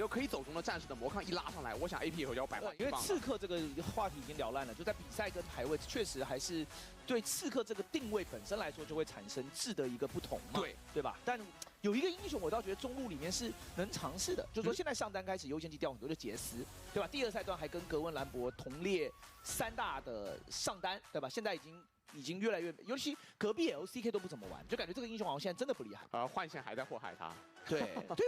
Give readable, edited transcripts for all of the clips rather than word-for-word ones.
个可以走中的战士的魔抗一拉上来，我想 AP 以后就要摆换。因为刺客这个话题已经聊烂了，就在比赛跟排位确实还是对刺客这个定位本身来说就会产生质的一个不同嘛，对吧？但有一个英雄我倒觉得中路里面是能尝试的，就是说现在上单开始优先级掉很多的杰斯，对吧？第2赛段还跟格温兰博同列3大的上单，对吧？现在已经越来越，尤其隔壁 LCK 都不怎么玩，就感觉这个英雄好像现在真的不厉害。幻线还在祸害他。对，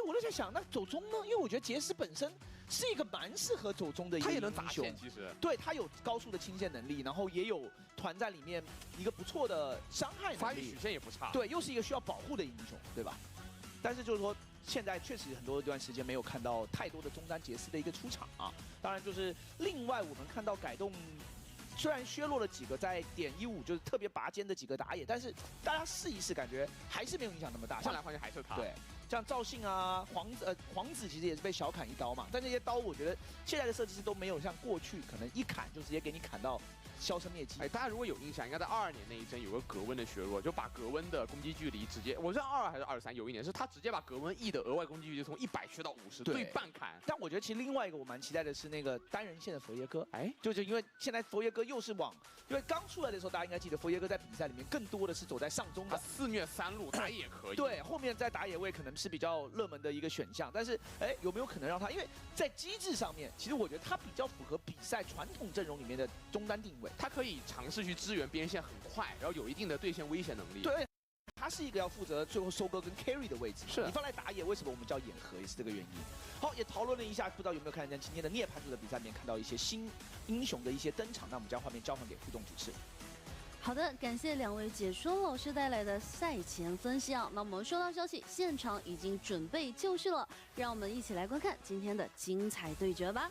我就在想，那走中呢？因为我觉得杰斯本身是一个蛮适合走中的一个英雄，他也能砸线，其实。对，他有高速的清线能力，然后也有团战里面一个不错的伤害能力，发育曲线也不差。对，又是一个需要保护的英雄，对吧？但是就是说，现在确实很多一段时间没有看到太多的中单杰斯的一个出场啊。当然，就是另外我们看到改动。虽然削弱了几个在点15就是特别拔尖的几个打野，但是大家试一试，感觉还是没有影响那么大。换来换去还是他。对，像赵信啊、皇子其实也是被小砍一刀嘛，但那些刀我觉得现在的设计师都没有像过去可能一砍就直接给你砍到销声灭迹。大家如果有印象，应该在22年那一阵有个格温的削弱，就把格温的攻击距离直接，我是22还是23，有一年是他直接把格温 E 的额外攻击距离从100削到50，对半砍。但我觉得其实另外一个我蛮期待的是那个单人线的佛耶哥，就因为现在佛耶哥又是因为刚出来的时候大家应该记得佛耶哥在比赛里面更多的是走在上中的，他4虐3路打野可以。对，后面在打野位可能是比较热门的一个选项，但是有没有可能让他，因为在机制上面，其实我觉得他比较符合比赛传统阵容里面的中单定位，他可以尝试去支援边线很快，然后有一定的对线威胁能力。对，他是一个要负责最后收割跟 carry 的位置。是你放在打野，为什么我们叫眼核也是这个原因。好，也讨论了一下，不知道有没有看见今天的涅槃组的比赛里面看到一些新英雄的一些登场，那我们将画面交还给互动主持。好的，感谢2位解说老师带来的赛前分析啊。那我们收到消息，现场已经准备就绪了，让我们一起来观看今天的精彩对决吧。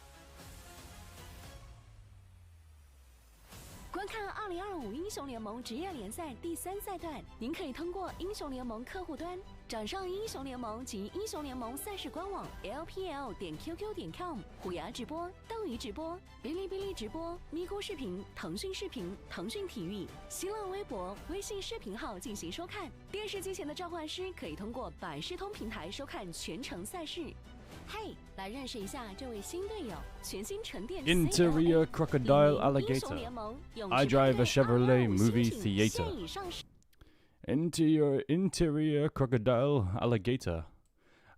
观看2025英雄联盟职业联赛第3赛段，您可以通过英雄联盟客户端转上英雄联盟及英雄联盟赛事官网 LPL.QQ.com、虎牙直播、斗鱼直播、哔哩哔哩直播、咪咕视频、腾讯视频、腾讯体育、新浪微博、微信视频号进行收看。电视机前的召唤师可以通过百视通平台收看全程赛事。嘿，来认识一下这位新队友，全新沉淀 Interior Crocodile Alligator. I drive a Chevrolet movie theater. Interior Crocodile Alligator.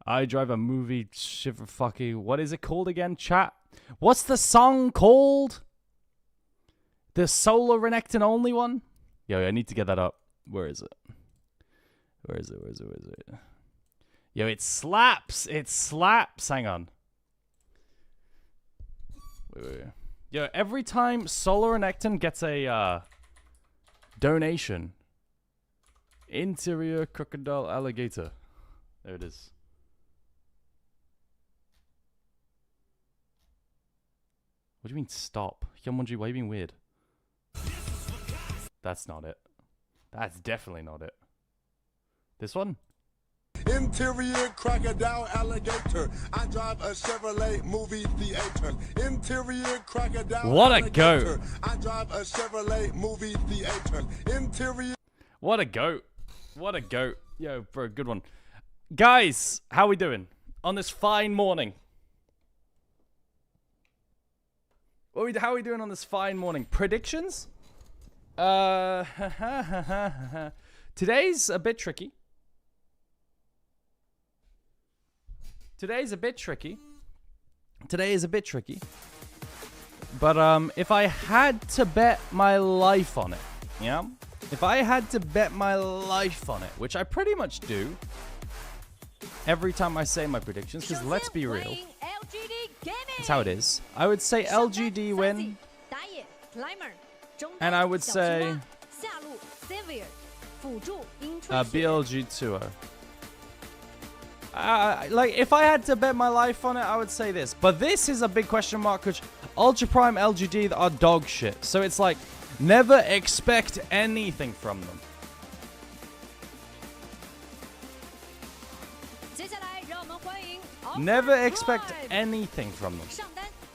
I drive a movie fucking. What is it called again, chat? What's the song called? The Solar Renekton only one? Yo, I need to get that up. Where is it? Where is it? Yo, it slaps! It slaps! Hang on. Wait. Yo, every time Solar Renekton gets a donation. Interior Crocodile Alligator. There it is. What do you mean stop? Hyunmonji, why are you being weird? That's not it. That's definitely not it. This one? Interior Crocodile Alligator. I drive a Chevrolet movie theater. Interior Crocodile What a Alligator. goat. I drive a Chevrolet movie theater. Interior. What a goat. What a goat. Yo, bro, good one. Guys, how we doing on this fine morning? How are we doing on this fine morning? Predictions? Today's a bit tricky. Today is a bit tricky. But if I had to bet my life on it, yeah? If I had to bet my life on it, which I pretty much do every time I say my predictions, because let's be real, that's how it is. I would say LGD win, and I would say BLG 2-0. Like, if I had to bet my life on it, I would say this. But this is a big question mark, because Ultra Prime LGD are dog shit. So it's like, never expect anything from them. Never expect anything from them.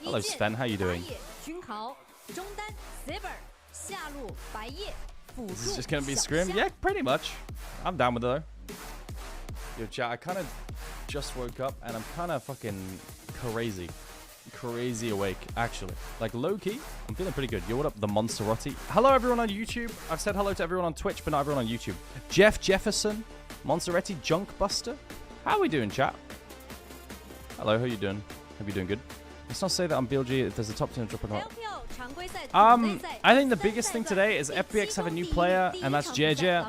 Hello, Sven. How you doing? This is just going to be Scrim? Yeah, pretty much. I'm down with it, though. Yo, chat, I kind of just woke up and I'm kind of fucking crazy awake, actually. Like, low-key, I'm feeling pretty good. Yo, what up, the Monserati? Hello, everyone on YouTube. I've said hello to everyone on Twitch, but not everyone on YouTube. Jeff Jefferson, Monserati Junkbuster. How are we doing, chat? Hello, how you doing? Hope you're doing good. Let's not say that on BLG if there's a top 10 dropping out. I think the biggest thing today is FPX have a new player, and that's JJ.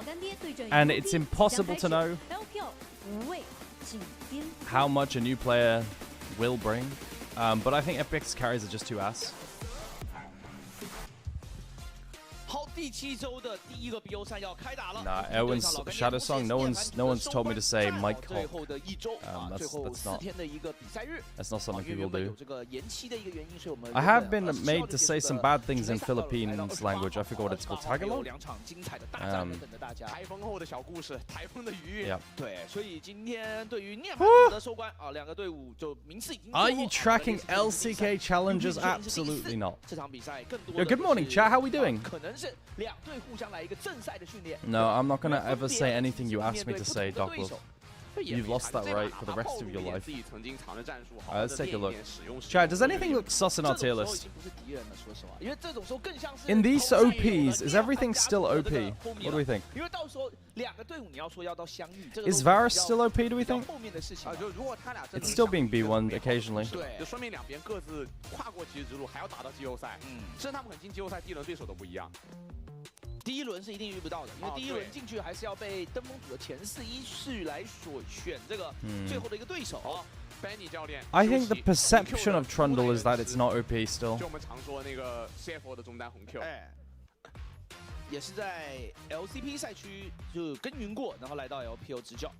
And it's impossible to know how much a new player will bring. But I think FPX carries are just too ass. 好，第7周的第一个 BO 赛要开打了。Nah, Erwin's Shadow Song. No one's told me to say Mike 最后的一周最后4天的一个比赛日。 That's not something people do. 有这个延期的一个原因，所以我们 I have been made to say some bad things in Philippines language. I forgot what it's called. Tagalog. 2场精彩的大战等着大家。台风后的小故事，台风的余韵。 Yeah. 对，所以今天对于涅槃组的收官啊，2个队伍就名次已经。Are you tracking LCK challenges? Absolutely not. 这场比赛更多。 Yo, good morning, chat. How we doing? 可能是2队互相来一个正赛的训练。 No, I'm not gonna ever say anything you asked me to say, Doc Wolf. You've lost that right for the rest of your life. Let's take a look. Chat, does anything look sus in our tier list? In these OPs, is everything still OP? What do we think? Is Varus still OP, do we think? It's still being B1 occasionally. 就说明两边各自跨过极致之路，还要打到季后赛。甚至他们可能进季后赛第一轮对手都不一样。 第一轮是一定遇不到的，因为第一轮进去还是要被登峰组的前4依序来所选这个最后的一个对手。Benny 教练 I think the perception of Trundle is that it's not OP still. 就我们常说那个 CFO 的中单红 Q， 也是在 LCP 赛区就耕耘过，然后来到 LPL 执教。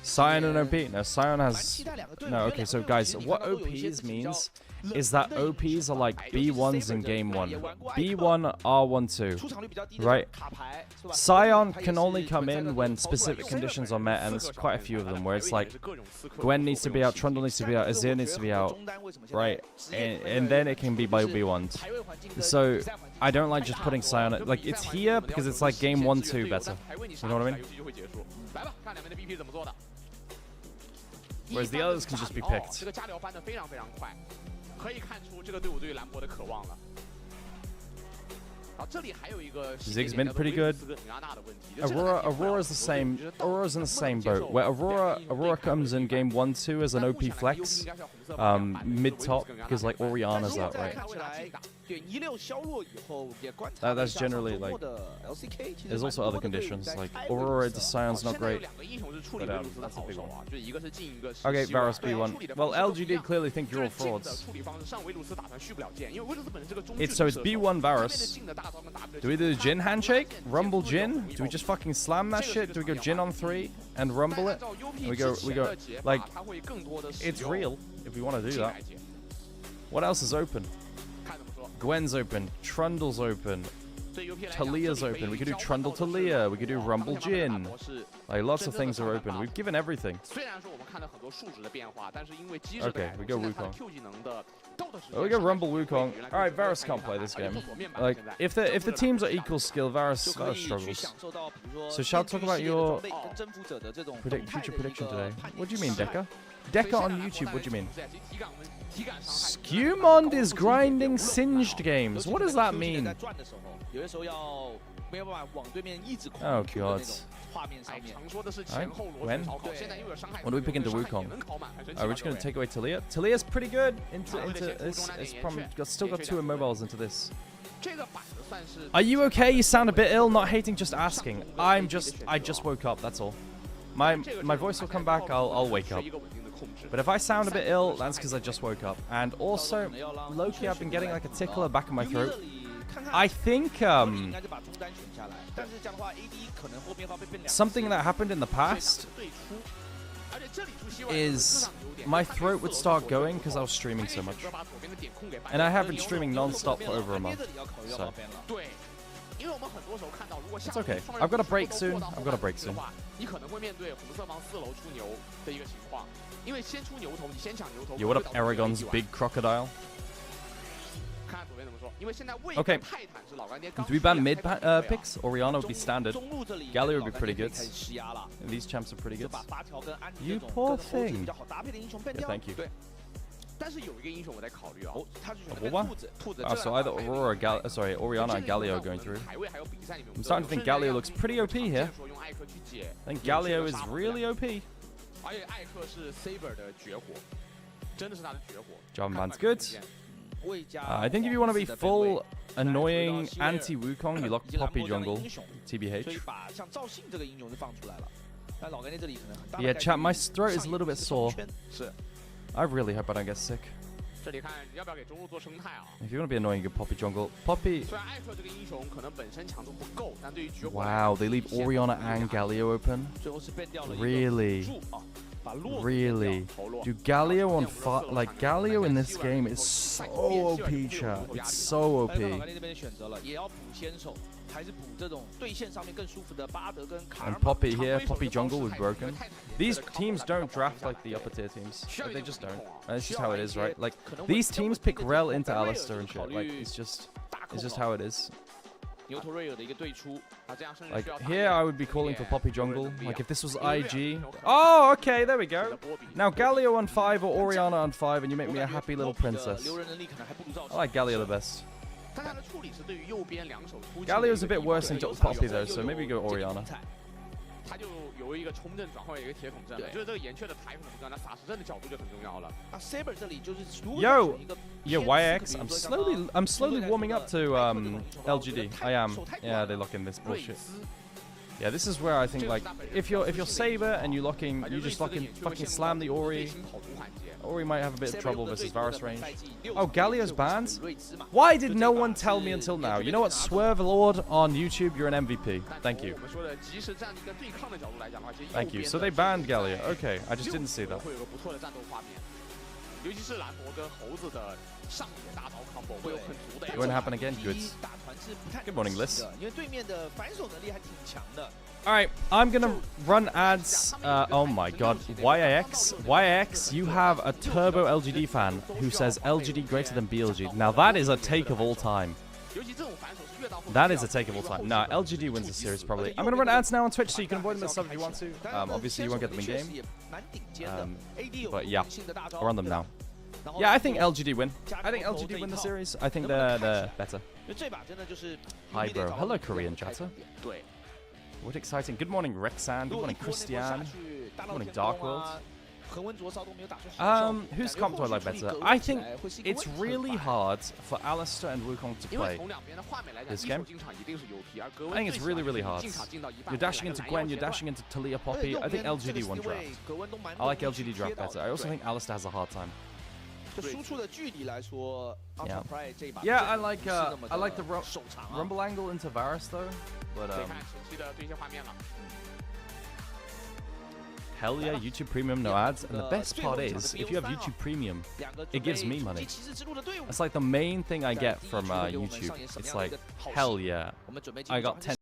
Sion and OP? No, Sion has... No, okay, so guys, what OPs means is that OPs are like B1s in game 1. B1, R1, 2. Right? Sion can only come in when specific conditions are met, and there's quite a few of them, where it's like Gwen needs to be out, Trundle needs to be out, Azir needs to be out, right? And then it can be by B1s. So, I don't like just putting Sion... Like, it's here because it's like game 1, 2 better. You know what I mean? Whereas the others can just be picked. 这个加疗翻得非常非常快，可以看出这个队伍对于兰博的渴望了。 Zig's been pretty good. Aurora's the same. Aurora's in the same boat. Where Aurora comes in game 1, 2 as an OP flex, mid top because like Oriana's out, right? That's generally like. There's also other conditions like Aurora to Sion's not great, but that's a big one. Okay, Varus B1. Well, LGD clearly think you're all frauds. So it's B1 Varus. Do we do the Jin handshake? Rumble Jin? Do we just fucking slam that shit? Do we go Jin on 3 and rumble it? And we go, like, it's real if we want to do that. What else is open? Gwen's open, Trundle's open, Talia's open. We could do Trundle Talia, we could do Rumble Jin. Like, lots of things are open. We've given everything. Okay, we go Wukong. Oh, we go Rumble Wukong. Alright, Varus can't play this game. Like, if the teams are equal skill, Varus struggles. So shall I talk about your future prediction today? What do you mean, Deca? Deca on YouTube, what do you mean? Skewmond is grinding singed games. What does that mean? Oh god. When? What do we pick into Wukong? We're just gonna take away Talia. Talia's pretty good into this. It's still got 2 immobiles into this. Are you okay? You sound a bit ill. Not hating, just asking. I just woke up. That's all. My voice will come back. I'll wake up. But if I sound a bit ill, that's because I just woke up. And also, low-key, I've been getting like a tickler back in my throat. I think something that happened in the past is my throat would start going because I was streaming so much. And I have been streaming non-stop for over a month. So it's okay. I've got a break soon. Yo, what up, Aragon's big crocodile? 首先怎么说？因为现在魏 Okay. 泰坦是老干爹刚。Do we ban mid picks? Orianna would be standard. Galio would be pretty good. And these champs are pretty good. You poor thing. Yeah, thank you. 但是有一个英雄我在考虑啊，他是选 so either Orianna and Galio going through. I'm starting to think Galio looks pretty OP here. I think Galio is really OP. 而且艾克是 Saber 的绝活，真的是他的绝活。Jarvan's good. I think if you want to be full annoying anti-Wukong, you lock Poppy jungle, TBH. Yeah, chat, my throat is a little bit sore. I really hope I don't get sick. 这里看要不要给中路做生态啊 If you want to be annoying, you Poppy jungle. Poppy. 虽然艾克这个英雄可能本身强度不够，但对于绝活 Wow, they leave Orianna and Galio open. Really? Really? Dude, Galio on like Galio in this game is so OP, chat. It's so OP. And Poppy here, Poppy jungle was broken. These teams don't draft like the upper tier teams. Like, they just don't. That's just how it is, right? Like these teams pick Rel into Alistar and shit. Like it's just how it is. Like here I would be calling for Poppy jungle. Like if this was IG. Oh, okay, there we go. Now Galio on 5 or Orianna on 5 and you make me a happy little princess. I like Galio the best. Galio's a bit worse than Poppy though, so maybe go Orianna. 他就有一个冲阵转换一个铁桶阵，就是这个岩雀的排可能很重要，那法师阵的角度就很重要了。啊 ，Saber 这里就是 Yo, YX, I'm slowly warming up to LGD. I am. Yeah, they lock in this bullshit. Yeah, this is where I think like if you're Saber and you just fucking slam the Ori. Ori might have a bit of trouble versus Varus range. Oh, Galio's banned? Why did no one tell me until now? You know what, Swerve Lord on YouTube, you're an MVP. Thank you. Thank you. So they banned Galio. Okay, I just didn't see that. It won't happen again? Good. Good morning, Liz. Alright, I'm gonna run ads. Oh my god. YX, you have a turbo LGD fan who says LGD greater than BLG. Now that is a take of all time. That is a take of all time. Nah, LGD wins the series probably. I'm gonna run ads now on Twitch so you can avoid them and stuff if you want to. Obviously you won't get them in game. But yeah, I'll run them now. Yeah, I think LGD win. I think LGD win the series. I think they're better. Hi bro. Hello Korean chatter. What exciting. Good morning Rexan. Good morning Christian. Good morning Dark World. Whose comp do I like better? I think it's really hard for Alistar and Wukong to play this game. I think it's really, really hard. You're dashing into Gwen, you're dashing into Talia Poppy. I think LGD won draft. I like LGD draft better. I also think Alistar has a hard time. Yeah, I like the rumble angle into Varus though, but hell yeah, YouTube Premium, no ads, and the best part is, if you have YouTube Premium, it gives me money. That's like the main thing I get from YouTube. It's like, hell yeah, I got 10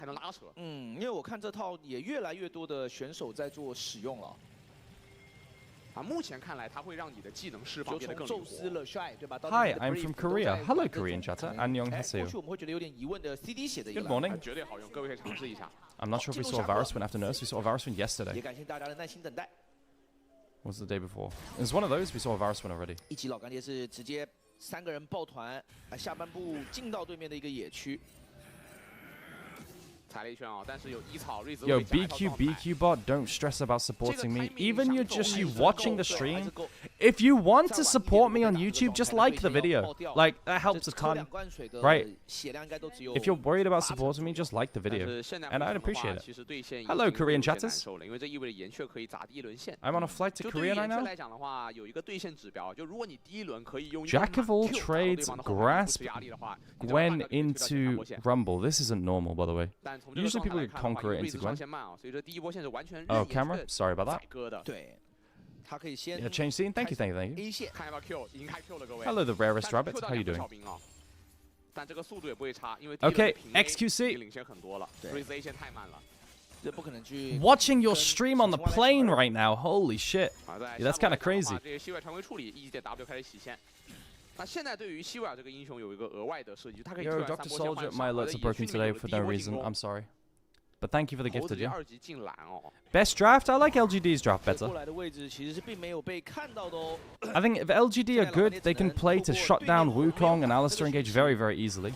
才能拉扯。因为我看这套也越来越多的选手在做使用了。目前看来，它会让你的技能释放变得更灵活。宙斯了帅，对吧 Hi, I'm from Korea. Hello, Korean chatter. 안녕하세요. 过去我们会觉得有点疑问的 CD 写的一个。 Good morning. 绝对好用，各位可以尝试一下。 I'm not sure if we saw Varus win after Nurse. We saw Varus win 也 yesterday. 感谢大家的耐心等待。 What was the day before? It was one of those. We saw Varus win already. 一级老干爹是直接3个人抱团，下半部进到对面的一个野区。 踩了一圈啊，但是有一草瑞子。 Yo, BQ bot, don't stress about supporting me. Even you're just you watching the stream. If you want to support me on YouTube, just like the video. Like that helps a ton, right? If you're worried about supporting me, just like the video, and I'd appreciate it. Hello, Korean chatters. I'm on a flight to Korea right now. Jack of all trades, grasp Gwen into Rumble. This isn't normal, by the way. Usually people would conquer it into Gwen. Oh, camera? Sorry about that. Yeah, change scene. Thank you. Hello, the rarest rabbit. How you doing? Okay, XQC. Watching your stream on the plane right now. Holy shit. Yeah, that's kind of crazy. 那现在对于希维尔这个英雄有一个额外的设计，它可以 Yo, Dr. Soldier, my alerts are broken today for no reason. I'm sorry. But thank you for the gifted, yeah. Best draft? I like LGD's draft better. I think if LGD are good, they can play to shut down Wukong and Alistar Engage very, very easily.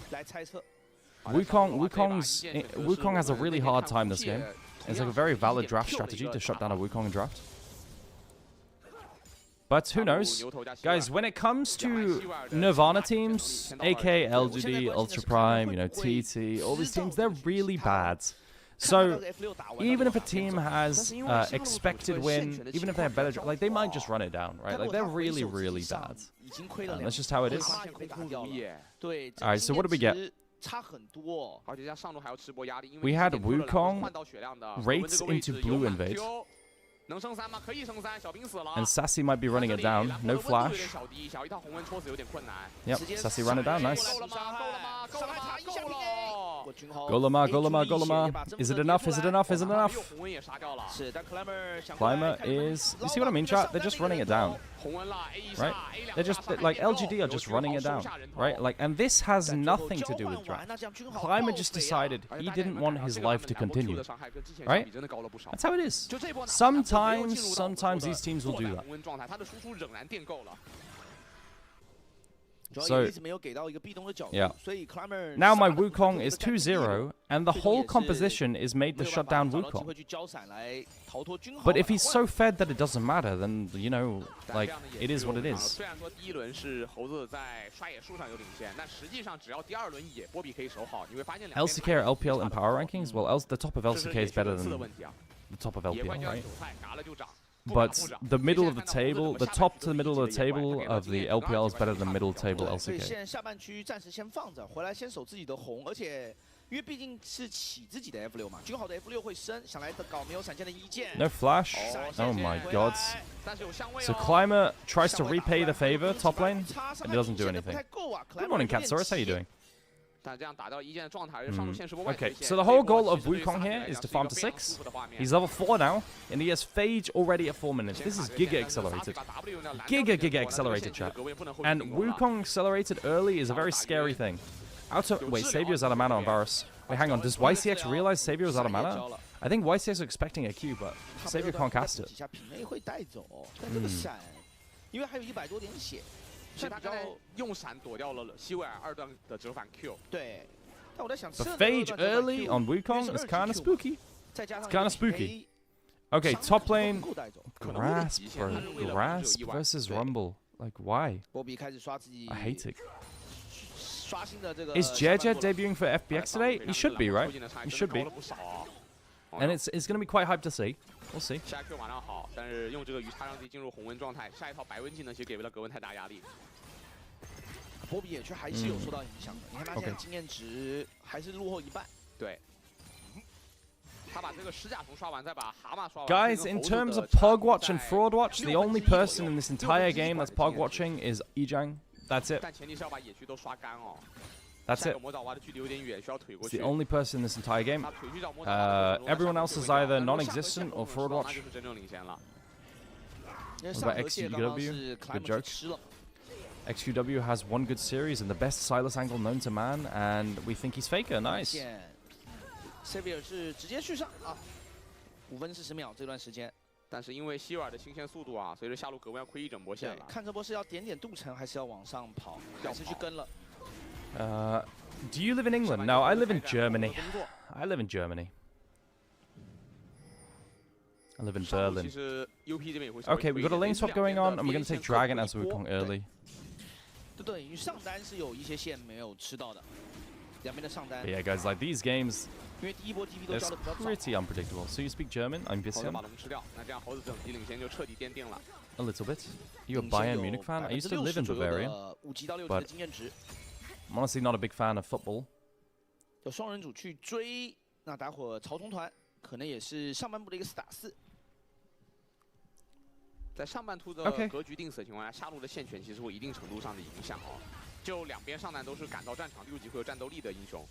Wukong has a really hard time this game. It's like a very valid draft strategy to shut down a Wukong in draft. But who knows? Guys, when it comes to Nirvana teams, aka LGD, Ultra Prime, you know, TT, all these teams, they're really bad. So, even if a team has expected win, even if they have better, like, they might just run it down, right? Like, they're really, really bad. That's just how it is. Alright, so what do we get? We had Wukong rates into blue invade. And Sassy might be running it down. No flash. Yep, Sassy ran it down. Nice. Golema. Is it enough? Is it enough? Climber is... You see what I mean, chat? They're just running it down. Right? They're just... Like, LGD are just running it down. Right? Like, and this has nothing to do with draft. Climber just decided he didn't want his life to continue. Right? That's how it is. Sometimes these teams will do that. So, yeah. Now my Wukong is 2-0, and the whole composition is made to shut down Wukong. But if he's so fed that it doesn't matter, then, you know, like, it is what it is. LCK or LPL in power rankings? Well, the top of LCK is better than the top of LPL, right? But the middle of the table, the top to the middle of the table of the LPL is better than middle table LCK. No flash? Oh my god. So Climber tries to repay the favor top lane, and it doesn't do anything. Good morning, Catsaurus, how are you doing? Okay, so the whole goal of Wukong here is to farm to 6. He's level 4 now, and he has Phage already at 4 minutes. This is Giga accelerated. Giga accelerated, chat. And Wukong accelerated early is a very scary thing. Wait, Saviour's out of mana on Varus. Wait, hang on, does YCX realize Saviour is out of mana? I think YCX is expecting a Q, but Saviour can't cast it. But Phage early on Wukong is kind of spooky. It's kind of spooky. Okay, top lane. Grasp, bro. Grasp versus Rumble. Like, why? I hate it. Is Jejet debuting for FPX today? He should be, right? He should be. And it's going to be quite hyped to see. We'll see. Guys, in terms of Pog Watch and Fraud Watch, the only person in this entire game that's Pog Watching is Ejang. That's it. That's it. 魔爪娃的距离有点远，需要腿过 It's 去。 the only person in this entire game. 他腿去找魔爪娃 Everyone else is either non-existent or fraud 那 watch. 就是真正领先了。因为 What 上 about 河蟹刚刚 XQW? 是 Good Climber joke. 吃了。 XQW has one good series and the best Silas angle known to man, and we think he's faker. Nice. Xavier 是直接续上啊，5分40秒这段时间。 但是因为希尔的清线速度啊，随着下路格温要亏一整波线了。看这波是要点点镀层，还是要往上跑，还是去跟了？ Do you live in England? No, I live in Germany. I live in Germany. I live in 上路 Berlin. 其实 UP 这边也会稍微 Okay, 亏 we've 一 got a 点 lane swap 这两边 going on, 的 and we're going to 边 take 线 Dragon 克 as 服 we 一波 Wukong early. 就等于上单是有一些线没有吃到的，两边的上单。 But yeah, guys, like these games, 因为第一波 TP 都 it's 交的比较早。 pretty unpredictable. So you speak German? I'm 猴子 Bissam. 把龙吃掉，那这样猴子等级领先就彻底奠定了。 A little bit. You a Bayern Munich fan? I used to live in Bavaria. 5级到6级的经验值。 I'm honestly not a big fan of football. 有双人组去追，那待会儿曹冲团可能也是上半部的一个4打4。 在上半图的 OK 格局定死的情况下，下路的线权其实会一定程度上的影响哦。就两边上单都是赶到战场6级会有战斗力的英雄，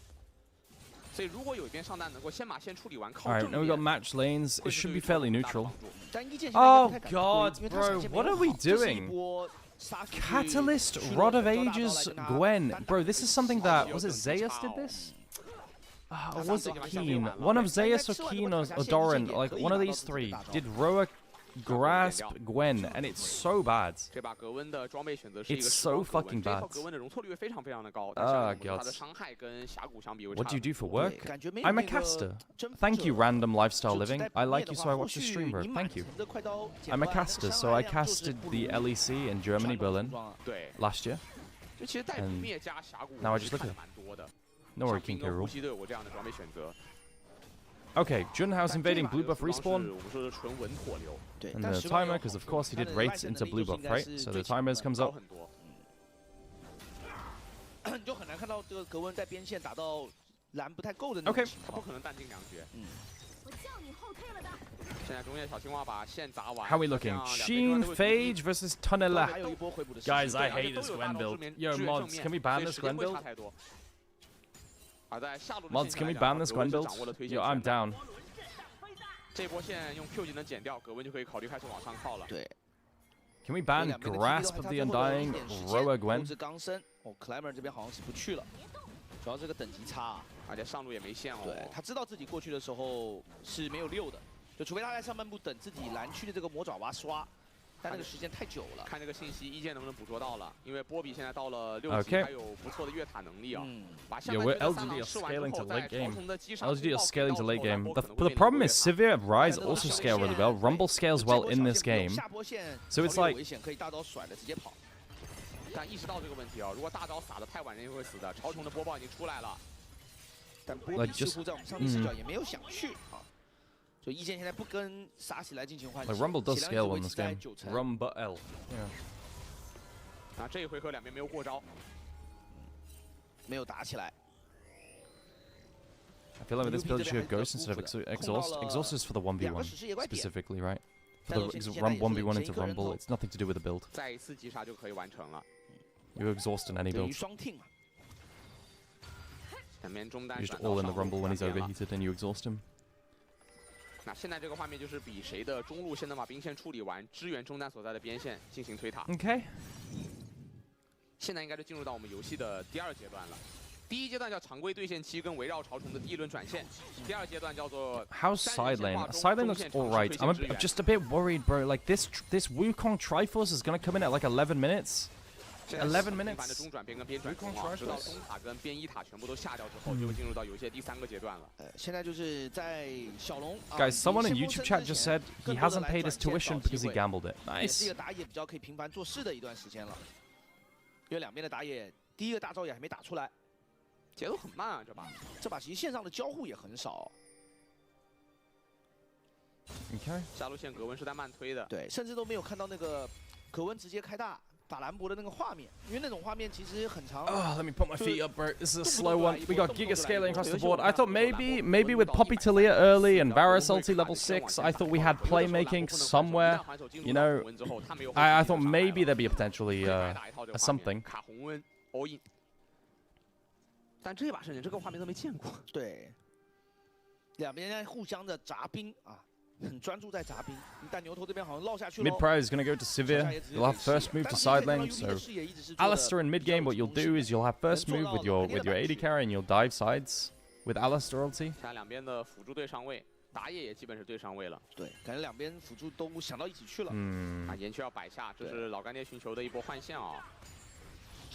所以如果有一边上单能够先把线处理完，靠 Alright, 正 now we've got 面， match lanes. It 会是 should 对 be 于曹 fairly 冲大的 neutral. 帮助。但一剑现在 Oh 应该不太敢 God, 推因为他闪 bro, 现没 what 有 are we 好这是一 doing? 波杀出去 Catalyst 去 Rod 了 of 交大刀来 Ages 跟他 Gwen. 单打 Bro, this is something 超 that 级有 was it 等级 Zeus 差 did 哦 this? 他 Was 上 it 次已经 Keen? 完了 One of 应该 Zeus or 吃完 Keen 的 or 话，他 Doran? 现在 Like 也可以 one of 拿到 these 自己的 three 大招 did Roa grasp Gwen, and it's so bad. 这把格温的装备选择是一个 It's 时 so 装格温 fucking 这套 bad. 格温的容错率非常非常的高，但是我们它 God. 的伤害跟峡谷相比会 What 差 do you 得 do for 多。 work? 感觉没有 I'm a 那个 caster. 征服 Thank you, 者 random lifestyle 就只 living. 在 I 不灭 like 的 you, 话 so I 或 watch the 许 stream, bro. 你 Thank 满 you. 层的快刀捡 I'm a 回来那个 caster, 伤 so 害 I 量就是 casted 不 the 如 LEC in Germany, 传统 Berlin 服装啊对， last year. 就其实带不 And 灭加峡谷， now I 我 just 是 look 看 at 的蛮多的。 No worry, 像 King 平 K. 跟 rule. 呼吸都有过这样的装备选择。 Okay, Junhao's 但这 invading 把 blue 这个 buff 服装是 respawn. 我们说的纯稳妥流，对， And 但 the 10万 timer, 有 because 好 of 处 course he 他 did 的 rates 外线能 into 力 blue 就是 buff, 应该 right? 是 So 最 the 起码 timers comes 高 up. 很多。你就很难看到这个格温在边线打到蓝不太够的那种 OK 情况他不可能弹尽粮绝。我叫你后退了的。现在中野小青蛙把线砸完。 How are we looking? Sheen, Phage versus Tunnela. 还有一波回补的时 Guys, 间 I 而且 hate 都 this 有大 Gwen 招 build. 支援 Yo, 支援 mods, 正面 can we 所 ban 以 this 时间 Gwen 不会 build? 差太多。而在下路的 Mods, 线 can we 来讲 ban this 格温 Gwen 是 build? 掌握了推 Yo, 线 I'm 权的 down. 这波线用 Q 技能减掉，格温就可以考虑开始往上靠了。对， Can we 这 ban 两边的 Grasp TP of 的 the 话他最后的 Undying 一点时间 Roa 投 Gwen? 掷刚升哦 ，Climber 这边好像是不去了，主要这个等级差啊。而且上路也没线哦。对他知道自己过去的时候是没有溜的，就除非他在上半部等自己蓝区的这个魔爪娃刷，但那个时间太久了。看这个信息，一剑能不能捕捉到了？因为波比现在到了6级， OK 还有不错的越塔能力啊。嗯，把下 Yeah, 半 we're 区的三 LGD 狼 are 试完之 scaling 后， to 在 late 超 game. 重的击杀 LGD are 通道 scaling to 到 late 之后 game. 蓝波 The 可能会 problem 面 is 对越塔 Sivir, Ryze also scale really well. Rumble scales well in this game. 下波线 So it's 稍微 like 危险，可以大招甩了直接跑。但意识到这个问题啊，如果大招撒的太晚，人就会死的。潮虫的播报已经出来了，但波比 Like 似 just- 乎在我们上帝视角也没有想去啊。所以一剑现在不跟沙喜来进行换 Like 血， Rumble does 血量 scale 一 in 直 this 维持在 game. 9成。 Rumble L. Yeah. 啊，这一回合两边没有过招，没有打起来。 I feel like with this build you should have Ghost instead of Exhaust. Exhaust is for the 1v1 specifically, right? For the run 1v1 into Rumble, it's nothing to do with the build. 再一次击杀就可以完成了。 You exhaust in any 等于 build. 双 team 嘛。两边中单 You just 转到 all in 上 the 路 Rumble when he's 转变了 overheated and you exhaust him. 那现在这个画面就是比谁的中路先能把兵线处理完，支援中单所在的边线进行推塔。 Okay. 现在应该就进入到我们游戏的第2阶段了。第一阶段叫常规对线期跟围绕潮虫的第一轮转线，第2阶段叫做 How's side lane? Side lane looks alright. I'm just a bit worried, bro. Like this Wukong Triforce is gonna come in at like 11 minutes. 11 minutes 的中转边跟边转攻啊，直到中塔跟边一塔全部都下掉之后，就会进入到游戏的第3个阶段了。现在就是在小龙。 Guys, someone in YouTube chat just said he hasn't paid his tuition because he gambled it. 这 Nice. 个打野比较可以频繁做事的一段时间了，因为两边的打野第一个大招也还没打出来，节奏很慢啊，这把其实线上的交互也很少。 Okay. 下路线格温是在慢推的，对，甚至都没有看到那个格温直接开大打兰博的那个画面，因为那种画面其实很长。 Oh, let me put my feet up, bro. This is a slow one. We got Giga scaling across the board. I thought maybe with Poppy Talia early and Varus ulti level 6, I thought we had playmaking somewhere. You know, I thought maybe there'd be a potentially something. 卡红温 all in。但这把甚至这个画面都没见过。对，两边在互相的砸冰啊，很专注在砸冰。但牛头这边好像落下去了。Mid pro is going to go to Sivir. You'll have first move to side lane. So Alistar in mid game, what you'll do is you'll have first move with your AD carry and you'll dive sides with Alistar ulti. 现在两边的辅助对上位，打野也基本是对上位了。对，感觉两边辅助都想到一起去了。啊，岩区要摆下，这是老干爹寻求的一波换线啊。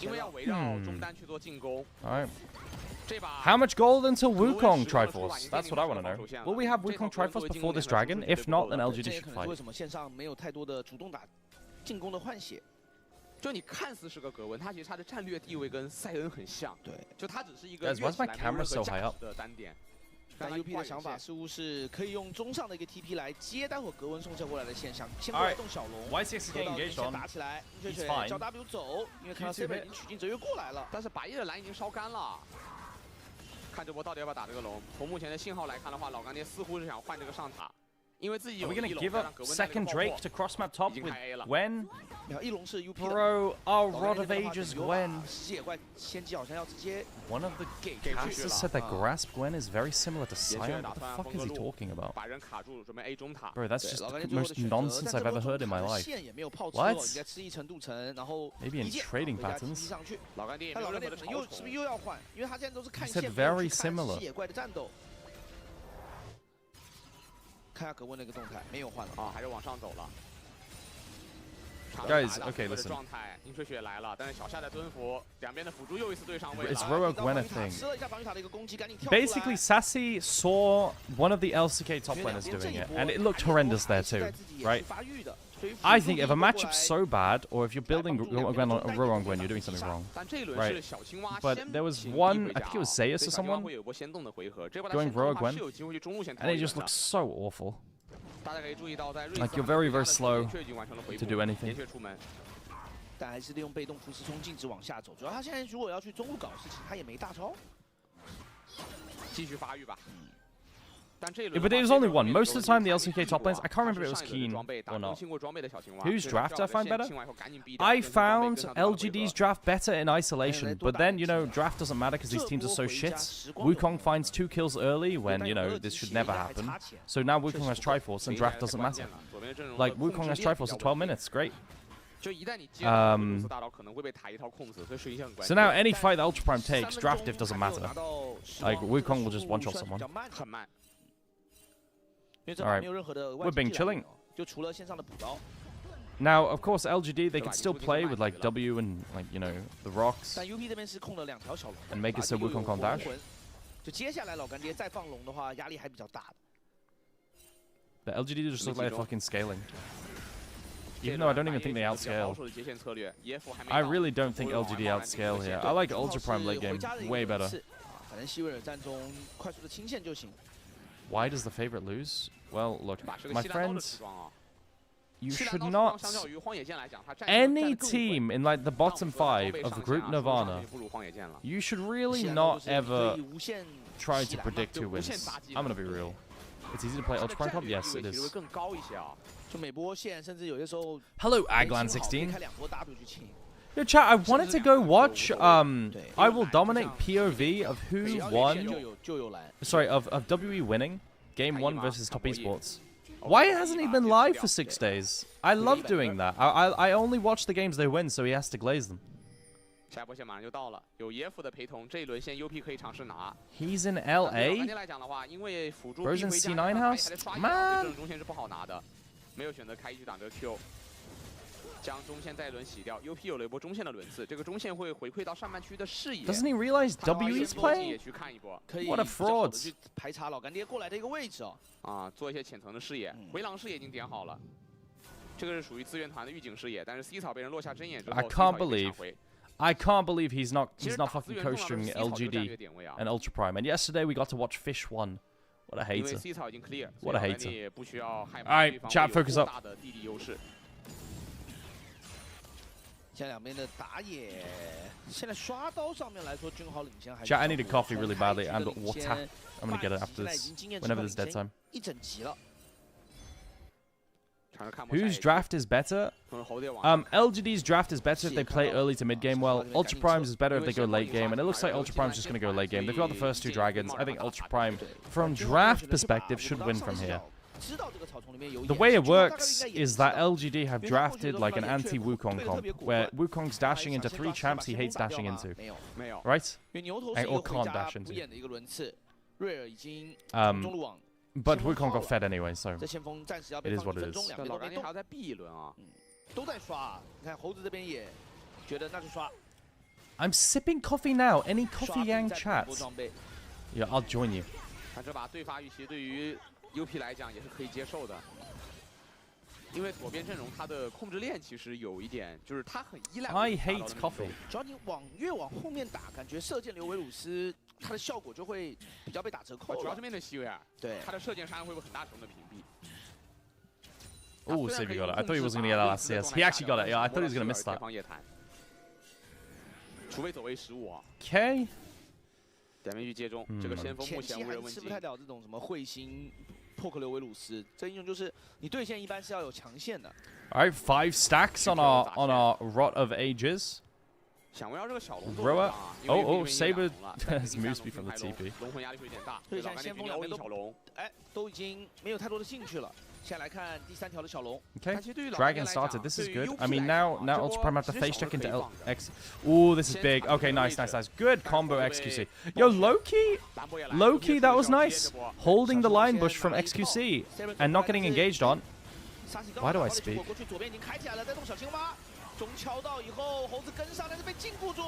因为要围绕中单去做进攻。Alright. How much gold until Wukong Triforce? That's what I want to know. Will we have Wukong Triforce before this dragon? If not, then LGD should fight. 为什么线上没有太多的主动打进攻的换血？就你看似是个格温，他其实他的战略地位跟塞恩很像。对，就他只是一个 Guys, why is my camera so high up? 的单点。 但 UP 的想法似乎是可以用中上的一个 TP 来接待会格温送球过来的线上，先过来动小龙。Y6 getting engaged on. 打起来，雪 He's fine. 叫 W 走，因为看到 Saber 已经取进哲月过来了，但是白夜的蓝已经烧干了。看这波到底要不要打这个龙？从目前的信号来看的话，老干爹似乎是想换这个上塔，因为自己有 Are we 一 going 龙 to give 让 up 格温 second Drake to cross map top 已经 with 开 A 了。Gwen? 然后一龙是 UP Bro, our Rod of Ages Gwen. 吸血怪先机好像要直接 One of the casters said that Grasp Gwen is very similar to Sion. What the fuck is he talking about? 把人卡住，准备 A 中塔。 Bro, that's just the most nonsense I've ever heard in my life. 线也没有炮车， What? 应该吃一程度层，然后 Maybe in trading patterns. 上去。老干爹他老干爹可能又是不是又要换？因为他现在都是看 He said 线， very similar. 吸血怪的战斗。看下格温那个动态，没有换了啊，还是往上走了。 Guys, okay, listen. 状态，银水雪来了，但是小夏在蹲伏，两边的辅助又一次对上位了。 It's Roa Gwen a thing. 吃了一下防御塔的一个攻击，赶紧跳出来。 Basically, Sassy saw one of the LCK top laners doing it, and it looked horrendous there too, right? I think if a matchup's so bad, or if you're building Gwen on Roa Gwen, you're doing something wrong, right? But there was one, I think it was Zeus or someone, going Roa Gwen, and it just looks so awful. Like you're very, very slow to do anything. 但还是利用被动扶持冲，径直往下走。主要他现在如果要去中路搞事情，他也没大招。继续发育吧。 Yeah, but there was only one. Most of the time, the LCK top lanes, I can't remember if it was Keen or not. Whose draft did I find better? I found LGD's draft better in isolation, but then, you know, draft doesn't matter because these teams are so shit. Wukong finds 2 kills early when, you know, this should never happen. So now Wukong has Triforce and draft doesn't matter. Like, Wukong has Triforce in 12 minutes, great. So now any fight that Ultra Prime takes, draft diff doesn't matter. Like, Wukong will just one-shot someone. Alright, we're being chilling. Now, of course, LGD, they can still play with, like, W and, like, you know, the rocks. And make it so Wukong can't dash. The LGD just look like they're fucking scaling. Even though I don't even think they outscale. I really don't think LGD outscale here. I like Ultra Prime late game way better. Why does the favorite lose? Well, look, my friends, you should not... Any team in, like, the bottom 5 of the group Nirvana, you should really not ever try to predict who wins. I'm gonna be real. It's easy to play Ultra Prime Top? Yes, it is. Hello, Aglan16. Yo, chat, I wanted to go watch, I Will Dominate POV of who won... Sorry, of WE winning Game 1 versus Top Esports. Why hasn't he been live for 6 days? I love doing that. I only watch the games they win, so he has to glaze them. He's in LA? Bro's in C9 house? Man! 将中线再一轮洗掉 ，UP 有了一波中线的轮次，这个中线会回馈到上半区的视野。 Doesn't he realize WE's playing? 也去看一波， What a fraud! 去排查老干爹过来的一个位置哦。啊，做一些浅层的视野，回廊视野已经点好了。这个是属于资源团的预警视野，但是 C 草被人落下针眼之后 I can't believe he's not fucking co-streaming LGD and Ultra Prime. And yesterday we got to watch Fish 1. What a hater! What a hater! Alright, chat, focus up. 现在两边的打野，现在刷刀上面来说，君豪领先还是。 Chat, I need a coffee really badly and water. I'm gonna get it after this, whenever there's dead time. 一整集了。Whose draft is better? LGD's draft is better if they play early to mid game well. Ultra Prime's is better if they go late game, and it looks like Ultra Prime's just going to go late game. They've got the first 2 dragons. I think Ultra Prime, from draft perspective, should win from here. The way it works is that LGD have drafted like an anti-Wukong comp, where Wukong's dashing into 3 champs he hates dashing into, right? Or can't dash into. But Wukong got fed anyway, so it is what it is. I'm sipping coffee now. Any coffee yang chat? Yeah, I'll join you. 这把对发预期对于 UP 来讲也是可以接受的，因为左边阵容它的控制链其实有一点，就是它很依赖。I hate coffee。主要你越往后面打，感觉射箭流维鲁斯它的效果就会比较被打折扣。主要是面对希维尔，对他的射箭杀会有很大程度的屏蔽。Oh, Saber got it. I thought he wasn't going to get that last CS. He actually got it. Yeah, I thought he was going to miss that. 除非走位失误啊。Okay. 点面去接中，这个先锋目前无人问津。吃不太了这种什么彗星、破克流维鲁斯，这英雄就是你对线一般是要有强线的。All right, 5 stacks on our Rot of Ages. 想问要这个小龙 Roa. Oh, Saber has moved me from the TP. 龙魂压力会有点大，对，现在先锋两边都已经没有太多的兴趣了。 先来看第3条的小龙。Okay, Dragon started. This is good. I mean, now Ultra Prime have to face check into LX. Ooh, this is big. Okay, nice. Good combo XQC. Yo, Loki, that was nice. Holding the line bush from XQC and not getting engaged on. Why do I speak? 中敲到以后，猴子跟上，但是被禁锢住。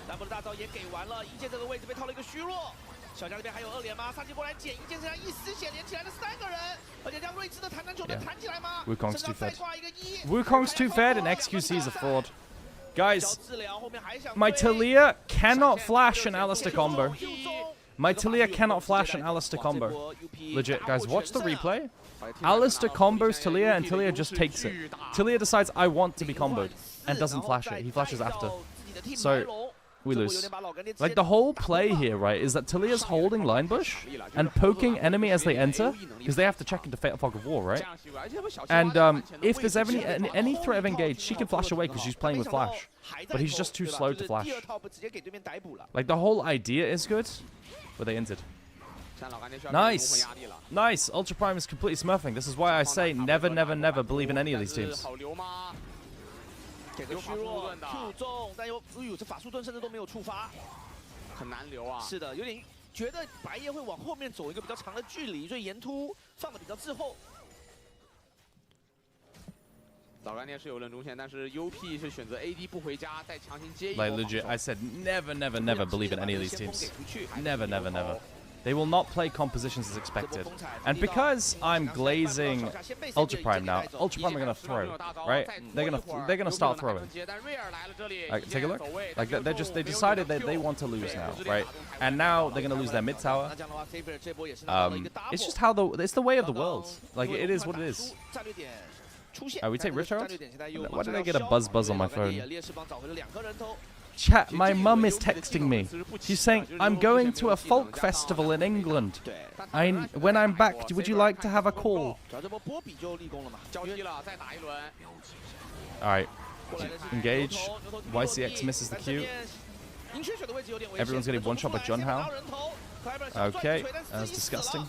兰博的大招也给完了，一剑这个位置被套了一个虚弱。 小将这边还有2连吗？上期过来捡一剑，身上一丝血连起来的3个人，而且这样睿智的弹弹球能弹起来吗？ Wukong's too fed. Wukong's too fed and XQC's a fraud. Guys, my Talia cannot flash an Alistar combo. My Talia cannot flash an Alistar combo. Legit, guys, watch the replay. Alistar combos Talia and Talia just takes it. Talia decides I want to be comboed and doesn't flash it. He flashes after. So we lose. Like the whole play here, right, is that Talia's holding line bush and poking enemy as they enter because they have to check into Fatal Fog of War, right? And if there's any threat of engage, she can flash away because she's playing with flash. But he's just too slow to flash. Like the whole idea is good, but they entered. Nice. Nice. Ultra Prime is completely smurfing. This is why I say never, never, never believe in any of these teams. 给个虚弱 Q 中，但又这法术盾甚至都没有触发，很难留啊。是的，有点觉得白夜会往后面走一个比较长的距离，所以沿突放的比较滞后。老干爹是有人中线，但是 UP 是选择 AD 不回家，再强行接一波。 Like legit, I said never, never, never believe in any of these teams. Never, never, never. They will not play compositions as expected. And because I'm glazing Ultra Prime now, Ultra Prime are gonna throw, right? They're gonna start throwing. Like, take a look. Like they decided that they want to lose now, right? And now they're gonna lose their mid tower. It's just how it's the way of the world. Like it is what it is. We take Rich Herald? Why did I get a buzz on my phone? Chat, my mum is texting me. She's saying, I'm going to a folk festival in England. When I'm back, would you like to have a call? Alright. Engage. YCX misses the Q. Everyone's getting one shot by John Howe. Okay, that's disgusting.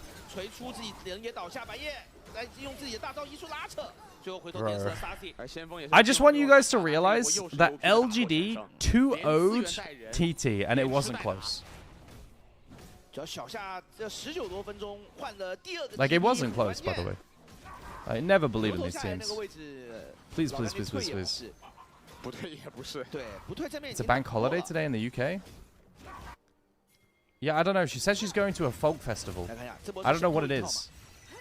I just want you guys to realize that LGD 2-0'd TT and it wasn't close. Like it wasn't close, by the way. I never believe in these teams. Please, please, please, please, please. It's a bank holiday today in the UK. Yeah, I don't know. She says she's going to a folk festival. I don't know what it is.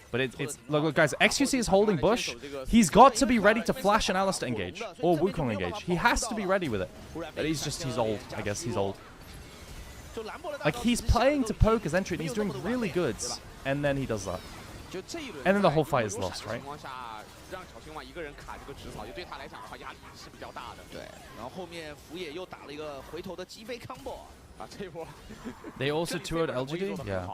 But it's look guys, XQC is holding bush. He's got to be ready to flash an Alistar engage or Wukong engage. He has to be ready with it. But he's old, I guess. He's old. Like he's playing to poke his entry and he's doing really good. And then he does that. And then the whole fight is lost, right? They also 2-0'd LGD? Yeah.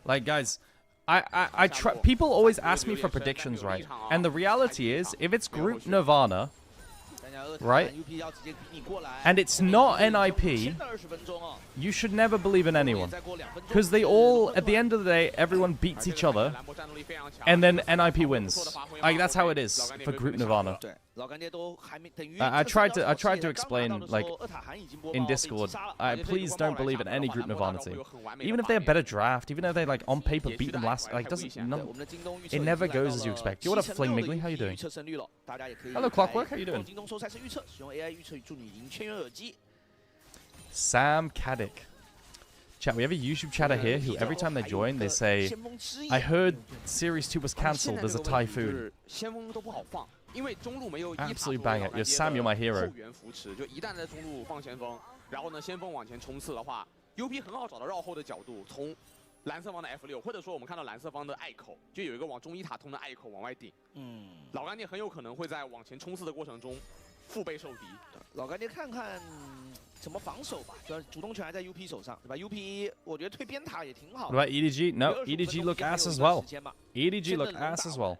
Like guys, I try. People always ask me for predictions, right? And the reality is, if it's Group Nirvana, right, and it's not NIP, you should never believe in anyone. Because they all, at the end of the day, everyone beats each other, and then NIP wins. Like, that's how it is for Group Nirvana. I tried to explain, like, in Discord, please don't believe in any Group Nirvana team. Even if they have better draft, even if they, like, on paper beat them last, like, it never goes as you expect. Yo, what up, Fling Miggly? How you doing? Hello, Clockwork. How you doing? Sam Caddick. Chat, we have a YouTube chatter here who every time they join, they say, I heard Series 2 was cancelled, there's a typhoon. Absolutely bang it. Sam, you're my hero. F6，或者说我们看到蓝色方的隘口，就有一个往中一塔通的隘口往外顶。老干爹很有可能会在往前冲刺的过程中腹背受敌。老干爹看看怎么防守吧，主要主动权还在 UP 手上，对吧 ？UP 我觉得推边塔也挺好。What about EDG? No, EDG look ass as well. EDG look ass as well.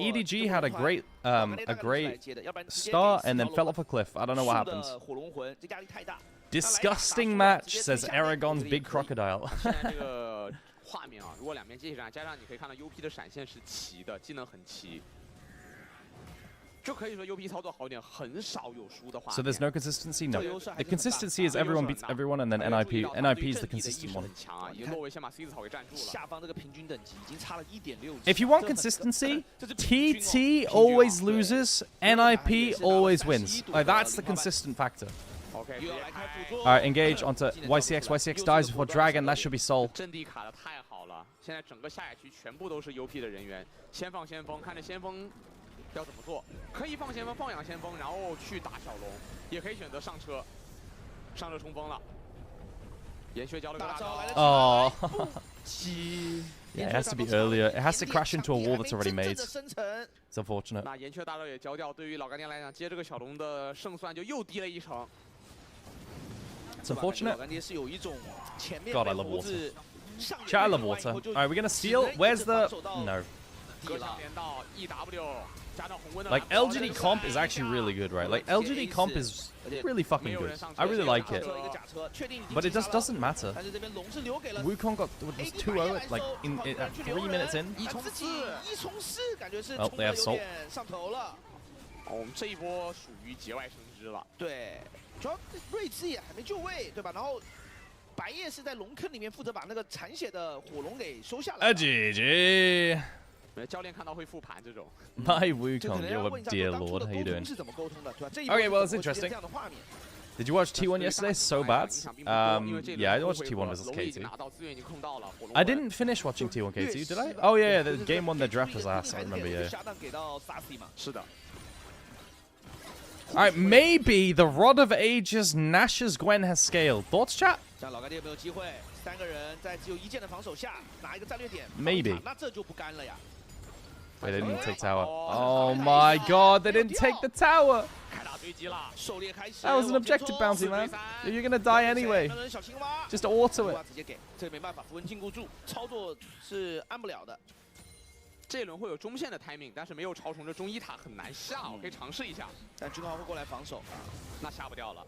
EDG had a great start and then fell off a cliff. I don't know what happened. Disgusting match, says Aragon's Big Crocodile. 现在这个画面啊，如果两边接起来，加上你可以看到 UP 的闪现是齐的，技能很齐，就可以说 UP 操作好一点，很少有输的话。So there's no consistency? No. The consistency is everyone beats everyone, and then NIP. NIP is the consistent one. 强啊，已经落位先把 C 字草给占住了。下方这个平均等级已经差了1.6。If you want consistency, TT always loses, NIP always wins. Like, that's the consistent factor. Alright, engage onto YCX. YCX dies before Dragon. That should be Soul. 阵地卡的太好了，现在整个下野区全部都是 UP 的人员，先放先锋，看着先锋要怎么做，可以放先锋，放养先锋，然后去打小龙，也可以选择上车冲锋了。岩靴交了个大招。Oh. Yeah, it has to be earlier. It has to crash into a wall that's already made. It's unfortunate. 那岩靴大招也交掉，对于老干爹来讲，接这个小龙的胜算就又低了一成。It's unfortunate. 老干爹是有一种前面 God, I love water. Chat, I love water. Alright, we're gonna steal. Where's the... No. Like, LGD comp is actually really good, right? Like, LGD comp is really fucking good. I really like it. But it just doesn't matter. Wukong got 2-0 like at 3 minutes in. Oh, they have Salt. 我们这一波属于节外生枝了。对，主要睿智也还没就位，对吧？然后白夜是在龙坑里面负责把那个残血的火龙给收下来。GG. 教练看到会复盘这种。My Wukong, yo, dear lord, how you doing? Okay, well, it's interesting. Did you watch T1 yesterday? So bad. Yeah, I watched T1 versus KT. I didn't finish watching T1 KT, did I? Oh yeah, the game 1 their draft was ass. I remember, yeah. Alright, maybe the Rod of Ages Nash's Gwen has scaled. Thoughts, chat? Maybe. Wait, they didn't take tower. Oh my god, they didn't take the tower! That was an objective bounty, man. You're gonna die anyway. Just auto it. 这一轮会有中线的 timing， 但是没有超虫，这中一塔很难下，我可以尝试一下。但君豪会过来防守，那下不掉了。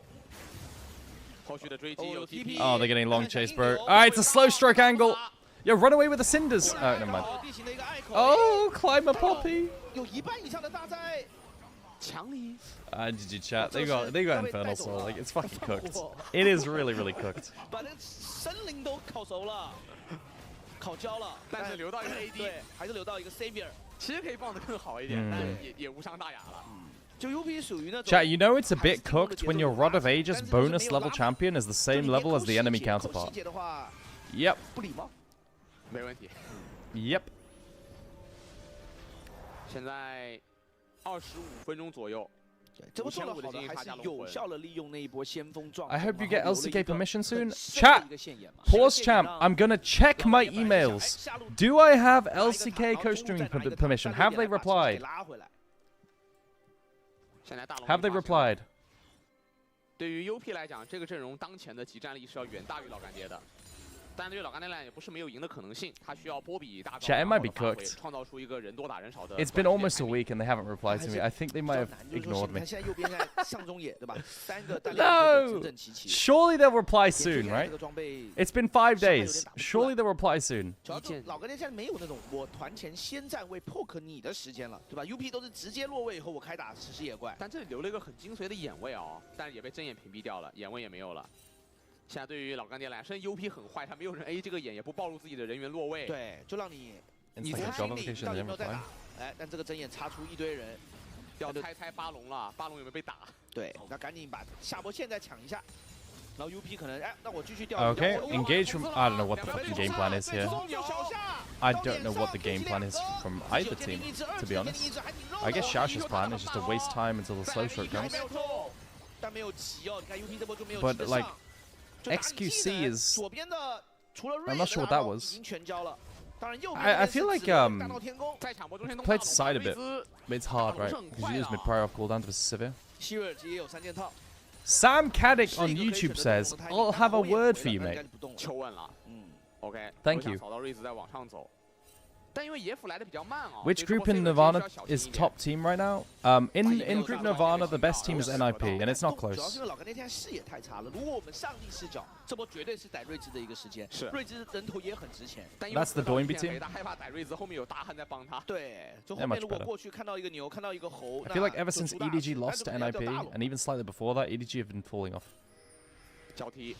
后续的追击有 TP。Oh, they're getting long chase, bro. Alright, it's a slow stroke angle. Yo, run away with the cinders. Oh, never mind. Oh, climb a poppy. 有1半以上的大灾。强力。GG chat. They got Infernal Soul. Like, it's fucking cooked. It is really, really cooked. 把那森林都烤熟了。 烤焦了，但是留到一个 AD， 对，还是留到一个 Savior， 其实可以放得更好一点，但也无伤大雅了。就 UP 属于那种。 Chat, you know it's a bit cooked when your Rod of Ages bonus level champion is the same level as the enemy counterpart. Yep. 不礼貌。没问题。Yep. 现在25分钟左右。 这波做得好的还是有效的利用那一波先锋状态。 I hope you get LCK permission soon. Chat, pause champ. I'm gonna check my emails. Do I have LCK co-streaming permission? Have they replied? Have they replied? 对于 UP 来讲，这个阵容当前的集战力是要远大于老干爹的。但对于老干爹来也不是没有赢的可能性，他需要波比大招 Chat, it might be cooked. 创造出一个人多打人少的。It's been almost a week and they haven't replied to me. I think they might have ignored me. 现在右边在上中野，对吧？3个单 No! 整整齐齐。 Surely they'll reply soon, 这 right? 个装备 It's been 5 days. Surely they'll reply soon. 主要是老干爹现在没有那种我团前先站位 poke 你的时间了，对吧 ？UP 都是直接落位以后我开打实施野怪，但这里留了一个很精髓的眼位哦，但是也被睁眼屏蔽掉了，眼位也没有了。现在对于老干爹来，甚至 UP 很坏，他没有人 A 这个眼，也不暴露自己的人员落位。对，就让你 It's like a 心 job 里 application 到 they 底有 haven't 没有在 replied. 打？哎，但这个睁眼插出一堆人，要猜巴龙了，巴龙有没有被打？对，那赶紧把下波线再抢一下。然后 UP 可能哎，那我继续钓。 Okay, engage from. I don't know what the fucking game plan is here. I don't know what the game plan is from either team, to be honest. I guess Shash's plan is just to waste time until the slow stroke comes. 但没有急哦，你看 UP 这波就没有 But 急得 like 上。 XQC is. 左边的除了 I'm not sure what that was. 已经全交了。当然右边 I feel like 大闹天宫 played side a bit. It's hard, right? Because you lose mid prior off cooldown to Severe. 希瑞尔吉也有3件套。 Sam Caddick on YouTube says, "I'll have a word for you, mate." 求稳了。OK. Thank you. 扫到瑞兹在往上走。 但因为野辅来的比较慢啊。 Which group in Nirvana is top team right now? In Group Nirvana, the best team is NIP, and it's not 主要是 close. 因为老干爹现在视野太差了。如果我们上帝视角，这波绝对是逮瑞兹的一个时间。是。瑞兹人头也很值钱。 That's the Doinby team. 他害怕逮瑞兹，后面有大汉在帮他。对，就后面如果过去看到一个牛，看到一个猴。 I feel like ever since EDG lost to NIP, and even slightly before that, EDG have been falling off. 交替。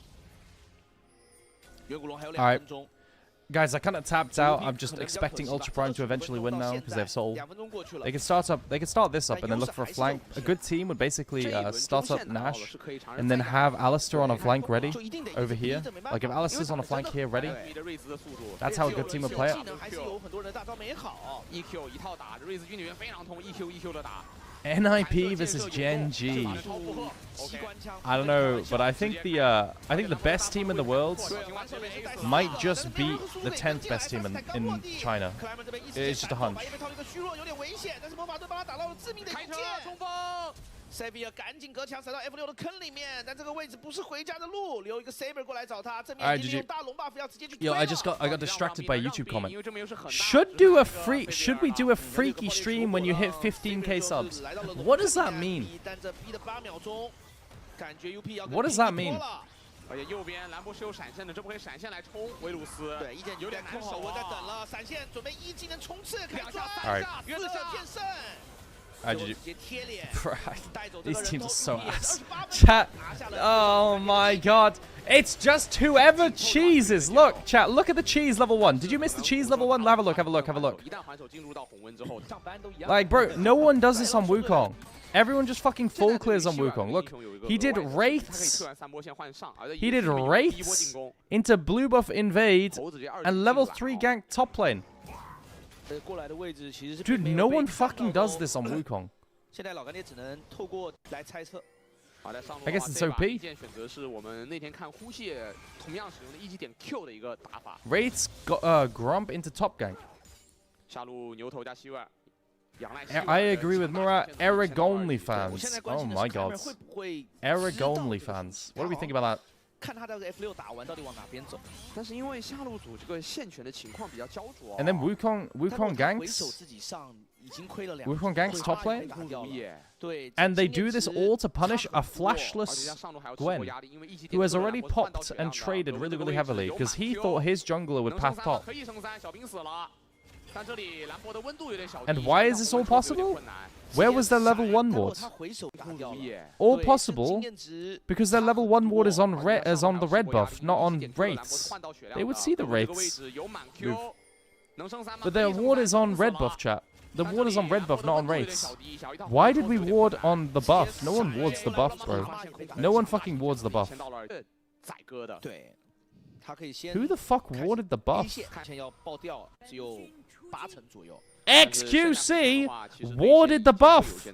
远古龙还有2 Alright. 分钟。 Guys, I kind of tapped out. I'm just expecting Ultra Prime to eventually win now because they have Soul. They can start up. They can start this up and then look for a flank. A good team would basically start up Nash and then have Alistair on a flank ready over here. Like if Alistair's on a flank here ready, that's how a good team would play it. EQ 一套打，瑞兹军队员非常痛 ，EQ 的打。 NIP versus Gen G. I don't know, but I think the best team in the world might just beat the 10th best team in China. It's just a hunch. Savior 赶紧隔墙闪到 F6 的坑里面，但这个位置不是回家的路，留一个 Saber 过来找他。正面已经用大龙 buff 要直接去推了。 Yo, I got distracted by a YouTube comment. Should we do a freaky stream when you hit 15k subs? What does that mean? What does that mean? 而且右边兰博是有闪现的，这不可以闪现来冲维鲁斯。对，一剑有点难守，我在等了，闪现准备一技能冲刺，开抓，四射见胜。 These teams are so ass. Chat. Oh my god. It's just whoever cheeses. Look, chat, look at the cheese level 1. Did you miss the cheese level 1? Have a look, have a look, have a look. Like, bro, no one does this on Wukong. Everyone just fucking full clears on Wukong. Look, he did Wraiths. He did Wraiths into blue buff invade and level 3 gank top lane. Dude, no one fucking does this on Wukong. I guess it's OP. Wraiths Grump into top gank. I agree with Murat. Eric only fans. Oh my god. Eric only fans. What do we think about that? 看他这个 F6 打完到底往哪边走。但是因为下路组这个现权的情况比较焦灼。And then Wukong ganks. Wukong ganks top lane. And they do this all to punish a flashless Gwen, who has already popped and traded really, really heavily because he thought his jungler would path top. And why is this all possible? Where was their level 1 ward? All possible because their level 1 ward is on the red buff, not on Wraiths. They would see the Wraiths move. But their ward is on red buff, chat. The ward is on red buff, not on Wraiths. Why did we ward on the buff? No one wards the buff, bro. No one fucking wards the buff. Who the fuck warded the buff? XQC warded the buff.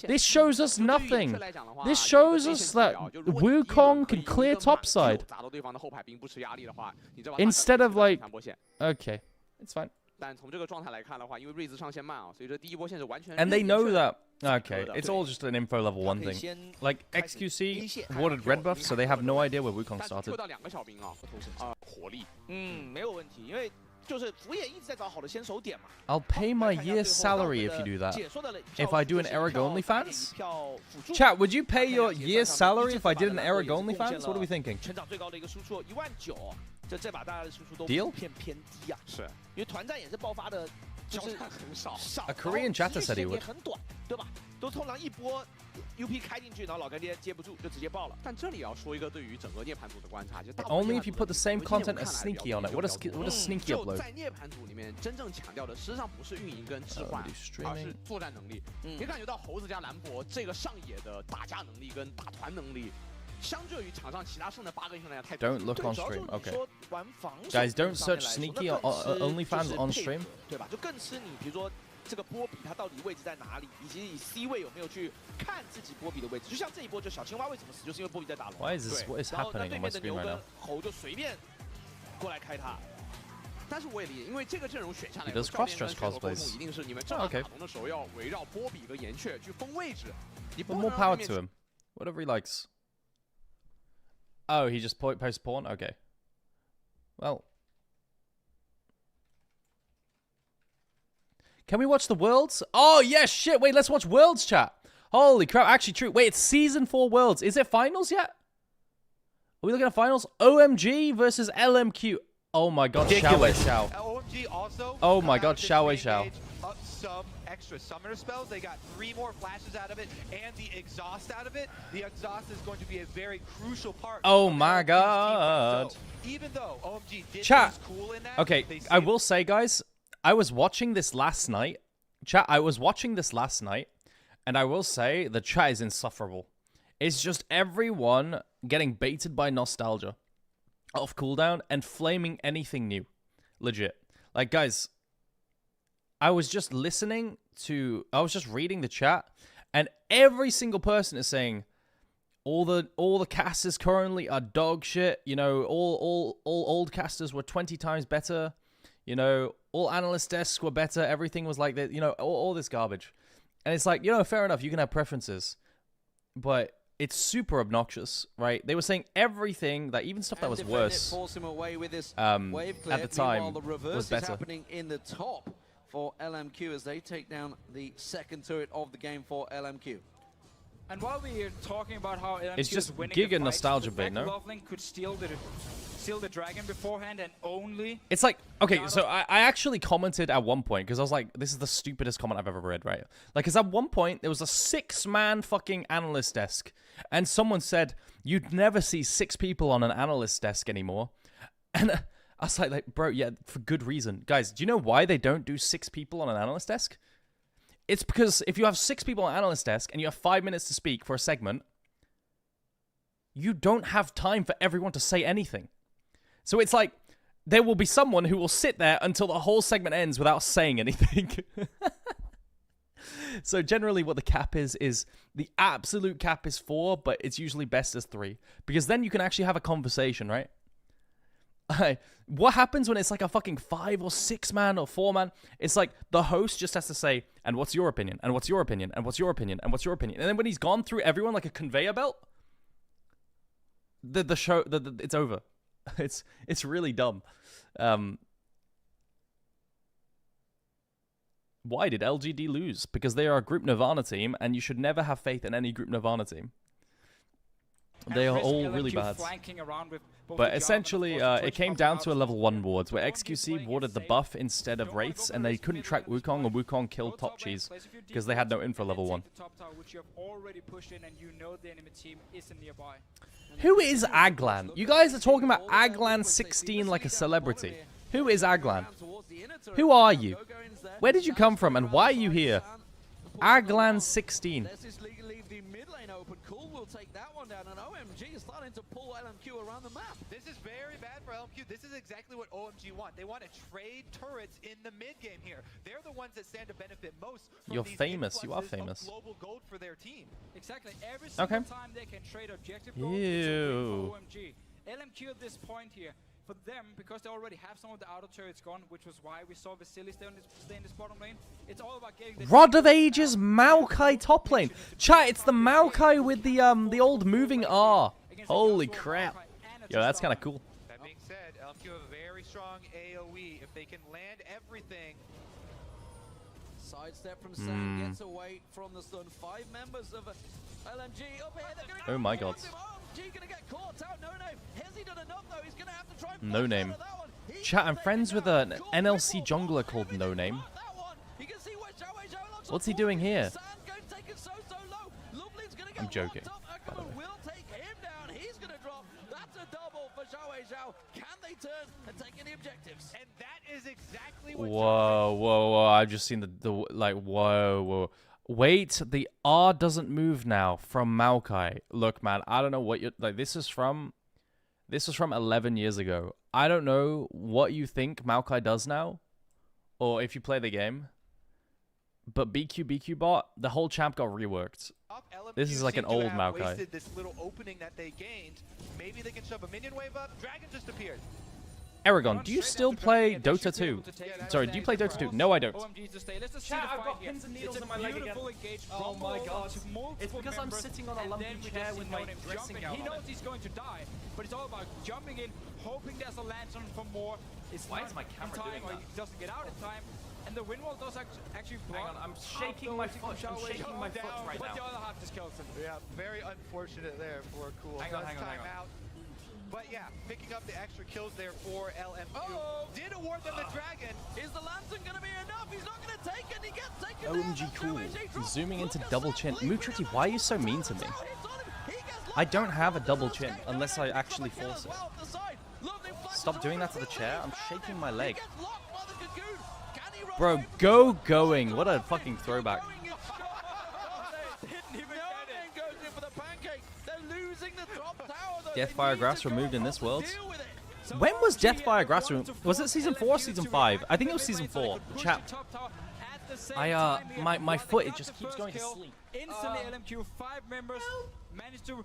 This shows us nothing. This shows us that Wukong can clear topside. Instead of like... Okay, it's fine. 但从这个状态来看的话，因为瑞兹上线慢啊，所以这第一波线是完全。And they know that. Okay, it's all just an info level 1 thing. Like XQC awarded red buff, so they have no idea where Wukong started. 到2个小兵啊，火力。没有问题，因为就是福也一直在找好的先手点嘛。I'll pay my year's salary if you do that. If I do an Eric OnlyFans? Chat, would you pay your year's salary if I did an Eric OnlyFans? What are we thinking? 成长最高的一个输出19000，这把大家的输出都偏低啊。是，因为团战也是爆发的，就是很少。A Korean chatter said he would. 也很短，对吧？都通常一波 UP 开进去，然后老干爹接不住就直接爆了。但这里要说一个对于整个涅槃组的观察，就 Only if you put the same content as Sneaky on it. What does Sneaky upload? 在涅槃组里面，真正强调的实际上不是运营跟置换，而是作战能力。你感觉到猴子加兰博这个上野的打架能力跟打团能力。 相对于场上其他剩的8个英雄来讲太。 Don't look on stream. Okay. Guys, don't search Sneaky OnlyFans on stream. 对吧？就更吃你，比如说这个波比他到底位置在哪里，以及你 C 位有没有去看自己波比的位置。就像这一波，就小青蛙为什么死，就是因为波比在打龙。Why is this? What is happening on my screen right now? 猴就随便过来开他。 但是我也理解，因为这个阵容选下来， does cross-dress cosplays. 一定是你们正打龙的时候要围绕波比和岩雀去封位置。你 more power to him. Whatever he likes. Oh, he just posts porn? Okay. Well. Can we watch the Worlds? Oh, yeah, shit. Wait, let's watch Worlds, chat. Holy crap. Actually, true. Wait, it's Season 4 Worlds. Is it finals yet? Are we looking at finals? OMG versus LMQ. Oh my god, Xiao Xiao. OMG also. Oh my god, Xiao Xiao. Some extra summoner spells. They got 3 more flashes out of it and the exhaust out of it. The exhaust is going to be a very crucial part. Oh my god. So, even though OMG did chat. Cool in that, okay, I will say, guys, I was watching this last night. Chat, I was watching this last night, and I will say the chat is insufferable. It's just everyone getting baited by nostalgia off cooldown and flaming anything new. Legit. Like, guys, I was just listening to, I was just reading the chat, and every single person is saying all the casters currently are dog shit. You know, all old casters were 20 times better. You know, all analyst desks were better. Everything was like that. You know, all this garbage. And it's like, you know, fair enough. You can have preferences, but it's super obnoxious, right? They were saying everything, that even stuff that was worse at the time was better. Happening in the top for LMQ as they take down the second turret of the game for LMQ. And while we're talking about how LMQ it's just is winning giga the fight, nostalgia bait, no? Loveling could steal the dragon beforehand and only... It's like, okay, so I actually commented at one point, because I was like, this is the stupidest comment I've ever read, right? Like, because at one point, there was a 6-man fucking analyst desk, and someone said, you'd never see 6 people on an analyst desk anymore. And I was like, bro, yeah, for good reason. Guys, do you know why they don't do 6 people on an analyst desk? It's because if you have 6 people on an analyst desk, and you have 5 minutes to speak for a segment, you don't have time for everyone to say anything. So it's like, there will be someone who will sit there until the whole segment ends without saying anything. So generally what the cap is the absolute cap is 4, but it's usually best as 3. Because then you can actually have a conversation, right? What happens when it's like a fucking 5 or 6-man or 4-man? It's like the host just has to say, and what's your opinion? And what's your opinion? And what's your opinion? And what's your opinion? And then when he's gone through everyone like a conveyor belt, the show, it's over. It's really dumb. Why did LGD lose? Because they are a Group Nirvana team, and you should never have faith in any Group Nirvana team. They are all really bad. But essentially, it came down to a level 1 wards, where XQC warded the buff instead of Wraiths, and they couldn't track Wukong, or Wukong killed Top Cheese, because they had no info level 1. Who is Aglan? You guys are talking about Aglan 16 like a celebrity. Who is Aglan? Who are you? Where did you come from, and why are you here? Aglan 16. Take that one down, and OMG is starting to pull LMQ around the map. This is very bad for LMQ. This is exactly what OMG want. They want to trade turrets in the mid game here. They're the ones that stand to benefit most from You're these famous. You are famous. Global gold for their team. Exactly. Every single time they can trade objective gold, Ew. OMG. LMQ at this point here for them, because they already have some of the outer turrets gone, which was why we saw Vasily stay in this bottom lane. It's all about getting the Rod of Ages Maokai top lane. Chat, it's the Maokai with the old moving R. Holy crap. Yo, that's kind of cool. That being said, LMQ have a very strong AoE. If they can land everything. Sidestep from Sam gets away from the stun. 5 members of LMG up here. They're gonna Oh my god. OMG gonna get caught out. No name. Has he done enough though? He's gonna have to try and No Name. Chat, I'm friends with an NLC jungler called No Name. What's he doing here? I'm joking, by the way. Will take him down. He's gonna drop. That's a double for Zhao. Can they turn and take any objectives? And that is exactly what Whoa. I've just seen whoa. Wait, the R doesn't move now from Maokai. Look, man, I don't know what you're like. This is from 11 years ago. I don't know what you think Maokai does now, or if you play the game. But BQ bot, the whole champ got reworked. This is like an old Maokai. This little opening that they gained. Maybe they can shove a minion wave up. Dragon just appeared. Aragon, do you still play Dota 2? Sorry, do you play Dota 2? No, I don't. Chat, I've got pins and needles in my leg again. Oh my god. It's because I'm sitting on a lumpy chair with my dressing gown. He knows he's going to die, but it's all about jumping in, hoping there's a lantern for more. Why is my camera doing or that? he doesn't get out in time. And the wind wall does actually block. Hang on, I'm shaking my foot. I'm shaking my foot right but now. the other half just kills him. Yeah, very unfortunate there for Cool. Hang on. Out. But yeah, picking up the extra kills there for LMQ. Did award them the dragon. Is the lantern gonna be enough? He's not gonna take it. He gets taken OMG cool. Zooming into double chin. Mutriti, why are you so mean to me? I don't have a double chin unless I actually force it. Stop doing that to the chair. I'm shaking my leg. Bro, going. What a fucking throwback. Deathfire Grass removed in this world? When was Deathfire Grass removed? Was it season 4 or season 5? I think it was season 4. Chat. My foot, it just keeps going to sleep. Instantly LMQ, 5 members managed to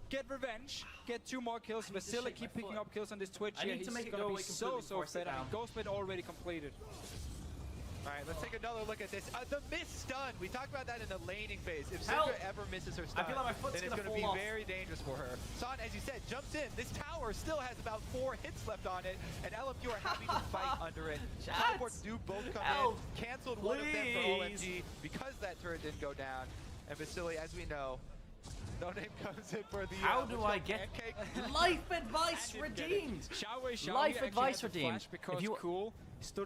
get revenge, get 2 more kills. Vasily keep picking up kills on this Twitch here. He's going to be so fed up. Ghost Split already completed. All right, let's take another look at this. The miss stun. We talked about that in the laning phase. If Syndra ever misses her stun, then it's going to be very dangerous for her. Son, as you said, jumps in. This tower still has about 4 hits left on it, and LMQ are happy to fight under it. Teleports do both come in. Canceled one of them for OMG because that turret didn't go down. And Vasily, as we know, No Name comes in for the. How do I get life advice redeemed? Life advice redeemed.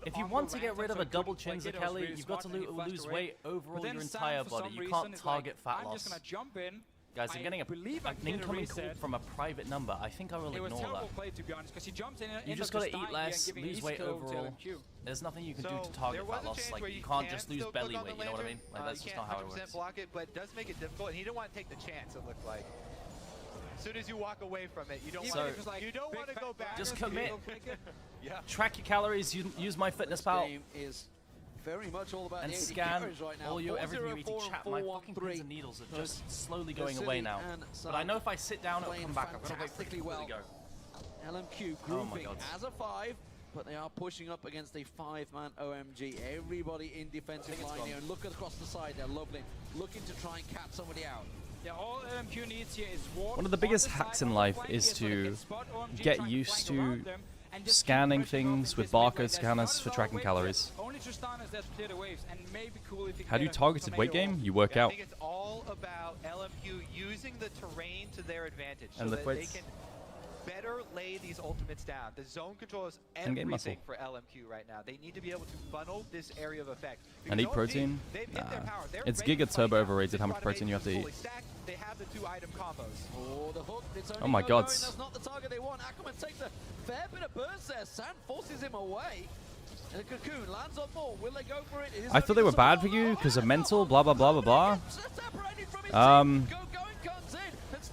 If you want to get rid of a double chin Kelly, you've got to lose weight overall your entire body. You can't target fat loss. Guys, I'm getting an incoming call from a private number. I think I will ignore that. Play, to be honest, because he jumps in you just gotta eat less, lose weight overall. There's nothing you can do to target fat loss. Like, you can't just lose belly weight, you know what I mean? Like, that's just not how it works. Block it, but it does make it difficult, and he didn't want to take the chance, it looked like. As soon as you walk away from it, you don't want to go back. Just commit. Track your calories, use my fitness pal. Very much all about and the scan right now. everything you eat to chat. My fucking pins and needles are just slowly going away now. But I know if I sit down, it'll come back. I've got to wait for it to completely go. LMQ grouping as a 5, but they are pushing up against a 5-man OMG. Everybody in defensive line here, and look across the side. They're lovely, looking to try and catch somebody out. Yeah, all LMQ needs here is walk. One of the biggest hacks in life is to get used to scanning things with barcode scanners for tracking calories. How do you targeted weight game? You work out. I think it's all about LMQ using the terrain to their advantage and so that they can better lay these ultimates down. The zone control is everything for LMQ right now. They need to be able to funnel this area of effect. I need protein. It's Giga Turbo overrated how much protein you have to eat. They have the 2 item combos. Oh my god. That's not the target they want. Ackerman takes a fair bit of burst there. Sand forces him away. And the Cocoon lands on more. Will they go for it? I thought they were bad for you because of mental, blah blah blah blah blah.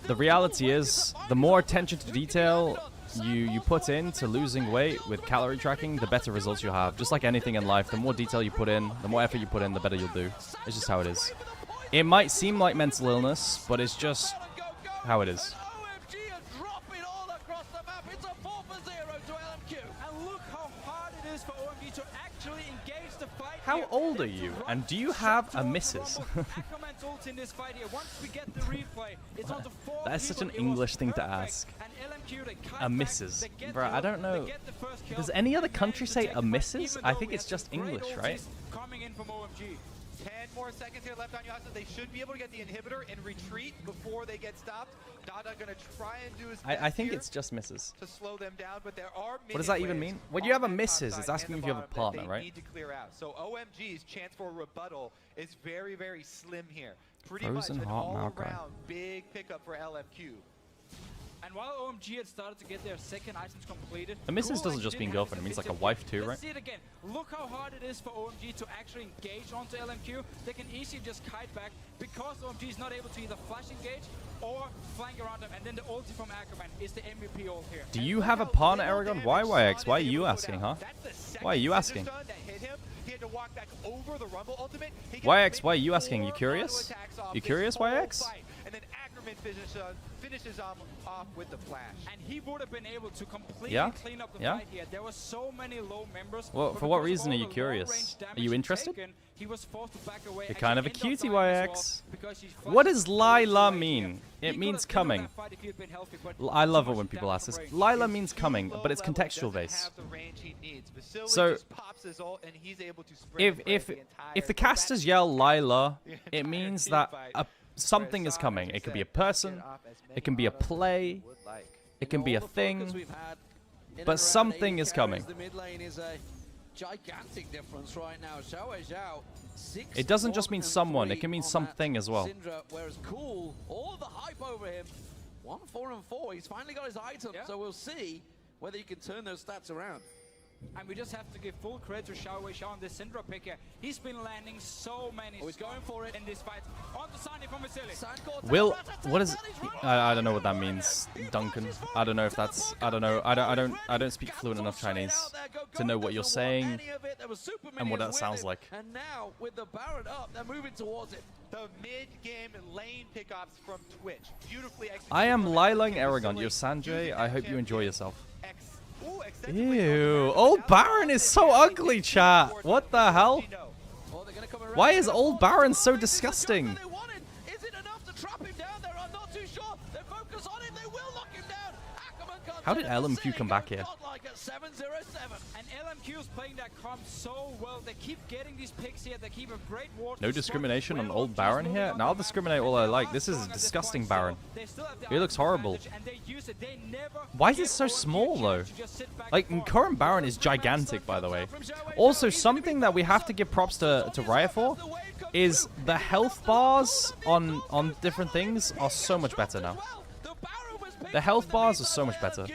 The reality is, the more attention to detail you put into losing weight with calorie tracking, the better results you have. Just like anything in life, the more detail you put in, the more effort you put in, the better you'll do. It's just how it is. It might seem like mental illness, but it's just how it is. is for OMG to actually engage the fight. How old are you? And do you have a missus? Ackerman's ult in this fight here. Once we get the replay, it's on to 4 That is such an people. It was English thing to perfect. ask. And LMQ, they kite A back, missus. they get Bruh, the I don't ult, they know. get the first kill, Does any other and country manage to say take a the fight, missus? even I though think we it's have just some great English, right? ultis coming in from OMG. 10 more seconds here left on Yasuo. They should be able to get the inhibitor and retreat before they get stopped. Dada gonna try and do his best I think here it's just misses. to slow them down, but there are What does that even mini mean? waves When you have a on the top missus, side it's asking and if the you have a bottom that partner, they right? need to clear out. So OMG's chance for a rebuttal is very, very slim here. Pretty Frozen much an Heart Maokai. all-around big pickup for LMQ. And while OMG had started to get their second items completed, A missus doesn't Cool just didn't mean have girlfriend, it his means like a objective. wife too, right? Let's see it again. Look how hard it is for OMG to actually engage onto LMQ. They can easily just kite back because OMG is not able to either flash engage or flank around them. And then the ulti from Ackerman is the MVP ult here. Do you have a partner, Aragon? Why, YX? Why are you asking, huh? Why are you asking? YX, why are you asking? You curious? You curious, YX? And then Ackerman finishes off with the flash. And he would have been able to completely Yeah? clean up the Yeah? fight here. There were so many low members. Well, but for what because of reason are all you the curious? long-range Are damage you he'd interested? taken, he was forced to back away. You're kind of a Actually, cutie, end up dying as YX. well because she's What flashed does so Lila late mean? here. It He means could have been coming. in that fight if he had been healthy, but I so love it much when people damage ask from this. range. Lila He's means too coming, low but it's level, contextual doesn't based. have the range he needs. Vasily So, just pops his ult and he's able to spread If throughout if the if the entire casters yell Lila, the it entire means team that fight. something Whereas is Son, coming. as you It could be a said, person, get off as it can be a many autos as play, he would like. it can be a thing, but something is coming. The mid lane is a gigantic difference right now. Xiao, 6, It doesn't just 1, mean and someone, 3 it can mean on that something as well. Syndra, whereas Cool, all the hype over him. 1, 4, and 4. He's finally got his item, Yeah. so we'll see whether he can turn those stats around. And we just have to give full credit to Xiao on this Syndra pick here. He's been landing so many Oh, he's going for it. in this fight. On to Sani from Vasily. Will, what is? I don't know what that means, Duncan. I don't know if that's. I don't know. I don't speak fluent enough Chinese to know what you're saying and what that sounds like. And now with the Baron up, they're moving towards it. The mid-game lane pickups from Twitch. Beautifully executed. I am from Lilang LMQ. Aragon. Vasily You're Sanjay. using I that hope you enjoy champion yourself. extensively Ew. on Old the Baron is so ugly, chat. What the hell? Oh, they're gonna come around. Why is Old Baron so This is the gun disgusting? that they wanted. Is it enough to trap him down there? I'm not too sure. They focus on him. They will knock him down. Ackerman comes How in did and LMQ Vasily come back goes here? godlike at 707. And LMQ is playing that comp so well. They keep getting these picks here. They keep a great ward. No discrimination on Old Baron here? Now I'll discriminate all I like. This is a disgusting Baron. He looks horrible. Why is it so small though? Like, current Baron is gigantic, by the way. Also, something that we have to give props to Riot for is the health bars on different things are so much better now. The health bars are so much better.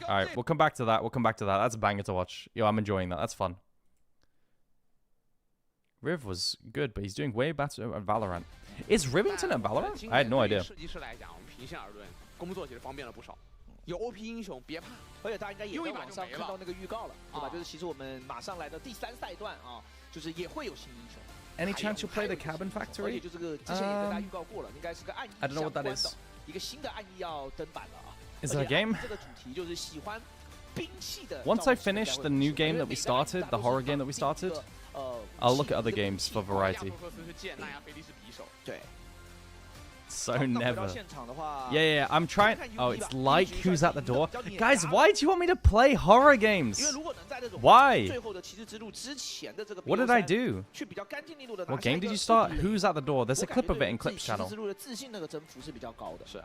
Alright, we'll come back to that. We'll come back to that. That's a banger to watch. Yo, I'm enjoying that. That's fun. Riv was good, but he's doing way better at Valorant. Is Rivington at Valorant? I had no idea. 有 OP 英雄别怕，而且大家应该也用在一把就没了网上看到那个预告了，对吧？就是其实我们马上来到第3赛段啊，就是也会有新英雄。 Any chance you'll play the Cabin 而且 Factory? 就这个之前也跟大家预告过了，应该是个暗翼 I don't know 相 what that 关的 is. 一个新的暗翼要登版了啊。 Is it a 而且 game? 这个主题就是喜欢兵器的。 Once I finish the new game that we started, the horror game that we started, I'll look at other games for variety. 对。 So never. 现场的话 Yeah, I'm trying. Oh, it's like Who's at the Door? Guys, why do you want me to play horror games? 因为如果能在这种 Why? 最后的骑士之路之前的这个 What did I do? 去比较干净利落的 What game did you start? Who's at the Door? There's a clip of it in Clips 骑士 channel. 之路的自信那个征服是比较高的，是，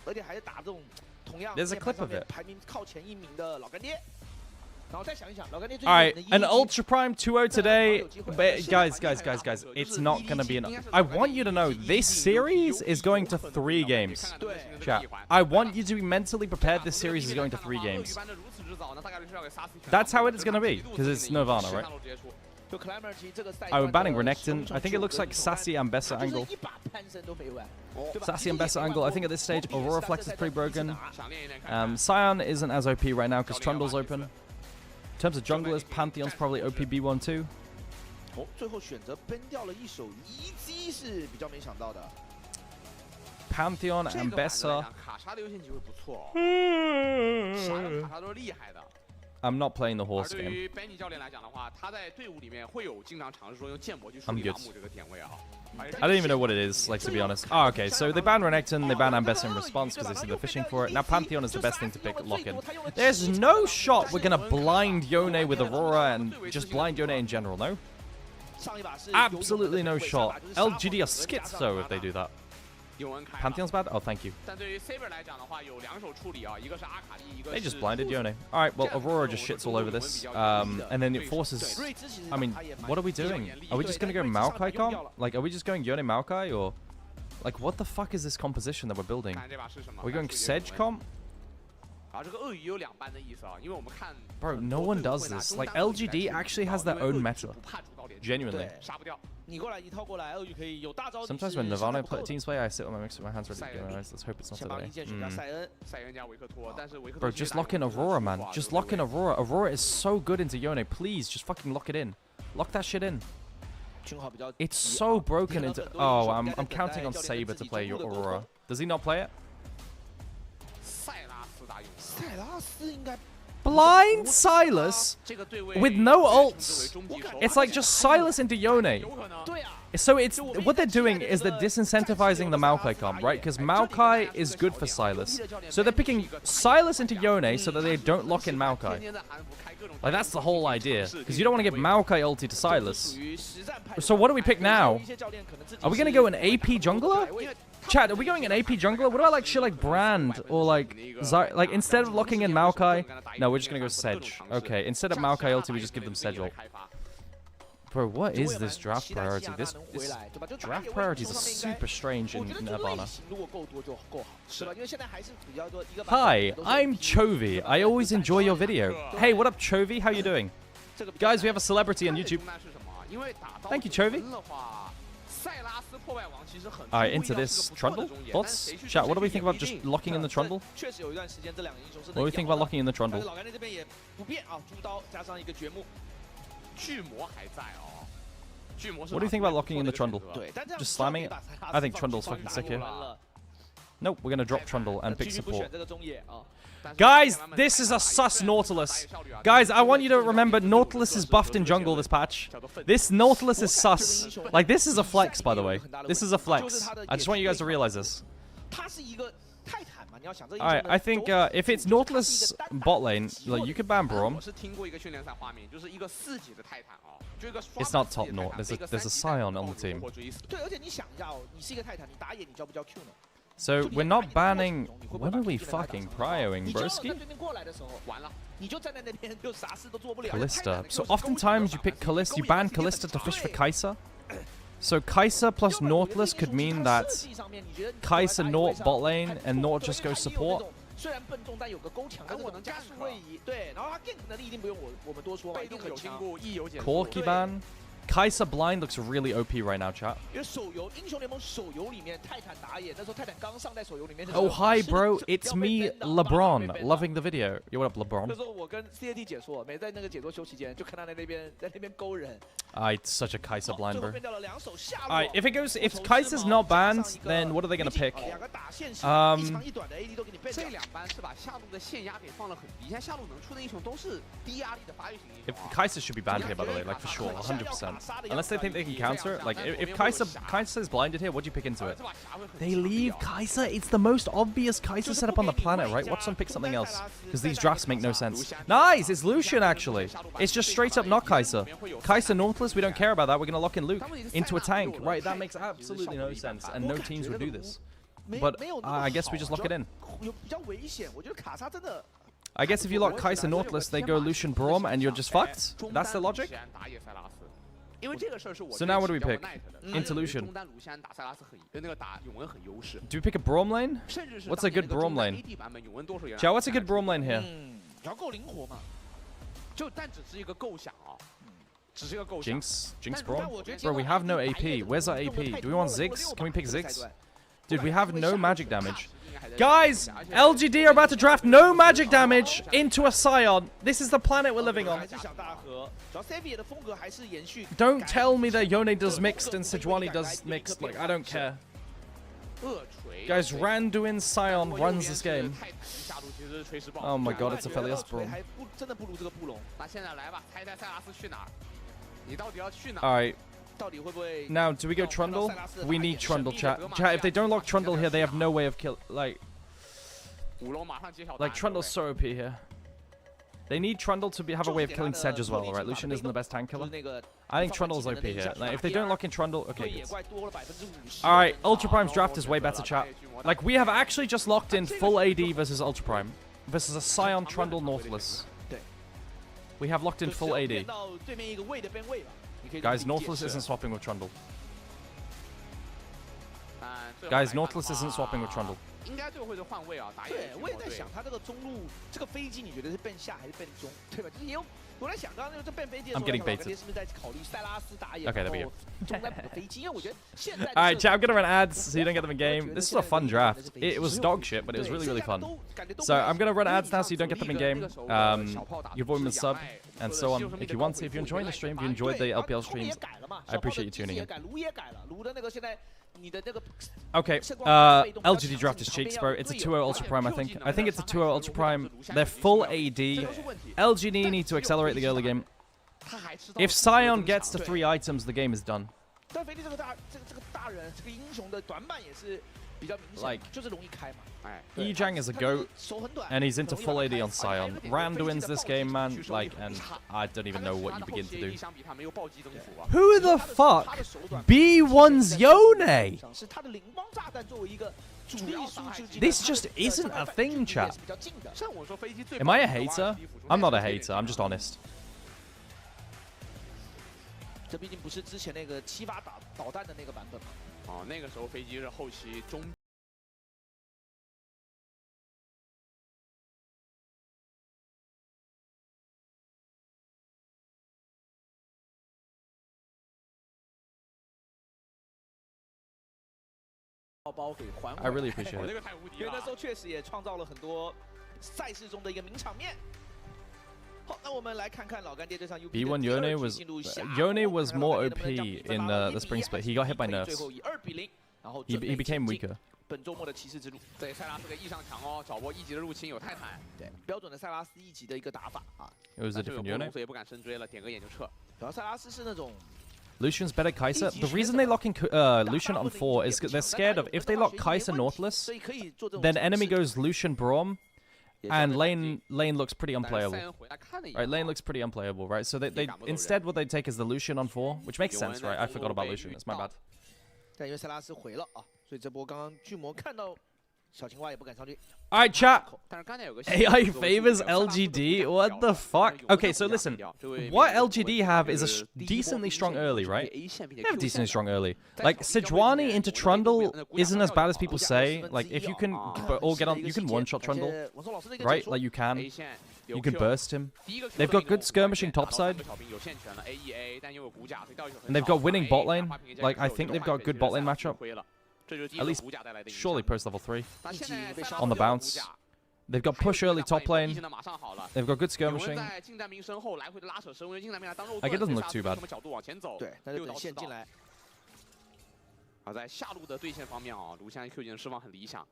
而且还是打这种同样 There's a clip of 面 it. 排名靠前1名的老干爹。然后再想一想，老干爹最 Alright, 近 an Ultra Prime 2-0 today. But guys, it's not going to be enough. I want you to know this series is going to 3 games. Chat, I want you to be mentally prepared. This series is going to 3 games. That's how it is going to be, because it's Nirvana, right? 就 Calamity 这个赛 I'm 段 banning 的 Renekton. I think it looks like Sassy Ambessa 就是 angle. 一把攀升都没完，对吧 Sassy Ambessa angle. I think at this stage, Aurora Flex is pretty broken. Scion isn't as OP right now because Trundle's open. In terms of junglers, Pantheon's probably OP B1 too. 最后选择崩掉了一手一击是比较没想到的。Pantheon and Bessa. I'm not playing the horse game. I'm good. I don't even know what it is, like, to be honest. Oh, okay, so they banned Renekton, they banned Ambessa in response because they see they're fishing for it. Now Pantheon is the best thing to pick lock-in. There's no shot we're gonna blind Yone with Aurora and just blind Yone in general, no? Absolutely no shot. LGD are schizo if they do that. Pantheon's bad? Oh, thank you. They just blinded Yone. Alright, well, Aurora just shits all over this. And then it forces... I mean, what are we doing? Are we just going to go Maokai comp? Like, are we just going Yone Maokai? Or... Like, what the fuck is this composition that we're building? Are we going Sedge comp? Bro, no one does this. Like, LGD actually has their own meta. Genuinely. Sometimes when Nirvana teams play, I sit on my mix with my hands ready to go. Let's hope it's not today. Bro, just lock in Aurora, man. Just lock in Aurora. Aurora is so good into Yone. Please, just fucking lock it in. Lock that shit in. It's so broken into... Oh, I'm counting on Saber to play your Aurora. Does he not play it? Blind Sylas with no ults. It's like just Sylas into Yone. So it's what they're doing is they're disincentivizing the Maokai comp, right? Because Maokai is good for Sylas. So they're picking Sylas into Yone so that they don't lock in Maokai. Like, that's the whole idea. Because you don't want to give Maokai ulti to Sylas. So what do we pick now? Are we going to go an AP jungler? Chat, are we going an AP jungler? What about like shit like Brand or like instead of locking in Maokai? No, we're just gonna go Sedge. Okay, instead of Maokai ulti, we just give them Sedge ult. Bro, what is this draft priority? This draft priorities are super strange in Nirvana. Hi, I'm Chovy. I always enjoy your video. Hey, what up, Chovy? How you doing? Guys, we have a celebrity on YouTube. Thank you, Chovy. Alright, into this Trundle? Thoughts? Chat, what do we think about just locking in the Trundle? What do we think about locking in the Trundle? What do you think about locking in the Trundle? Just slamming it? I think Trundle's fucking sick here. Nope, we're gonna drop Trundle and pick support. Guys, this is a sus Nautilus. Guys, I want you to remember Nautilus is buffed in jungle this patch. This Nautilus is sus. Like, this is a flex, by the way. This is a flex. I just want you guys to realize this. Alright, I think if it's Nautilus bot lane, like, you could ban Braum. It's not top Naut. There's a Scion on the team. So we're not banning. What are we fucking prioing, broski? Callista. So oftentimes you pick Callista. You ban Callista to fish for Kai'Sa. So Kai'Sa plus Nautilus could mean that Kai'Sa Naut bot lane and Naut just goes support. Corki ban. Kai'Sa blind looks really OP right now, chat. Oh, hi, bro. It's me, LeBron. Loving the video. Yo, what up, LeBron? It's such a Kai'Sa blind, bro. Alright, if Kai'Sa's not banned, then what are they gonna pick? If Kai'Sa should be banned here, by the way, like for sure, 100%. Unless they think they can counter it. Like, if Kai'Sa is blinded here, what do you pick into it? They leave Kai'Sa. It's the most obvious Kai'Sa setup on the planet, right? Watch them pick something else. Because these drafts make no sense. Nice! It's Lucian, actually. It's just straight up not Kai'Sa. Kai'Sa Nautilus, we don't care about that. We're going to lock in Luke into a tank. Right, that makes absolutely no sense. And no teams would do this. But I guess we just lock it in. I guess if you lock Kai'Sa Nautilus, they go Lucian Braum and you're just fucked? That's the logic? So now what do we pick? Into Lucian. Do we pick a Braum lane? What's a good Braum lane? Chow, what's a good Braum lane here? Jinx Braum? Bro, we have no AP. Where's our AP? Do we want Ziggs? Can we pick Ziggs? Dude, we have no magic damage. Guys, LGD are about to draft no magic damage into a Scion. This is the planet we're living on. Don't tell me that Yone does mixed and Sejuani does mixed. Like, I don't care. Guys, Randuin Scion runs this game. Oh my god, it's a Felius Braum. Alright. Now, do we go Trundle? We need Trundle, chat. Chat, if they don't lock Trundle here, they have no way of kill. Like Trundle's so OP here. They need Trundle to have a way of killing Sedge as well, right? Lucian isn't the best tank killer. I think Trundle's OP here. Like, if they don't lock in Trundle, okay, good. Alright, Ultra Prime's draft is way better, chat. Like, we have actually just locked in full AD versus Ultra Prime. Versus a Scion Trundle Nautilus. We have locked in full AD. Guys, Nautilus isn't swapping with Trundle. Guys, Nautilus isn't swapping with Trundle. 应该最后会是换位啊，打野。对，我也在想，他这个中路这个飞机，你觉得是奔下还是奔中，对吧？就是也有我在想，刚刚这奔飞机的时候，老干爹是不是在考虑塞拉斯打野，然后中再补个飞机？因为我觉得现在。Alright, chat, I'm gonna run ads so you don't get them in game. This is a fun draft. It was dog shit, but it was really, really fun. So I'm gonna run ads now so you don't get them in game. You avoid them a sub and so on. If you want to, if you're enjoying the stream, if you enjoyed the LPL streams, I appreciate you tuning in. Okay, LGD draft is cheeks, bro. It's a 2-0 Ultra Prime, I think. I think it's a 2-0 Ultra Prime. They're full AD. LGD need to accelerate the early game. If Scion gets to 3 items, the game is done. Like, Ejang is a goat, and he's into full AD on Scion. Randuin's this game, man, like, and I don't even know what you begin to do. Who the fuck? B1's Yone! This just isn't a thing, chat. Am I a hater? I'm not a hater, I'm just honest. 这毕竟不是之前那个7发导弹的那个版本嘛。哦，那个时候飞机是后期中。包给还回。I really appreciate it. 因为那时候确实也创造了很多赛事中的一个名场面。 B1 Yone was more OP in the spring split. He got hit by nerfs. He became weaker. 本周末的骑士之路，对塞拉斯个 E 上墙哦，找波1级的入侵有泰坦，对标准的塞拉斯1级的一个打法啊。It was a different Yone. 所以也不敢深追了，点个眼就撤。主要塞拉斯是那种。 Lucian's better Kai'Sa. The reason they lock in Lucian on 4 is because they're scared of if they lock Kai'Sa Nautilus, then enemy goes Lucian Braum. And lane looks pretty unplayable. Right, lane looks pretty unplayable, right? So they instead what they take is the Lucian on 4, which makes sense, right? I forgot about Lucian. It's my bad. Alright, chat. AI favors LGD? What the fuck? Okay, so listen. What LGD have is a decently strong early, right? They have decently strong early. Like, Sejuani into Trundle isn't as bad as people say. Like, if you can all get on, you can one-shot Trundle, right? Like, you can. You can burst him. They've got good skirmishing topside. And they've got winning bot lane. Like, I think they've got good bot lane matchup. At least, surely post level 3. On the bounce. They've got push early top lane. They've got good skirmishing. Like, it doesn't look too bad. 在下路的对线方面啊，卢锡安 Q 技能释放很理想，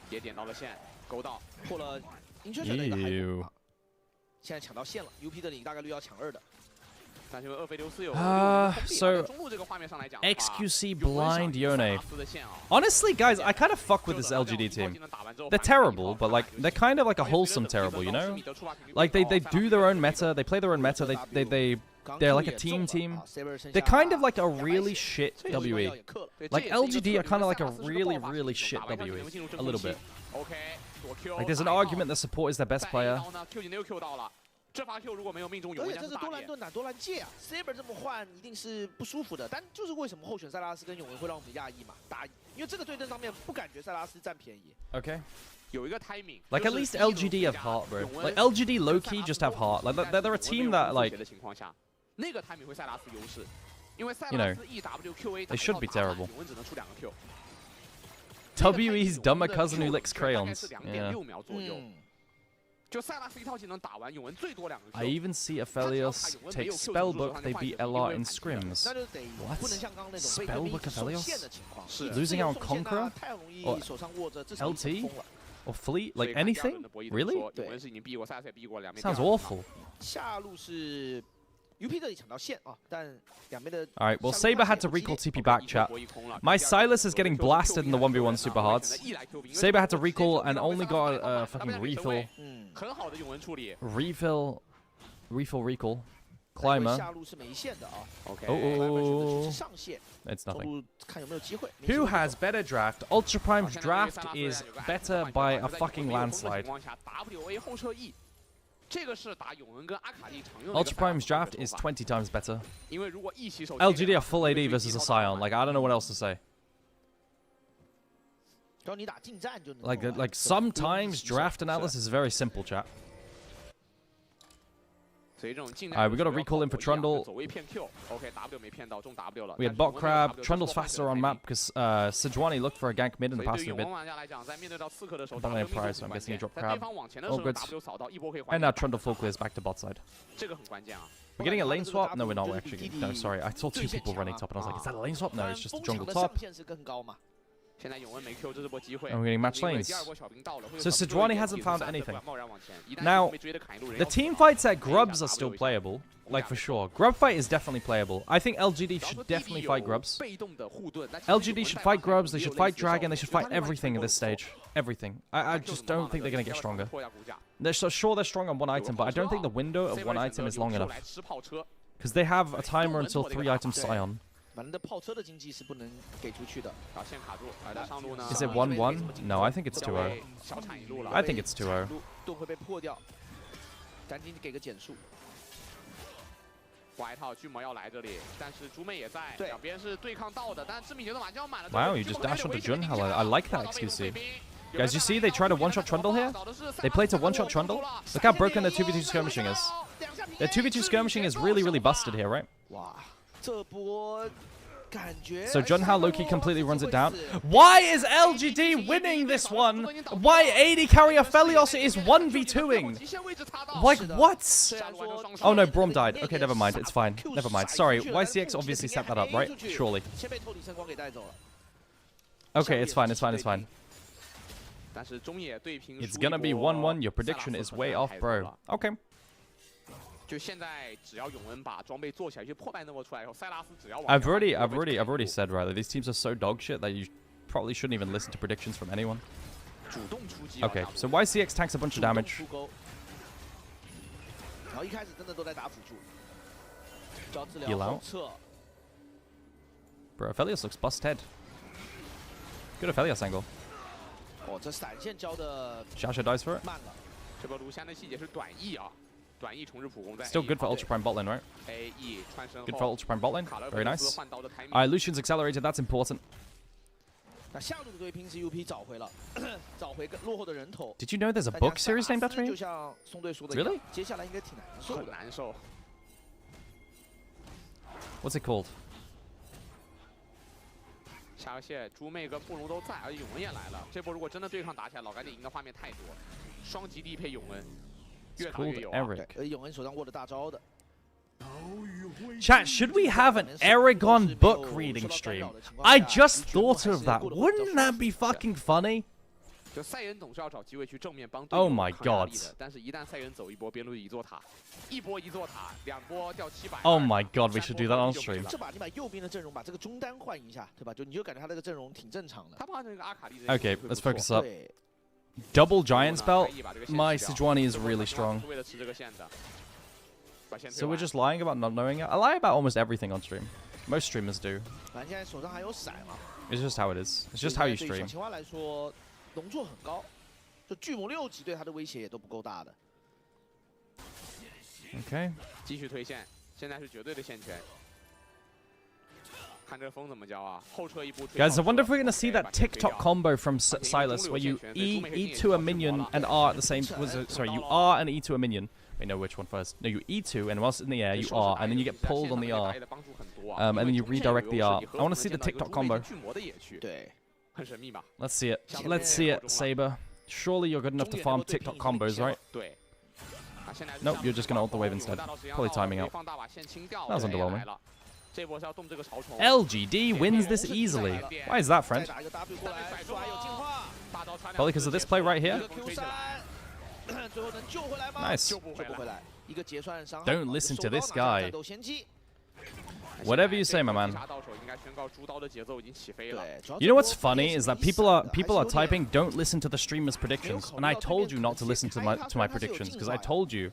也点到了线，勾到破了银圈水的一个海姆，现在抢到线了 ，UP 这里大概率要抢2的。 So XQC blind Yone. Honestly, guys, I kind of fuck with this LGD team. They're terrible, but like they're kind of like a wholesome terrible, you know? Like they do their own meta, they play their own meta, they're like a team. They're kind of like a really shit WE. Like LGD are kind of like a really shit WE. A little bit. Like there's an argument that support is their best player. 这发 Q 如果没有命中，而且这是多兰盾打多兰戒啊 ，Saber 这么换一定是不舒服的。但就是为什么候选塞拉斯跟永文会让我们讶异嘛？因为这个对阵上面不感觉塞拉斯占便宜。Okay. 有一个 timing. Like at least LGD have heart, bro. Like LGD low key just have heart. Like they're a team that like. 那个 timing 会塞拉斯优势，因为塞拉斯 EWQA they should be terrible. 永文只能出2个 Q. WE's dumber cousin who licks crayons. Yeah. 就塞拉斯一套技能打完，永文最多2个 Q。 I even see Aphelios take Spellbook. They beat LR in scrims. What? Spellbook Aphelios? Losing out on Conqueror? Or LT? Or Fleet? Like anything? Really? Sounds awful. 下路是 UP 这里抢到线啊，但两边的 Alright, well, Saber had to recall TP back, chat. My Silas is getting blasted in the 1v1 super hards. Saber had to recall and only got a fucking refill. Recall. Climber. 下路是没线的啊。 Oh, it's nothing. Who has better draft? Ultra Prime's draft is better by a fucking landslide. Ultra Prime's draft is 20 times better. LGD are full AD versus a Scion. Like, I don't know what else to say. Like sometimes draft analysis is very simple, chat. Alright, we got a recall in for Trundle. We had Bot Crab. Trundle's faster on map because Sejuani looked for a gank mid in the past few bit. Don't have prize, so I'm guessing he dropped Crab. All good. And now Trundle full clears back to bot side. We're getting a lane swap? No, we're not. We're actually getting... No, sorry. I saw 2 people running top and I was like, is that a lane swap? No, it's just a jungle top. And we're getting match lanes. So Sejuani hasn't found anything. Now, the team fights at Grubs are still playable. Like, for sure. Grub fight is definitely playable. I think LGD should definitely fight Grubs. LGD should fight Grubs, they should fight Dragon, they should fight everything at this stage. Everything. I just don't think they're going to get stronger. They're so sure they're strong on one item, but I don't think the window of one item is long enough. Because they have a timer until 3 items Scion. Is it 1-1? No, I think it's 2-0. I think it's 2-0. Wow, you just dash onto Junhal. I like that XQC. Guys, you see they try to one-shot Trundle here? They play to one-shot Trundle? Look how broken their 2v2 skirmishing is. Their 2v2 skirmishing is really, really busted here, right? So Junhao Loki completely runs it down. Why is LGD winning this one? Why AD carry Aphelios is 1v2ing? Like, what? Oh no, Braum died. Okay, never mind. It's fine. Never mind. Sorry, YCX obviously set that up, right? Surely. Okay, it's fine. It's fine. It's fine. It's gonna be 1-1. Your prediction is way off, bro. Okay. I've already said, right, that these teams are so dog shit that you probably shouldn't even listen to predictions from anyone. Okay, so YCX tanks a bunch of damage. Heal out. Bro, Aphelios looks busted. Good Aphelios angle. Shasha dies for it. Still good for Ultra Prime bot lane, right? Good for Ultra Prime bot lane. Very nice. Alright, Lucian's accelerated. That's important. Did you know there's a book series named after him? Really? What's it called? 下个线，猪妹跟布隆都在，而且永文也来了。这波如果真的对抗打起来，老干爹赢的画面太多。双极地配永文，越打越有啊。永文手上握着大招的。 Chat, should we have an Aragon book reading stream? I just thought of that. Wouldn't that be fucking funny? Oh my god. Oh my god, we should do that on stream. Okay, let's focus up. Double Giant Spell? My Sejuani is really strong. So we're just lying about not knowing it? I lie about almost everything on stream. Most streamers do. It's just how it is. It's just how you stream. Okay. Guys, I wonder if we're going to see that TikTok combo from Silas where you E to a minion and R at the same... Sorry, you R and E to a minion. Wait, no, which one first? No, you E2, and whilst in the air, you R, and then you get pulled on the R. And then you redirect the R. I want to see the TikTok combo. Let's see it. Let's see it, Saber. Surely you're good enough to farm TikTok combos, right? Nope, you're just gonna ult the wave instead. Probably timing out. That was underwhelming. LGD wins this easily. Why is that, friend? Probably because of this play right here. Nice. Don't listen to this guy. Whatever you say, my man. You know what's funny is that people are typing, "Don't listen to the streamer's predictions," and I told you not to listen to my predictions because I told you,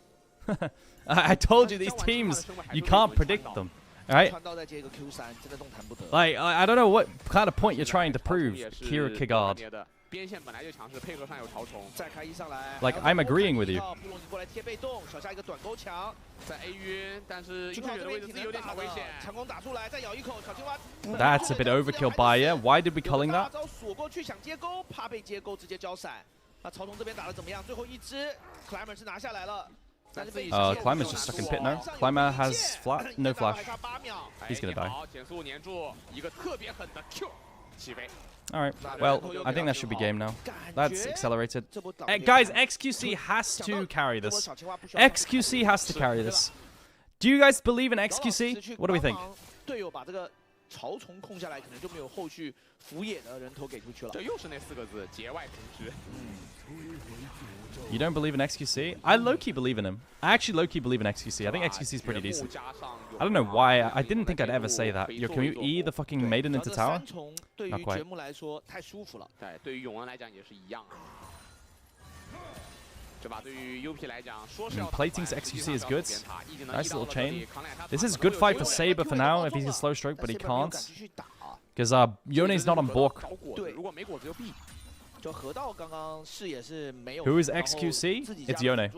I told you these teams you can't predict them. All right? Like I don't know what kind of point you're trying to prove, Kira Kigard. Like, I'm agreeing with you. That's a bit overkill, Bayer. Why did we culling that? Climber's just stuck in pit now. Climber has no flash. He's gonna die. Alright, well, I think that should be game now. That's accelerated. Guys, XQC has to carry this. XQC has to carry this. Do you guys believe in XQC? What do we think? You don't believe in XQC? I low-key believe in him. I actually low-key believe in XQC. I think XQC is pretty decent. I don't know why. I didn't think I'd ever say that. Yo, can you E the fucking maiden into tower? Not quite. Plating's XQC is good. Nice little chain. This is good fight for Saber for now if he can slow stroke, but he can't. Because Yone's not on Bork. Who is XQC? It's Yone.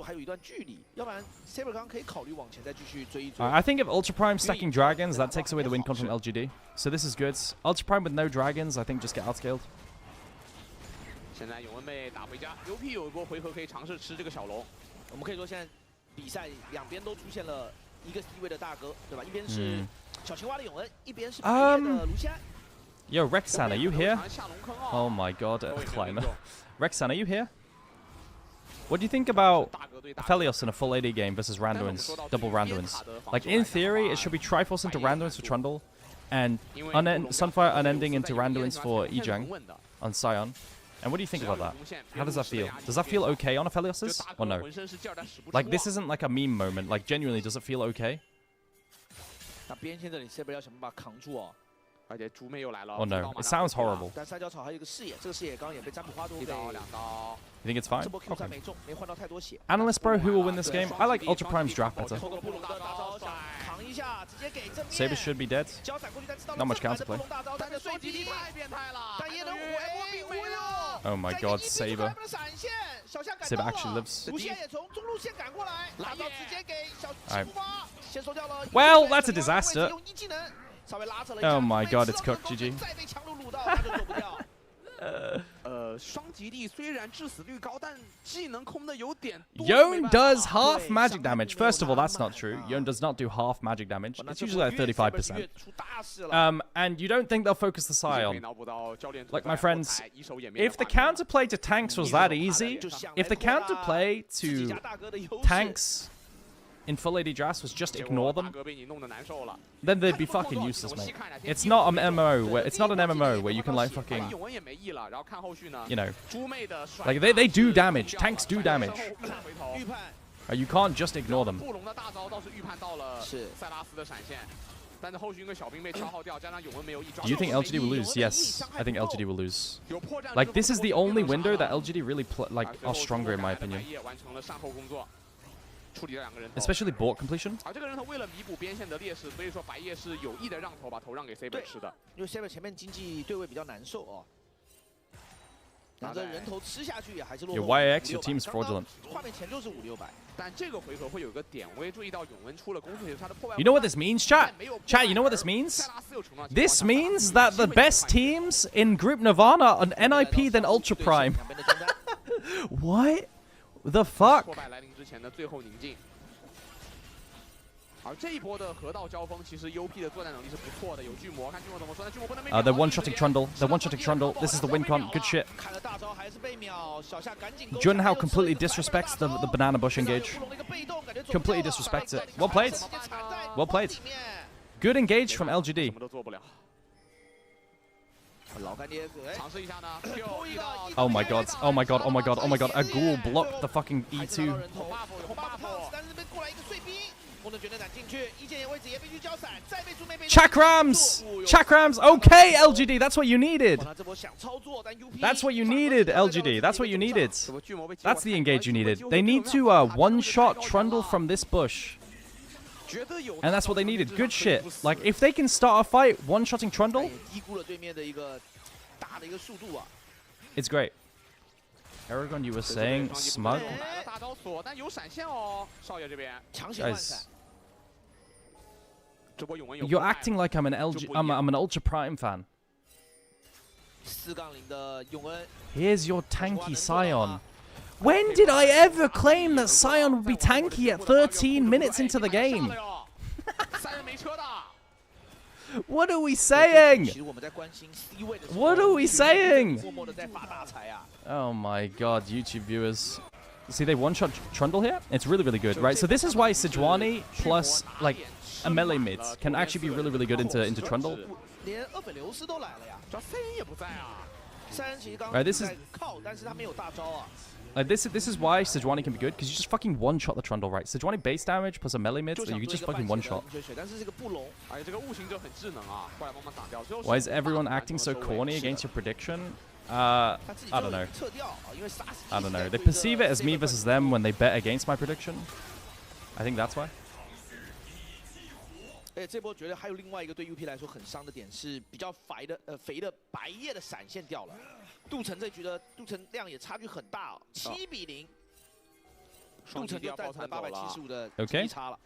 I think if Ultra Prime stacking dragons, that takes away the win con from LGD. So this is good. Ultra Prime with no dragons, I think just get outscaled. Yo, Rexan, are you here? Oh my god, Climber. Rexan, are you here? What do you think about Aphelios in a full AD game versus Randuin's, double Randuin's? Like, in theory, it should be Triforce into Randuin's for Trundle, and Sunfire unending into Randuin's for Ejang on Sion. And what do you think about that? How does that feel? Does that feel okay on Aphelios's? Or no? Like, this isn't like a meme moment. Like, genuinely, does it feel okay? Oh no, it sounds horrible. You think it's fine? Okay. Analyst bro, who will win this game? I like Ultra Prime's draft better. Saber should be dead. Not much counterplay. Oh my god, Saber. Saber actually lives. Alright. Well, that's a disaster. Oh my god, it's cooked, GG. Yone does half magic damage. First of all, that's not true. Yone does not do half magic damage. It's usually like 35%. And you don't think they'll focus the Sion. Like, my friends, if the counterplay to tanks was that easy, if the counterplay to tanks in full AD Dras was just ignore them, then they'd be fucking useless, mate. It's not an MMO where you can like fucking, you know, like they do damage. Tanks do damage. You can't just ignore them. Do you think LGD will lose? Yes, I think LGD will lose. Like, this is the only window that LGD really are stronger in my opinion. Especially Bork completion. Your YAX, your team's fraudulent. You know what this means, chat? Chat, you know what this means? This means that the best teams in Group Nirvana are NIP than Ultra Prime. What the fuck? 而这一波的河道交锋，其实 UP 的作战能力是不错的。有巨魔，看巨魔怎么说呢？巨魔不能被。They're one-shotting Trundle. They're one-shotting Trundle. This is the win con. Good shit. Junhao completely disrespects the banana bush engage. Completely disrespects it. Well played. Well played. Good engage from LGD. Oh my god. Oh my god. Oh my god. Oh my god. A ghoul blocked the fucking E2. Chakrams! Chakrams! Okay, LGD, that's what you needed. That's what you needed, LGD. That's what you needed. That's the engage you needed. They need to one-shot Trundle from this bush. And that's what they needed. Good shit. Like, if they can start a fight one-shotting Trundle, it's great. Aragon, you were saying smug? Guys, you're acting like I'm an I'm an Ultra Prime fan. Here's your tanky Sion. When did I ever claim that Sion would be tanky at 13 minutes into the game? What are we saying? What are we saying? Oh my god, YouTube viewers. See, they one-shot Trundle here. It's really, really good, right? So this is why Sejuani plus, like, a melee mid can actually be really, really good into Trundle. Right, this is... Like this is why Sejuani can be good, because you just fucking one-shot the Trundle, right? Sejuani base damage plus a melee mid, so you can just fucking one-shot. Why is everyone acting so corny against your prediction? I don't know. I don't know. They perceive it as me versus them when they bet against my prediction. I think that's why. 这波觉得还有另外一个对 UP 来说很伤的点是比较肥的白叶的闪现掉了。杜城这局的杜城量也差距很大哦，7比0。杜城就造成了875的击差了。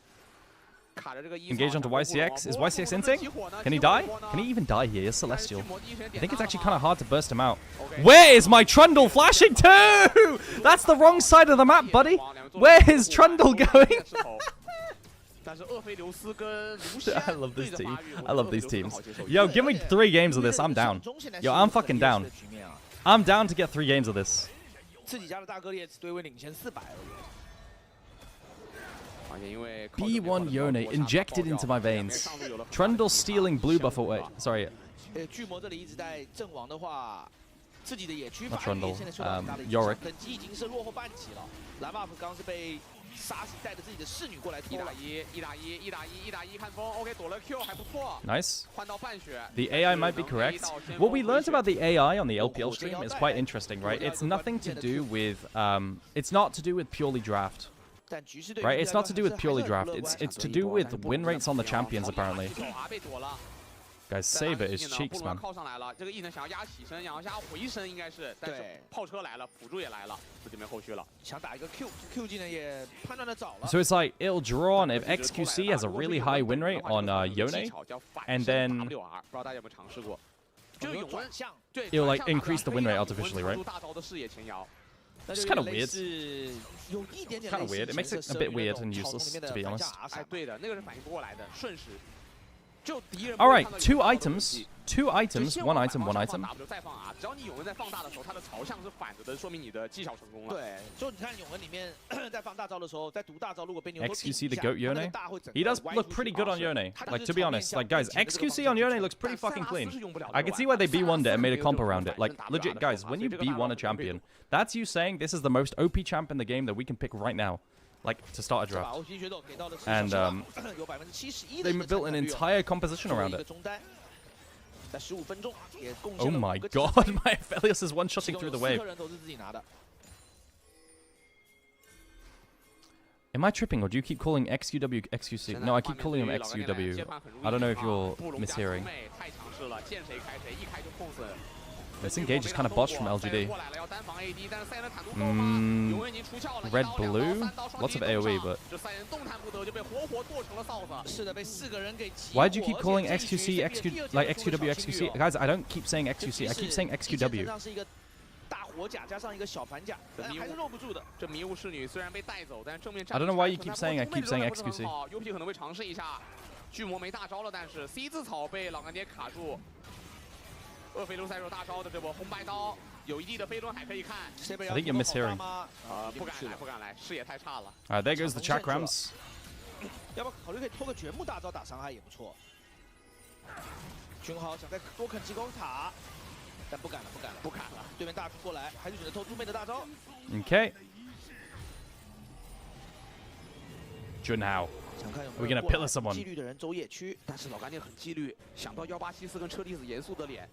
Engage onto YCX. Is YCX inting? Can he die? Can he even die here? He's Celestial. I think it's actually kind of hard to burst him out. Where is my Trundle flashing to? That's the wrong side of the map, buddy. Where is Trundle going? I love this team. I love these teams. Yo, give me 3 games of this. I'm down. Yo, I'm fucking down. I'm down to get 3 games of this. B1 Yone injected into my veins. Trundle stealing blue buff away. Sorry. Not Trundle. Yorick. 沙西带着自己的侍女过来拖了，1打1看风 ，OK 躲了 Q 还不错。Nice. The AI might be correct. What we learned about the AI on the LPL stream is quite interesting, right? It's nothing to do with it's not to do with purely draft. Right? It's not to do with purely draft. It's to do with win rates on the champions apparently. Guys, Saber is cheeks, man. So it's like, it'll draw on if XQC has a really high win rate on Yone, and then it'll like increase the win rate artificially, right? It's kind of weird. Kind of weird. It makes it a bit weird and useless, to be honest. Alright, 2 items. 2 items, 1 item, 1 item. XQC the GOAT Yone? He does look pretty good on Yone. Like, to be honest, like, guys, XQC on Yone looks pretty fucking clean. I can see why they B1'd it and made a comp around it. Like, legit, guys, when you B1 a champion, that's you saying this is the most OP champ in the game that we can pick right now. Like, to start a draft. And, they built an entire composition around it. Oh my god, my Aphelios is one-shotting through the wave. Am I tripping, or do you keep calling XQW XQC? No, I keep calling him XUW. I don't know if you're mishearing. This engage is kind of botched from LGD. Red blue? Lots of AoE, but... Why do you keep calling XQC, like XQW, XQC? Guys, I don't keep saying XQC, I keep saying XQW. 火甲加上一个小反甲，还是肉不住的。这迷雾侍女虽然被带走，但正面 I don't know why you keep saying XQC. UP 可能会尝试一下，巨魔没大招了，但是 C 字草被老干爹卡住。厄斐卢赛手大招的这波红白刀，有一地的飞轮海可以看。I think you're mishearing. 不敢来，视野太差了。There goes the chakrams. 要不要考虑可以拖个掘墓大招打伤害也不错。君豪想再多啃几口塔，但不敢了。对面大军过来，还是选择偷猪妹的大招。Okay. Junhao. 想看有 We're gonna pillar someone. 纪律的人走野区，但是老干爹很纪律，想到1874跟车厘子严肃的脸。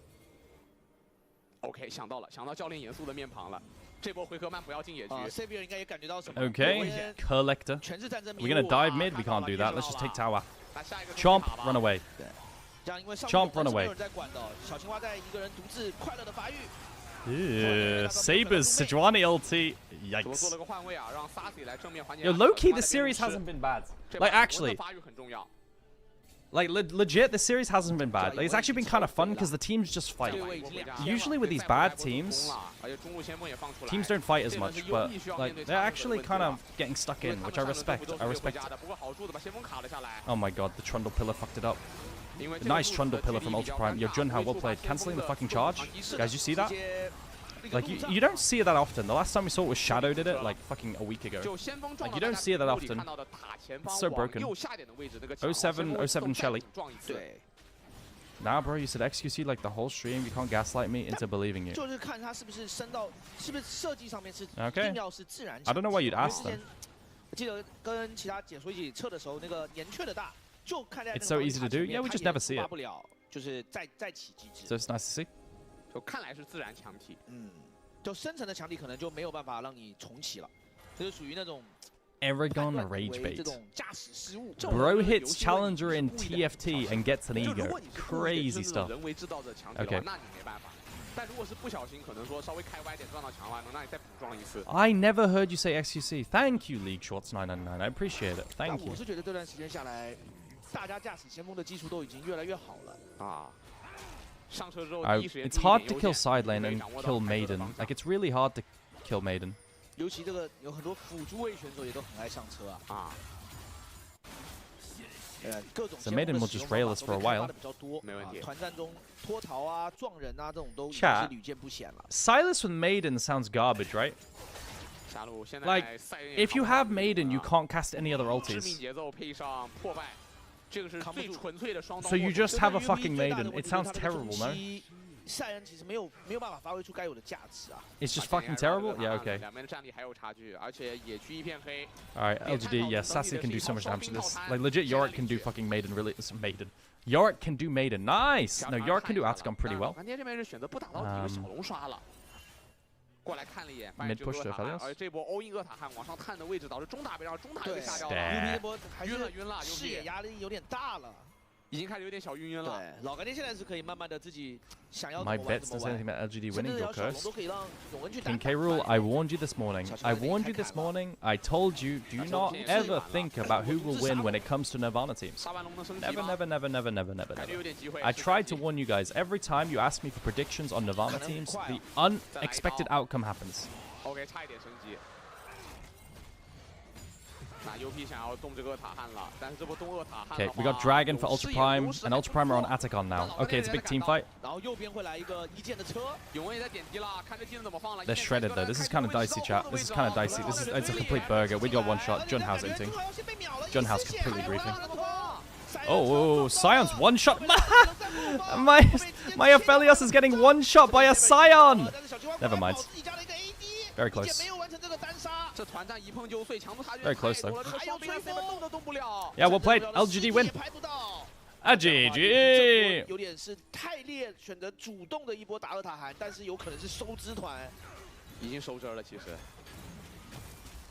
OK， 想到教练严肃的面庞了。这波回合慢不要进野区。Savior 应该也感觉到什么 Okay. Collector. 全是战争。 We're gonna dive mid. We can't do that. Let's just take tower. Chomp, run away. 这样因为上 Chomp, run away. 没有人在管的，小青蛙在一个人独自快乐的发育。Saber's Sejuani ulti. Yikes. 做了个换位啊，让 Sassy 来正面缓解。 Yo, low key, the series hasn't been bad. Like actually. 发育很重要。 Like legit, the series hasn't been bad. Like, it's actually been kind of fun because the teams just fight. Usually with these bad teams, teams don't fight as much, but like they're actually kind of getting stuck in, which I respect. I respect it. Oh my god, the Trundle pillar fucked it up. Nice Trundle pillar from Ultra Prime. Yo, Junhao, well played. Cancelling the fucking charge. Guys, you see that? Like, you don't see it that often. The last time we saw it was Shadow did it, like, fucking a week ago. Like, you don't see it that often. It's so broken. 07 Shelly. Nah, bro, you said XQC like the whole stream. You can't gaslight me into believing you. 就是看他是不是升到，是不是设计上面是 Okay. 一定要是自然。 I don't know why you'd ask them. 我记得跟其他解说一起测的时候，那个年雀的大，就看在 It's so easy to do. Yeah, we just never see it. 不了，就是再起机制。 So it's nice to see. 就看来是自然强体。就深层的强体可能就没有办法让你重启了，就是属于那种 Aragon Rage 这 Bait. 种驾驶失误。 Bro hits Challenger in TFT and gets an ego. Crazy stuff. 人为制造的强体的话，那你没办法。但如果是不小心，可能说稍微开歪点撞到墙的话，能让你再补撞一次。I never heard you say XQC. Thank you, League Shorts 999. I appreciate it. Thank you. 我是觉得这段时间下来，大家驾驶先锋的基础都已经越来越好了啊。 It's hard to kill side lane and kill Maiden. Like, it's really hard to kill Maiden. 尤其这个有很多辅助位选手也都很爱上车啊。各种 So Maiden will just rail us for a while. 比较多，没问题。团战中脱逃啊、撞人啊这种都是屡见不鲜了。 Silas with Maiden sounds garbage, right? Like, if you have Maiden, you can't cast any other ultis. So you just have a fucking Maiden. It sounds terrible, no? 赛恩其实没有办法发挥出该有的价值啊。 It's just fucking terrible? Yeah, okay. 两边的战力还有差距，而且野区一片黑。 Alright, LGD, yeah, Sassy can do so much damage to this. Like, legit, Yorick can do fucking Maiden, really. Maiden. Yorick can do Maiden. Nice! No, Yorick can do Atacon pretty well. 关键这边是选择不打到底，小龙刷了。 过来看了一眼，发现 Mid push to Felios. 而这波欧印厄塔汉往上探的位置，导致中塔被让中塔又被下掉了。这波晕了，视野压力有点大了，已经开始有点小晕了。对，老干爹现在是可以慢慢的自己想要 My bets does anything about LGD winning your curse. 都可以让永文去打。 King K. Rule, I warned you this morning. I warned you this morning. I told you, do not ever think about who will win when it comes to Nirvana teams. Never, never, never, never, never, never, never. I tried to warn you guys. Every time you ask me for predictions on Nirvana teams, the unexpected outcome happens. OK， 差一点升级。那 UP 想要动这个塔汉了，但是这波动厄塔汉。 Okay, we got Dragon for Ultra Prime, and Ultra Prime are on Atacon now. Okay, it's a big team fight. 然后右边会来一个一键的车，永文也在点击了，看这技能怎么放了。 They're shredded though. This is kind of dicey, chat. This is kind of dicey. It's a complete burger. We got one shot. Junhao's inting. Junhao's completely griefing. Oh, Scion's one shot. my Aphelios is getting one shot by a Scion. Never mind. Very close. Very close though. Yeah, well played. LGD win. A GG. 有点是太烈，选择主动的一波打二塔韩，但是有可能是收支团，已经收支了其实。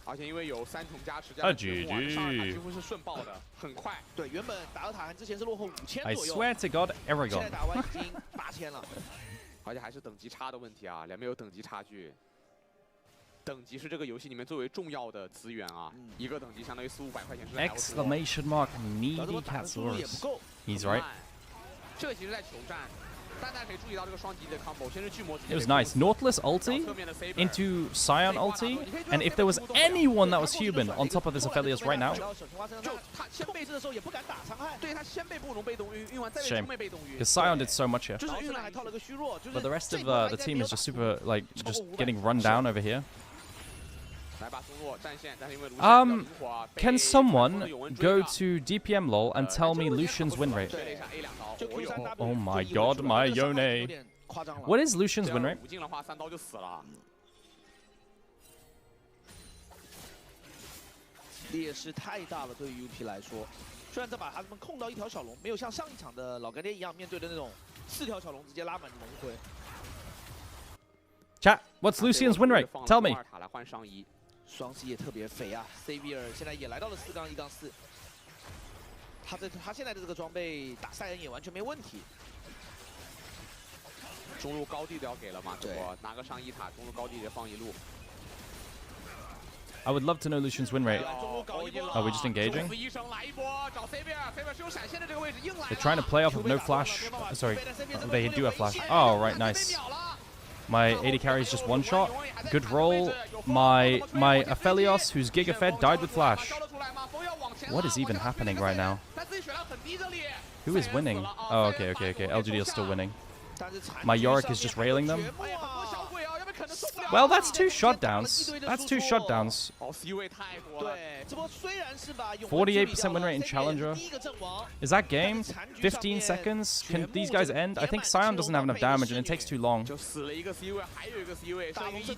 而且因为有3重加持，这样上二塔几乎是顺爆的，很快。对，原本打二塔韩之前是落后5000左右。 I swear to God, Aragon. 现在打完已经8000了。而且还是等级差的问题啊，两边有等级差距。等级是这个游戏里面最为重要的资源啊，一个等级相当于400-500块钱。Exclamation mark needy Catsaurus. He's right. 这个其实在球战 It was nice. Nautilus ulti into Scion ulti, and if there was anyone that was human on top of this Aphelios right now, shame, because Scion did so much here. But the rest of the team is just super, like, just getting run down over here. Can someone go to DPM LOL and tell me Lucian's win rate? Oh my god, my Yone. What is Lucian's win rate? 劣势太大了，对于 UP 来说。虽然这把他们控到一条小龙，没有像上一场的老干爹一样面对的那种4条小龙直接拉满龙回。Chat, what's Lucian's win rate? Tell me. 双 C 也特别肥啊 ，Xavier 现在也来到了4杠1杠4。他现在的这个装备打赛恩也完全没问题。中路高地都要给了嘛，对，拿个上1塔，中路高地也放一路。 I would love to know Lucian's win rate. Are we just engaging? They're trying to play off of no flash. Sorry, they do have flash. Oh, right, nice. My AD carry is just one shot. Good roll. My Aphelios, who's Giga Fed, died with flash. What is even happening right now? Who is winning? Oh, okay. LGD is still winning. My Yorick is just railing them. Well, that's 2 shutdowns. That's 2 shutdowns. 48% win rate in Challenger. Is that game? 15 seconds? Can these guys end? I think Scion doesn't have enough damage and it takes too long.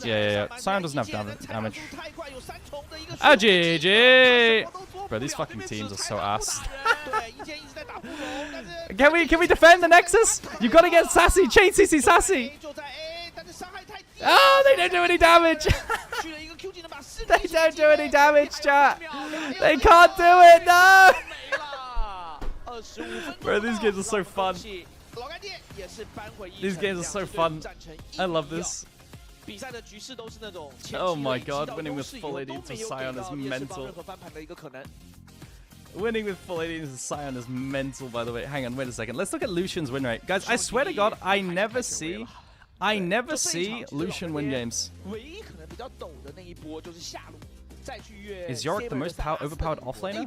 Yeah. Scion doesn't have damage. Ah, GG! Bro, these fucking teams are so ass. Can we defend the Nexus? You gotta get Sassy! Chain CC Sassy! Oh, they don't do any damage! They don't do any damage, chat! They can't do it, no! Bro, these games are so fun. These games are so fun. I love this. Oh my god, winning with full AD to Scion is mental. Winning with full AD to Scion is mental, by the way. Hang on, wait a second. Let's look at Lucian's win rate. Guys, I swear to god, I never see Lucian win games. Is Yorick the most overpowered offlaner?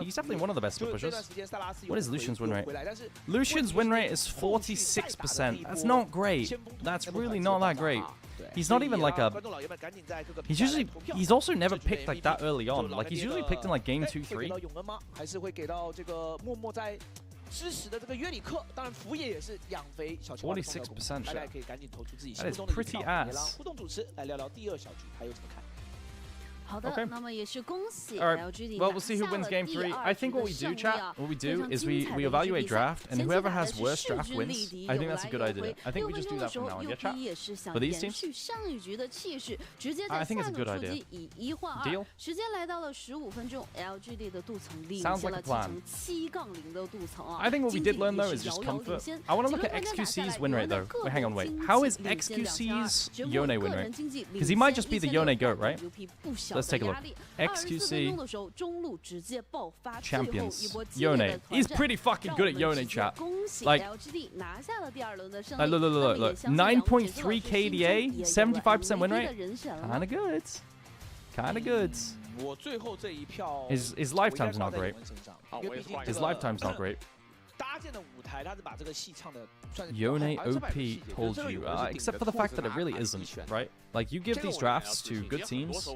He's definitely one of the best pushers. What is Lucian's win rate? Lucian's win rate is 46%. That's not great. That's really not that great. He's not even like a... He's also never picked like that early on. Like he's usually picked in like game 2, 3. 46%. That is pretty ass. Okay. Alright, well, we'll see who wins game 3. I think what we do, chat, is we evaluate draft, and whoever has worse draft wins. I think that's a good idea. I think we just do that from now on, yeah, chat? For these teams? I think it's a good idea. Deal? Sounds like a plan. I think what we did learn, though, is just comfort. I want to look at XQC's win rate, though. Wait, hang on, wait. How is XQC's Yone win rate? Because he might just be the Yone GOAT, right? Let's take a look. XQC champions. Yone. He's pretty fucking good at Yone, chat. Like look. 9.3 KDA, 75% win rate. Kinda good. Kinda good. His lifetime's not great. His lifetime's not great. Yone OP told you, except for the fact that it really isn't, right? Like, you give these drafts to good teams,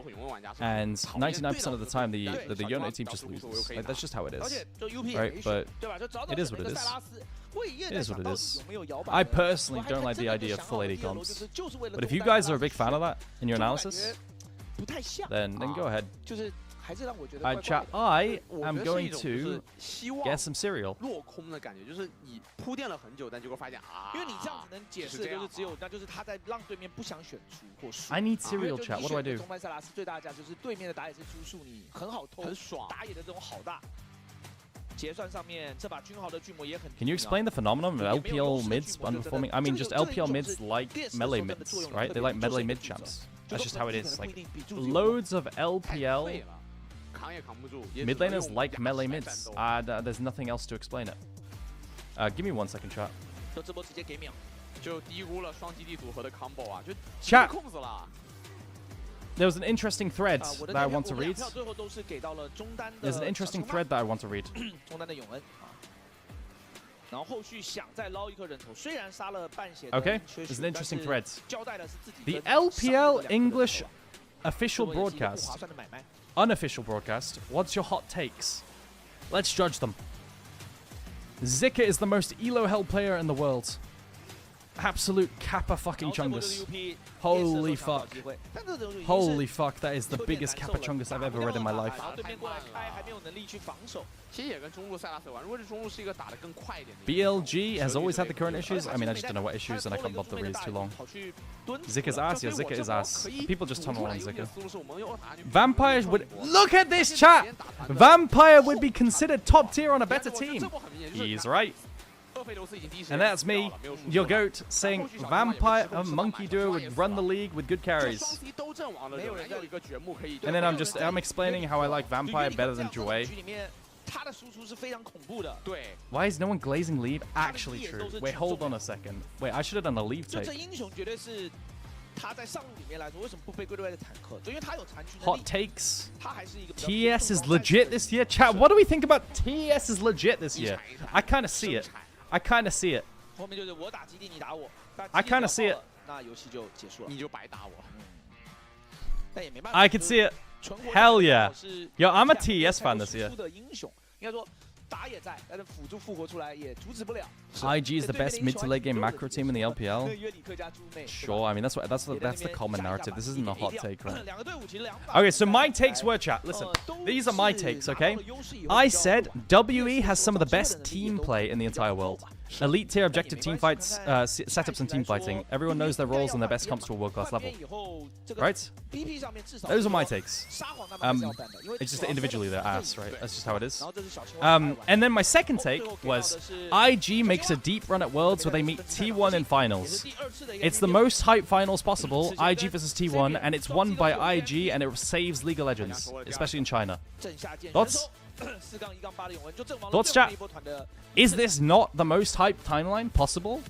and 99% of the time, the Yone team just loses. Like, that's just how it is, right? But it is what it is. It is what it is. I personally don't like the idea of full AD comps, but if you guys are a big fan of that in your analysis, then go ahead. Chat, I am going to get some cereal. I need cereal, chat. What do I do? Can you explain the phenomenon of LPL mids underperforming? I mean, just LPL mids like melee mids, right? They like melee mid champs. That's just how it is. Like, loads of LPL mid laners like melee mids. There's nothing else to explain it. Give me 1 second, chat. 这波直接给秒，就低估了双基地组合的 combo 啊，就 Chat 控死了。 There was an interesting thread that I want to read. 最后都是给到了中单的。 There's an interesting thread that I want to read. 中单的永恩啊，然后后续想再捞一颗人头，虽然杀了半血。 Okay, there's an interesting thread. 交代的是自己。The LPL English official broadcast, unofficial broadcast. What's your hot takes? Let's judge them. Zika is the most elo-held player in the world. Absolute Kappa fucking chungus. Holy fuck. Holy fuck, that is the biggest Kappa chungus I've ever read in my life. 其实也跟中路塞拉斯有关。如果是中路是一个打得更快一点的。 BLG has always had the current issues. I mean, I just don't know what issues, and I can't bother to read too long. Zika's ass, yeah, Zika is ass. People just tunnel on Zika. Vampire would look at this chat. Vampire would be considered top tier on a better team. He's right. And that's me, your goat, saying Vampire and Monkey duo would run the league with good carries. And then I'm explaining how I like Vampire better than Joy. Why is no one glazing leave? Actually true. Wait, hold on a second. Wait, I should have done the leave take. Hot takes. TS is legit this year. Chat, what do we think about TS is legit this year? I kind of see it. I kind of see it. I kind of see it. I can see it. Hell yeah. Yo, I'm a TS fan this year. IG is the best mid to late game macro team in the LPL. Sure, I mean that's the common narrative. This isn't a hot take, right? Okay, so my takes were, chat. Listen, these are my takes, okay? I said WE has some of the best team play in the entire world. Elite tier objective team fights, setups and team fighting. Everyone knows their roles and their best comps to a world-class level. Right? Those are my takes. It's just individually they're ass, right? That's just how it is. And then my second take was IG makes a deep run at Worlds where they meet T1 in finals. It's the most hype finals possible, IG versus T1, and it's won by IG and it saves League of Legends, especially in China. Thoughts? Thoughts, chat? Is this not the most hyped timeline possible?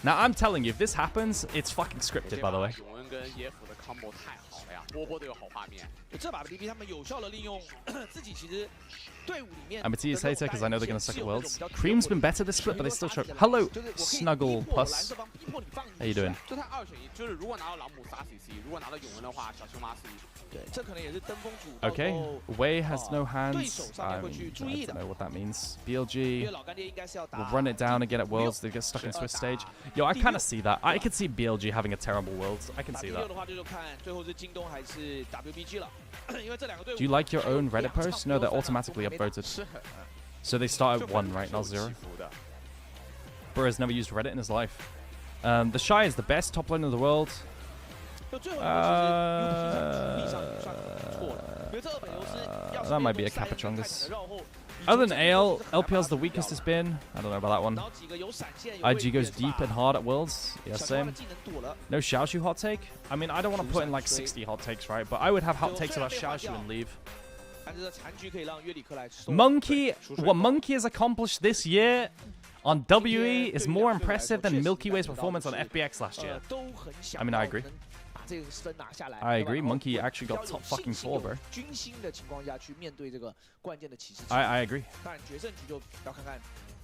Now, I'm telling you, if this happens, it's fucking scripted, by the way. I'm a TS hater because I know they're going to suck at Worlds. Cream's been better this split, but they still choke. Hello, Snuggle Puss. How you doing? Okay, Wei has no hands. I don't know what that means. BLG will run it down again at Worlds. They get stuck in Swiss stage. Yo, I kind of see that. I could see BLG having a terrible Worlds. I can see that. Do you like your own Reddit posts? No, they're automatically upvoted. So they start at 1, right? Not 0. Bro has never used Reddit in his life. The Shy is the best top laner in the world. That might be a Capachungus. Other than AL, LPL's the weakest it's been. I don't know about that one. IG goes deep and hard at Worlds. Yeah, same. No Xiaoshu hot take? I mean, I don't want to put in like 60 hot takes, right? But I would have hot takes about Xiaoshu and leave. Monkey, what Monkey has accomplished this year on WE is more impressive than Milky Way's performance on FPX last year. I mean, I agree. I agree. Monkey actually got top fucking 4, bro. I agree.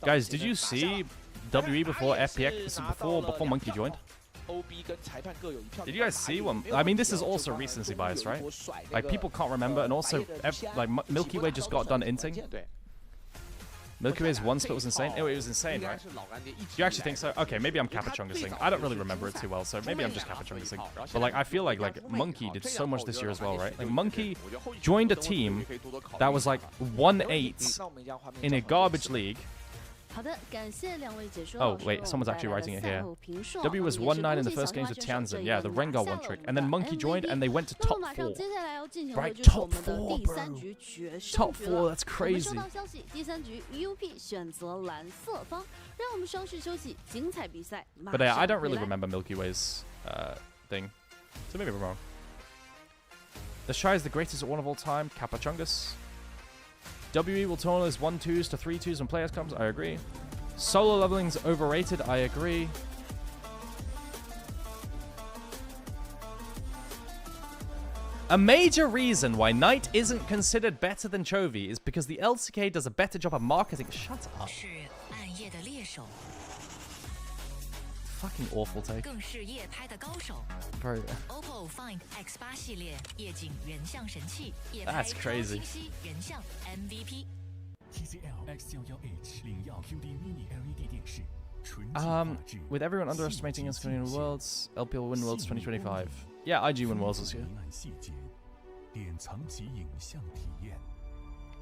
Guys, did you see WE before FPX, before Monkey joined? Did you guys see one? I mean, this is also recency bias, right? Like, people can't remember, and also, like, Milky Way just got done inting. Milky Way's one split was insane. It was insane, right? Do you actually think so? Okay, maybe I'm Capachungusing. I don't really remember it too well, so maybe I'm just Capachungusing. But like, I feel like Monkey did so much this year as well, right? Like, Monkey joined a team that was like 1-8 in a garbage league. Oh, wait, someone's actually writing it here. W was 1-9 in the first games with Tianzin. Yeah, the Rengar one trick. And then Monkey joined and they went to top 4. Right, top 4, bro. Top 4, that's crazy. But I don't really remember Milky Way's thing. So maybe I'm wrong. The Shy is the greatest at 1 of all time. Capachungus. WE will turn those 1-2s to 3-2s when players comes. I agree. Solo leveling's overrated, I agree. A major reason why Knight isn't considered better than Chovy is because the LCK does a better job of marketing. Shut up. Fucking awful take. Bro. That's crazy. With everyone underestimating us in Worlds, LPL win Worlds 2025. Yeah, IG win Worlds this year.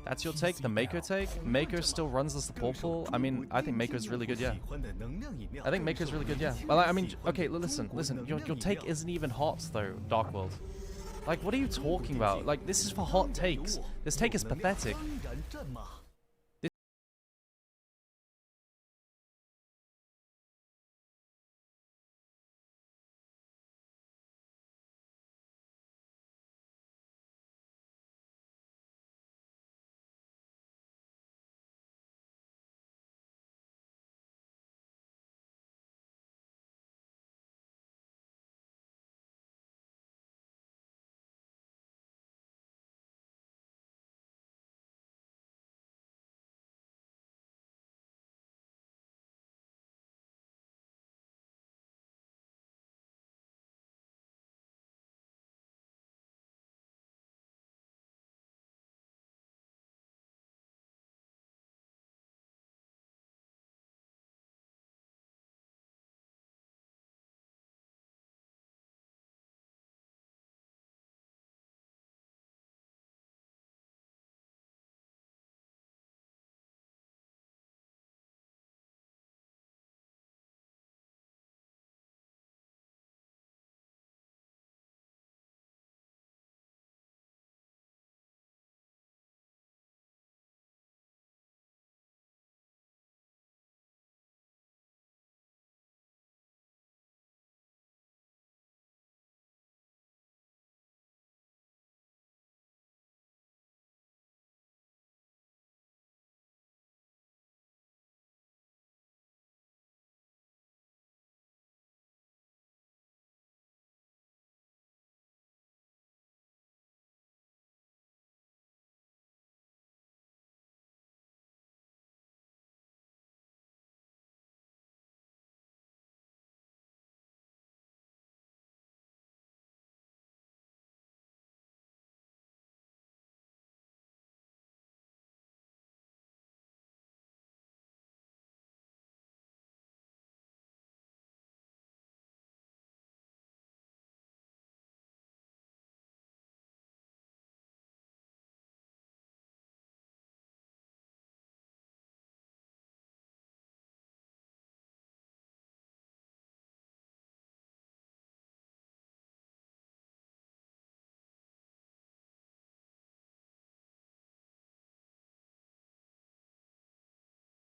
That's your take? The Mako take? Mako still runs the support pool? I mean, I think Mako's really good, yeah. I think Mako's really good, yeah. Well, I mean, okay, listen. Your take isn't even hot, though, Dark World. Like, what are you talking about? Like, this is for hot takes. This take is pathetic.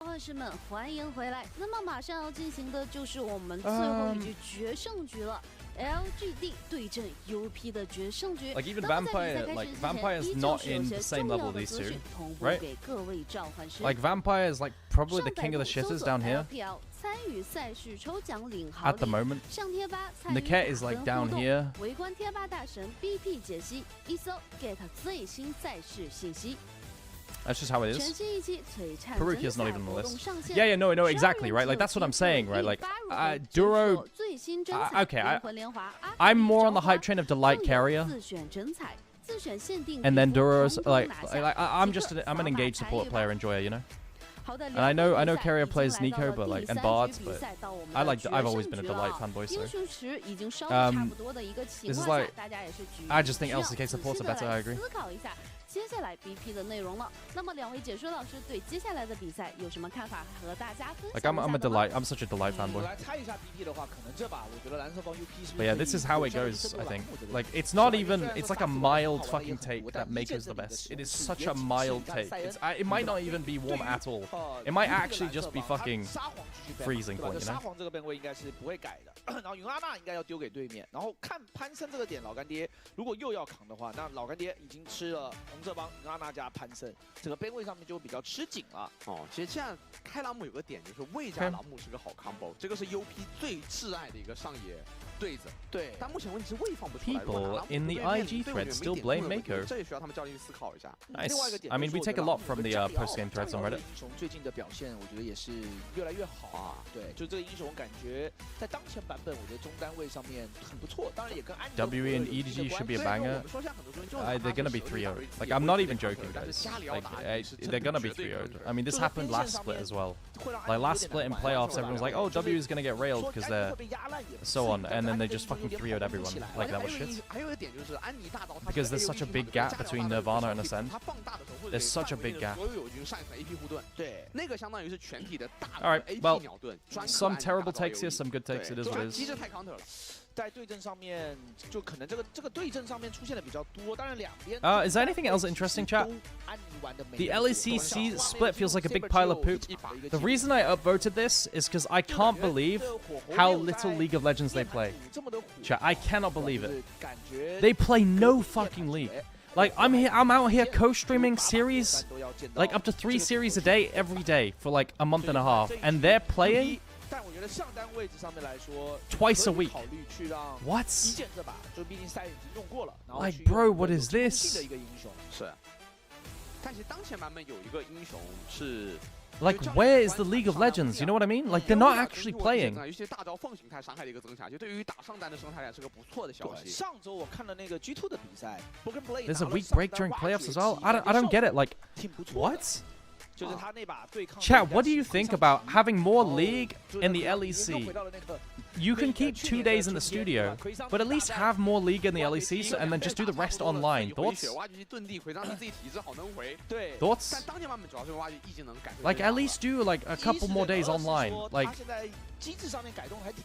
战士们，欢迎回来。那么马上要进行的就是我们最后一局决胜局了。LGD 对阵 UP 的决胜局。Like even Vampire is not in the same level these two, right? Like Vampire is like probably the king of the shitters down here. At the moment. Niket is like down here. 围观贴吧大神 BP 解析，一搜 get 最新赛事信息。 That's just how it is. Perukia is not even on the list. Yeah, no, exactly, right? Like, that's what I'm saying, right? Like, Duro... okay, I'm more on the hype train of Delight Carrier. And then Duro's, like I'm an engaged support player enjoyer, you know? And I know Carrier plays Nico, but like, and Bards, but I've always been a Delight fanboy, so... this is like... I just think LCK supports are better, I agree. 接下来 BP 的内容了。那么两位解说老师对接下来的比赛有什么看法和大家分享一下 I'm such a Delight fanboy. 来猜一下 BP 的话，可能这把我觉得蓝色方 UP 是。 But yeah, this is how it goes, I think. Like, it's not even... It's like a mild fucking take that Mako's the best. It is such a mild take. It might not even be warm at all. It might actually just be fucking freezing point, you know? 沙皇这个变位应该是不会改的。然后云阿娜应该要丢给对面。然后看潘森这个点，老干爹如果又要扛的话，那老干爹已经吃了红这帮让大家攀升，整个边位上面就会比较吃紧了。哦，其实现在开朗姆有个点就是魏加朗姆是个好 combo， 这个是 UP 最挚爱的一个上野对子。对，但目前问题是魏放不出来。 People in the IG thread still blame Mako. 这也需要他们教练去思考一下。 Nice. I mean, we take a lot from the post-game threads on Reddit. 英雄最近的表现，我觉得也是越来越好啊。对，就这个英雄感觉在当前版本，我觉得中单位上面很不错。当然也跟安 WE and EDG should be a banger. They're gonna be 3-0. Like, I'm not even joking, guys. Like, they're gonna be 3-0. I mean, this happened last split as well. Like, last split in playoffs, everyone's like, oh, W is gonna get railed because they're so on. And then they just fucking 3-0'd everyone. Like, that was shit. Because there's such a big gap between Nirvana and Ascend. There's such a big gap. Alright, well, some terrible takes here, some good takes, it is what it is. 在对阵上面，就可能这个对阵上面出现的比较多。当然两边。Is there anything else interesting, chat? The LEC split feels like a big pile of poop. The reason I upvoted this is because I can't believe how little League of Legends they play. Chat, I cannot believe it. They play no fucking League. Like, I'm out here co-streaming series, like up to 3 series a day every day for like a month and a half, and they're playing twice a week. What? Like, bro, what is this? Like, where is the League of Legends? You know what I mean? Like, they're not actually playing. There's a week break during playoffs as well? I don't get it. Like, what? Chat, what do you think about having more League in the LEC? You can keep 2 days in the studio, but at least have more League in the LEC and then just do the rest online. Thoughts? Thoughts? Like, at least do like a couple more days online. Like,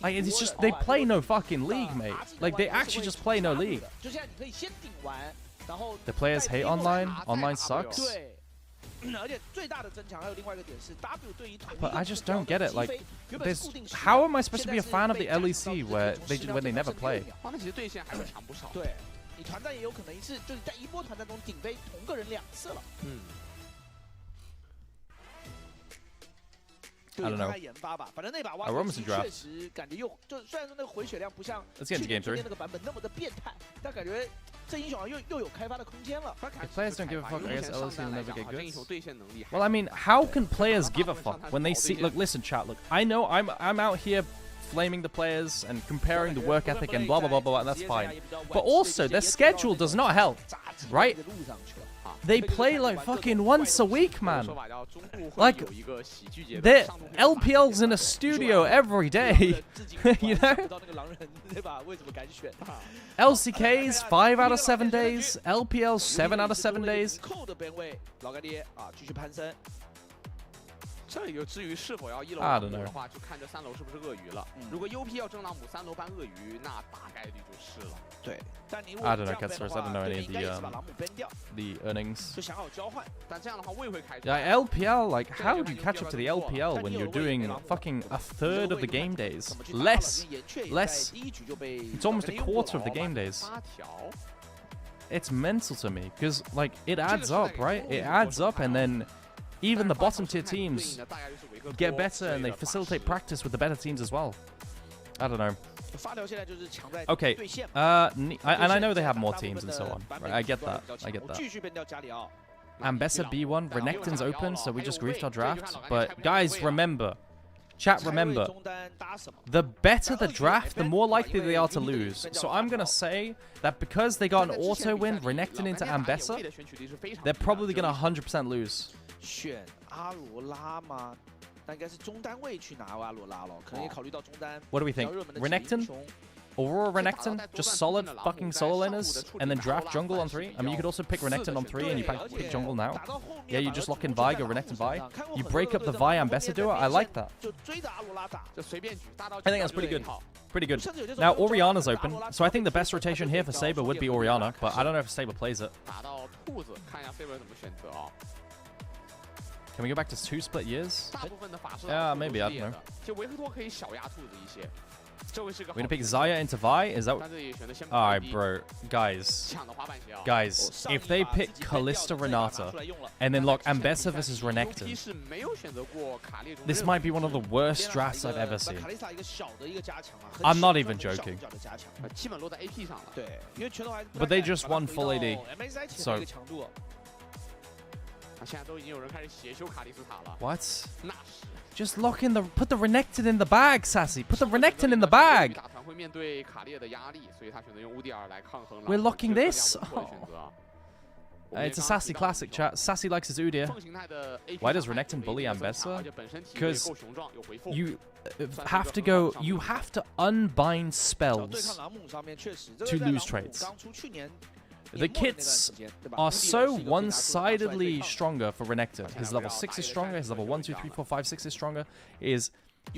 it's just, they play no fucking League, mate. Like, they actually just play no League. The players hate online. Online sucks. But I just don't get it. Like, how am I supposed to be a fan of the LEC when they never play? I don't know. We're almost in draft. Let's get into game 3. If players don't give a fuck, I guess LEC will never get good. Well, I mean, how can players give a fuck when they see... Look, listen, chat, look. I know I'm out here flaming the players and comparing the work ethic and blah, blah, blah, blah, and that's fine. But also, their schedule does not help, right? They play like fucking once a week, man. Like, they're LPL's in a studio every day, you know? LCK's 5 out of 7 days, LPL's 7 out of 7 days. 这个至于是否要1楼的话，就看这3楼是不是鳄鱼了。如果 UP 要争朗姆3楼搬鳄鱼，那大概率就是了。对，但你 I don't know, Catsource. I don't know any of the earnings. 就想好交换，但这样的话魏会开。Yeah, LPL, like, how do you catch up to the LPL when you're doing fucking a third of the game days? Less. It's almost a quarter of the game days. It's mental to me, because, like, it adds up, right? It adds up, and then even the bottom tier teams get better and they facilitate practice with the better teams as well. I don't know. Okay, and I know they have more teams and so on. Right, I get that. I get that. Ambessa B1, Renekton's open, so we just griefed our draft. But guys, remember, chat, remember, the better the draft, the more likely they are to lose. So I'm gonna say that because they got an auto win, Renekton into Ambessa, they're probably gonna 100% lose. 选阿罗拉吗？那应该是中单位去拿阿罗拉了，可能也考虑到中单。What do we think? Renekton? Aurora Renekton? Just solid fucking solo laners and then draft jungle on 3? I mean, you could also pick Renekton on 3 and you pick jungle now. Yeah, you just lock in Vi, go Renekton Vi. You break up the Vi Ambessa duo. I like that. I think that's pretty good. Pretty good. Now, Orianna's open, so I think the best rotation here for Saber would be Orianna, but I don't know if Saber plays it. Can we go back to 2 split years? Yeah, maybe, I don't know. We're gonna pick Xayah into Vi. Is that? Alright, bro. Guys, if they pick Kalista Renata and then lock Ambessa versus Renekton, this might be one of the worst drafts I've ever seen. I'm not even joking. But they just won full AD. So. What? Just lock in put the Renekton in the bag, Sassy. Put the Renekton in the bag. We're locking this. Oh. It's a Sassy classic, chat. Sassy likes his Udyr. Why does Renekton bully Ambessa? Because you have to go. You have to unbind spells to lose trades. The kits are so one-sidedly stronger for Renekton. His level 6 is stronger, his level 1, 2, 3, 4, 5, 6 is stronger. He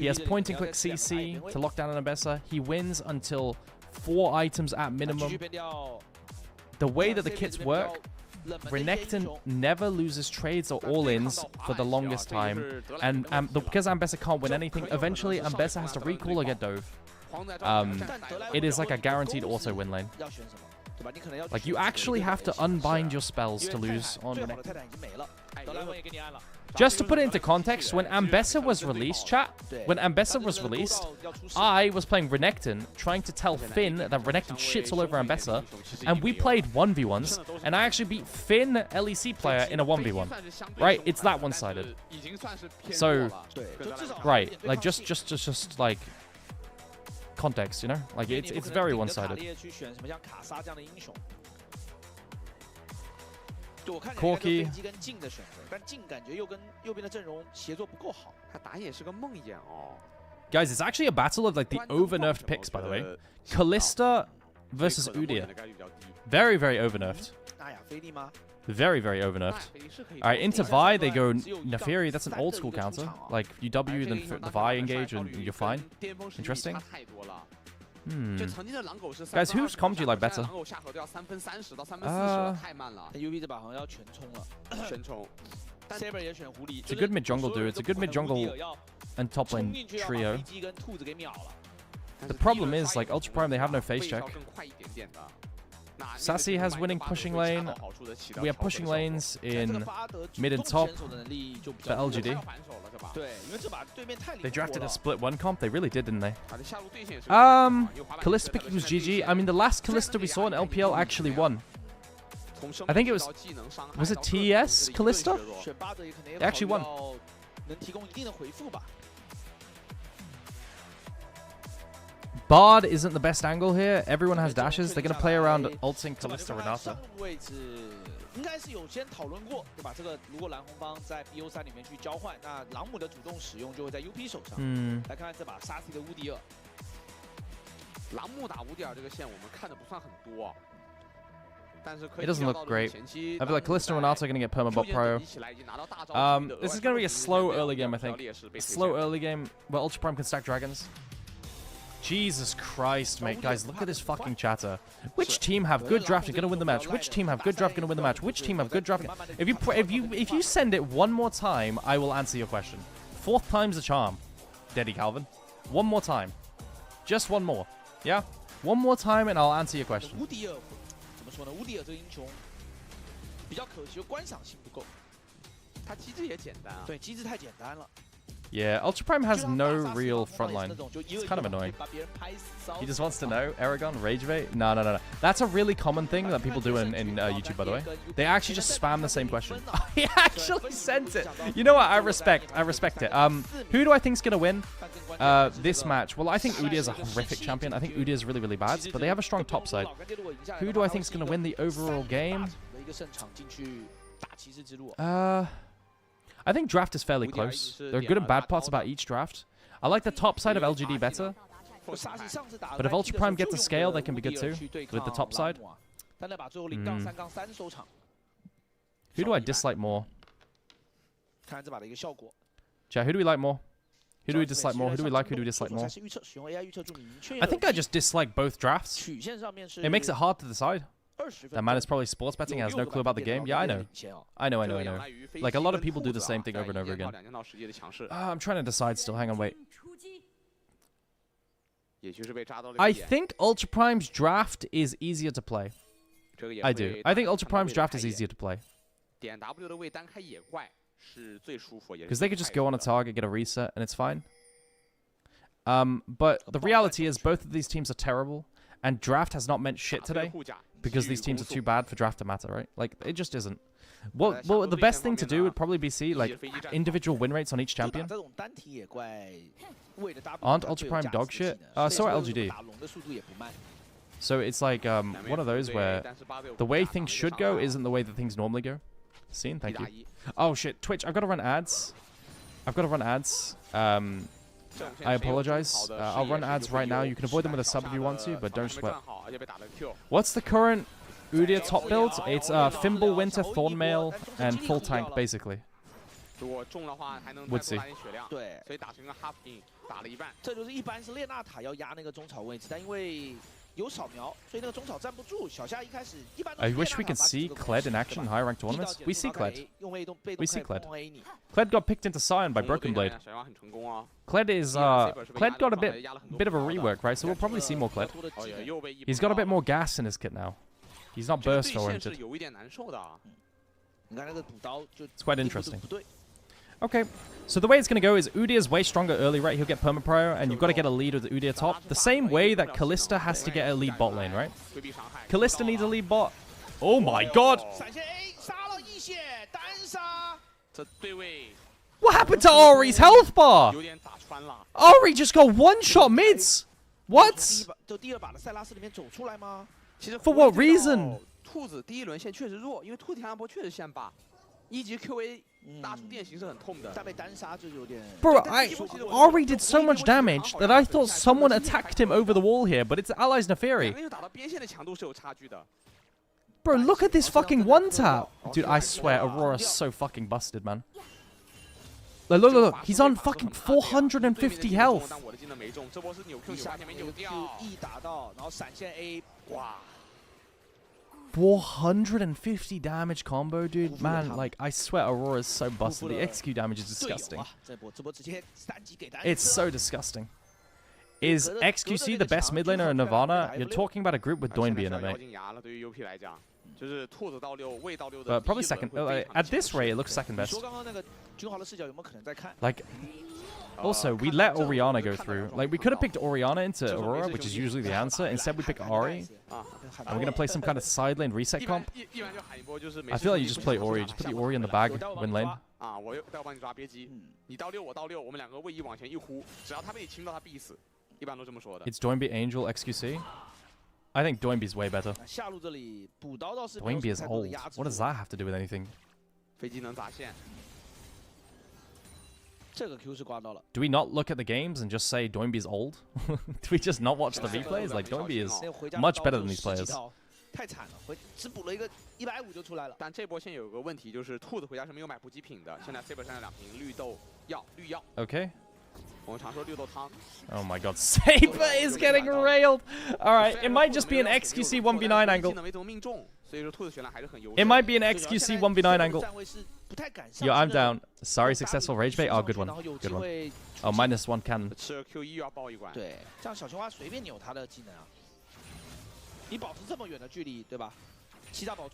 has point-and-click CC to lock down an Ambessa. He wins until 4 items at minimum. The way that the kits work, Renekton never loses trades or all-ins for the longest time. And because Ambessa can't win anything, eventually Ambessa has to recall or get dove. It is like a guaranteed auto-win lane. Like, you actually have to unbind your spells to lose on Renekton. Just to put it into context, when Ambessa was released, chat, when Ambessa was released, I was playing Renekton, trying to tell Finn that Renekton shits all over Ambessa, and we played 1v1s, and I actually beat Finn, LEC player, in a 1v1. Right? It's that one-sided. So, right, like, just like, context, you know? Like, it's very one-sided. Corki. Guys, it's actually a battle of like the over-nerfed picks, by the way. Kalista versus Udyr. Very, very over-nerfed. Very, very over-nerfed. Alright, into Vi, they go Neferi. That's an old-school counter. Like, you W, then the Vi engage, and you're fine. Interesting. Guys, whose comp do you like better? It's a good mid-jungle duo. It's a good mid-jungle and top lane trio. The problem is, like, Ultra Prime, they have no face check. Sassy has winning pushing lane. We have pushing lanes in mid and top. The LGD. They drafted a split 1 comp. They really did, didn't they? Kalista picking was GG. I mean, the last Kalista we saw in LPL actually won. I think it was it TS Kalista? They actually won. Bard isn't the best angle here. Everyone has dashes. They're going to play around ulting Kalista Renata. It doesn't look great. I feel like Kalista and Renata are going to get permabot prio. This is going to be a slow early game, I think. A slow early game where Ultra Prime can stack dragons. Jesus Christ, mate. Guys, look at this fucking chatter. Which team have good draft are going to win the match? Which team have good draft going to win the match? Which team have good draft? If you send it one more time, I will answer your question. 4th time's the charm, Daddy Calvin. One more time. Just one more. Yeah? One more time and I'll answer your question. Yeah, Ultra Prime has no real frontline. It's kind of annoying. He just wants to know. Aragon, Rage Bait? No. That's a really common thing that people do in YouTube, by the way. They actually just spam the same question. He actually sent it. You know what? I respect it. Who do I think is going to win this match? Well, I think Udyr is a horrific champion. I think Udyr is really, really bad, but they have a strong top side. Who do I think is going to win the overall game? I think draft is fairly close. There are good and bad parts about each draft. I like the top side of LGD better. But if Ultra Prime gets to scale, they can be good too, with the top side. Who do I dislike more? Chat, who do we like more? Who do we dislike more? Who do we like? Who do we dislike more? I think I just dislike both drafts. It makes it hard to decide. That man is probably sports betting and has no clue about the game. Yeah, I know. Like, a lot of people do the same thing over and over again. I'm trying to decide still. Hang on, wait. I think Ultra Prime's draft is easier to play. I do. I think Ultra Prime's draft is easier to play. Because they could just go on a target, get a reset, and it's fine. But the reality is both of these teams are terrible, and draft has not meant shit today because these teams are too bad for draft to matter, right? Like, it just isn't. Well, the best thing to do would probably be see, like, individual win rates on each champion. Aren't Ultra Prime dog shit? So are LGD. So it's like one of those where the way things should go isn't the way that things normally go. Scene, thank you. Oh shit, Twitch, I've got to run ads. I apologize. I'll run ads right now. You can avoid them with a sub if you want to, but don't sweat. What's the current Udyr top build? It's Fimble, Winter, Thornmail, and full tank, basically. Would see. 这就是一般是列娜塔要压那个中草位置，但因为有扫描，所以那个中草站不住。小夏一开始一般。I wish we could see Kled in action in high ranked tournaments. We see Kled. We see Kled. Kled got picked into Sion by Broken Blade. Kled is Kled got a bit of a rework, right? So we'll probably see more Kled. He's got a bit more gas in his kit now. He's not burst oriented. It's quite interesting. Okay, so the way it's going to go is Udyr is way stronger early, right? He'll get perma-prio, and you've got to get a lead with the Udyr top. The same way that Kalista has to get a lead bot lane, right? Kalista needs a lead bot. Oh my god! What happened to Ori's health bar? Ori just got one-shot mids! What? For what reason? 兔子第一轮线确实弱，因为兔体汉波确实线霸，一级 QA 拉出电刑是很痛的。但被单杀就有点。Bro, Ori did so much damage that I thought someone attacked him over the wall here, but it's allies Neferi. 因为打到边线的强度是有差距的。Bro, look at this fucking one tap. Dude, I swear, Aurora's so fucking busted, man. Like, look. He's on fucking 450 health. 450 damage combo, dude. Man, like, I swear Aurora's so busted. The XQ damage is disgusting. It's so disgusting. Is XQC the best mid laner in Nirvana? You're talking about a group with Doinby in it, mate. But probably second. At this rate, it looks second best. Like, also, we let Orianna go through. Like, we could have picked Orianna into Aurora, which is usually the answer. Instead, we pick Ori. And we're going to play some kind of side lane reset comp. I feel like you just play Ori. Just put the Ori in the bag, win lane. It's Doinby Angel XQC. I think Doinby's way better. Doinby is old. What does that have to do with anything? Do we not look at the games and just say Doinby's old? Do we just not watch the replays? Like, Doinby is much better than these players. 只补了一个150但这波线有个问题，就是兔子回家是没有买补给品的。现在 Saber 上有2瓶绿药。Okay. 我们常说绿豆汤。Oh my god, Saber is getting railed. Alright, it might just be an XQC 1v9 angle. It might be an XQC 1v9 angle. Yo, I'm down. Sorry, successful rage bait. Oh, good one. Good one. Oh, -1 cannon. 对，这样小青蛙随便扭他的技能啊。你保持这么远的距离，对吧？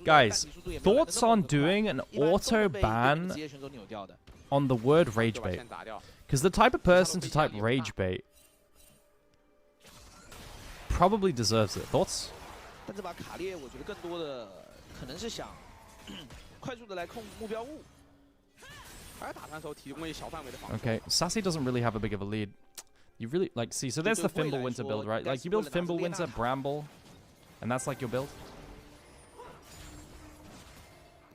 Guys, thoughts on doing an auto ban on the word rage bait? Because the type of person to type rage bait probably deserves it. Thoughts? 但这把卡列，我觉得更多的可能是想快速的来控目标物。 Okay, Sassy doesn't really have a big of a lead. You really, like, see, so there's the Fimble Winter build, right? Like, you build Fimble Winter, Bramble, and that's like your build.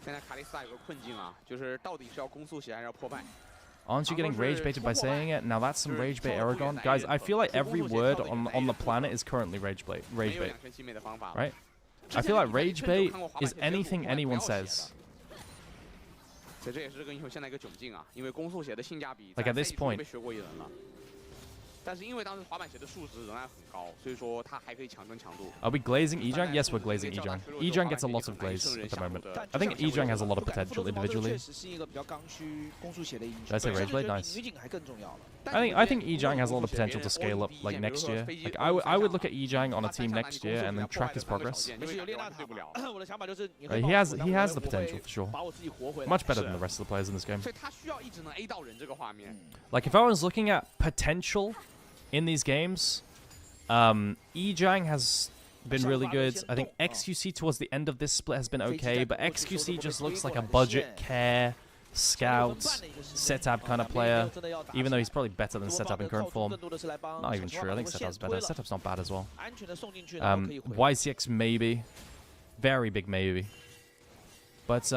现在卡莉斯塔有个困境啊，就是到底是要攻速血还是要破败？ Aren't you getting rage baited by saying it? Now that's some rage bait Aragon. Guys, I feel like every word on the planet is currently rage bait. Right? I feel like rage bait is anything anyone says. Like at this point. 但是因为当时滑板鞋的数值仍然很高，所以说他还可以强争强度。 Are we glazing Ejang? Yes, we're glazing Ejang. Ejang gets a lot of glaze at the moment. I think Ejang has a lot of potential individually. Did I say rage blade? Nice. I think Ejang has a lot of potential to scale up like next year. Like I would look at Ejang on a team next year and then track his progress. He has the potential for sure. Much better than the rest of the players in this game. Like if I was looking at potential in these games, Ejang has been really good. I think XQC towards the end of this split has been okay, but XQC just looks like a budget care scout setup kind of player, even though he's probably better than setup in current form. Not even true. I think setup's better. Setup's not bad as well. YCX maybe, very big maybe. But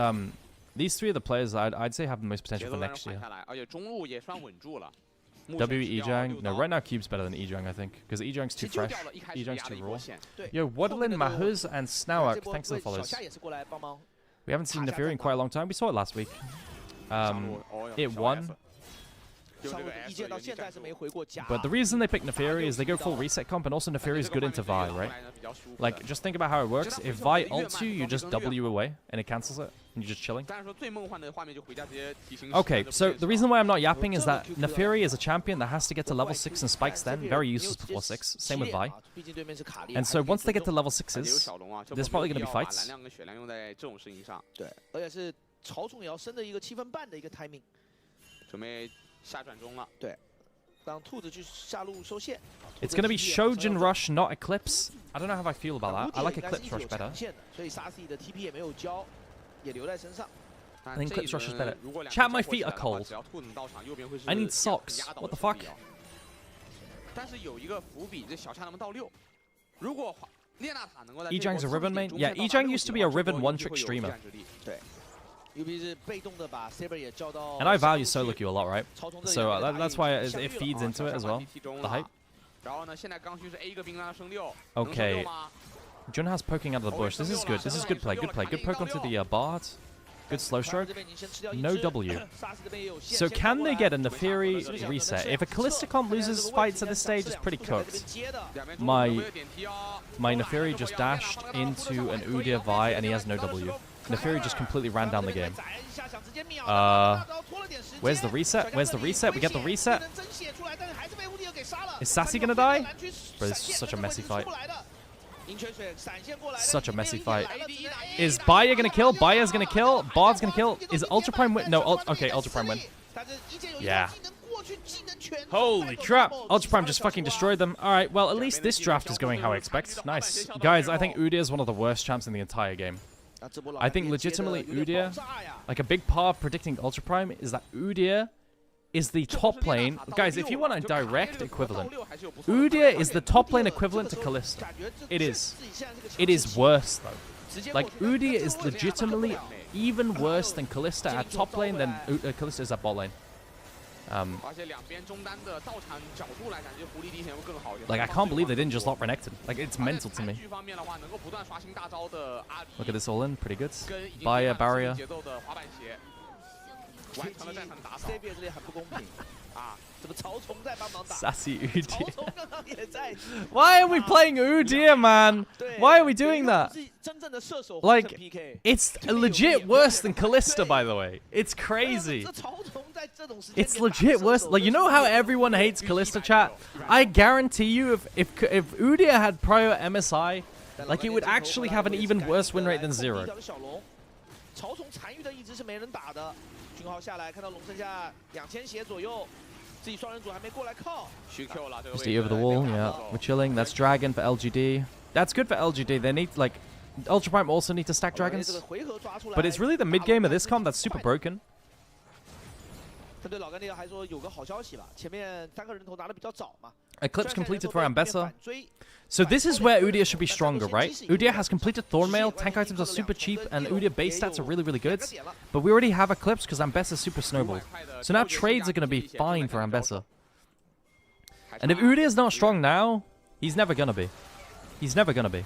these three are the players I'd say have the most potential for next year. W Ejang. No, right now Cube's better than Ejang, I think, because Ejang's too fresh. Ejang's too raw. Yo, Wadlin, Mahuz, and Snowak, thanks for the follows. We haven't seen Nefiri in quite a long time. We saw it last week. It won. But the reason they pick Nefiri is they go full reset comp, and also Nefiri is good into Vi, right? Like, just think about how it works. If Vi ults you just W away, and it cancels it, and you're just chilling. Okay, so the reason why I'm not yapping is that Nefiri is a champion that has to get to level 6 and spikes then. Very useless before 6. Same with Vi. And so once they get to level 6s, there's probably going to be fights. It's going to be Shojin Rush, not Eclipse. I don't know how I feel about that. I like Eclipse Rush better. I think Eclipse Rush is better. Chat, my feet are cold. I need socks. What the fuck? Ejang's a Riven main? Yeah, Ejang used to be a Riven one-trick streamer. And I value solo queue a lot, right? So that's why it feeds into it as well, the hype. Okay. Junha's poking out of the bush. This is good. This is good play. Good play. Good poke onto the Bard. Good slow stroke. No W. So can they get a Nefiri reset? If a Kalista comp loses fights at this stage, it's pretty cooked. My Nefiri just dashed into an Udyr Vi and he has no W. Nefiri just completely ran down the game. Where's the reset? Where's the reset? We get the reset. Is Sassy gonna die? Bro, this is such a messy fight. Such a messy fight. Is Baya gonna kill? Baya's gonna kill? Bard's gonna kill? Is Ultra Prime win? No, okay, Ultra Prime win. Yeah. Holy crap. Ultra Prime just fucking destroyed them. Alright, well, at least this draft is going how I expect. Nice. Guys, I think Udyr is one of the worst champs in the entire game. I think legitimately Udyr, like a big part of predicting Ultra Prime is that Udyr is the top lane. Guys, if you want a direct equivalent, Udyr is the top lane equivalent to Kalista. It is. It is worse, though. Like, Udyr is legitimately even worse than Kalista at top lane than Kalista is at bot lane. Like, I can't believe they didn't just lock Renekton. Like, it's mental to me. Look at this all in. Pretty good. Baya, barrier. Sassy Udyr. Why are we playing Udyr, man? Why are we doing that? Like, it's legit worse than Kalista, by the way. It's crazy. It's legit worse. Like, you know how everyone hates Kalista, chat? I guarantee you, if Udyr had prior MSI, like, it would actually have an even worse win rate than 0. Just eat over the wall, yeah. We're chilling. That's Dragon for LGD. That's good for LGD. They need, like, Ultra Prime also need to stack dragons. But it's really the mid game of this comp that's super broken. Eclipse completed for Ambessa. So this is where Udyr should be stronger, right? Udyr has completed Thornmail, tank items are super cheap, and Udyr base stats are really, really good. But we already have Eclipse because Ambessa is super snowballed. So now trades are going to be fine for Ambessa. And if Udyr is not strong now, he's never going to be. He's never going to be.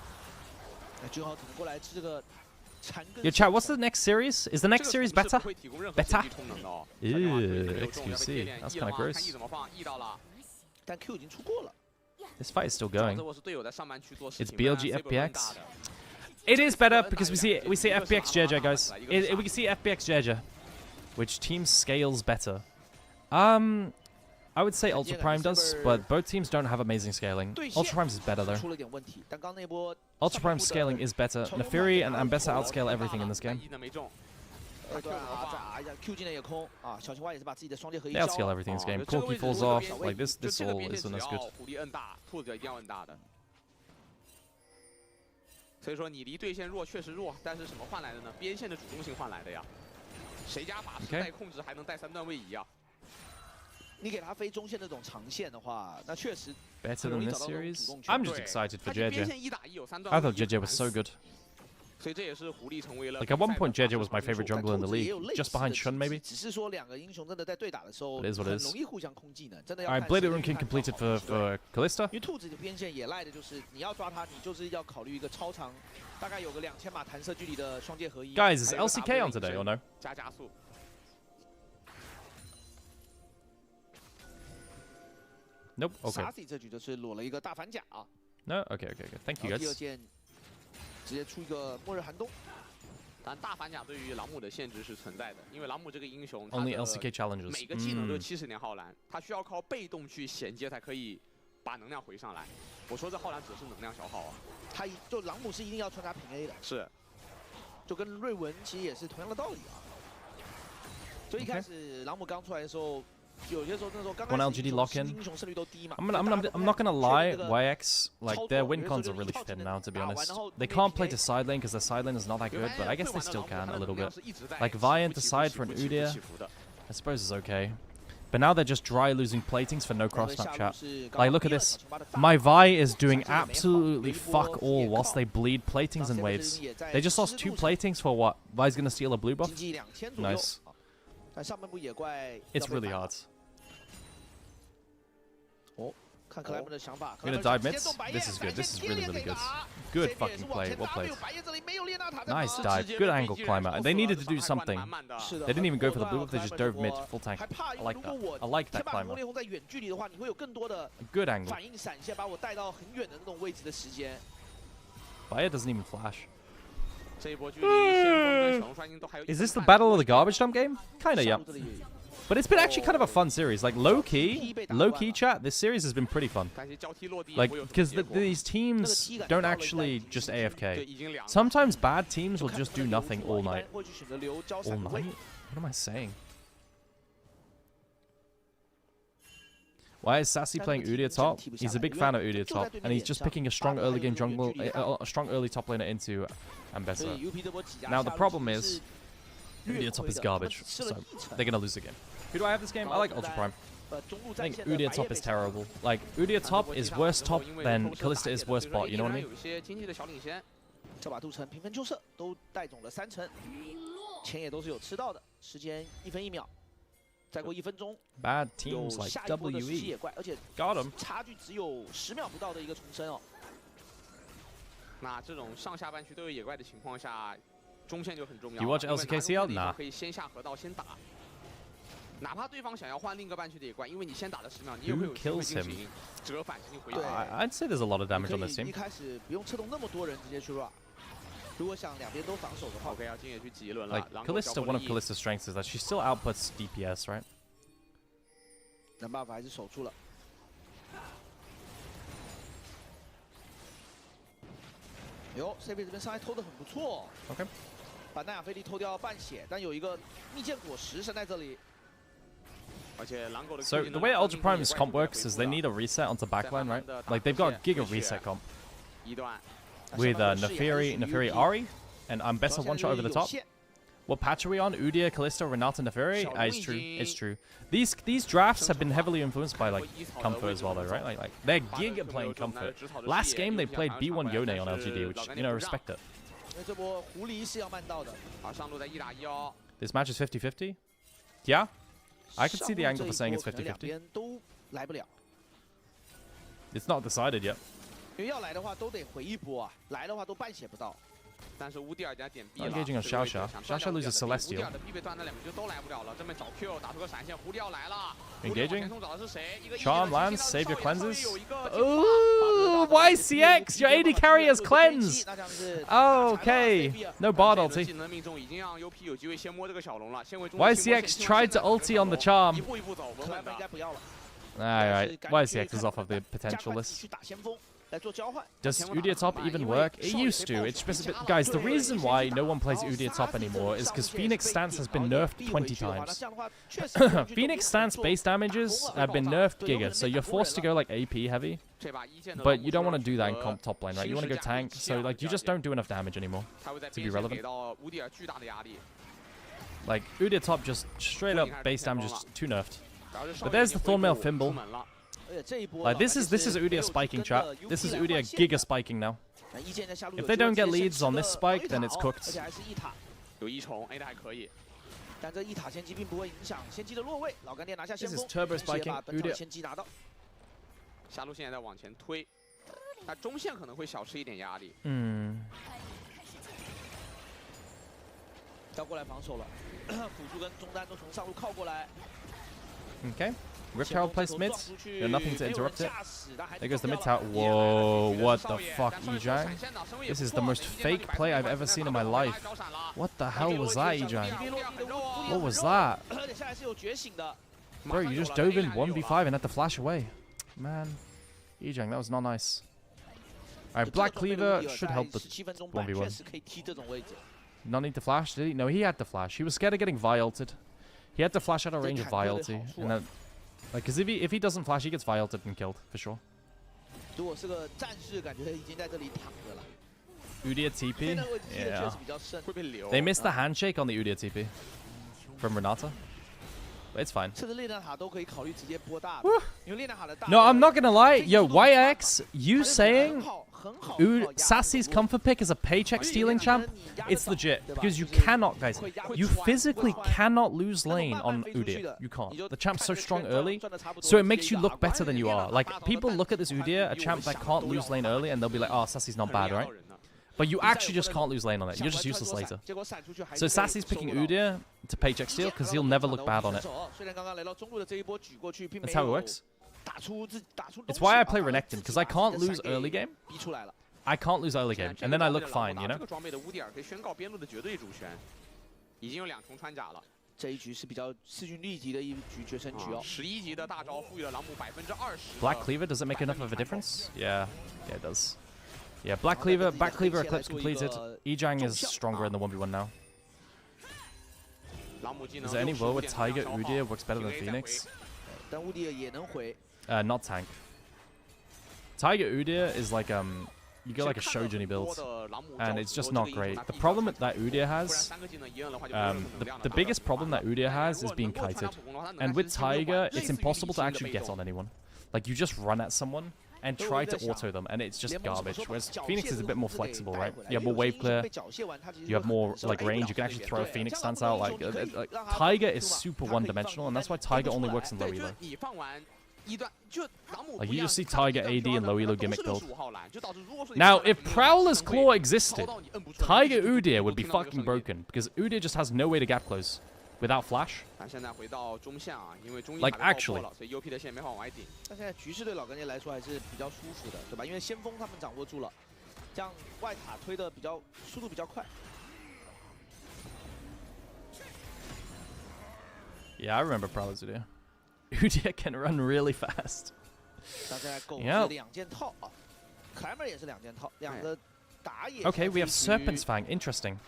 Yo, chat, what's the next series? Is the next series better? Better? Ew, XQC. That's kind of gross. This fight is still going. It's BLG FPX. It is better because we see FPX JJ, guys. We can see FPX JJ. Which team scales better? I would say Ultra Prime does, but both teams don't have amazing scaling. Ultra Prime's is better though. Ultra Prime's scaling is better. Nefiri and Ambessa outscale everything in this game. They outscale everything in this game. Corki falls off. Like this all isn't as good. 所以说你离对线弱确实弱，但是什么换来的呢？边线的主动性换来的呀。谁家法师带控制还能带3段位移啊？你给他飞中线那种长线的话，那确实 better than this series. I'm just excited for JJ. I thought JJ was so good. 所以这也是狐狸成为了 Like at one point, JJ was my favorite jungler in the league, just behind Shun maybe. 只是说两个英雄真的在对打的时候， It is what it is. 很容易互相空技能，真的要。Alright, Blade Rune King completed for Kalista. 因为兔子的边线也赖的就是你要抓他，你就是要考虑一个超长，大概有个2000码弹射距离的双剑合一。Guys, is LCK on today or no? 加速。 Nope. Okay. Sassy 这局就是裸了一个大反甲。No. Okay. Thank you 第二 guys. 件直接出一个末日寒冬。但大反甲对于朗姆的限制是存在的，因为朗姆这个英雄 Only LCK challenges. 每个技能都70年浩然，他需要靠被动去衔接才可以把能量回上来。我说这浩然只是能量消耗啊。他就朗姆是一定要穿插平 A 的。是。就跟瑞文其实也是同样的道理啊。就一开始朗姆刚出来的时候。 One LGD lock in. I'm not gonna lie, YX, like their win cons are really thin now, to be honest. They can't play to side lane because their side lane is not that good, but I guess they still can a little bit. Like Vi to side for an Udyr, I suppose is okay. But now they're just dry losing platings for no cross map chat. Like look at this. My Vi is doing absolutely fuck all whilst they bleed platings and waves. They just lost 2 platings for what? Vi's gonna steal a blue buff? Nice. It's really hard. Oh, I'm gonna dive mid. This is good. This is really good. Good fucking play. Well played. Nice dive. Good angle climber. And they needed to do something. They didn't even go for the blue buff. They just dove mid full tank. I like that. I like that climber. Good angle. Fire doesn't even flash. Is this the battle of the garbage dump game? Kinda, yeah. But it's been actually kind of a fun series. Like low key chat. This series has been pretty fun. Like because these teams don't actually just AFK. Sometimes bad teams will just do nothing all night. All night? What am I saying? Why is Sassy playing Udyr top? He's a big fan of Udyr top, and he's just picking a strong early game jungle, a strong early top laner into Ambessa. Now the problem is, Udyr top is garbage, so they're gonna lose the game. Who do I have this game? I like Ultra Prime. I think Udyr top is terrible. Like Udyr top is worse top than Kalista is worse bot. You know what I mean? 这把杜城平分秋色，都带走了3成，钱也都是有吃到的，时间1分1秒。 再过1分钟， Bad teams like WE. Got him. 差距只有10秒不到的一个重生哦。那这种上下半区都有野怪的情况下，中线就很重要。 You watch LCKCL? Nah. 可以先下河道先打，哪怕对方想要换另一个半区的野怪，因为你先打了10秒，你也会有机会进行折返进行回合。I'd say there's a lot of damage on this team. 一开始不用策动那么多人直接去 run。 如果想两边都防守的话 ，OK， 要进也去挤一轮了。 Like Kalista, one of Kalista's strengths is that she still outputs DPS, right? 想办法还是守住了。哟 ，CP 这边伤害偷的很不错。OK， 把奈亚菲利偷掉半血，但有一个蜜饯果实生在这里。 So the way Ultra Prime's comp works is they need a reset onto backline, right? Like they've got Giga reset comp. With Nefiri Ari, and Ambessa one shot over the top. What patch are we on? Udyr, Kalista, Renata, Nefiri? It's true. It's true. These drafts have been heavily influenced by like Comfort as well, though, right? Like they're giga playing Comfort. Last game they played B1 Yone on LGD, which respect it. This match is 50-50. Yeah, I can see the angle for saying it's 50-50. It's not decided yet. 因为要来的话都得回一波啊，来的话都半血不到。但是乌迪尔家点 B 了 ，engaging on Xiaoxia. Xiaoxia loses Celestial. 乌迪尔的 B 被断，那两边就都来不了了。这边找 Q 打出个闪现，狐狸要来了。 Engaging. 找的是谁？一个 Charm lands, save your cleanses. Ooh, YCX, your AD carry has cleansed. Okay, no bard ulti. YCX tried to ulti on the charm. Alright, YCX is off of the potential list. Does Udyr top even work? It used to. It's just a bit... Guys, the reason why no one plays Udyr top anymore is because Phoenix stance has been nerfed 20 times. Phoenix stance base damages have been nerfed giga, so you're forced to go like AP heavy. But you don't want to do that in comp top lane, right? You want to go tank, so like you just don't do enough damage anymore to be relevant. Like Udyr top just straight up base damage is too nerfed. But there's the Thornmail Thimble. Like this is Udyr spiking, chat. This is Udyr giga spiking now. If they don't get leads on this spike, then it's cooked. This is turbo spiking Udyr. 下路现在在往前推，那中线可能会小吃一点压力。要过来防守了，辅助跟中单都从上路靠过来。Okay. Rift Herald plays mid. There's nothing to interrupt it. There goes the mid tower. Whoa, what the fuck, Ejang? This is the most fake play I've ever seen in my life. What the hell was that, Ejang? What was that? Bro, you just dove in 1v5 and had to flash away. Man, Ejang, that was not nice. Alright, Black Cleaver should help the 1v1. Not need to flash, did he? No, he had to flash. He was scared of getting Vi-ulted. He had to flash out of range of Vi-ulti. And then, like, because if he doesn't flash, he gets Vi-ulted and killed, for sure. Udyr TP? Yeah. They missed the handshake on the Udyr TP. From Renata. But it's fine. No, I'm not gonna lie. Yo, YX, you saying Sassy's comfort pick is a paycheck stealing champ? It's legit. Because you cannot, guys, you physically cannot lose lane on Udyr. You can't. The champ's so strong early, so it makes you look better than you are. Like, people look at this Udyr, a champ that can't lose lane early, and they'll be like, oh, Sassy's not bad, right? But you actually just can't lose lane on it. You're just useless later. So Sassy's picking Udyr to paycheck steal because he'll never look bad on it. That's how it works. It's why I play Renekton, because I can't lose early game. I can't lose early game, and then I look fine, you know? 这一局是比较势均力敌的一局决胜局哦。11级的大招赋予了狼母20%。Black Cleaver, does it make enough of a difference? Yeah, it does. Yeah, Black Cleaver Eclipse completed. Ejang is stronger in the 1v1 now. Is there any world where Tiger Udyr works better than Phoenix? Not tank. Tiger Udyr is like you get like a Shojini build, and it's just not great. The problem that Udyr has, the biggest problem that Udyr has is being kited. And with Tiger, it's impossible to actually get on anyone. Like, you just run at someone and try to auto them, and it's just garbage. Whereas Phoenix is a bit more flexible, right? You have more wave clear, you have more like range, you can actually throw a Phoenix stance out. Like Tiger is super one-dimensional, and that's why Tiger only works in low elo. Like, you just see Tiger AD and low elo gimmick build. Now, if Prowler's Claw existed, Tiger Udyr would be fucking broken, because Udyr just has no way to gap close without flash. Like, actually. 但现在局势对老干爹来说还是比较舒服的，对吧？因为先锋他们掌握住了，这样外塔推的速度比较快。Yeah, I remember Prowler's Udyr. Udyr can run really fast. 那现在狗是2件套啊 ，Climber 也是2件套，两个。 Okay, we have Serpent's Fang. Interesting.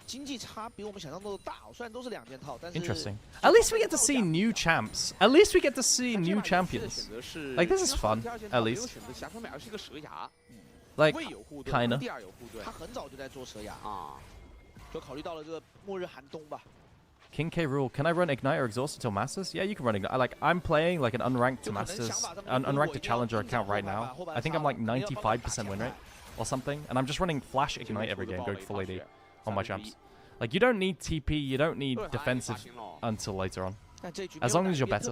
Interesting. At least we get to see new champs. At least we get to see new champions. Like, this is fun. At least. Like, kinda. King K rule. Can I run Ignite or Exhaust until Masters? Yeah, you can run Ignite. Like, I'm playing like an unranked to Masters, an unranked to Challenger account right now. I think I'm like 95% win rate or something, and I'm just running Flash Ignite every game, going full AD on my champs. Like, you don't need TP, you don't need defensive until later on. As long as you're better.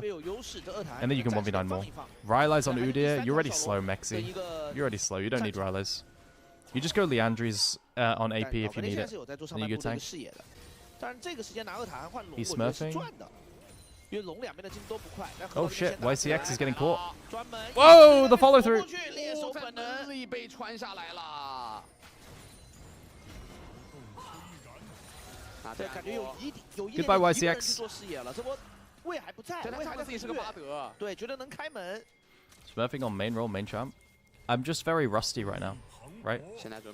And then you can 1v9 more. Rylai's on Udyr, you're already slow, Mexi. You're already slow, you don't need Rylai's. You just go Leandri's on AP if you need it, and you go tank. He's smurfing. Oh shit, YCX is getting caught. Whoa, the follow through! Goodbye YCX. Smurfing on main role, main champ. I'm just very rusty right now, right?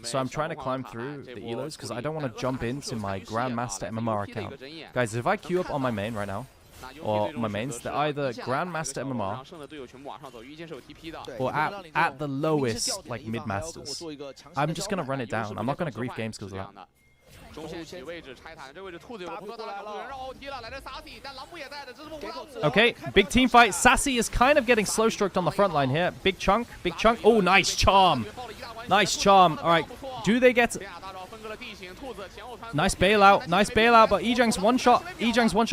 So I'm trying to climb through the elos because I don't want to jump into my Grandmaster MMR account. Guys, if I queue up on my main right now, or my mains, they're either Grandmaster MMR or at the lowest, like, mid-masters. I'm just going to run it down. I'm not going to grief games because of that. Okay, big team fight. Sassy is kind of getting slow stroked on the front line here. Big chunk, big chunk. Oh, nice charm. Nice charm. All right, do they get... Nice bailout, but Ejang's one shot.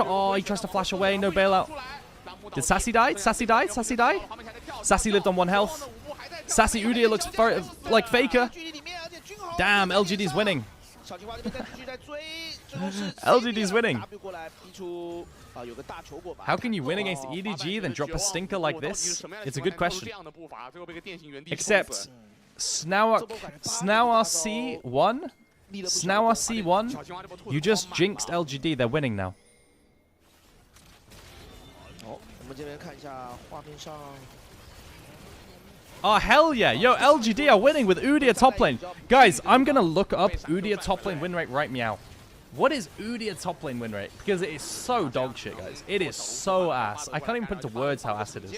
Oh, he tries to flash away, no bailout. Did Sassy die? Sassy died? Sassy die? Sassy lived on 1 health. Sassy Udyr looks like Faker. Damn, LGD's winning. LGD's winning. How can you win against EDG then drop a stinker like this? It's a good question. Except Snauer C1. Snauer C1. You just jinxed LGD. They're winning now. Oh, hell yeah. Yo, LGD are winning with Udyr top lane. Guys, I'm going to look up Udyr top lane win rate right meow. What is Udyr top lane win rate? Because it is so dog shit, guys. It is so ass. I can't even put into words how ass it is.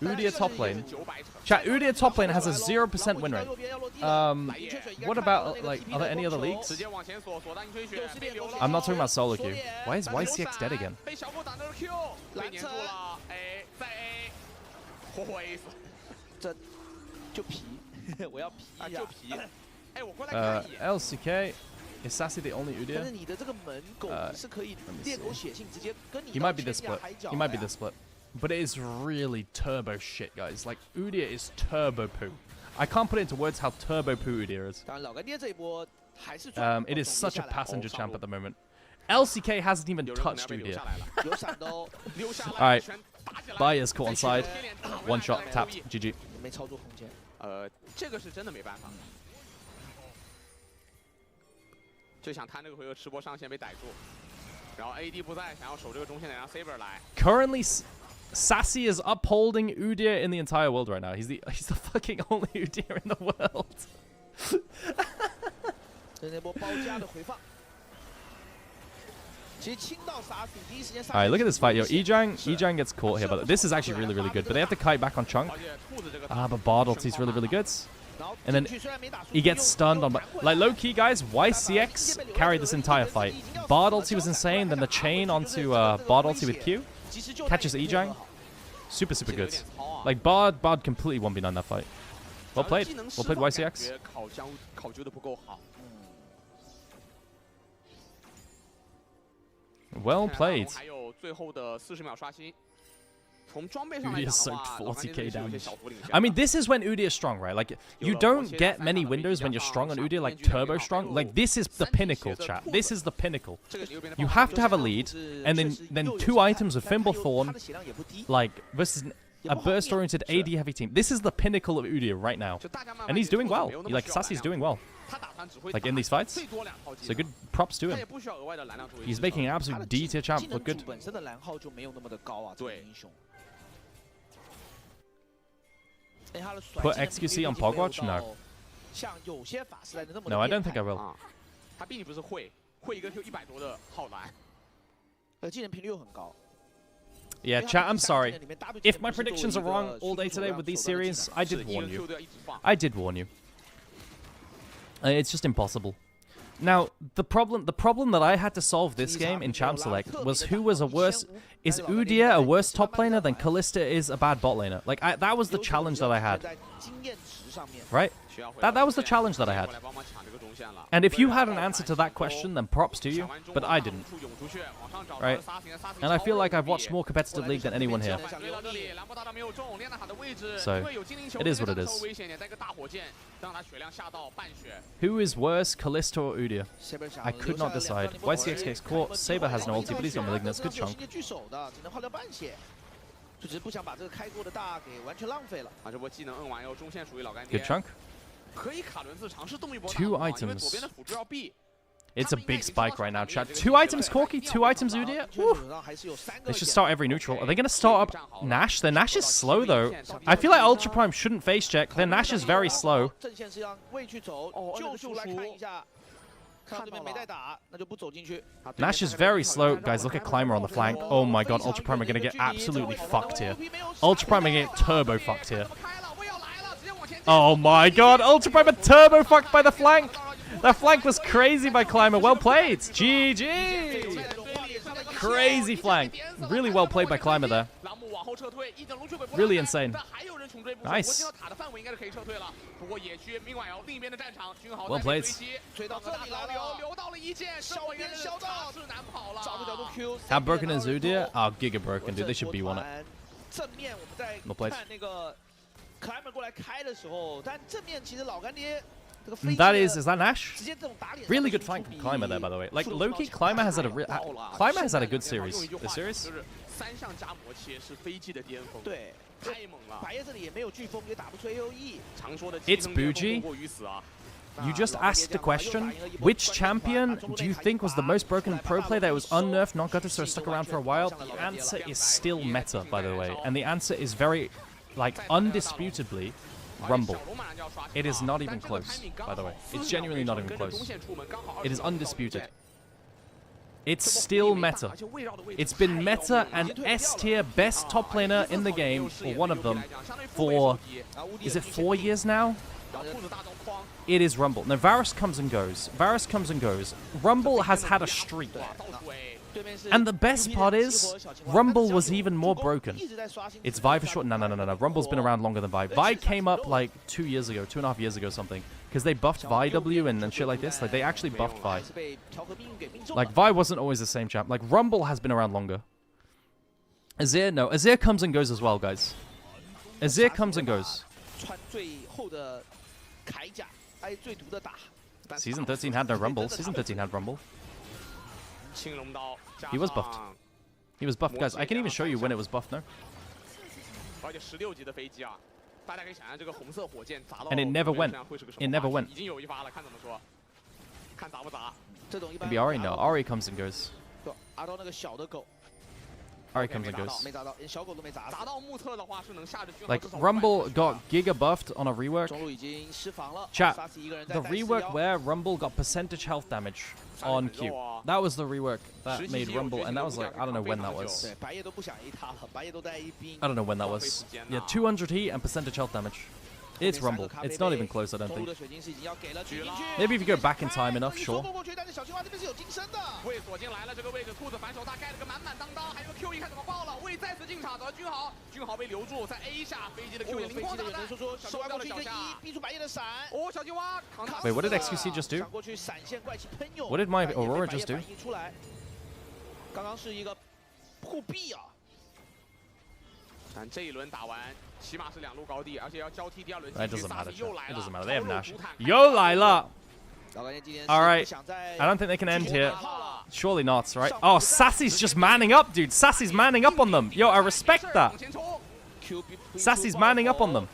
Udyr top lane. Chat, Udyr top lane has a 0% win rate. What about, like, are there any other leagues? I'm not talking about solo queue. Why is YCX dead again? LCK. Is Sassy the only Udyr? He might be the split. He might be the split. But it is really turbo shit, guys. Like, Udyr is turbo poo. I can't put it into words how turbo poo Udyr is. It is such a passenger champ at the moment. LCK hasn't even touched Udyr. Alright. Bayer's caught on side. 1 shot, tapped. GG. 这个是真的没办法，就想贪这个回合吃波上线被逮住，然后 AD 不在，想要守这个中线的，让 Saber 来。Currently, Sassy is upholding Udyr in the entire world right now. He's the fucking only Udyr in the world. Alright, look at this fight, yo. Ejang gets caught here, but this is actually really, really good. But they have to kite back on Chunk. But Bard ulti's really, really good. And then he gets stunned on... Like, low-key, guys, YCX carried this entire fight. Bard ulti was insane, then the chain onto Bard ulti with Q. Catches Ejang. Super, super good. Like, Bard completely 1v9 that fight. Well played. Well played, YCX. Well played. Udyr soaked 40k damage. I mean, this is when Udyr is strong, right? Like, you don't get many windows when you're strong on Udyr, like turbo strong. Like, this is the pinnacle, chat. This is the pinnacle. You have to have a lead, and then 2 items of Thorn, like, versus a burst-oriented AD-heavy team. This is the pinnacle of Udyr right now. And he's doing well. Like, Sassy's doing well. Like, in these fights. So good props to him. He's making an absolute D-tier champ look good. Put XQC on Pogwatch? No. No, I don't think I will. Yeah, chat, I'm sorry. If my predictions are wrong all day today with these series, I did warn you. I did warn you. It's just impossible. Now, the problem that I had to solve this game in Champ Select was who was a worse... Is Udyr a worse top laner than Kalista is a bad bot laner? Like, that was the challenge that I had. Right? That was the challenge that I had. And if you had an answer to that question, then props to you, but I didn't. Right? And I feel like I've watched more competitive League than anyone here. So, it is what it is. Who is worse, Kalista or Udyr? I could not decide. YCX gets caught, Saber has no ulti, but he's got Malignance, good chunk. Good chunk. 2 items. It's a big spike right now, chat. 2 items Corki, 2 items Udyr. They should start every neutral. Are they going to start up Nash? Their Nash is slow, though. I feel like Ultra Prime shouldn't face check. Their Nash is very slow. Nash is very slow. Guys, look at Climber on the flank. Oh my god, Ultra Prime are going to get absolutely fucked here. Ultra Prime are going to get turbo fucked here. Oh my god, Ultra Prime are turbo fucked by the flank. That flank was crazy by Climber. Well played. GG. Crazy flank. Really well played by Climber there. Really insane. Nice. Well played. How broken is Udyr? Oh, giga broken, dude. They should be one it. Well played. That is that Nash? Really good fight from Climber there, by the way. Like, low-key, Climber has had a good series. This series? It's Bougie. You just asked a question. Which champion do you think was the most broken pro player that was unnerfed, not gutted, so stuck around for a while? The answer is still meta, by the way. And the answer is very, like, undisputably Rumble. It is not even close, by the way. It's genuinely not even close. It is undisputed. It's still meta. It's been meta and S tier best top laner in the game, or one of them, for, is it 4 years now? It is Rumble. Now, Varus comes and goes. Varus comes and goes. Rumble has had a streak. And the best part is, Rumble was even more broken. It's Vi for short. No. Rumble's been around longer than Vi. Vi came up like 2 years ago, 2.5 years ago, something. Because they buffed Vi W and shit like this. Like, they actually buffed Vi. Like, Vi wasn't always the same champ. Like, Rumble has been around longer. Azir, no. Azir comes and goes as well, guys. Azir comes and goes. Season 13 had no Rumble. Season 13 had Rumble. He was buffed. He was buffed, guys. I can even show you when it was buffed now. And it never went. It never went. Maybe Ari? No. Ari comes and goes. Ari comes and goes. Like, Rumble got giga buffed on a rework. Chat, the rework where Rumble got percentage health damage on Q. That was the rework that made Rumble, and that was like, I don't know when that was. I don't know when that was. Yeah, 200 heat and percentage health damage. It's Rumble. It's not even close, I don't think. Maybe if you go back in time enough, sure. Wait, what did XQC just do? What did my Aurora just do? That doesn't matter. It doesn't matter. They have Nash. Yo, Lila! Alright. I don't think they can end here. Surely not, right? Oh, Sassy's just manning up, dude. Sassy's manning up on them. Yo, I respect that. Sassy's manning up on them.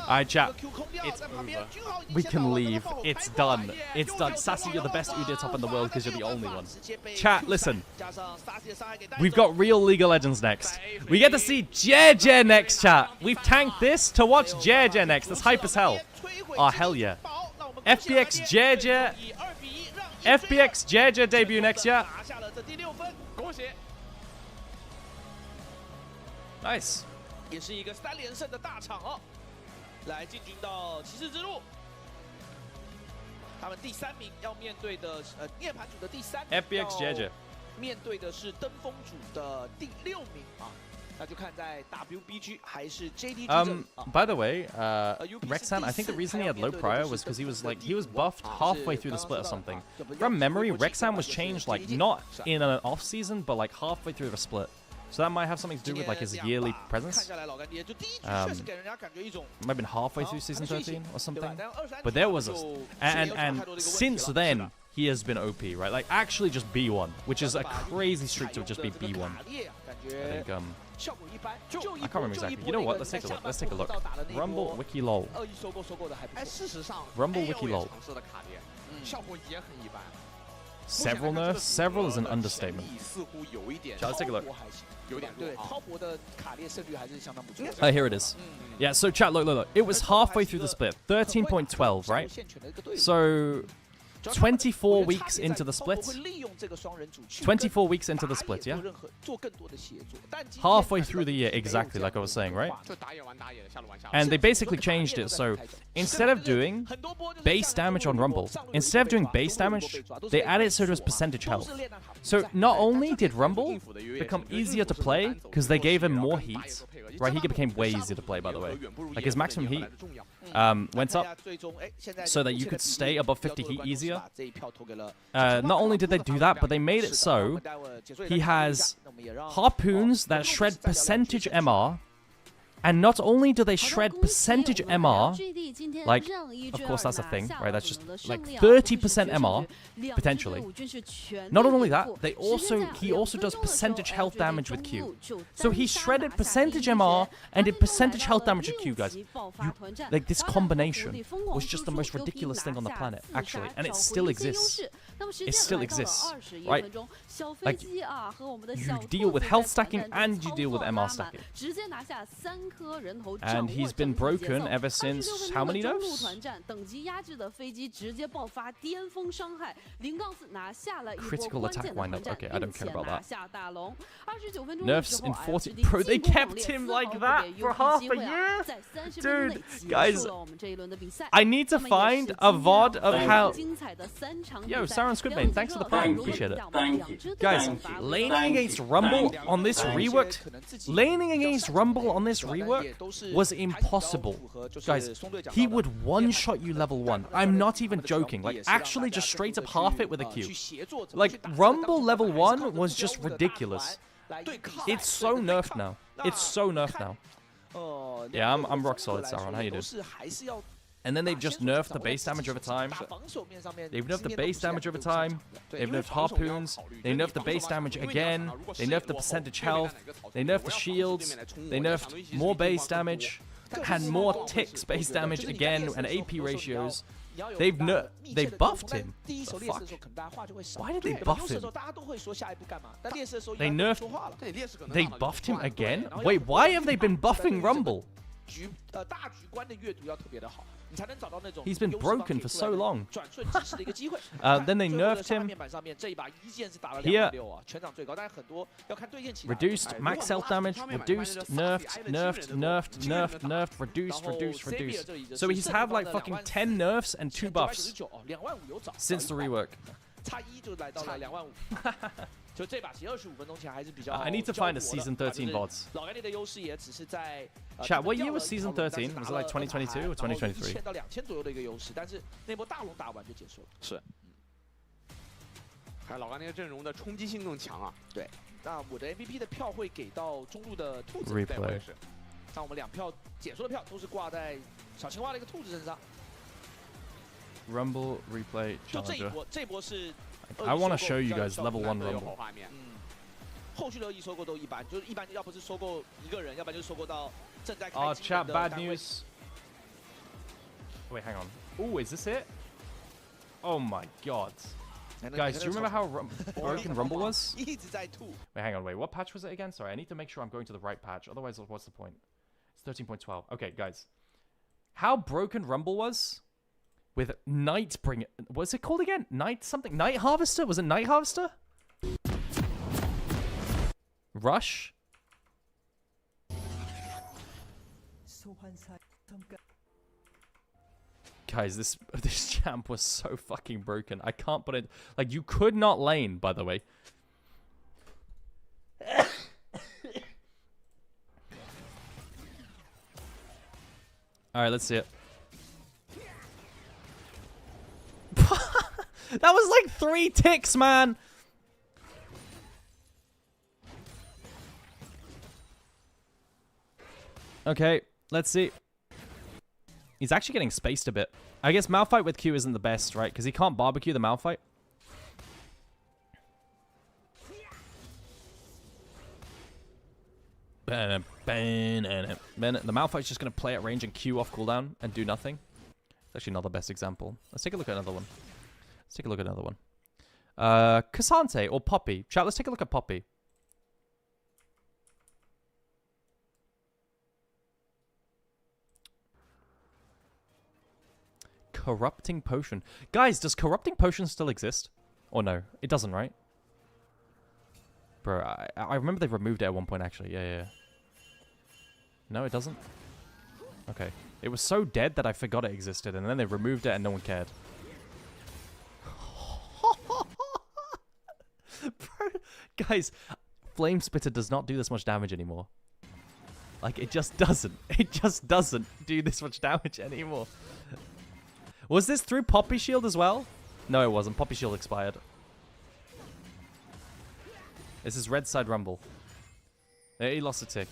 Alright, chat. It's over. We can leave. It's done. It's done. Sassy, you're the best Udyr top in the world because you're the only one. Chat, listen. We've got real League of Legends next. We get to see JJ next, chat. We've tanked this to watch JJ next. That's hype as hell. Oh, hell yeah. FPX JJ. FPX JJ debut next year. Nice. 也是一个3连胜的大场哦，来进军到骑士之路。他们第3名要面对的涅槃组的第3名 FPX JJ 面对的是登峰组的第6名啊。那就看在 WBG 还是 JD 之争。By the way, Rexan, I think the reason he had low prior was because he was buffed halfway through the split or something. From memory, Rexan was changed like not in an off season, but like halfway through the split. So that might have something to do with like his yearly presence. Might have been halfway through season 13 or something. But there was and since then he has been OP, right? Like actually just B1, which is a crazy streak to just be B1. I think 效果一般， I can't remember exactly. You know what? Let's take a look. Let's take a look. Rumble Wiki lol. 2亿收购的还不错。事实上 Rumble Wiki lol. 尝试的卡列，效果也很一般。 Several nerfs. Several is an understatement. 似乎有一点， Let's take a look. 有点弱。对，滔博的卡列胜率还是相当不错。Here it is. Yeah, so chat, look. It was halfway through the split. 13.12, right? So 24 weeks into the split. 24 weeks into the split, yeah? Halfway through the year, exactly like I was saying, right? And they basically changed it, so instead of doing base damage on Rumble, instead of doing base damage, they added sort of percentage health. So not only did Rumble become easier to play, because they gave him more heat, right? He became way easier to play, by the way. Like his maximum heat went up so that you could stay above 50 heat easier. Not only did they do that, but they made it so he has harpoons that shred percentage MR. And not only do they shred percentage MR, like, of course that's a thing, right? That's just like 30% MR, potentially. Not only that, he also does percentage health damage with Q. So he shredded percentage MR and did percentage health damage with Q, guys. Like, this combination was just the most ridiculous thing on the planet, actually. And it still exists. It still exists, right? Like, you deal with health stacking and you deal with MR stacking. And he's been broken ever since how many nerfs? Critical attack windup. Okay, I don't care about that. Nerfs in 40. Bro, they kept him like that for half a year? Dude, guys, I need to find a VOD of how... Yo, Saron Squidbane, thanks for the prime. Appreciate it. Guys, laning against Rumble on this rework... Laning against Rumble on this rework was impossible. Guys, he would one-shot you level 1. I'm not even joking. Like, actually just straight up half it with a Q. Like, Rumble level 1 was just ridiculous. It's so nerfed now. It's so nerfed now. Yeah, I'm rock solid, Sauron. How you doing? And then they've just nerfed the base damage over time. They've nerfed the base damage over time. They've nerfed harpoons. They nerfed the base damage again. They nerfed the percentage health. They nerfed the shields. They nerfed more base damage. And more ticks base damage again. And AP ratios. They buffed him. The fuck? Why did they buff him? They buffed him again? Wait, why have they been buffing Rumble? He's been broken for so long. Then they nerfed him. Here. Reduced max health damage. Reduced, nerfed, reduced. So he's had like fucking 10 nerfs and 2 buffs since the rework. I need to find a Season 13 VODs. Chat, what year was Season 13? Was it like 2022 or 2023? 是。看老干那个阵容的冲击性更强啊。对，那我的 MVP 的票会给到中路的兔子。Replay。那我们2票解说的票都是挂在小青蛙的一个兔子身上。Rumble replay challenger. 这一波是。I want to show you guys level 1 Rumble. 后续的2亿收购都一般，就是一般要不是收购一个人，要不然就是收购到正在开 chat, bad news. Wait, hang on. Oh, is this it? Oh my god. Guys, do you remember how broken Rumble was? Wait, hang on, wait. What patch was it again? Sorry, I need to make sure I'm going to the right patch. Otherwise, what's the point? It's 13.12. Okay, guys. How broken Rumble was? With Nightbringer. What's it called again? Night something? Night Harvester? Was it Night Harvester? Rush? Guys, this champ was so fucking broken. I can't put it... Like, you could not lane, by the way. Alright, let's see it. That was like 3 ticks, man. Okay, let's see. He's actually getting spaced a bit. I guess Malphite with Q isn't the best, right? Because he can't barbecue the Malphite. The Malphite's just going to play at range and Q off cooldown and do nothing. It's actually not the best example. Let's take a look at another one. Cassante or Poppy. Chat, let's take a look at Poppy. Corrupting Potion. Guys, does Corrupting Potion still exist? Or no? It doesn't, right? Bro, I remember they removed it at one point, actually. Yeah. No, it doesn't? Okay. It was so dead that I forgot it existed, and then they removed it and no one cared. Bro, guys, Flame Spitter does not do this much damage anymore. Like, it just doesn't. It just doesn't do this much damage anymore. Was this through Poppy Shield as well? No, it wasn't. Poppy Shield expired. This is Red Side Rumble. He lost a tick.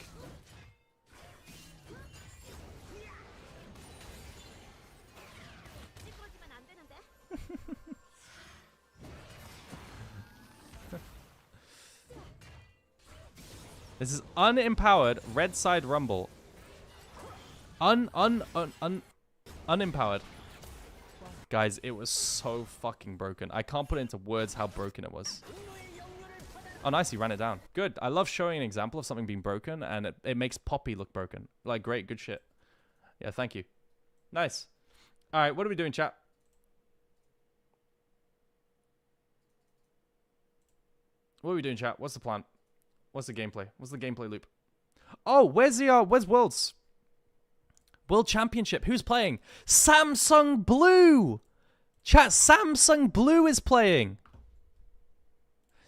This is unempowered Red Side Rumble. Unempowered. Guys, it was so fucking broken. I can't put it into words how broken it was. Oh, nice, he ran it down. Good. I love showing an example of something being broken, and it makes Poppy look broken. Like, great, good shit. Yeah, thank you. Nice. All right, what are we doing, chat? What are we doing, chat? What's the plan? What's the gameplay? What's the gameplay loop? Oh, where's Worlds? World Championship. Who's playing? Samsung Blue. Chat, Samsung Blue is playing.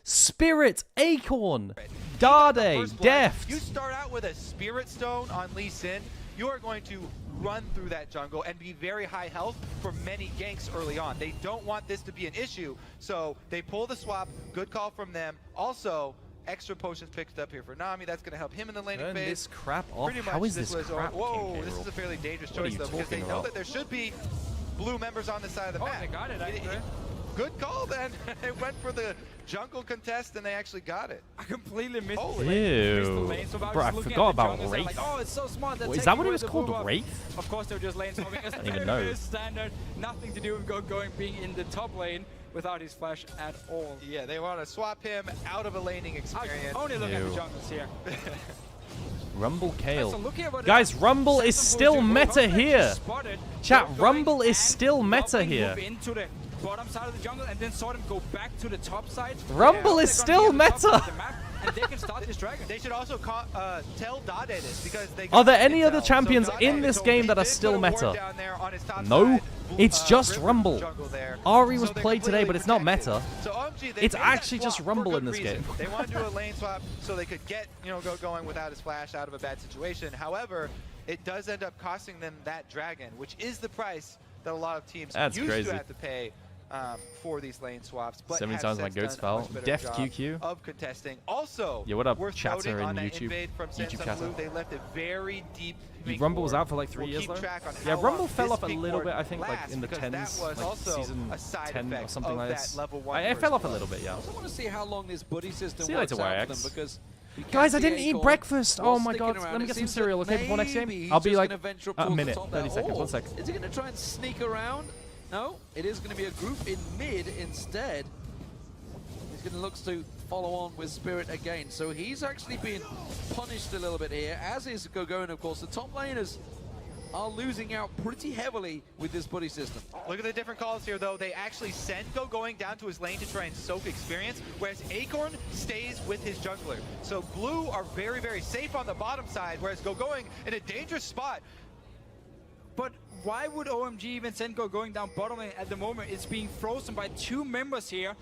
Spirit, Acorn, Dade, Deft. You start out with a Spirit Stone on Lee Sin. You are going to run through that jungle and be very high health for many ganks early on. They don't want this to be an issue, so they pull the swap. Good call from them. Also, extra potions picked up here for Nami. That's going to help him in the laning Turn phase. this crap off. Pretty much How is this crap? Whoa, this is a fairly dangerous choice though, because they know that there should be blue members on the side of the map. Oh, they got it, actually. Good call then. It went for the jungle contest and they actually got it. I completely missed Ew. the lane. So Bro, I forgot about Wraith. Like, oh, it's so smart. Is that what it was called? Wraith? Of course, they're just lane swapping. I didn't even know. Standard. Nothing to do with going being in the top lane without his flash at all. Yeah, they want to swap him out of a laning experience. Only look at the jungles here. Rumble Kale. So Guys, Rumble is still meta here. Chat, Rumble is still meta here. Into the bottom side of the jungle and then saw them go back to the top side. Rumble is still meta. And they can start this dragon. They should also tell Dade this because they Are there any other champions in this game that are still meta? No, it's just Rumble. Ari was played today, but it's not meta. It's actually just Rumble in this game. They want to do a lane swap so they could get, going without his flash out of a bad situation. However, it does end up costing them that dragon, which is the price that a lot of teams used to have to pay for these lane swaps. But 70 times my goats fell. Def QQ. Of contesting. Also, yeah, what up, worth chatter noting in on that YouTube? invade from YouTube Samsung chatter. Blue, they left it very deep. Rumble was out for like 3 years though. Yeah, Rumble fell off a little bit, I think, like in the 10s, like season 10 or something like this. I fell off a little bit, yeah. I want to see how long this buddy system See you later, works out for YX. them, because Guys, I didn't eat breakfast. Oh my god. Let me get some cereal, okay, before next game? I'll be like a minute, 30 seconds, 1 sec. Is he going to try and sneak around? No, it is going to be a group in mid instead. He's going to look to follow on with Spirit again. So he's actually being punished a little bit here, as is Gogo, and of course the top laners are losing out pretty heavily with this buddy system. Look at the different calls here, though. They actually send Go going down to his lane to try and soak experience, whereas Acorn stays with his jungler. So Blue are very, very safe on the bottom side, whereas Go going in a dangerous spot. But why would OMG even send Go going down bottom lane at the moment? It's being frozen by 2 members here.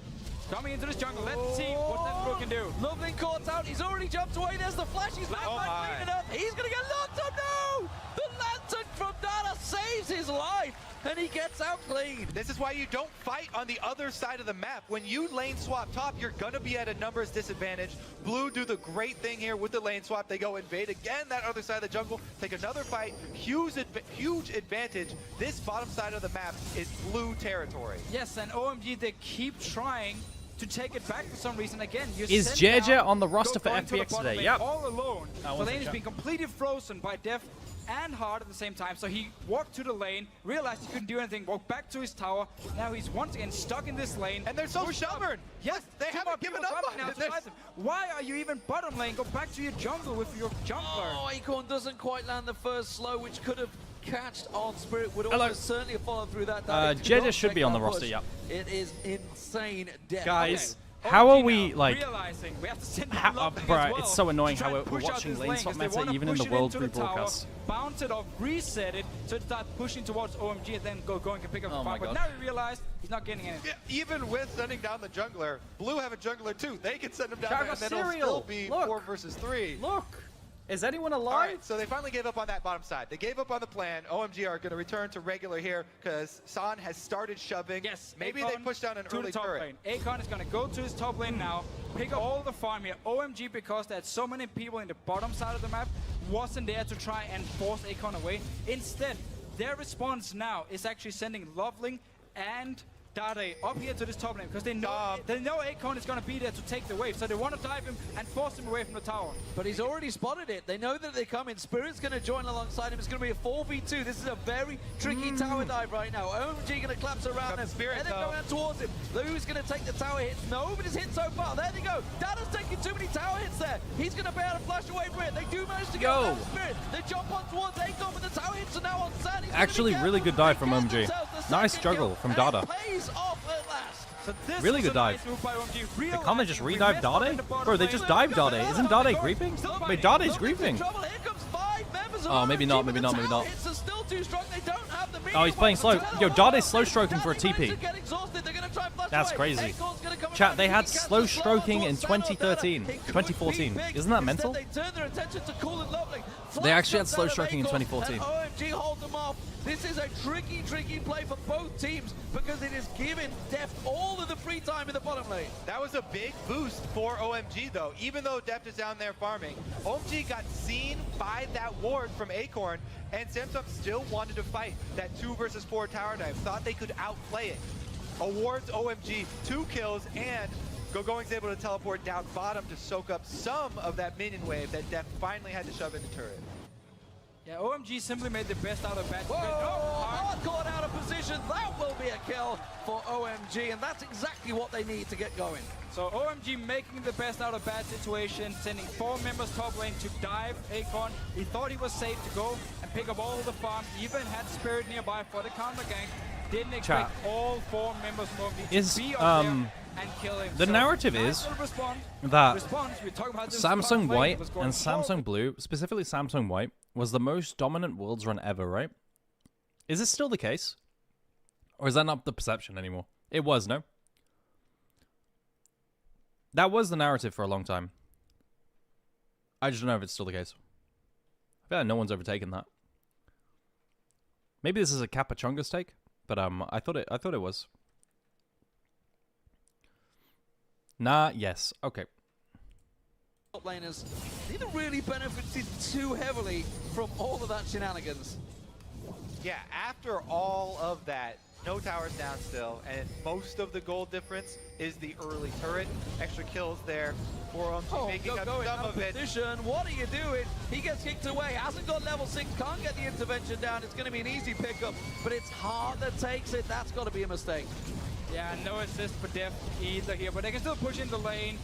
Coming into this jungle, let's see what that bro can do. Lovely caught out, he's already jumped away, there's the flash, he's back cleaning up. He's gonna get locked up, no! The lantern from Dada saves his life, and he gets out clean. This is why you don't fight on the other side of the map. When you lane swap top, you're gonna be at a numbers disadvantage. Blue do the great thing here with the lane swap. They go invade again that other side of the jungle, take another fight, huge advantage. This bottom side of the map is Blue territory. Yes, and OMG, they keep trying to take it back for some reason. Again, you Is send JJ down, on the roster for going to the FPX bottom today? lane Yep. all alone. I The lane check. has been completely frozen by Def and Hard at the same time. So he walked to the lane, realized he couldn't do anything, walked back to his tower. Now he's once again stuck in this lane. And they're so stubborn. Yes, they haven't given up on now it. to fight them. Why are you even bottom lane? Go back to your jungle with your jungler. Oh, Acorn doesn't quite land the first slow, which could have catched on. Spirit would Hello. almost certainly have followed through that. JJ should be on the roster, yeah. yeah. It is insane depth. Guys, Okay. how are OMG we, now like... realizing we have to send How, down Lovely as bruh, well it's so annoying to try how and we're push out watching this lane lane, swap 'cause they meta wanna even in the push it World into the tower, rebroadcast. bounce it off, reset it, to start pushing towards OMG and then going and pick up Oh the my fight. But God. now he realized he's not getting anything. Yeah, even with sending down the jungler, Blue have a jungler too. They can send him down Chaka there, and then it'll Cereal. still be Look. 4 versus 3. Look! Is anyone alive? All right, so they finally gave up on that bottom side. They gave up on the plan. OMG are going to return to regular here because San has started shoving. Yes, Maybe Akon they push down an to early the top turret. lane. Akon is going to go to his top lane now, pick up all the farm here. OMG, because there's so many people in the bottom side of the map, wasn't there to try and force Akon away. Instead, their response now is actually sending Loveling and Dade up here to this top lane because they know Akon is going to be there to take the wave. So they want to dive him and force him away from the tower. But he's already spotted it. They know that they're coming. Spirit's going to join alongside him. It's going to be a 4v2. This is a very tricky tower dive right now. OMG going to collapse around him. Spirit, and then going towards him. Who's going to take the tower hits? Nobody's hit so far. There they go. Dada's taking too many tower hits there. He's going to be able to flash away from it. They do manage to get down Spirit. They jump on towards Akon, but the tower hits are now on San. Actually, really good dive from OMG. Nice juggle from Dada. Pays off at last. So this Really was good a nice dive. move by OMG. They can't they just Realizing we re-dive messed up in Dade? the bottom Bro, they lane. just dive Dade. Isn't Dade griefing? Wait, Dade's griefing. Trouble. Here comes 5 members of Oh, maybe OMG, not, but maybe the not, maybe tower not. hits are still too strong. They don't have the Oh, he's playing slow. Yo, Dade's slow stroking for a Dade TP. managed to get exhausted. They're gonna try and flush That's away. crazy. Acorn's gonna come Chat, around. they He had can catch slow the slow stroking in towards San or 2013, Dada. It could 2014. be big. Isn't that mental? Instead, they turn their attention to Cool and Lovely. They actually had Flash slow comes out of stroking in Acorn, 2014. and OMG holds them off. This is a tricky play for both teams because it is giving Deft all of the free time in the bottom lane. That was a big boost for OMG though. Even though Deft is down there farming, OMG got seen by that ward from Acorn, and Samsung still wanted to fight that 2 versus 4 tower dive. Thought they could outplay it. Awards OMG 2 kills, and Gogoing's able to teleport down bottom to soak up some of that minion wave that Deft finally had to shove in the turret. Yeah, OMG simply made the best out of bad. Whoa, hard caught out of position. That will be a kill for OMG, and that's exactly what they need to get going. So OMG making the best out of bad situation, sending 4 members top lane to dive Akon. He thought he was safe to go and pick up all the farm, even had Spirit nearby for the counter gank. Didn't expect all 4 members from OMG to be up there and kill him. The narrative is that Samsung White and Samsung Blue, specifically Samsung White, was the most dominant Worlds run ever, right? Is this still the case? Or is that not the perception anymore? It was, no? That was the narrative for a long time. I just don't know if it's still the case. I feel like no one's overtaken that. Maybe this is a Capachunga's take, but I thought it was. Nah, yes. Okay. Top laners, neither really benefited too heavily from all of that shenanigans. Yeah, after all of that, no towers down still, and most of the gold difference is the early turret. Extra kills there for OMG, making up some of it. Position. What are you doing? He gets kicked away, hasn't got level 6, can't get the intervention down. It's going to be an easy pickup, but it's hard that takes it. That's got to be a mistake. Yeah, no assist for Def either here, but they can still push in the lane.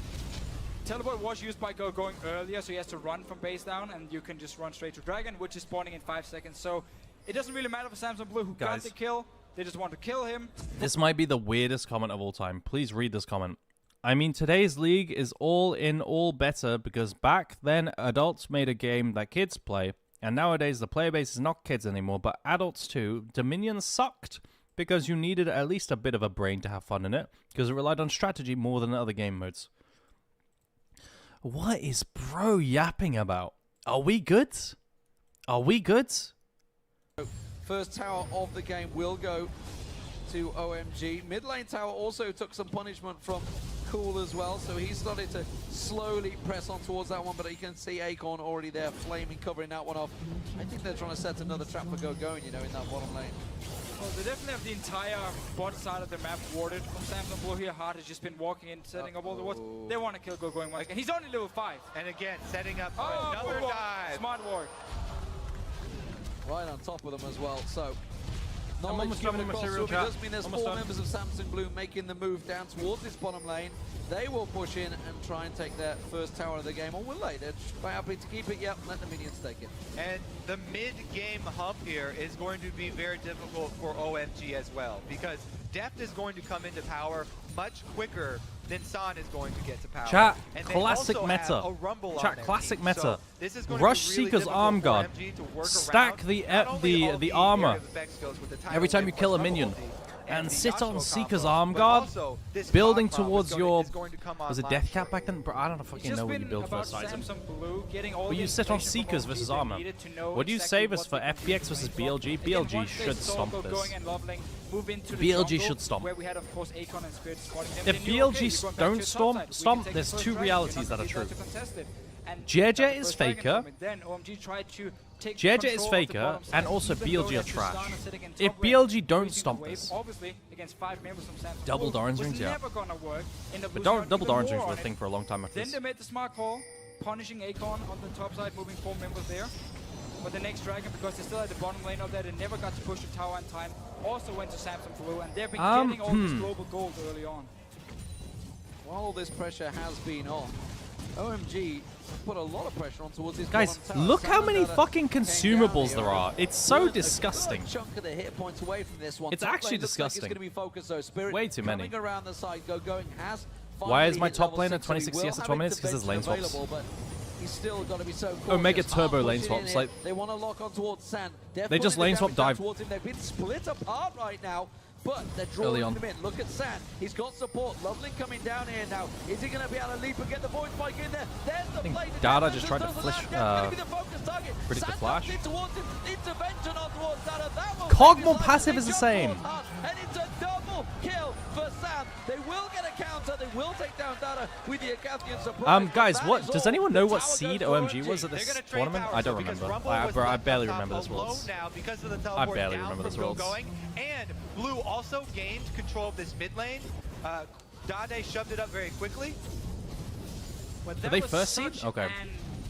Teleport was used by going earlier, so he has to run from base down, and you can just run straight to Dragon, which is spawning in 5 seconds. So it doesn't really matter for Samsung Blue who got the kill. They just want to kill him. This might be the weirdest comment of all time. Please read this comment. I mean, today's league is all in all better because back then adults made a game that kids play, and nowadays the player base is not kids anymore, but adults too. Dominion sucked because you needed at least a bit of a brain to have fun in it, because it relied on strategy more than other game modes. What is bro yapping about? Are we good? Are we good? First tower of the game will go to OMG. Mid lane tower also took some punishment from Cool as well, so he started to slowly press on towards that one, but you can see Acorn already there, flaming, covering that one off. I think they're trying to set another trap for Gogoing, you know, in that bottom lane. Well, they definitely have the entire bot side of the map warded from Samsung Blue here. Hard has just been walking in, setting up all the wards. They want to kill Going once again. He's only level 5. And again, setting up another dive. Smart ward. Right on top of them as well. So, not I'm much almost coming done with my across. cereal So it chat. does mean there's Almost 4 done. members of Samsung Blue making the move down towards this bottom lane. They will push in and try and take their first tower of the game, or will they? They're quite happy to keep it. Yep, let the minions take it. And the mid-game hump here is going to be very difficult for OMG as well, because Deft is going to come into power much quicker than San is going to get to power. Chat, and they classic also meta. have a rumble Chat, on their classic team. meta. So this is going Rush to be really Seeker's difficult arm for guard. OMG to work Stack around the not only the all armor area of effect skills with the title every time you win kill a plus minion. double ulti And the sit on Yasuo Seeker's combo, arm but guard, also this building Cloud Bomb towards is your... going to come Was it online Death Cap shortly. back then? Bro, I don't fucking It's know just what you been build about first item. Samsung Blue getting all Well, you the sit on information from Seekers OMG versus they armor. needed to know What do you exactly save us what for they can FPX do versus to win. BLG? Again, BLG once they should saw stomp Go this. going and leveling, move into the BLG jungle, should stomp. where we had, of course, Akon and Spirit spotting them. If They knew, okay, BLG you're going back to don't your top side. We can stomp, take there's the two first dragon. realities You're that not are gonna true. get that to contest it. And JJ that's the is first dragon faker. from it. Then OMG tried to take JJ is control of the faker, bottom side, and also even though BLG are that trash. Tristana sitting in If top lane, BLG don't increasing the stomp wave, this, obviously against 5 members from Samsung Double Blue, Doran's was rings, yeah. never gonna work in the But blue side, double even Doran's more rings were on a it. thing for a long time after Then this. they made the smart call, punishing Akon on the top side, moving 4 members there. But the next dragon, because they still had the bottom lane of that, they never got to push the tower in time, also went to Samsung Blue, and they've been getting all this global gold early on. While this pressure has been on, OMG put a lot of pressure on towards his Guys, bottom tower. look how many Samsung fucking came down consumables here. there are. It's so We're a disgusting. good chunk of the hit points away from this one. It's Top actually lane looks like disgusting. It's going to be focused though. Spirit Way too many. coming around the side, going has. Why is finally my hit top level lane at 6, so he 26 will CS at have 12 minutes? 'Cause there's lane intervention swaps. available, but he's still got to be so cautious. Omega Turbo Hard lane pushing in swaps, here. like- They want to lock on towards Sand. They just lane swap dive. Towards him. They've been split apart right now. But they're Early drawing on. him in. Look at Sand. He's got support. Loveling coming down here now. Is he going to be able to leap and get the void spike in there? There's the think play. The Dada damage just tried to doesn't flash, land. That's gonna be the focus target. predict the Sand flash. comes in towards him. Intervention on towards Dada. That will Cog save his more life. passive They is the jump same. towards Hart, and it's a double kill for Sam. They will get a counter. They will take down Dada with the Acathian surprise. Guys, That what is does all. anyone The know what tower seed goes for OMG was at They're this gonna trade tournament? power, I don't so because remember. Rumble was I left barely on top remember this alone worlds. now because of the teleport barely down remember from this Go worlds. going, and Blue also gained control of this mid lane. Dade shoved it up very quickly. But Are that they was first seed? such Okay. an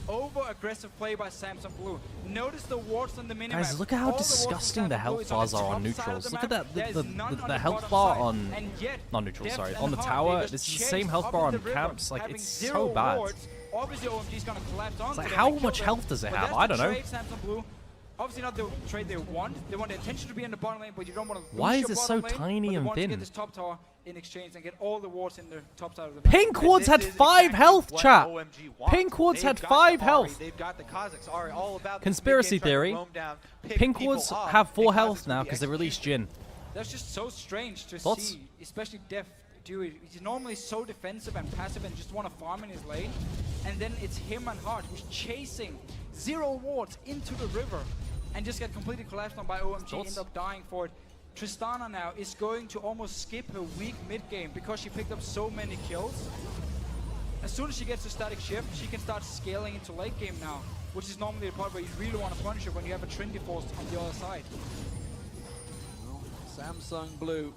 over-aggressive play by Samsung Blue. Notice the wards on the minimap. Guys, look at how All the wards from disgusting the Samsung Blue health is on bars the are on top side of neutrals. the Look at map. that, There's none on the health bottom bar side. on And yet, non-neutrals, Deft sorry, and on the Hart, tower. they It's just the chased same health up bar in on the river, camps. Like having it's zero so bad. wards. Obviously, OMG's gonna collapse on. It's like, them how and kill much them. health does it But have? that's I the don't know. trade Samsung Blue. Obviously not the trade they want. They want the attention to be in the bottom lane, but you don't want to lose Why is your it so bottom lane, tiny but they and want to thin? get this top tower in exchange and get all the wards in the top side of the map. Pink And wards this had is 5 exactly health, what chat. OMG wants. Pink wards They've had got 5 the health. Ahri, they've got the Kazakhs Ahri, all about this Conspiracy mid-game, trying to theory. roam down, pick Pink people wards off, have 4 and health Kazakhs now will be because they released Jin. That's just so strange to Thoughts? see, especially Def do it. He's normally so defensive and passive and just want to farm in his lane. And then it's him and Hart who's chasing 0 wards into the river and just get completely collapsed on by OMG, Thoughts? end up dying for it. Tristana now is going to almost skip her weak mid-game because she picked up so many kills. As soon as she gets a static shift, she can start scaling into late game now, which is normally the part where you really want to punish her when you have a Trinity Force on the other side. Well, Samsung Blue,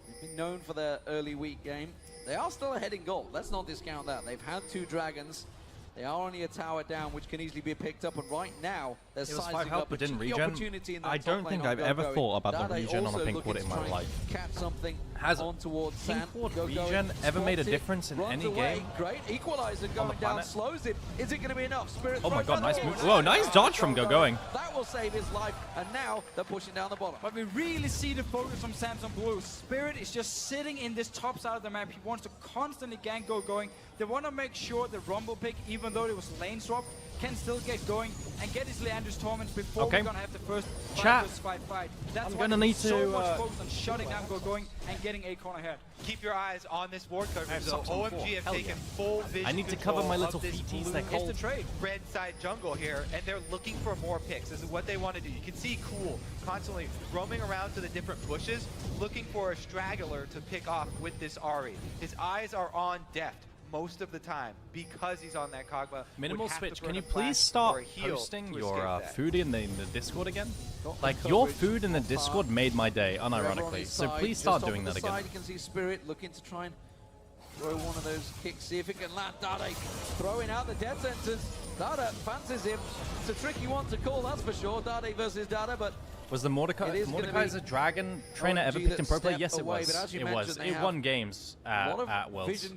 they've been known for their early week game. They are still ahead in gold. Let's not discount that. They've had 2 dragons. They are only a tower down, which can easily be picked up. And right now, they're It was 5 sizing health, up but didn't the regen. opportunity in that I top don't lane think on I've ever Go-Going. thought about the Dade regen on a also pink looking ward in to my try and life. Catch something Has on towards pink Sand. ward Go-Going regen ever made a spots it, difference in runs any away. game? Great equalizer going down, planet? slows it. Is it going to be enough? Spirit Oh my throws god, another nice one. move. Whoa, nice dodge from Go-Going. That will save his life. And now they're pushing down the bottom. But we really see the focus from Samsung Blue. Spirit is just sitting in this top side of the map. He wants to constantly gank going. They want to make sure the Rumble pick, even though it was lane swap, can still get going and get his Leander's Torment before Okay. we're going to have the first Chat. 5 fight. That's I'm why gonna they need so to, much focus on shutting down going and getting Akon ahead. Keep your eyes on this ward I coverage. have So socks on OMG have Hell taken yeah. full vision I need to control cover my of little this feeties, blue they're It's cold. the trade. red side jungle here, and they're looking for more picks. This is what they want to do. You can see Cool constantly roaming around to the different bushes, looking for a straggler to pick off with this Ahri. His eyes are on Deft. most of the time because he's on that Kog'Maw. Minimal Switch, can you please start posting your food in the Discord again? Like, your food in the Discord made my day, unironically. So please start doing that again. You can see Spirit looking to try and throw one of those kicks, see if it can land. Dade throwing out the death sentence. Dade fancies him. It's a tricky one to call, that's for sure. Dade versus Dade, but was the Mordekaiser Dragon trainer ever picked in pro play? Yes, it was. It was. It won games at Worlds.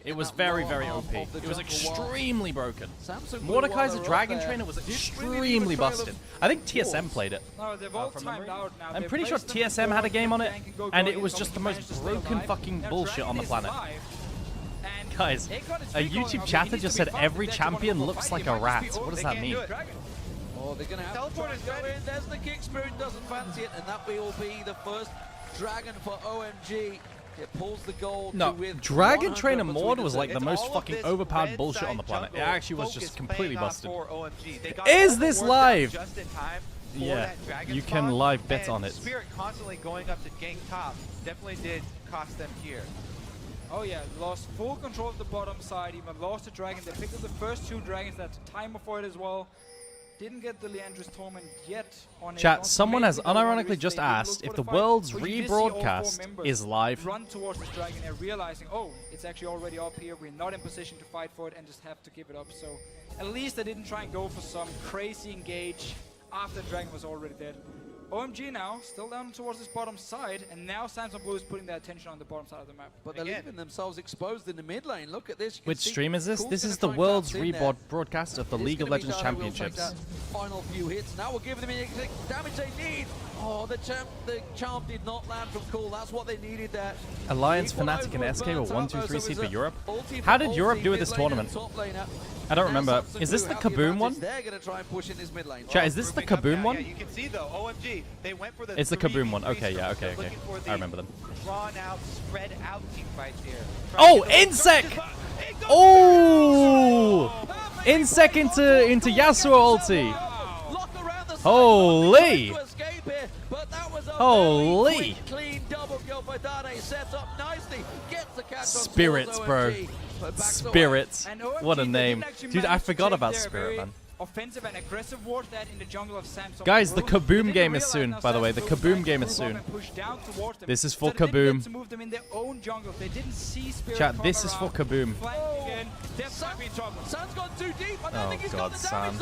It was very, very OP. It was extremely broken. Mordekaiser Dragon trainer was extremely busted. I think TSM played it. No, they've all timed out now. I'm pretty sure TSM had a game on it, and it was just the most broken fucking bullshit on the planet. Guys, a YouTube chatter just said every champion looks like a rat. What does that mean? Oh, they're going to have to go in. There's the kick. Spirit doesn't fancy it, and that will be the first dragon for OMG. It pulls the gold. No, Dragon Trainer Mord was like the most fucking overpowered bullshit on the planet. It actually was just completely busted. Is this live? Yeah, you can live bet on it. Spirit constantly going up to gank top definitely did cost them here. Oh yeah, lost full control of the bottom side, even lost the dragon. They picked up the first 2 dragons, that's a timer for it as well. Didn't get the Leandra's Torment yet on Chat, someone has unironically just asked if the World's rebroadcast is live. Run towards this dragon and realizing, oh, it's actually already up here, we're not in position to fight for it and just have to give it up. So at least they didn't try and go for some crazy engage after the dragon was already dead. OMG now, still down towards this bottom side, and now Samsung Blue is putting their attention on the bottom side of the map. But they're leaving themselves exposed in the mid lane. Look at this. Which stream is this? This is the World's rebroadcast of the League of Legends Championships. Final few hits. Now we'll give them the damage they need. Oh, the charm did not land from Cool. That's what they needed there. Alliance, Fnatic, and SK were 1, 2, 3 seed for Europe. How did Europe do at this tournament? I don't remember. Is this the Kaboom one? They're going to try and push in this mid lane. Chat, is this the Kaboom one? Yeah, you can see though, OMG, they went for the It's the Kaboom one. Okay, yeah, okay. I remember them. Drawn out, spread out team fight here. Oh, Insec! Oh! Insec into Yasuo ulti. Holy! Holy! Spirits, bro. Spirits. What a name. Dude, I forgot about Spirit, man. Offensive and aggressive ward that in the jungle of Samsung. Guys, the Kaboom game is soon, by the way. The Kaboom game is soon. This is for Kaboom. Chat, this is for Kaboom. Oh god, San.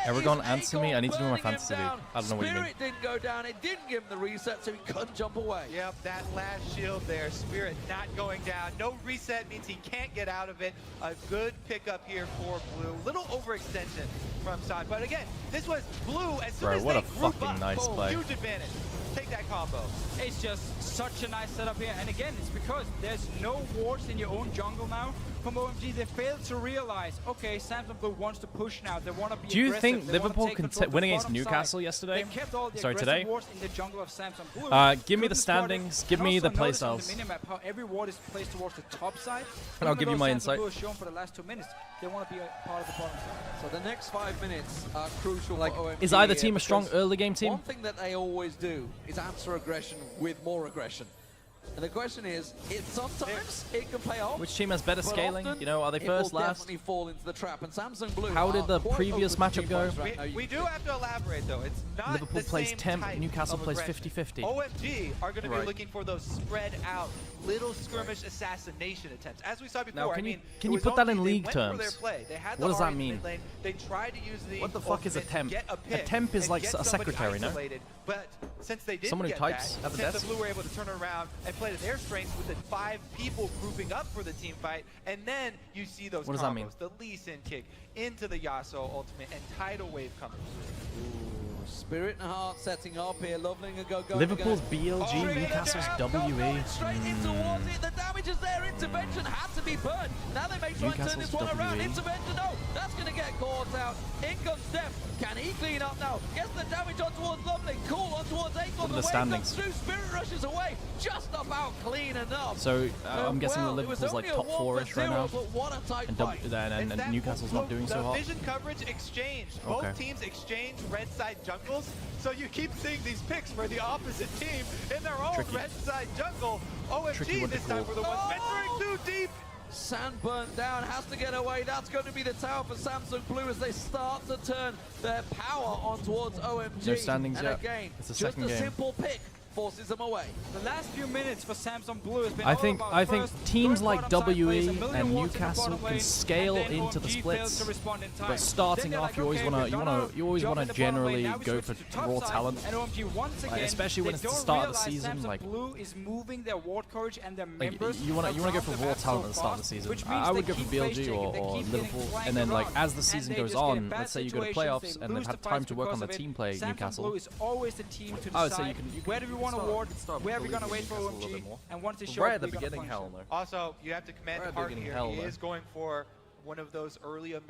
Everyone answer me. I need to do my fantasy league. I don't know what you mean. Spirit didn't go down. It didn't give him the reset, so he couldn't jump away. Yep, that last shield there. Spirit not going down. No reset means he can't get out of it. A good pickup here for Blue. Little overextension from San. But again, this was Blue as soon as what they a fucking nice play. Huge advantage. Take that combo. It's just such a nice setup here. And again, it's because there's no wards in your own jungle now. From OMG, they failed to realize, okay, Samsung Blue wants to push now. They want to be Do you aggressive. think They Liverpool can win against Newcastle yesterday? They kept all the Sorry, aggressive today? wards in the jungle of Samsung Blue. Give me the standings. Give me the playstyles. On the minimap, how every ward is placed towards the top side. And I'll give you my Samsung insight. Blue has shown for the last 2 minutes. They want to be a part of the bottom side. So the next 5 minutes are crucial for OMG. Is either team a strong early game team? One thing that they always do is answer aggression with more aggression. And the question is, sometimes it can pay off. Which team has better scaling? You know, are they first, last? Definitely fall into the trap. And Samsung Blue. How did the previous matchup go? We do have to elaborate though. It's not Liverpool the plays same 10, type Newcastle of plays aggression. 50-50. OMG are going to be looking for those spread out little skirmish assassination attempts. As we saw before, Now, I mean, can you put that in OMG, league they went terms? for their play. They had What the does that Ahri in mean? mid lane. They tried to use the What the fuck is a temp? get a pick temp is and like get a somebody secretary, no? isolated. But since they didn't Someone who get types that, at the since desk? the Blue were able to turn around and play to their strengths with the 5 people grouping up for the team fight, and then you see those What does that mean? The Lee Sin kick into the Yasuo ultimate and tidal wave coming. Spirit and Heart setting up here. Loveling a go. Liverpool's BLG, Newcastle's WE. Straight in towards it. The damage is there. Intervention had to be burned. Now they may try and turn this one around. Intervention, no. That's going to get caught out. In comes Def. Can he clean up now? Gets the damage on towards Loveling. Cool on towards Acorn. The standings. Spirit rushes away. Just about clean enough. So I'm guessing the Liverpool's like top 4-ish right now. What a tight And Newcastle's not doing so hot. Vision coverage exchange. Both teams exchange red side jungle jungles. So you keep seeing these picks where the opposite team in their own red side jungle. OMG this time for the ones venturing too deep. Sand burnt down, has to get away. That's going to be the tower for Samsung Blue as they start to turn their power on towards OMG. No standings and yet. Again, it's the just second a game. simple pick forces them away. The last few minutes for Samsung Blue has been I all think about first teams going like bottom side WE plays, a million and wards in the Newcastle bottom can lane, scale and then into the OMG fails splits, to respond in time. but starting Then they're off like, you always okay, want to you always jump want in to the bottom lane, generally now we go switch for to top raw side, talent, and OMG once again, especially when they it's the don't start of the realize season. Samsung Like Blue is moving their ward courage and their members you want to go for around the raw map talent so at the start of the fast, season. which means I would they go for keep face BLG checking, or they keep getting Liverpool, flanked and then like around, as the season and they goes just get in on, bad let's say you go to situations, playoffs they and they've lose had the time fights to work on because the of it. team play. Samsung Newcastle. Blue is always the team to Oh, decide so you can where do we want to ward, where are we going to wait for OMG, and once they show up, Right at the we're gonna beginning, punch hell them. no. Also, you have to command Right, heart beginning here. hell, He though. is going for one of those earlier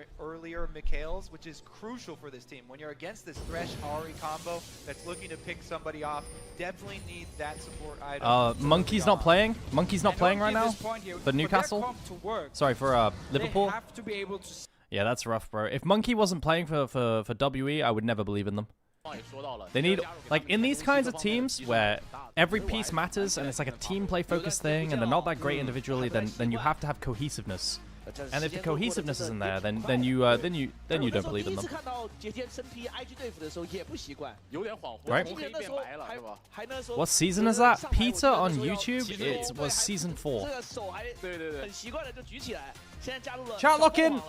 Mikhails, which is crucial for this team. When you're against this Thresh Ahri combo that's looking to pick somebody off, definitely need that support item. Monkey's not playing. Monkey's not playing right now. For Newcastle. Sorry, for Liverpool. They have to be able to. Yeah, that's rough, bro. If Monkey wasn't playing for WE, I would never believe in them. They need, like, in these kinds of teams where every piece matters and it's like a team play focused thing and they're not that great individually, then you have to have cohesiveness. And if the cohesiveness isn't there, then you don't believe in them. Right? What season is that? Peter on YouTube? It was season 4. Chat lock in!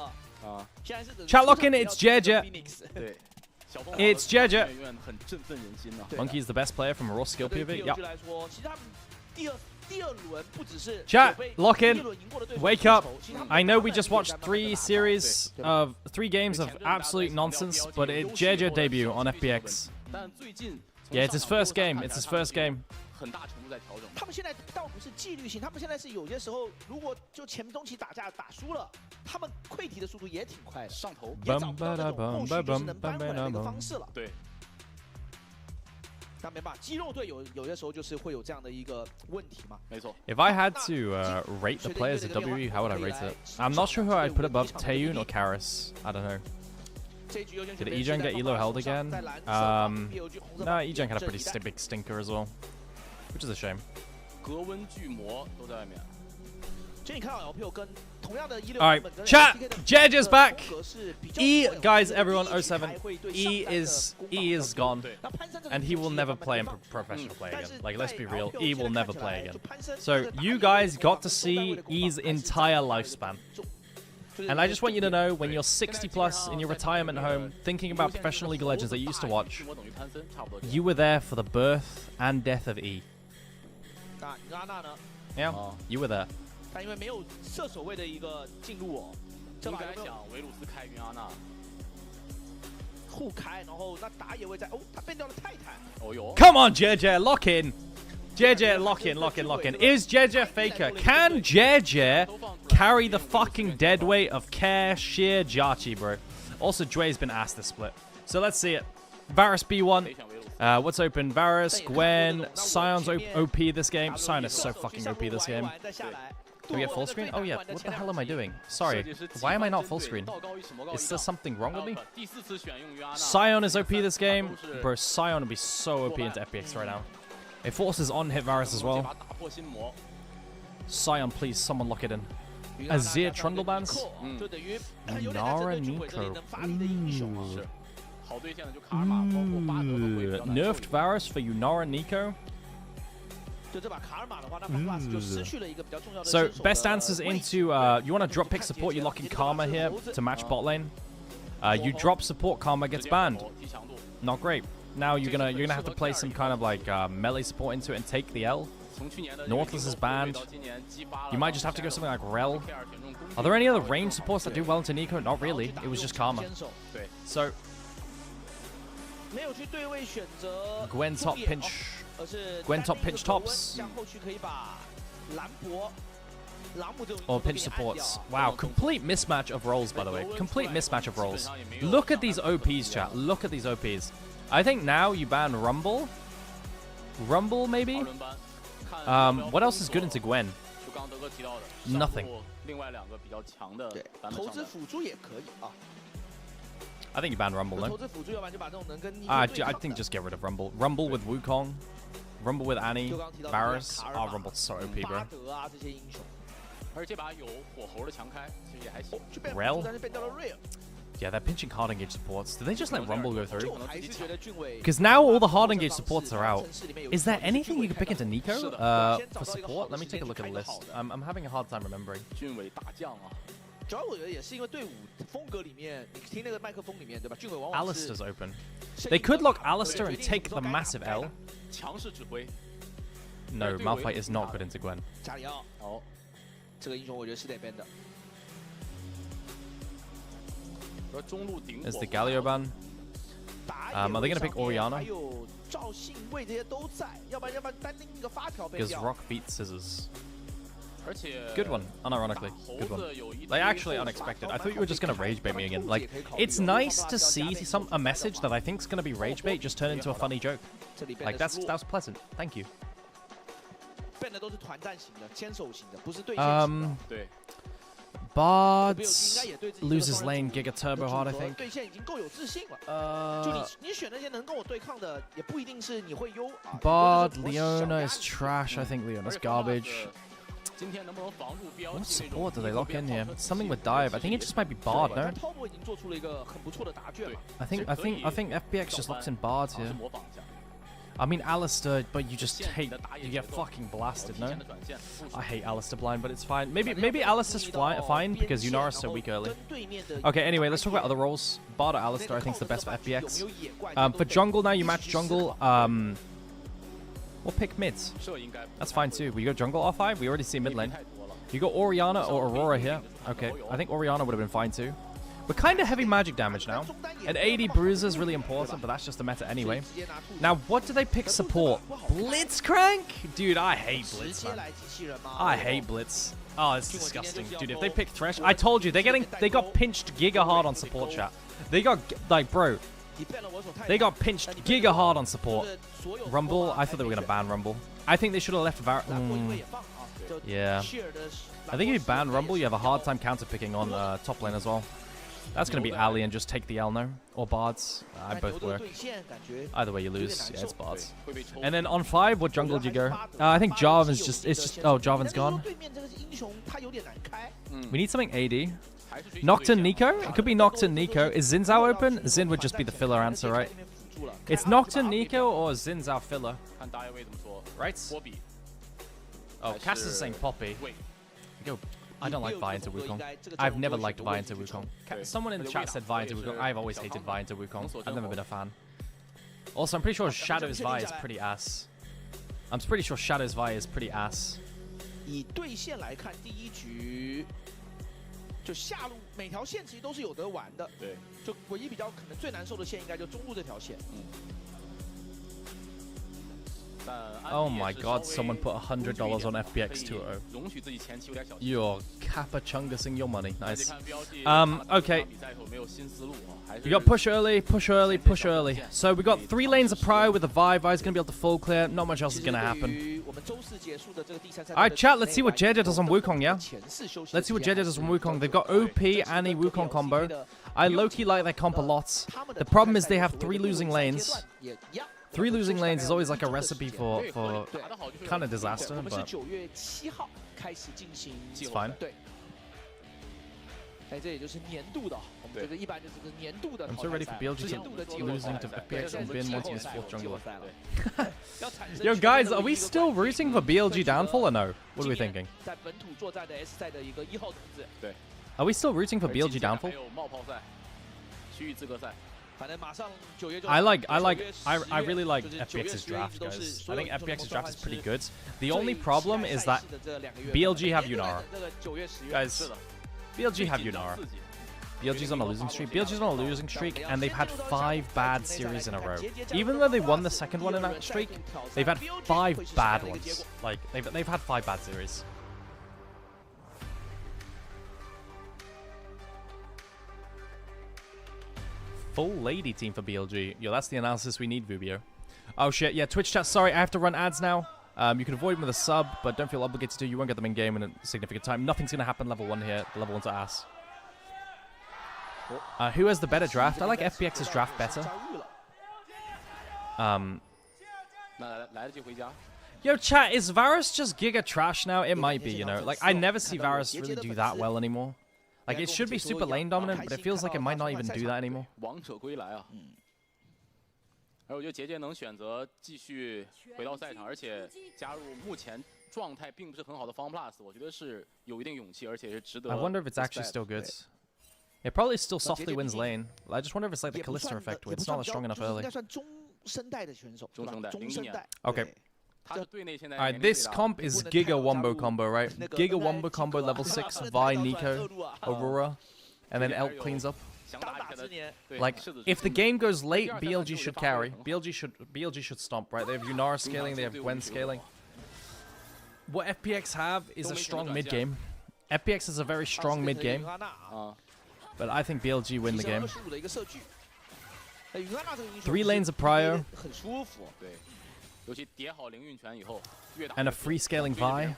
Chat lock in, it's JJ. It's JJ. Monkey's the best player from a raw skill POV. Yep. Chat, lock in. Wake up. I know we just watched 3 games of absolute nonsense, but it's JJ debut on FPX. Yeah, it's his first game. It's his first game. 他们现在倒不是纪律性，他们现在是有些时候，如果就前中期打架打输了，他们溃体的速度也挺快的，上头也找不到那种后续就是能扳回来的一个方式了。对。那没办法，肌肉队有些时候就是会有这样的一个问题嘛。没错。If I had to rate the players at WE, how would I rate it? I'm not sure who I'd put above Taeyun or Karis. I don't know. Did Ejang get Elo held again? No, Ejang had a pretty big stinker as well, which is a shame. Alright, chat! JJ's back! E, guys, everyone, 07. E is gone. And he will never play in professional play again. Like, let's be real, E will never play again. So, you guys got to see E's entire lifespan. And I just want you to know, when you're 60 plus in your retirement home, thinking about professional League of Legends that you used to watch, you were there for the birth and death of E. Yeah, you were there. 但因为没有射手位的一个进入哦，这把有没有维鲁斯开云阿娜互开，然后那打野位在哦，他变掉了泰坦。哦哟 Come on, JJ, lock in. JJ, lock in, lock in, lock in. Is JJ Faker? Can JJ carry the fucking dead weight of Care, Sheer, Jarchi, bro? Also, Dre's been asked to split. So let's see it. Varus B1. What's open? Varus, Gwen, Sion's OP this game. Sion is so fucking OP this game. Do we get full screen? Oh yeah, what the hell am I doing? Sorry, why am I not full screen? Is there something wrong with me? Sion is OP this game. Bro, Sion would be so OP into FPX right now. It forces on hit Varus as well. Sion, please, someone lock it in. Azir Trundlebands? Nara Nico. Nerfed Varus for Yunara Nico? So, best answers into, you want to drop pick support, you lock in Karma here to match bot lane. You drop support, Karma gets banned. Not great. Now you're gonna have to play some kind of like melee support into it and take the L. Nautilus is banned. You might just have to go something like Rel. Are there any other range supports that do well into Nico? Not really. It was just Karma. So, Gwen top pinch. Gwen top pinch tops. Or pinch supports. Wow, complete mismatch of roles, by the way. Complete mismatch of roles. Look at these OPs, chat. Look at these OPs. I think now you ban Rumble. Rumble, maybe? What else is good into Gwen? Nothing. I think you ban Rumble, no? I think just get rid of Rumble. Rumble with Wukong, Rumble with Annie, Varus. Oh, Rumble's so OP, bro. Rel? Yeah, they're pinching hard engage supports. Did they just let Rumble go through? Because now all the hard engage supports are out. Is there anything you can pick into Nico for support? Let me take a look at the list. I'm having a hard time remembering. 主要我觉得也是因为队伍风格里面，你听那个麦克风里面，对吧？俊伟往往 Alistair's open. They could lock Alistair and take the massive L. No, Malphite is not good into Gwen. 加里奥，哦，这个英雄我觉得是得 ban 的。Is the Galio ban? Are they gonna pick Orianna? 还有赵信卫这些都在，要不然单拎一个发条 ban 掉。 Because Rock beats Scissors. Good one, unironically. Good one. Like, actually unexpected. I thought you were just gonna rage bait me again. Like, it's nice to see a message that I think's gonna be rage bait just turn into a funny joke. Like, that was pleasant. Thank you. Bards loses lane, Giga Turbo hard, I think. Bard, Leona is trash. I think Leona's garbage. What support do they lock in here? Something with dive. I think it just might be Bard, no? I think FPX just locks in Bards here. I mean Alistair, but you just hate, you get fucking blasted, no? I hate Alistair blind, but it's fine. Maybe Alistair's fine because Yunara's so weak early. Okay, anyway, let's talk about other roles. Bard or Alistair, I think is the best for FPX. For jungle now, you match jungle. We'll pick mids. That's fine too. We go jungle R5. We already see mid lane. You go Orianna or Aurora here. Okay, I think Orianna would have been fine too. We're kind of heavy magic damage now. An 80 bruiser is really important, but that's just the meta anyway. Now, what do they pick support? Blitzcrank? Dude, I hate Blitz, man. I hate Blitz. Oh, it's disgusting. Dude, if they pick Thresh, I told you, they got pinched giga hard on support chat. They got, like, bro. They got pinched giga hard on support. Rumble, I thought they were going to ban Rumble. I think they should have left Yeah. I think if you ban Rumble, you have a hard time counter-picking on top lane as well. That's going to be Ali and just take the L now. Or Bards. I both work. Either way you lose. Yeah, it's Bards. And then on 5, what jungle do you go? I think Jarvan's just... Oh, Jarvan's gone. We need something AD. Nocturne Nico? It could be Nocturne Nico. Is Xin Zhao open? Xin would just be the filler answer, right? It's Nocturne Nico or Xin Zhao filler. Right? Oh, Cass is saying Poppy. Go. I don't like Vi into Wukong. I've never liked Vi into Wukong. Someone in the chat said Vi into Wukong. I've always hated Vi into Wukong. I've never been a fan. Also, I'm pretty sure Shadow's Vi is pretty ass. I'm pretty sure Shadow's Vi is pretty ass. 以对线来看，第一局就下路每条线其实都是有得玩的。对，就唯一比较可能最难受的线应该就中路这条线。Oh my god, someone put $100 on FPX 2.0. You're capachungusing your money. Nice. Okay. We got push early, push early, push early. So we got 3 lanes of Pry with the Vi. Vi's gonna be able to full clear. Not much else is gonna happen. Alright, chat, let's see what Jeja does on Wukong, yeah? Let's see what Jeja does on Wukong. They've got OP Annie Wukong combo. I low-key like that comp a lot. The problem is they have 3 losing lanes. 3 losing lanes is always like a recipe for kind of disaster, but it's fine. I'm so ready for BLG to losing to FPX and Bin wanting his 4th jungler. Yo guys, are we still rooting for BLG downfall or no? What are we thinking? Are we still rooting for BLG downfall? I really like FPX's draft, guys. I think FPX's draft is pretty good. The only problem is that BLG have Yunara. Guys, BLG have Yunara. BLG's on a losing streak. BLG's on a losing streak, and they've had 5 bad series in a row. Even though they won the second one in that streak, they've had 5 bad ones. Like, they've had 5 bad series. Full lady team for BLG. Yo, that's the analysis we need, Vubio. Oh shit, yeah, Twitch chat, sorry, I have to run ads now. You can avoid them with a sub, but don't feel obligated to. You won't get them in game in a significant time. Nothing's gonna happen level 1 here. Level 1's ass. Who has the better draft? I like FPX's draft better. Yo, chat, is Varus just giga trash now? It might be, you know. Like, I never see Varus really do that well anymore. Like, it should be super lane dominant, but it feels like it might not even do that anymore. 而我觉得杰杰能选择继续回到赛场，而且加入目前状态并不是很好的 FunPlus， 我觉得是有一定勇气，而且是值得。I wonder if it's actually still good. It probably still softly wins lane. I just wonder if it's like the Kalista effect, where it's not strong enough early. Okay. Alright, this comp is Giga Wombo combo, right? Giga Wombo combo level 6, Vi, Nico, Aurora, and then Elk cleans up. Like, if the game goes late, BLG should carry. BLG should stomp, right? They have Yunara scaling, they have Gwen scaling. What FPX have is a strong mid game. FPX is a very strong mid game. But I think BLG win the game. 3 lanes of Prio. And a free scaling Vi.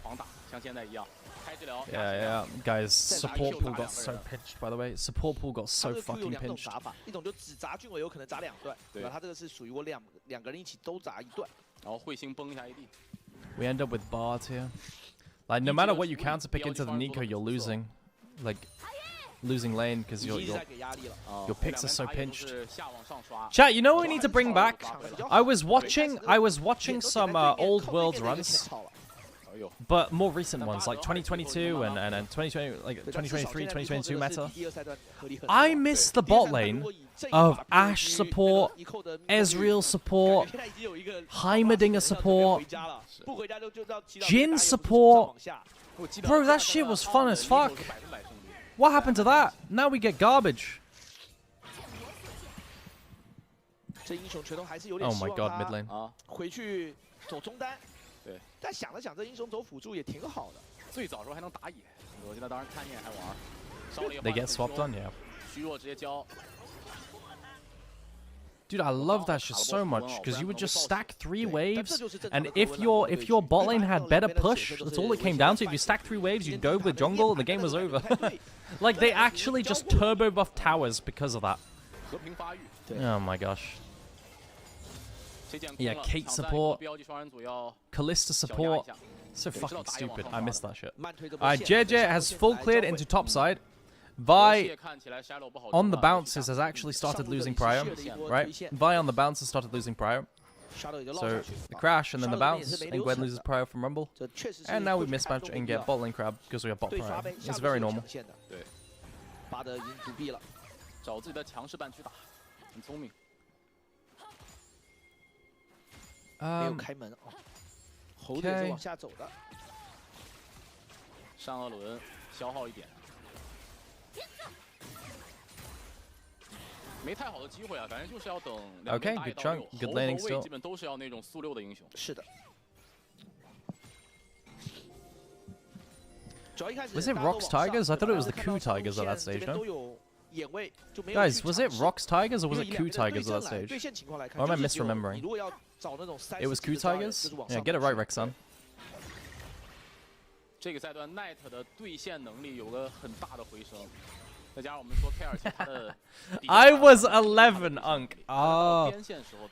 Yeah. Guys, support pool got so pinched, by the way. Support pool got so fucking pinched. We end up with Bard here. Like, no matter what you counter pick into the Nico, you're losing. Like, losing lane because your picks are so pinched. Chat, you know what we need to bring back? I was watching some old Worlds runs, but more recent ones like 2022 and 2020, like 2023, 2022 meta. I miss the bot lane of Ashe support, Ezreal support, Heimerdinger support, Jhin support. Bro, that shit was fun as fuck. What happened to that? Now we get garbage. Oh my god, mid lane. They get swapped on, yeah. Dude, I love that shit so much because you would just stack 3 waves, and if your bot lane had better push, that's all it came down to. If you stack 3 waves, you'd go with jungle, and the game was over. Like, they actually just turbo buffed towers because of that. Oh my gosh. Yeah, Kate support, Kalista support. So fucking stupid. I missed that shit. Alright, JJ has full cleared into top side. Vi on the bounces has actually started losing Prio, right? Vi on the bounces started losing Prio. So the crash and then the bounce, and Gwen loses Prio from Rumble. And now we mismatch and get bot lane crab because we have bot Prio. It's very normal. Okay. 上二轮消耗一点，没太好的机会啊，感觉就是要等两边打一刀。后卫基本都是要那种速6的英雄。是的。Was it Rocks Tigers? I thought it was the Coup Tigers at that stage, no? Guys, was it Rocks Tigers or was it Coup Tigers at that stage? Or am I misremembering? It was Coup Tigers? Yeah, get it right, Rexon. 这个赛段 Knight 的对线能力有个很大的回升，再加上我们说 K2 他的。I was 11, Unk. Oh.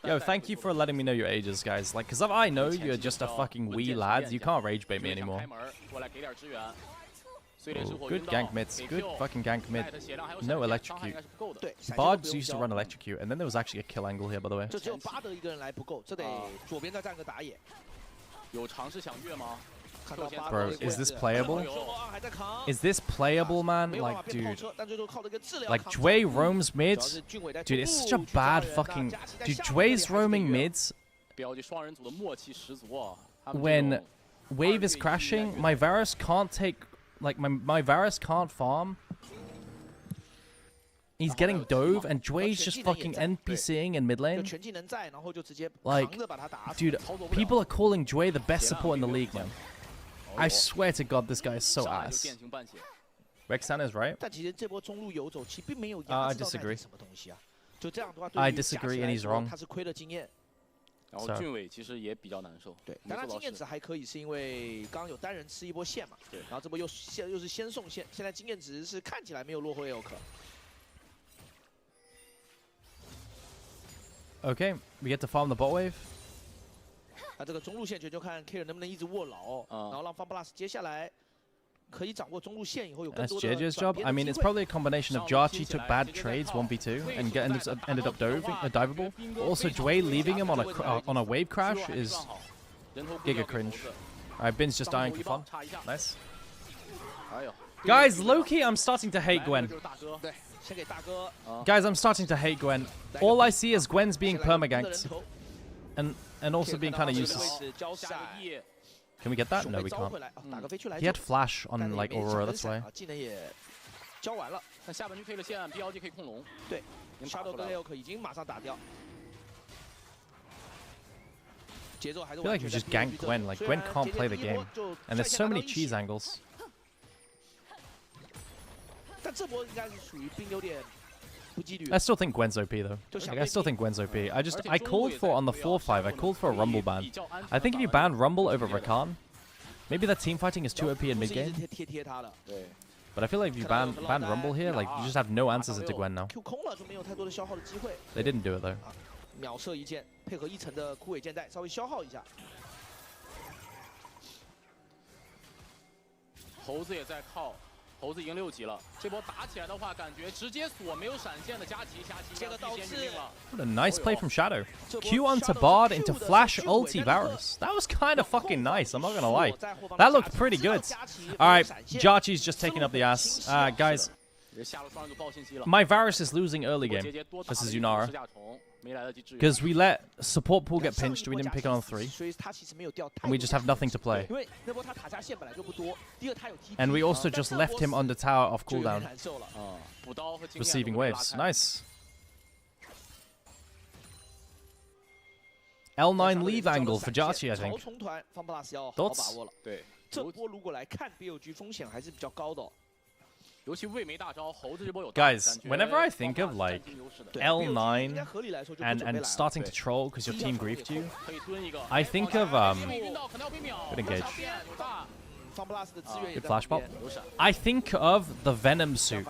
Yo, thank you for letting me know your ages, guys. Like, cause if I know you're just a fucking wee lad, you can't rage bait me anymore. Oh, good gank mids. Good fucking gank mid. No electrocute. Bards used to run electrocute, and then there was actually a kill angle here, by the way. Bro, is this playable? Is this playable, man? Like, dude. Like, Jway roams mids. Dude, it's such a bad fucking... Dude, Jway's roaming mids. When wave is crashing, my Varus can't take... Like, my Varus can't farm. He's getting dove, and Jway's just fucking NPCing in mid lane. Like, dude, people are calling Jway the best support in the league, man. I swear to God, this guy is so ass. Rexan is right. I disagree. I disagree, and he's wrong. 然后俊伟其实也比较难受，对，但他经验值还可以，是因为刚刚有单人吃一波线嘛，对，然后这波又是先送线，现在经验值是看起来没有落后 Elk。Okay, we get to farm the bot wave. 那这个中路线就看 K 人能不能一直握牢，然后让 FunPlus 接下来可以掌握中路线以后有更 That's 多的 JJ's job. I mean, it's probably a combination of Jarchi took bad trades 1v2 and ended up diveable. Also, Dway leaving him on a wave crash is giga cringe. Alright, Bin's just dying for fun. Nice. Guys, low-key, I'm starting to hate Gwen. Guys, I'm starting to hate Gwen. All I see is Gwen's being permaganked. And also being kind of useless. Can we get that? No, we can't. He had flash on like Aurora, that's why. 交完了，那下半区配了线 ，BLG 可以控龙。对 ，Shadow 跟 Leok 已经马上打掉。节奏还是 I feel like you just gank Gwen. Like Gwen can't play the game, and there's so many cheese angles. 但这波应该是属于兵有点。 I still think Gwen's OP though. Like, I still think Gwen's OP. I called for on the 4-5. I called for a Rumble ban. I think if you ban Rumble over Rakan, maybe that team fighting is too OP in mid game. But I feel like if you ban Rumble here, like you just have no answers into Gwen now. They didn't do it though. 秒射一剑，配合一层的枯萎剑带，稍微消耗一下。猴子也在靠。 猴子已经6级了，这波打起来的话，感觉直接锁没有闪现的佳琪，这个倒是 What a nice play from Shadow. Q onto Bard into flash ulti Varus. That was kind of fucking nice, I'm not gonna lie. That looked pretty good. Alright, Jarchi's just taking up the ass. Guys, my Varus is losing early game versus Yunara. Because we let support pool get pinched, we didn't pick it on 3. And we just have nothing to play. And we also just left him on the tower off cooldown. Receiving waves. Nice. L9 leave angle for Jarchi, I think. Thoughts? 对，这波如果来看 BLG 风险还是比较高的。 Guys, whenever I think of like L9 and starting to troll because your team griefed you, I think of good engage. Good flash pop. I think of the Venom suit,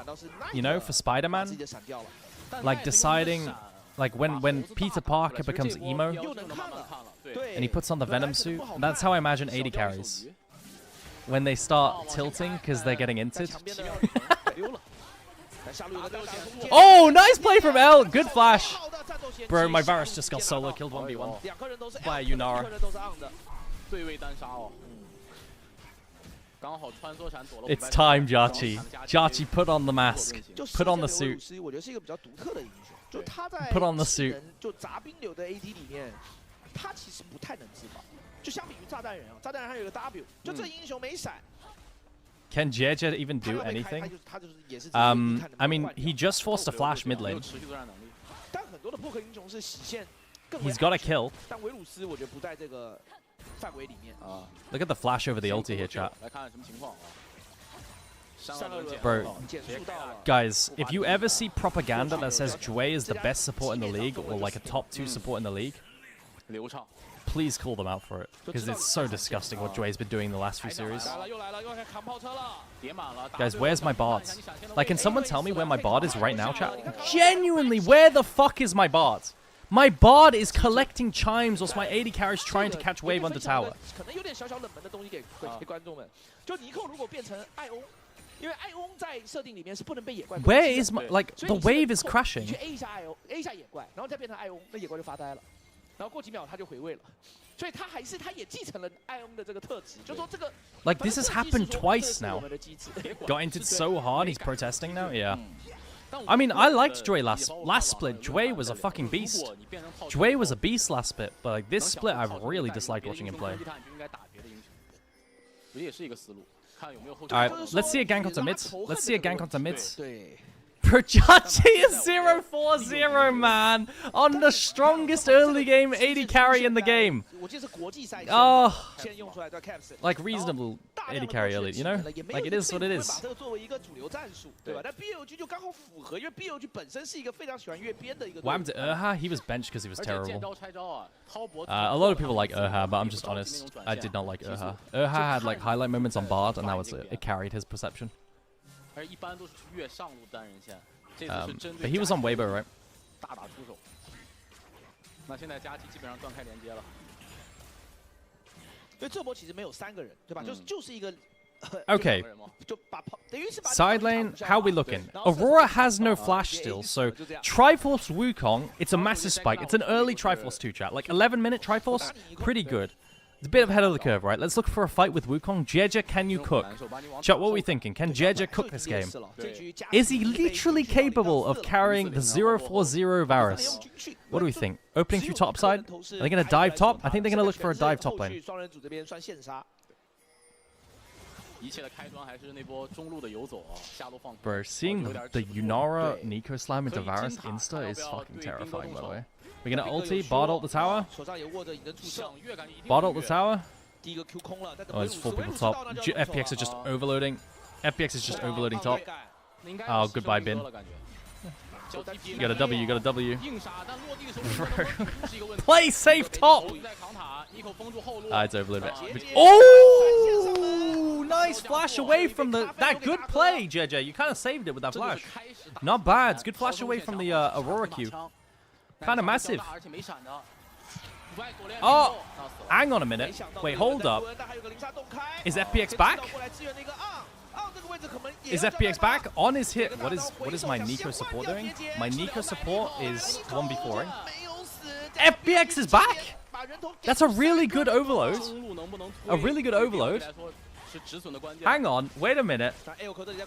you know, for Spider-Man. Like deciding, like when Peter Parker becomes emo and he puts on the Venom suit. That's how I imagine AD carries. When they start tilting because they're getting inted. Oh, nice play from L. Good flash. Bro, my Varus just got solo killed 1v1 by Yunara. It's time, Jarchi. Jarchi, put on the mask. Put on the suit. Put on the suit. 就相比于炸弹人啊，炸弹人还有个 W， 就这英雄没闪。Can JJ even do anything? I mean, he just forced a flash mid lane. 但很多的破壳英雄是洗线更 He's got a kill. 但维鲁斯我觉得不在这个范围里面啊。Look at the flash over the ulti here, chat. 来看什么情况啊？ Bro, guys, if you ever see propaganda that says Dway is the best support in the league or like a top 2 support in the league, please call them out for it, because it's so disgusting what Dway's been doing in the last few series. Guys, where's my Bard? Like, can someone tell me where my Bard is right now, chat? Genuinely, where the fuck is my Bard? My Bard is collecting chimes whilst my AD carries trying to catch wave on the tower. Where is my, like, the wave is crashing. Like, this has happened twice now. Got inted so hard, he's protesting now? Yeah. I mean, I liked Dway last split. Dway was a fucking beast. Dway was a beast last split, but like this split, I've really disliked watching him play. Alright, let's see a gank onto mid. Let's see a gank onto mid. Bro, Jarchi is 0-4-0, man! On the strongest early game AD carry in the game. Oh, like reasonable AD carry early, you know? Like it is what it is. What happened to Urha? He was benched because he was terrible. A lot of people like Urha, but I'm just honest. I did not like Urha. Urha had like highlight moments on Bard, and that was it. It carried his perception. But he was on Weibo, right? 那现在加 T 基本上断开连接了。因为这波其实没有3个人，对吧？就是一个。 Okay. Side lane, how are we looking? Aurora has no flash still, so Triforce Wukong, it's a massive spike. It's an early Triforce 2 chat. Like 11-minute Triforce, pretty good. It's a bit ahead of the curve, right? Let's look for a fight with Wukong. Jeja, can you cook? Chat, what are we thinking? Can Jeja cook this game? Is he literally capable of carrying the 0-4-0 Varus? What do we think? Opening through top side? Are they going to dive top? I think they're going to look for a dive top lane. 一切的开端还是那波中路的游走啊，下路放。Bro, seeing the Yunara Nico slam into Varus insta is fucking terrifying, by the way. We're gonna ulti, bot ult the tower. Bot ult the tower. Oh, there's 4 people top. FPX are just overloading. FPX is just overloading top. Oh, goodbye, Bin. You got a W, you got a W. Play safe top! It's overloaded. Oh! Nice flash away from that good play, JJ. You kind of saved it with that flash. Not bad. It's good flash away from the Aurora Q. Kind of massive. Oh! Hang on a minute. Wait, hold up. Is FPX back? Is FPX back? On his hit. What is my Nico support doing? My Nico support is 1v4ing. FPX is back? That's a really good overload. A really good overload. Hang on, wait a minute.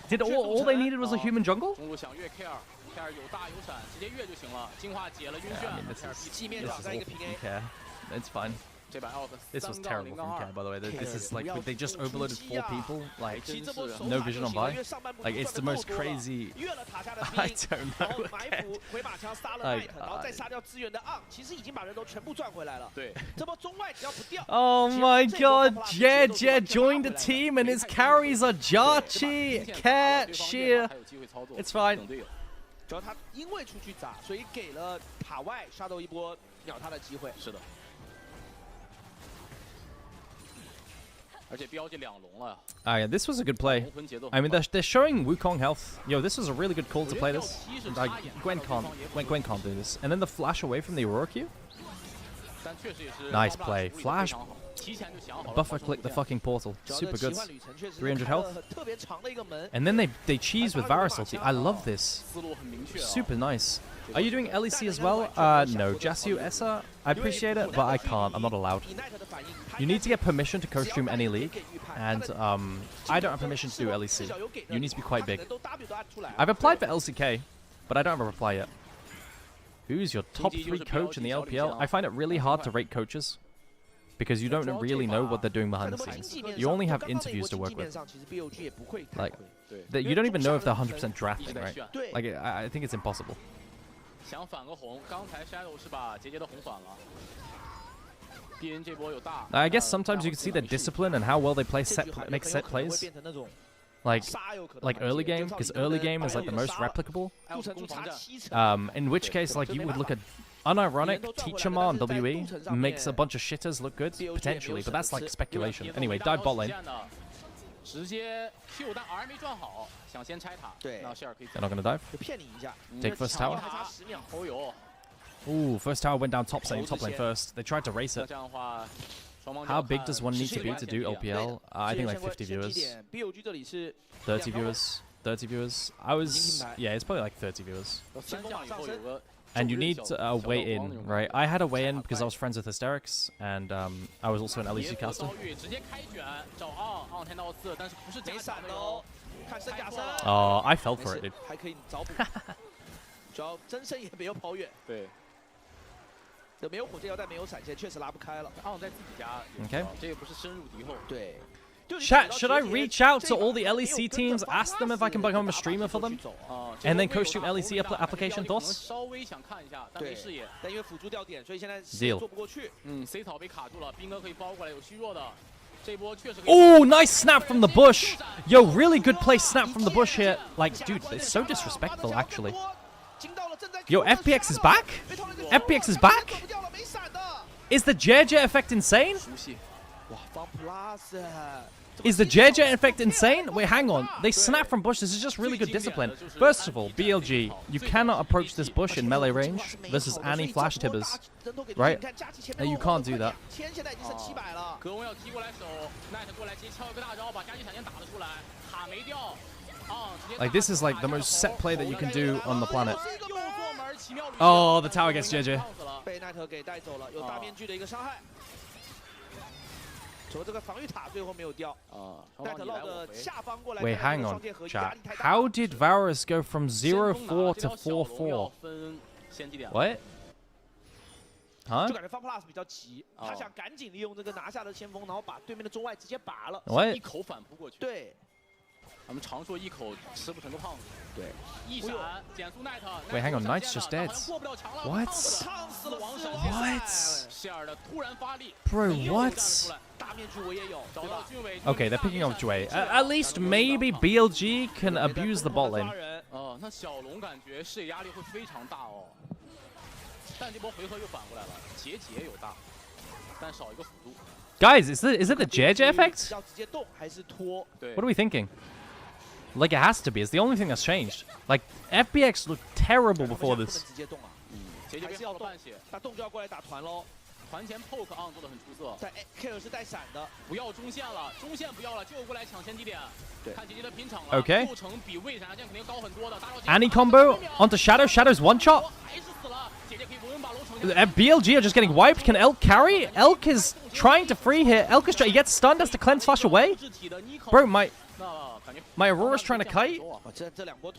Did all they needed was a human jungle? I mean, this is awful from Care. It's fine. This was terrible from Care, by the way. This is like, they just overloaded 4 people. Like, no vision on buy. Like, it's the most crazy. I don't know. Oh my god, Jed joined the team and his carries are Jarchi, Cat, Sheer. It's fine. 主要他因为出去砸，所以给了塔外沙斗一波秒他的机会。是的。 yeah, this was a good play. I mean, they're showing Wukong health. Yo, this was a really good call to play this. Like, Gwen can't do this. And then the flash away from the Aurora Q. Nice play. Flash. Buffer click the fucking portal. Super good. 300 health. And then they cheese with Varus ulti. I love this. Super nice. Are you doing LEC as well? No. Jasu Essa? I appreciate it, but I can't. I'm not allowed. You need to get permission to co-stream any league, and I don't have permission to do LEC. You need to be quite big. I've applied for LCK, but I don't have a reply yet. Who's your top 3 coach in the LPL? I find it really hard to rate coaches, because you don't really know what they're doing behind the scenes. You only have interviews to work with. Like, you don't even know if they're 100% drafting, right? Like, I think it's impossible. I guess sometimes you can see their discipline and how well they play make set plays. Like early game, because early game is like the most replicable. In which case, like, you would look at unironic Teachama on WE makes a bunch of shitters look good potentially, but that's like speculation. Anyway, dive bot lane. They're not gonna dive. Take first tower. Ooh, first tower went down top lane first. They tried to race it. How big does one need to be to do LPL? I think like 50 viewers. 30 viewers. 30 viewers. Yeah, it's probably like 30 viewers. And you need a way in, right? I had a way in because I was friends with Hysterics, and I was also an LEC caster. Oh, I fell for it, dude. Okay. Chat, should I reach out to all the LEC teams, ask them if I can become a streamer for them? And then co-stream LEC application thoughts? Deal. Oh, nice snap from the bush! Yo, really good play snap from the bush here. Like, dude, it's so disrespectful, actually. Yo, FPX is back? FPX is back? Is the JJ effect insane? Is the JJ effect insane? Wait, hang on. They snap from bush. This is just really good discipline. First of all, BLG, you cannot approach this bush in melee range versus Annie Flash Tibbers. Right? And you can't do that. Like, this is like the most set play that you can do on the planet. Oh, the tower gets JJ. Wait, hang on, chat. How did Varus go from 0-4 to 4-4? What? Huh? What? 我们常说一口吃不成个胖子。对，一闪减速奈特。Wait, hang on, Knight's just dead. What? What? Bro, what? Okay, they're picking up Jue. At least maybe BLG can abuse the bot lane. 哦，那小龙感觉视野压力会非常大哦。但这波回合又反过来了，结也有大，但少一个辅助。Guys, is it the JJ effect? What are we thinking? Like, it has to be. It's the only thing that's changed. Like, FPX looked terrible before this. 团前 poke on 做得很出色。在 K 是带闪的，不要中线了，中线不要了，就过来抢先机点。看姐姐的拼场了。Okay. 构成比魏闪现在肯定高很多的。 Annie combo onto Shadow. Shadow's one shot. BLG are just getting wiped. Can Elk carry? Elk is trying to free here. Elk is he gets stunned, has to cleanse flash away. Bro, my Aurora's trying to kite.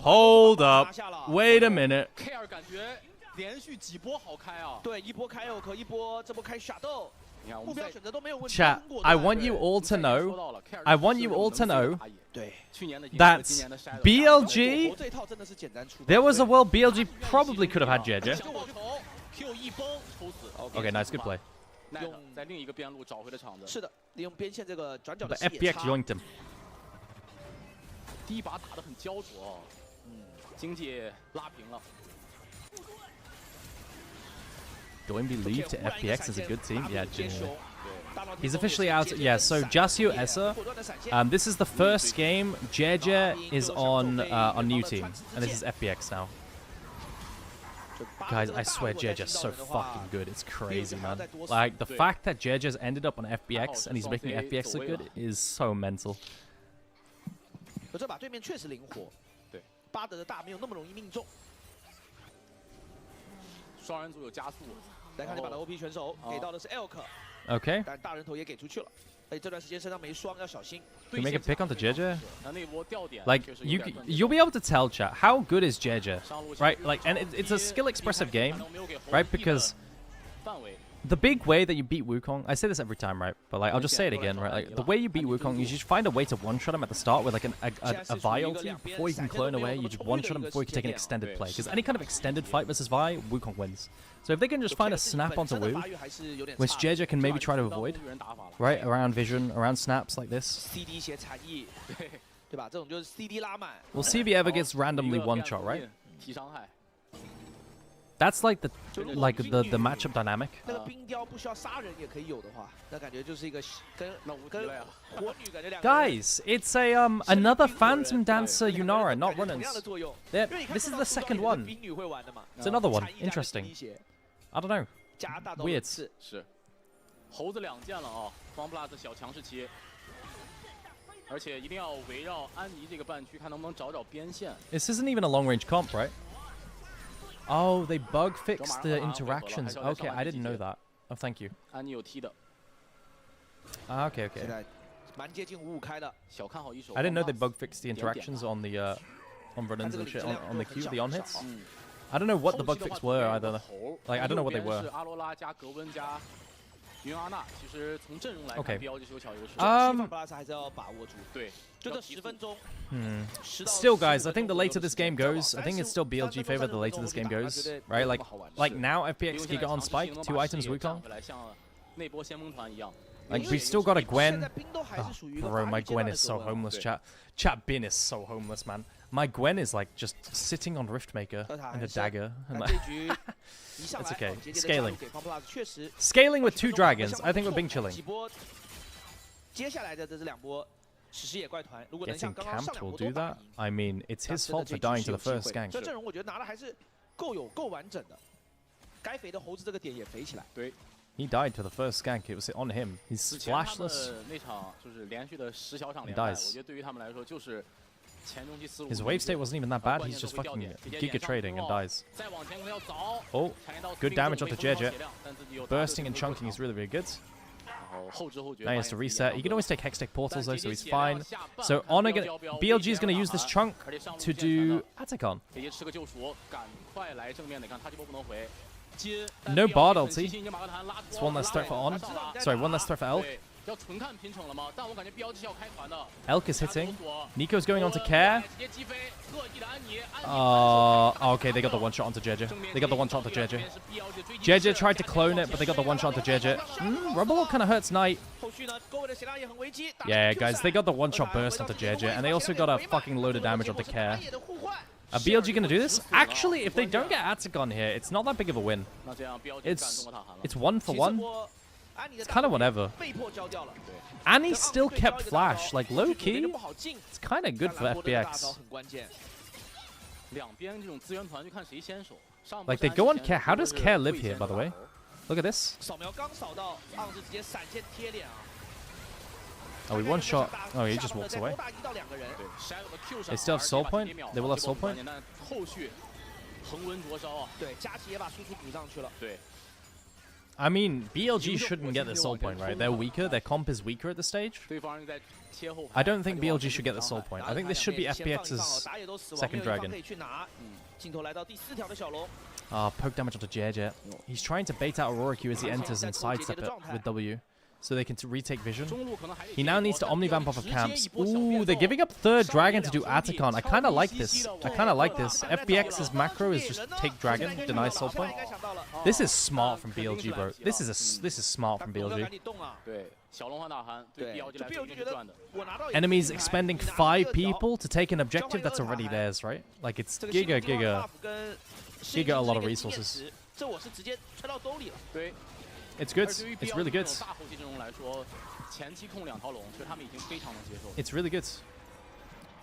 Hold up. Wait a minute. Chat, I want you all to know that BLG, there was a world BLG probably could have had JJ. Okay, nice, good play. But FPX yoinked him. 第一把打得很焦灼，经济拉平了。 Going believe to FPX is a good team. Yeah, genuinely. He's officially out. Yeah, so Jasio Essa. This is the first game. JJ is on new team, and this is FPX now. Guys, I swear JJ's so fucking good. It's crazy, man. Like, the fact that JJ's ended up on FPX and he's making FPX look good is so mental. 这把对面确实灵活，对，巴德的大没有那么容易命中。双人组有加速，来看这把的 OP 选手给到的是 Elk。Okay。但大人头也给出去了，而且这段时间身上没双，要小心。You make a pick onto JJ. Like you'll be able to tell, chat, how good is JJ, right? Like, and it's a skill expressive game, right? Because the big way that you beat Wukong, I say this every time, right? But like, I'll just say it again, right? Like, the way you beat Wukong, you just find a way to one-shot him at the start with like a Vi ulti before you can clone away. You just one-shot him before you can take an extended play. Because any kind of extended fight versus Vi, Wukong wins. So if they can just find a snap onto Wu, which JJ can maybe try to avoid, right? Around vision, around snaps like this. We'll see if he ever gets randomly one-shot, right? That's like the matchup dynamic. Guys, it's a another Phantom Dancer Yunara, not Runners. This is the second one. It's another one. Interesting. I don't know. Weird. 是，猴子2件了啊，方 plus 小强势期。 而且一定要围绕安妮这个半区，看能不能找找边线。 This isn't even a long-range comp, right? Oh, they bug fixed the interactions. Okay, I didn't know that. Oh, thank you. 安妮有踢的。Okay, okay. 蛮接近5-5开的，小看好一手。 I didn't know they bug fixed the interactions on the on run-ins and shit on the Q, the on hits. I don't know what the bug fix were either. Like, I don't know what they were. 阿罗拉加格温加 云阿娜其实从阵容来看 ，BLG 是有小优势。还是要把握住。对，就这10分钟。Still, guys, I think the later this game goes, I think it's still BLG favor the later this game goes, right? Like now, FPX Giga on Spike, 2 items Wukong. 那波先锋团一样。 Like, we've still got a Gwen. Oh, bro, my Gwen is so homeless, chat. Chat Bin is so homeless, man. My Gwen is like just sitting on Riftmaker and a dagger. And like it's okay. Scaling. Scaling with 2 dragons. I think we're being chilling. 史诗野怪团如果能 Getting 像刚刚上 camped 两 will 波 do 都打 that. 赢， I mean, it's his 真的 fault 这 for 局 dying 是 to 有 the 机 first 会 gank. 这阵容我觉得拿的还是够完整的，该肥的猴子这个点也肥起来。对。 He died to the first gank. It was on him. He's flashless. 那场就是连续的10小场连败，我觉得对于他们来说就是前中期思路。His wave state wasn't even that bad. He's just fucking giga trading and dies. Oh, good damage onto JJ. Bursting and chunking is really, really good. Now he has to reset. He can always take Hextech portals though, so he's fine. So Honor BLG is going to use this chunk to do Atacon. No Bard ulti. It's one less threat for On. Sorry, one less threat for Elk. Elk is hitting. Nico's going on to Care. Okay, they got the one shot onto JJ. They got the one shot onto JJ. JJ tried to clone it, but they got the one shot onto JJ. Rubble kind of hurts Knight. Yeah, guys, they got the one shot burst onto JJ, and they also got a fucking load of damage onto Care. Are BLG gonna do this? Actually, if they don't get Atacon here, it's not that big of a win. It's 1 for 1. It's kind of whatever. And he still kept Flash, like low key. It's kind of good for FPX. Like they go on Care. How does Care live here, by the way? Look at this. Oh, he one shot. Oh, he just walks away. They still have soul point. They will have soul point. I mean, BLG shouldn't get the soul point, right? They're weaker. Their comp is weaker at this stage. I don't think BLG should get the soul point. I think this should be FPX's second dragon. Poke damage onto JJ. He's trying to bait out Aurora Q as he enters and sidestep it with W, so they can retake vision. He now needs to Omnivamp off of camps. Ooh, they're giving up third dragon to do Atacon. I kind of like this. FPX's macro is just take dragon, deny soul point. This is smart from BLG, bro. This is smart from BLG. Enemies expending 5 people to take an objective that's already theirs, right? Like it's giga a lot of resources. It's good. It's really good. It's really good.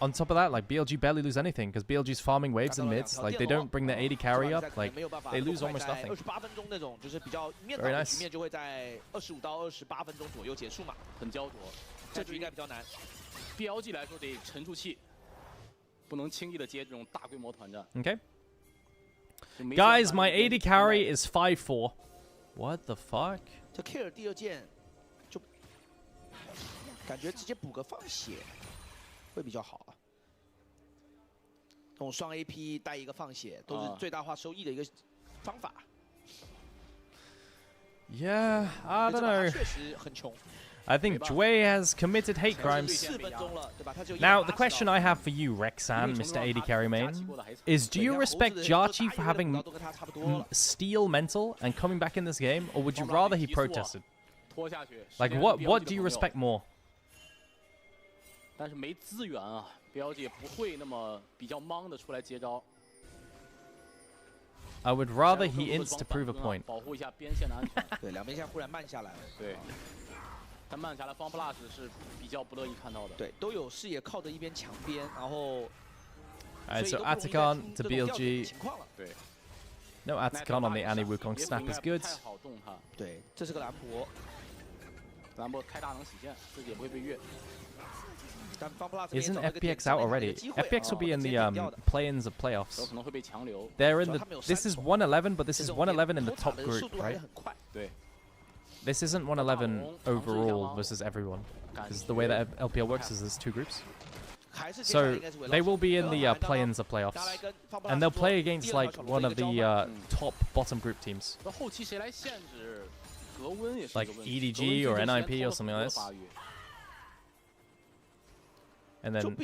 On top of that, like BLG barely lose anything because BLG's farming waves and mids. Like they don't bring their AD carry up. Like they lose almost nothing. Very nice. Okay. Guys, my AD carry is 5-4. What the fuck? 这 Care 第2件就感觉直接补个放血会比较好啊。这种双 AP 带一个放血都是最大化收益的一个方法。Yeah, I don't know. 确实很穷。 I think Jue has committed hate crimes. Now, the question I have for you, Rexan, Mr. AD Carry main, is do you respect Jarchi for having steel mental and coming back in this game, or would you rather he protested? Like, what do you respect more? I would rather he ints to prove a point. 对，两边线忽然慢下来了。对。 他慢下来 ，FunPlus 是比较不乐意看到的。对，都有视野靠着一边墙边，然后。Alright, so Atacon to BLG. No Atacon on the Annie Wukong snap is good. 对，这是个兰博。兰博开大能洗线，自己也不会被越。 Isn't FPX out already? FPX will be in the play-ins of playoffs. They're in the. This is 111, but this is 111 in the top group, right? This isn't 111 overall versus everyone, because the way that LPL works is there's 2 groups. So they will be in the play-ins of playoffs, and they'll play against like one of the top bottom group teams, like EDG or NIP or something like this. And then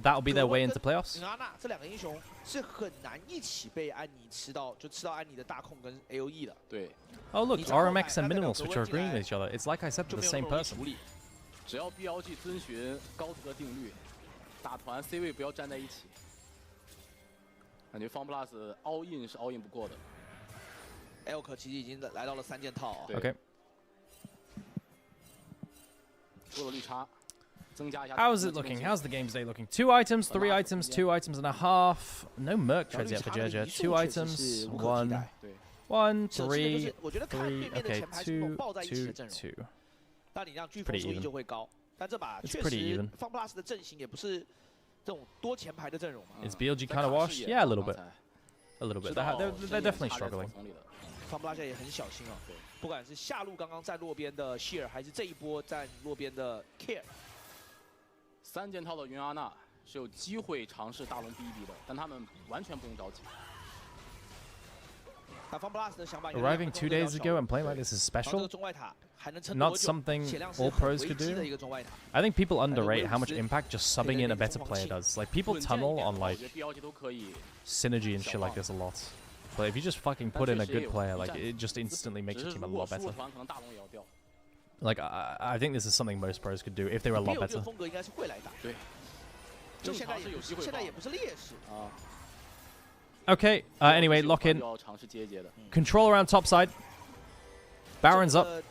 that'll be their way into playoffs. 这两个英雄是很难一起被安妮吃到安妮的大控跟 AOE 的。对。 Oh look, RMX and Minimal Switch are agreeing with each other. It's like I said, they're the same person. 只要 BLG 遵循高德定律，打团 C 位不要站在一起。感觉 FunPlus all in 是 all in 不过的。Elk 其实已经来到了3件套。OK。出了绿叉。How's it looking? How's the game's day looking? 2 items, 3 items, 2 items and a half. No merc trades yet for JJ. 2 items, 1, 1, 3, 3. Okay, 2, 2, 2. 那你让飓风收益就会高，但这把确实 FunPlus 的阵型也不是这种多前排的阵容嘛。Is BLG kind of washed? Yeah, a little bit. A little bit. They're definitely struggling. FunPlus 也很小心啊，不管是下路刚刚站落边的 Sheer， 还是这一波站落边的 Care。 3件套的云阿娜是有机会尝试大龙逼一逼的，但他们完全不用着急。Arriving 2 days ago and playing like this is special. Not something all pros could do. I think people underrate how much impact just subbing in a better player does. Like people tunnel on like synergy and shit like this a lot. But if you just fucking put in a good player, like it just instantly makes your team a lot better. Like I think this is something most pros could do if they were a lot better. Okay, anyway, lock in. Control around top side. Baron's up.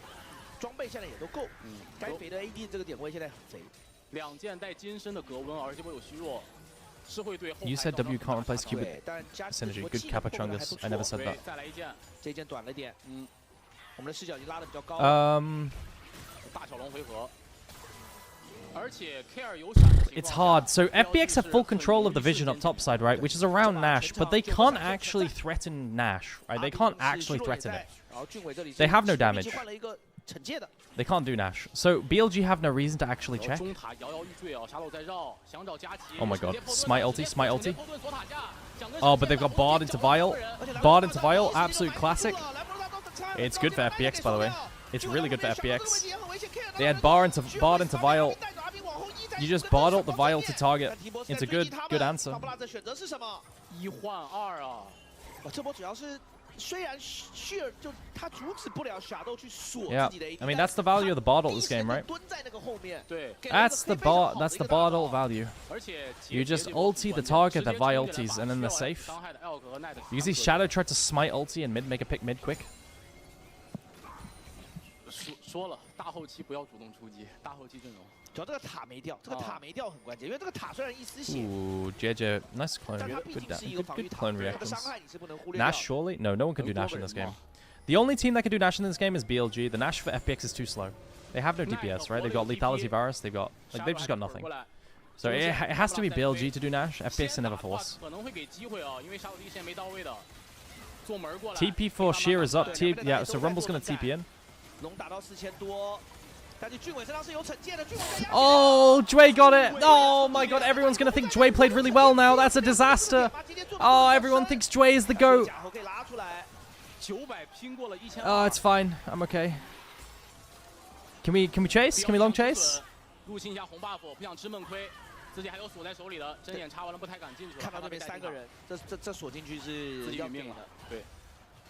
You said W can't replace Cupid synergy. Good Kappa Chungus. I never said that. It's hard. So FPX have full control of the vision up top side, right? Which is around Nash, but they can't actually threaten Nash, right? They can't actually threaten it. They have no damage. They can't do Nash. So BLG have no reason to actually check. Oh my god. Smite ulti, smite ulti. Oh, but they've got Bard into Vial. Bard into Vial, absolute classic. It's good for FPX, by the way. It's really good for FPX. They had Bard into Vial. You just Bard ult the Vial to target. It's a good answer. Yeah, I mean that's the value of the Bard ult this game, right? That's the Bard ult value. You just ulti the target that Vi ultis and then they're safe. You see Shadow tried to smite ulti and make a pick mid quick. 说了，大后期不要主动出击，大后期阵容。主要这个塔没掉，这个塔没掉很关键，因为这个塔虽然一丝血。Ooh, JJ, nice clone. Good clone reactions. Nash surely? No, no one can do Nash in this game. The only team that can do Nash in this game is BLG. The Nash for FPX is too slow. They have no DPS, right? They've got Lethality Varus. They've just got nothing. So it has to be BLG to do Nash. FPX can never force. TP for Sheer is up. Yeah, so Rumble's gonna TP in. Oh, Dway got it. Oh my god, everyone's going to think Dway played really well now. That's a disaster. Oh, everyone thinks Dway is the GOAT. Oh, it's fine. I'm okay. Can we chase? Can we long chase?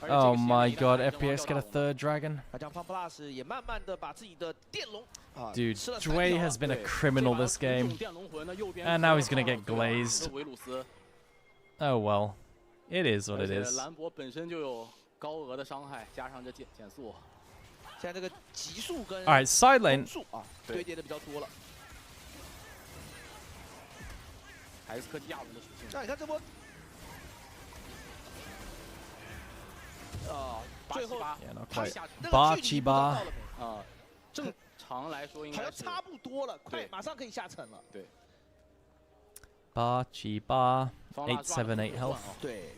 Oh my god, FPX get a third dragon. Dude, Dway has been a criminal this game. And now he's gonna get glazed. Oh well. It is what it is. Alright, side lane. Yeah, not quite. Bachiba. 正常来说应该是差不多了，快，马上可以下层了。对。Bachiba 878 health。对。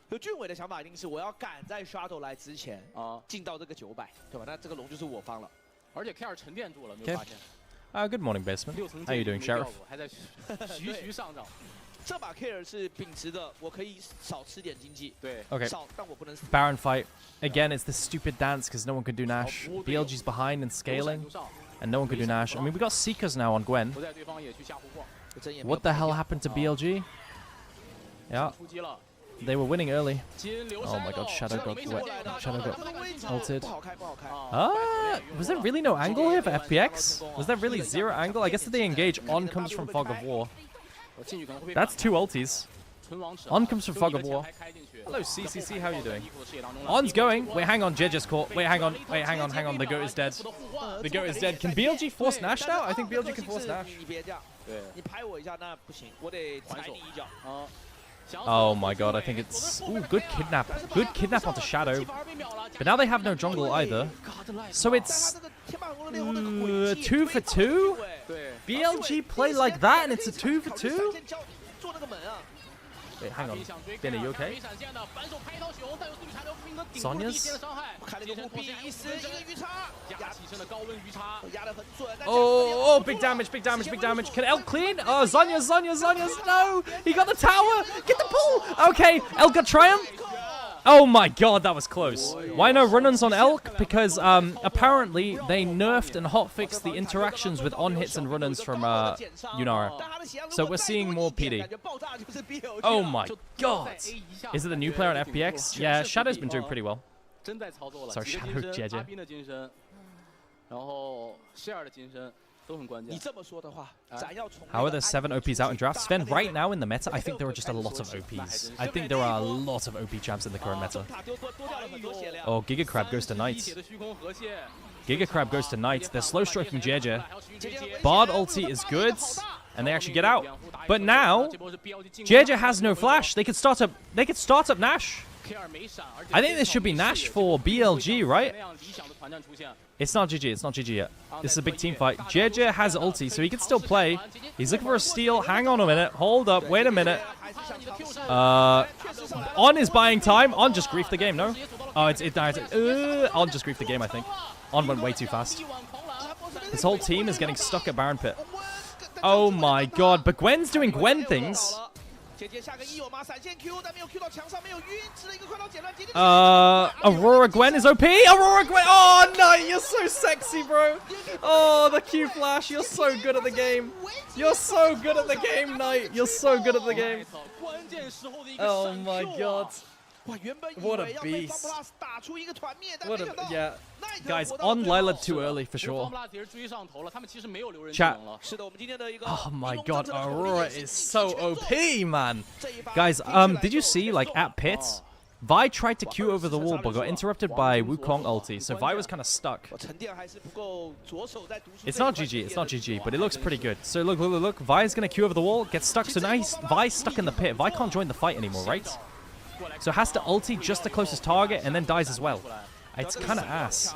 有俊伟的想法一定是我要赶在 Shuttle 来之前进到这个900，对吧？那这个龙就是我方了。而且 Care 沉淀住了，没有发现。Good morning, basement. How you doing, Sheriff? 还在徐上涨。 这把 Care 是秉持的，我可以少吃点经济。对。Okay. 少，但我不能死。Baron fight. Again, it's this stupid dance because no one can do Nash. BLG's behind and scaling, and no one can do Nash. I mean, we got Seekers now on Gwen. What the hell happened to BLG? Yeah. They were winning early. Oh my god, Shadow got wet. Shadow got ulted. Was there really no angle here for FPX? Was there really zero angle? I guess that they engage on comes from Fog of War. That's 2 ultis. On comes from Fog of War. Hello, CCC, how are you doing? On's going. Wait, hang on, Jed just caught. Wait, hang on. The goat is dead. The goat is dead. Can BLG force Nash now? I think BLG can force Nash. Oh my god, I think it's... Ooh, good kidnap. Good kidnap onto Shadow. But now they have no jungle either. So it's... 2 for 2? BLG play like that and it's a 2 for 2? Wait, hang on. Ben, are you okay? Sonya's? Oh, big damage. Can Elk clean? Oh, Sonya's, no! He got the tower! Get the pull! Okay, Elk got triumph! Oh my god, that was close. Why no run-ins on Elk? Because apparently they nerfed and hotfixed the interactions with on-hits and run-ins from Yunara. So we're seeing more PD. Oh my god! Is it the new player on FPX? Yeah, Shadow's been doing pretty well. Sorry, Shadow, JJ. How are there 7 OPs out in drafts? Sven, right now in the meta, I think there are just a lot of OPs. I think there are a lot of OP champs in the current meta. Oh, Giga Crab goes to Knight. They're slow stroking JJ. Bard ulti is good, and they actually get out. But now, JJ has no flash. They could start up Nash. I think this should be Nash for BLG, right? It's not GG yet. This is a big team fight. JJ has ulti, so he can still play. He's looking for a steal. Hang on a minute. Hold up. Wait a minute. On is buying time. On just griefed the game, no? Oh, On just griefed the game, I think. On went way too fast. His whole team is getting stuck at Baron Pit. Oh my god. But Gwen's doing Gwen things. Aurora Gwen is OP. Aurora Gwen. Oh, no, you're so sexy, bro. Oh, the Q flash. You're so good at the game. You're so good at the game, Knight. You're so good at the game. Oh my god. What a beast. Yeah. Guys, on Lila too early for sure. Chat. Oh my god, Aurora is so OP, man. Guys, did you see, like, at Pit, Vi tried to Q over the wall but got interrupted by Wukong ulti, so Vi was kind of stuck. It's not GG, but it looks pretty good. So look, Vi's gonna Q over the wall, gets stuck, so nice. Vi's stuck in the pit. Vi can't join the fight anymore, right? So has to ulti just the closest target and then dies as well. It's kind of ass.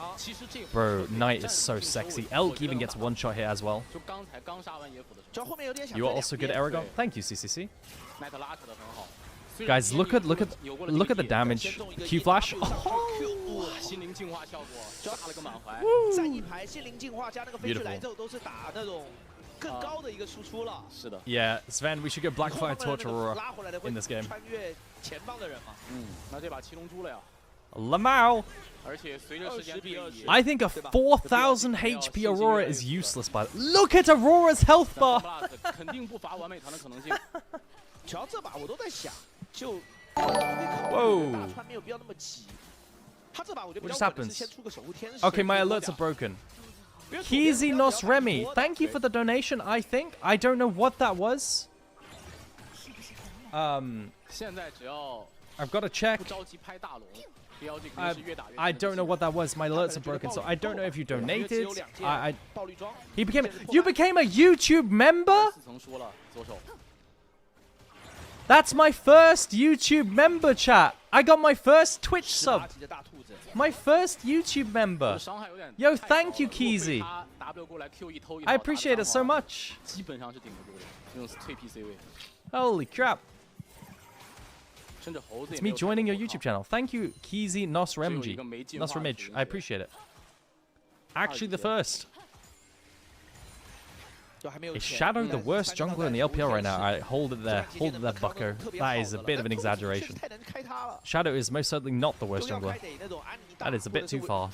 Bro, Knight is so sexy. Elk even gets one shot here as well. You are also good at Aragon. Thank you, CCC. Guys, look at the damage. Q flash. Oh. Beautiful. Yeah, Sven, we should get Blackfire Torch Aurora in this game. Lamau. I think a 4,000 HP Aurora is useless, but look at Aurora's health bar. Whoa. What just happens? Okay, my alerts are broken. Keezy Nos Remy, thank you for the donation, I think. I don't know what that was. I've got to check. I don't know what that was. My alerts are broken, so I don't know if you donated. You became a YouTube member? That's my first YouTube member, chat. I got my first Twitch sub. My first YouTube member. Yo, thank you, Keezy. I appreciate it so much. Holy crap. It's me joining your YouTube channel. Thank you, Keezy Nosremj. I appreciate it. Actually, the first. Is Shadow the worst jungler in the LPL right now? Alright, hold it there. Hold it there, bucko. That is a bit of an exaggeration. Shadow is most certainly not the worst jungler. That is a bit too far.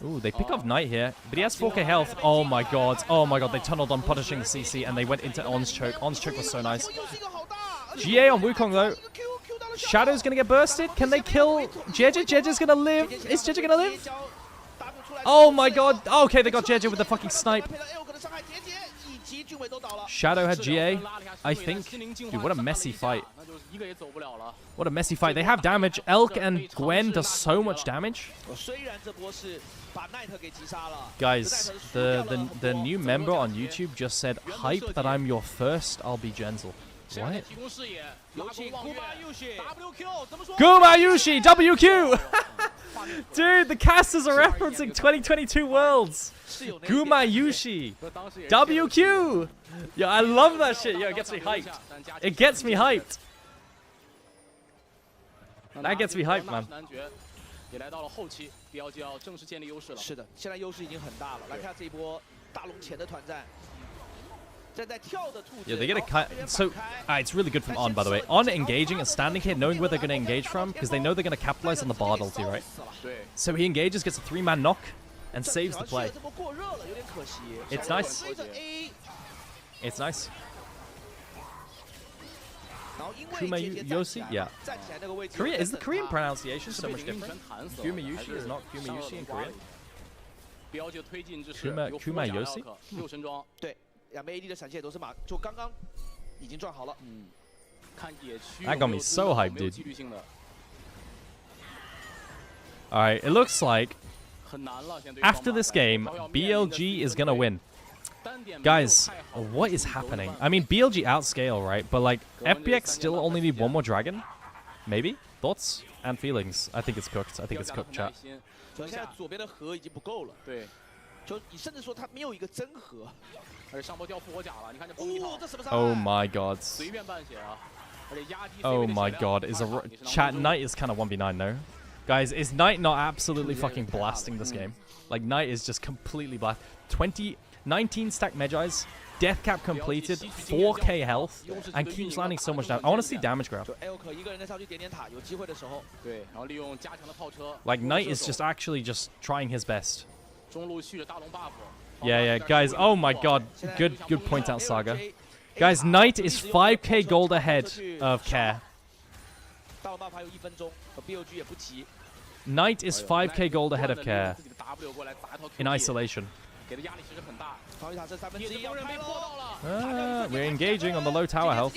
Ooh, they pick off Knight here. But he has 4k health. Oh my god. Oh my god. They tunneled on punishing the CC and they went into On's choke. On's choke was so nice. GA on Wukong though. Shadow's gonna get bursted. Can they kill JJ? JJ's gonna live. Is JJ gonna live? Oh my god. Okay, they got JJ with the fucking snipe. Shadow had GA, I think. Dude, what a messy fight. What a messy fight. They have damage. Elk and Gwen does so much damage. Guys, the new member on YouTube just said, hype that I'm your first, I'll be gentle. What? Guma Yushi, WQ! Dude, the casters are referencing 2022 Worlds. Guma Yushi, WQ! Yo, I love that shit. Yo, it gets me hyped. It gets me hyped. That gets me hyped, man. 也来到了后期 ，BLG 要正式建立优势了。是的，现在优势已经很大了。来看这一波大龙前的团战。 Yeah, they get a cut. So, it's really good from On, by the way. On engaging and standing here, knowing where they're going to engage from, because they know they're going to capitalize on the Bard ulti, right? So he engages, gets a 3-man knock, and saves the play. It's nice. It's nice. Kuma Yoshi? Yeah. Korea, is the Korean pronunciation so much different? Kuma Yushi is not Kuma Yushi in Korean? Kuma Yoshi? 对。 两边 AD 的闪现都是就刚刚已经赚好了。看野区 That got me so hyped, dude. Alright, it looks like after this game, BLG is gonna win. Guys, what is happening? I mean, BLG outscale, right? But like, FPX still only need one more dragon? Maybe? Thoughts and feelings? I think it's cooked. I think it's cooked, chat. 现在左边的河已经不够了。对。就你甚至说他没有一个真河。 Oh my god. Oh my god. Chat, Knight is kind of 1v9, no? Guys, is Knight not absolutely fucking blasting this game? Like, Knight is just completely blast. 19 stack Medjais, death cap completed, 4k health, and keeps landing so much damage. I want to see damage grab. Like, Knight is just actually just trying his best. Yeah, guys. Oh my god. Good point out, Saga. Guys, Knight is 5k gold ahead of Care. Knight is 5k gold ahead of Care in isolation. We're engaging on the low tower health.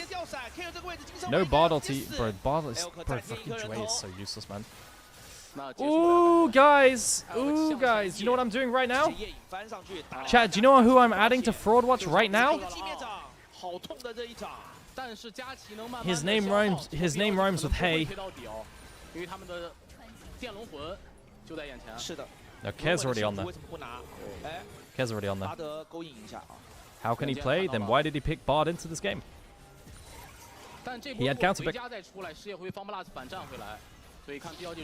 No Bard ulti. Bro, fucking Dre is so useless, man. Ooh, guys. Ooh, guys. You know what I'm doing right now? Chat, do you know who I'm adding to Fraud Watch right now? His name rhymes with Hey. No, Ker's already on there. Ker's already on there. How can he play? Then why did he pick Bard into this game? He had counter pick.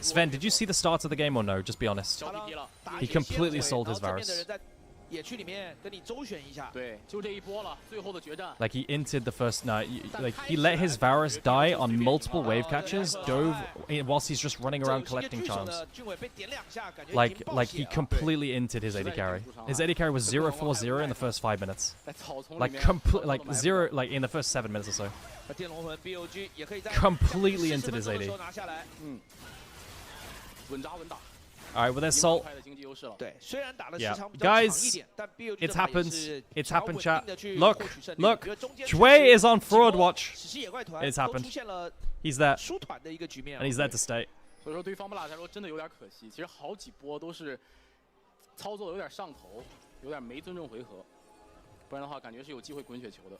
Sven, did you see the start of the game or no? Just be honest. He completely sold his Varus. Like he inted the first night. Like he let his Varus die on multiple wave catches, dove whilst he's just running around collecting charms. Like he completely inted his AD carry. His AD carry was 0-4-0 in the first 5 minutes. Like zero, like in the first 7 minutes or so. Completely inted his AD. Alright, well, there's Salt. Yeah. Guys, it's happened. It's happened, chat. Look. Jue is on Fraud Watch. It's happened. He's there. And he's there to stay. 所以说，对于方布拉来说，真的有点可惜。其实好几波都是操作有点上头，有点没尊重回合，不然的话，感觉是有机会滚雪球的。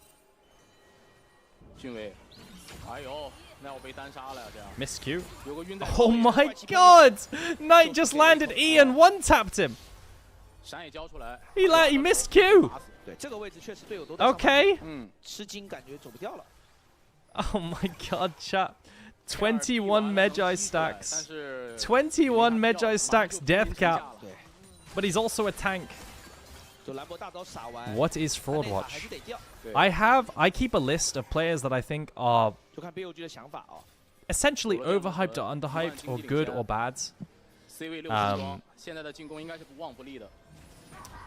俊伟，哎呦，那我被单杀了呀，这样。Miss Q. Oh my god! Knight just landed E and one-tapped him. 闪也交出来。He missed Q. 对，这个位置确实队友都 Okay. 吃惊，感觉走不掉了。Oh my god, chat. 21 Medjai stacks. 21 Medjai stacks death cap. But he's also a tank. What is Fraud Watch? I keep a list of players that I think are essentially overhyped or underhyped or good or bad.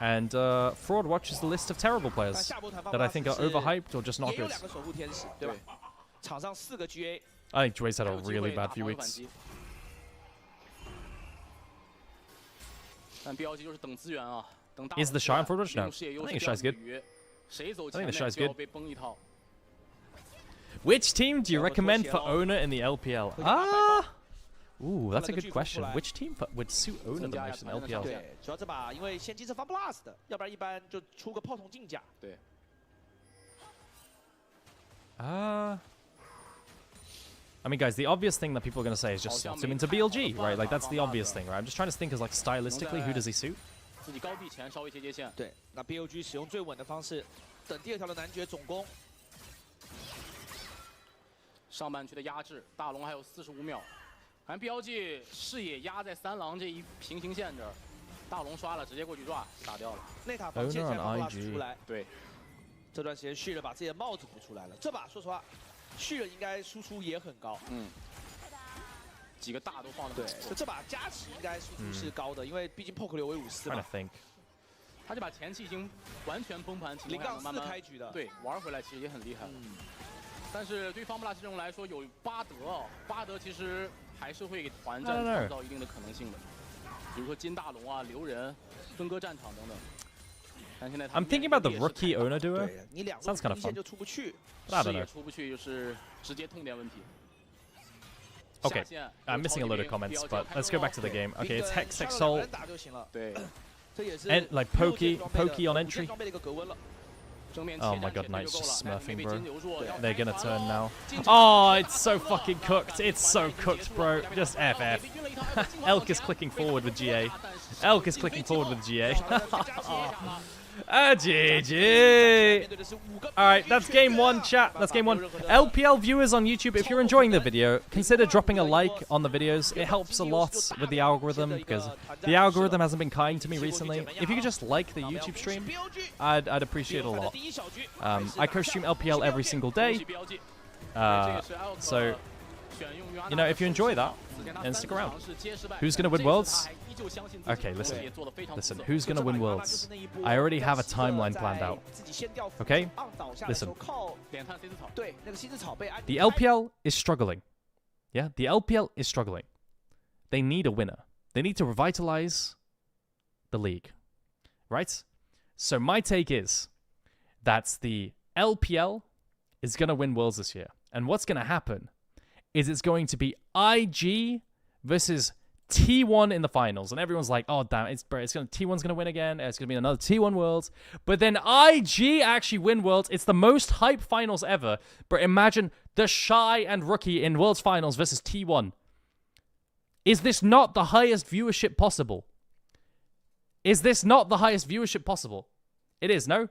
And Fraud Watch is the list of terrible players that I think are overhyped or just not good. I think Jue's had a really bad few weeks. Is the Shy on Fraud Watch? No. I think Shy's good. 谁走前面就要被崩一套。Which team do you recommend for owner in the LPL? Ooh, that's a good question. Which team would suit owner the most in LPL? 对，主要这把因为先机是放 plus 的，要不然一般就出个炮筒竞价。对。I mean, guys, the obvious thing that people are going to say is just slot him into BLG, right? Like, that's the obvious thing, right? I'm just trying to think as, like, stylistically, who does he suit? 自己高地前稍微接接线。对，那 BLG 使用最稳的方式，等第2条的男爵总攻。上半区的压制，大龙还有45秒。反正 BLG 视野压在3狼这一平行线这儿，大龙刷了，直接过去抓，打掉了。内塔防线现在放 plus 出来。对。这段时间旭日把自己的帽子补出来了，这把说实话。 旭日应该输出也很高，几个大都放的对，这把加持应该输出是高的，因为毕竟 poke 6为54嘛。他这把前期已经完全崩盘情况下，慢慢开局的，对，玩回来其实也很厉害。但是对于方布拉阵容来说，有巴德其实还是会给团战创造一定的可能性的，比如说金大龙啊、刘人分割战场等等。 I'm thinking about the rookie owner duo. Sounds kind of fun. I don't know. Okay, I'm missing a load of comments, but let's go back to the game. Okay, it's Hex, Hex Soul, and like Pokey on entry. Oh my god, Knight's just smurfing, bro. They're gonna turn now. Oh, it's so fucking cooked. It's so cooked, bro. Just FF. Elk is clicking forward with GA. Elk is clicking forward with GA. GG. Alright, that's game 1, chat. That's game 1. LPL viewers on YouTube, if you're enjoying the video, consider dropping a like on the videos. It helps a lot with the algorithm, because the algorithm hasn't been kind to me recently. If you could just like the YouTube stream, I'd appreciate it a lot. I co-stream LPL every single day. So, you know, if you enjoy that, and stick around. Who's gonna win Worlds? Okay, listen. Who's gonna win Worlds? I already have a timeline planned out. Okay? Listen. The LPL is struggling. Yeah, the LPL is struggling. They need a winner. They need to revitalize the league. Right? So my take is that the LPL is gonna win Worlds this year. And what's gonna happen is it's going to be IG versus T1 in the finals. And everyone's like, oh, damn, T1's going to win again. It's going to be another T1 Worlds. But then IG actually win Worlds. It's the most hype finals ever. But imagine the Shy and Rookie in Worlds finals versus T1. Is this not the highest viewership possible? Is this not the highest viewership possible? It is, no?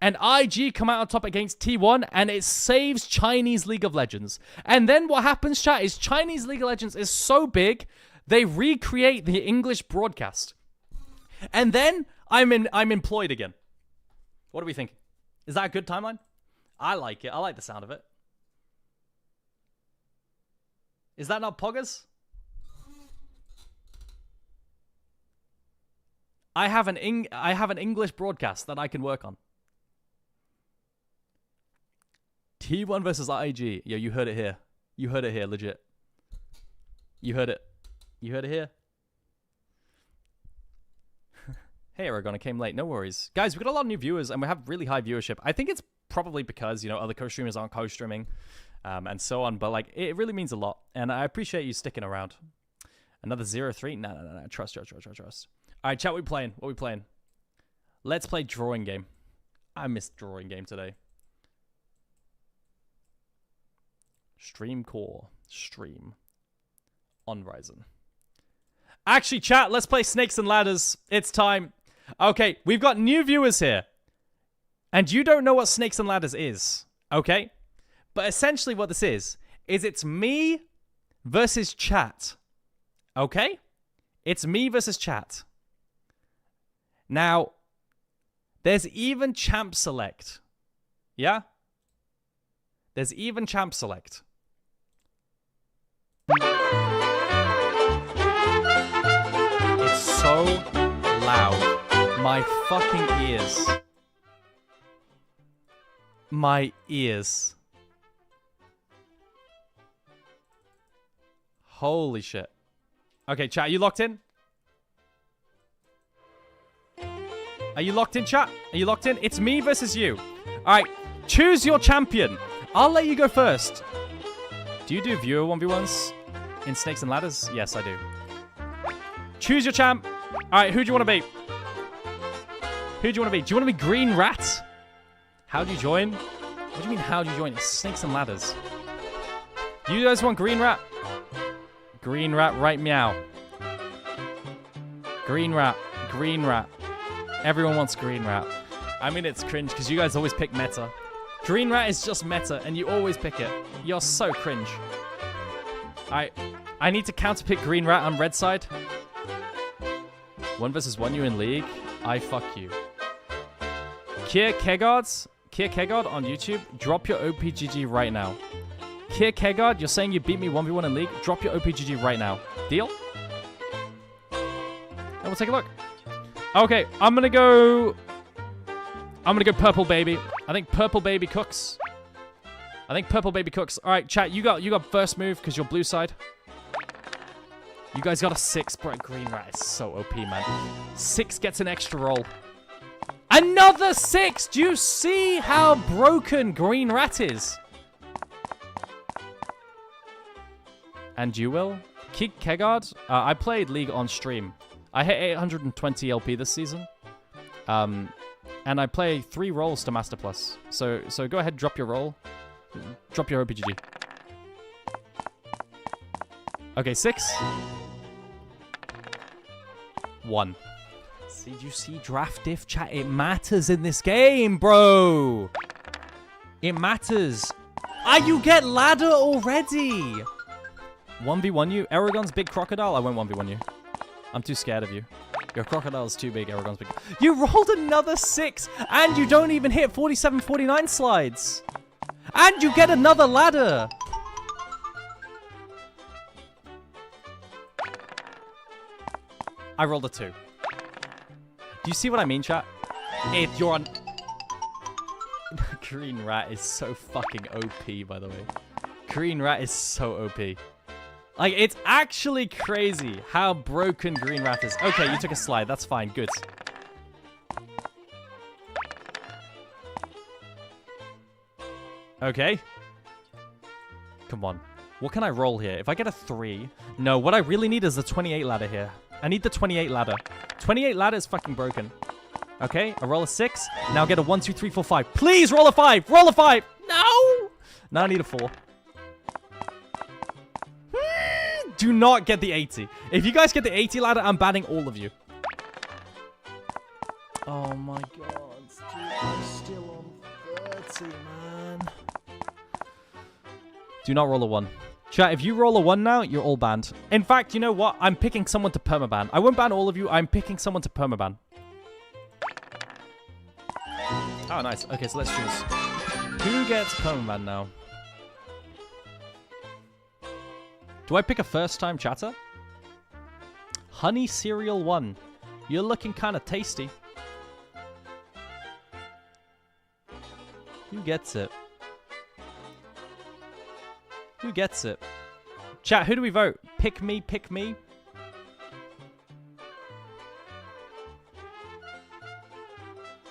And IG come out on top against T1, and it saves Chinese League of Legends. And then what happens, chat, is Chinese League of Legends is so big, they recreate the English broadcast. And then I'm employed again. What are we thinking? Is that a good timeline? I like it. I like the sound of it. Is that not Poggers? I have an English broadcast that I can work on. T1 versus IG. Yeah, you heard it here. You heard it here, legit. You heard it. You heard it here. Hey, Aragon, I came late. No worries. Guys, we've got a lot of new viewers, and we have really high viewership. I think it's probably because, you know, other co-streamers aren't co-streaming, and so on. But, like, it really means a lot, and I appreciate you sticking around. Another 0-3? No. Trust. All right, chat, what we playing? What we playing? Let's play drawing game. I missed drawing game today. Stream core. Stream. On Ryzen. Actually, chat, let's play Snakes and Ladders. It's time. Okay, we've got new viewers here. And you don't know what Snakes and Ladders is. Okay? But essentially what this is it's me versus chat. Okay? It's me versus chat. Now, there's even champ select. Yeah? There's even champ select. It's so loud. My fucking ears. My ears. Holy shit. Okay, chat, you locked in? Are you locked in, chat? Are you locked in? It's me versus you. All right, choose your champion. I'll let you go first. Do you do viewer 1v1s in Snakes and Ladders? Yes, I do. Choose your champ. All right, who do you want to be? Who do you want to be? Do you want to be Green Rat? How do you join? What do you mean, how do you join? It's Snakes and Ladders. You guys want Green Rat? Green Rat, right meow. Green Rat, Green Rat. Everyone wants Green Rat. I mean, it's cringe because you guys always pick meta. Green Rat is just meta and you always pick it. You're so cringe. I need to counterpick Green Rat on red side. 1 versus 1 you in league? I fuck you. Kier Kegard on YouTube, drop your OPGG right now. Kier Kegard, you're saying you beat me 1v1 in league? Drop your OPGG right now. Deal? And we'll take a look. Okay, I'm gonna go Purple Baby. I think Purple Baby cooks. Alright, chat, you got first move because you're blue side. You guys got a 6, bro. Green Rat is so OP, man. 6 gets an extra roll. Another 6! Do you see how broken Green Rat is? And you will? Kegard? I played League on stream. I hit 820 LP this season. And I play 3 rolls to Master Plus. So go ahead, drop your roll. Drop your OPGG. Okay, 6. 1. See, do you see draft diff, chat? It matters in this game, bro. It matters. You get ladder already. 1v1 you. Aragon's big crocodile. I won't 1v1 you. I'm too scared of you. Your crocodile's too big. Aragon's big. You rolled another 6, and you don't even hit 47, 49 slides. And you get another ladder. I rolled a 2. Do you see what I mean, chat? If you're on... Green Rat is so fucking OP, by the way. Green Rat is so OP. Like, it's actually crazy how broken Green Rat is. Okay, you took a slide. That's fine. Good. Okay. Come on. What can I roll here? If I get a 3... No, what I really need is the 28 ladder here. I need the 28 ladder. 28 ladder is fucking broken. Okay, I roll a 6. Now get a 1, 2, 3, 4, 5. Please roll a 5! Roll a 5! No! Now I need a 4. Do not get the 80. If you guys get the 80 ladder, I'm banning all of you. Oh my god. Dude, I'm still on 30, man. Do not roll a 1. Chat, if you roll a 1 now, you're all banned. In fact, you know what? I'm picking someone to permaban. I won't ban all of you. I'm picking someone to permaban. Oh, nice. Okay, so let's choose. Who gets permaban now? Do I pick a first-time chatter? Honey Cereal 1. You're looking kind of tasty. Who gets it? Who gets it? Chat, who do we vote? Pick me, pick me.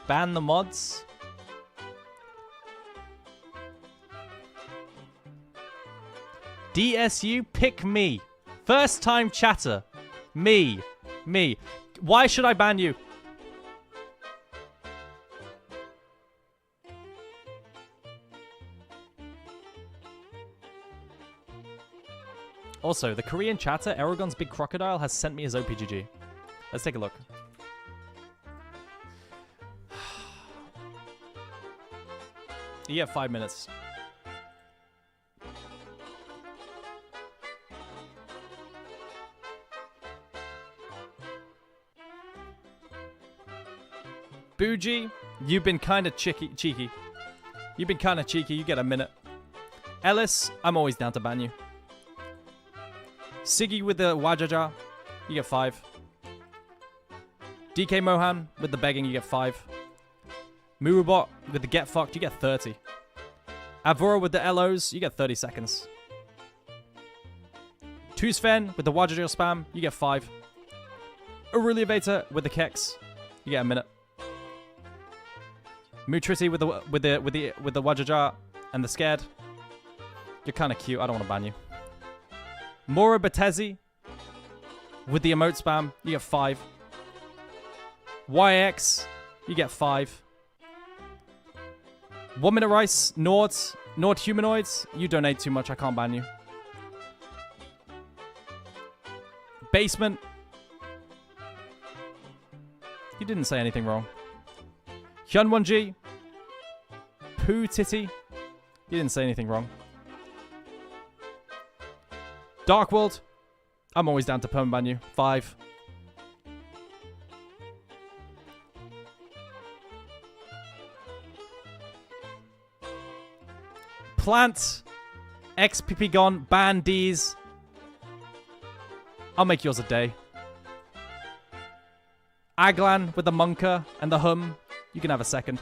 Ban the mods. DSU, pick me. First time chatter. Me. Me. Why should I ban you? Also, the Korean chatter, Aragon's big crocodile, has sent me his OPGG. Let's take a look. You have 5 minutes. Bougie, you've been kind of cheeky. You've been kind of cheeky. You get a minute. Ellis, I'm always down to ban you. Siggy with the Wajaja, you get 5. DK Mohan with the begging, you get 5. Murubot with the get fucked, you get 30. Avora with the LOs, you get 30 seconds. Tuzfen with the Wajaja spam, you get 5. Aurelia Beta with the Kex, you get a minute. Mutrity with the Wajaja and the Scared. You're kind of cute. I don't want to ban you. Mora Batezi with the emote spam. You get 5. YX. You get 5. 1 minute rice. Nord humanoids. You donate too much. I can't ban you. Basement. You didn't say anything wrong. Hyunwonji. Poo Titty. You didn't say anything wrong. Dark World. I'm always down to permaban you. 5. Plant. XPP gone. Ban D's. I'll make yours a day. Aglan with the Monka and the Hum. You can have a second.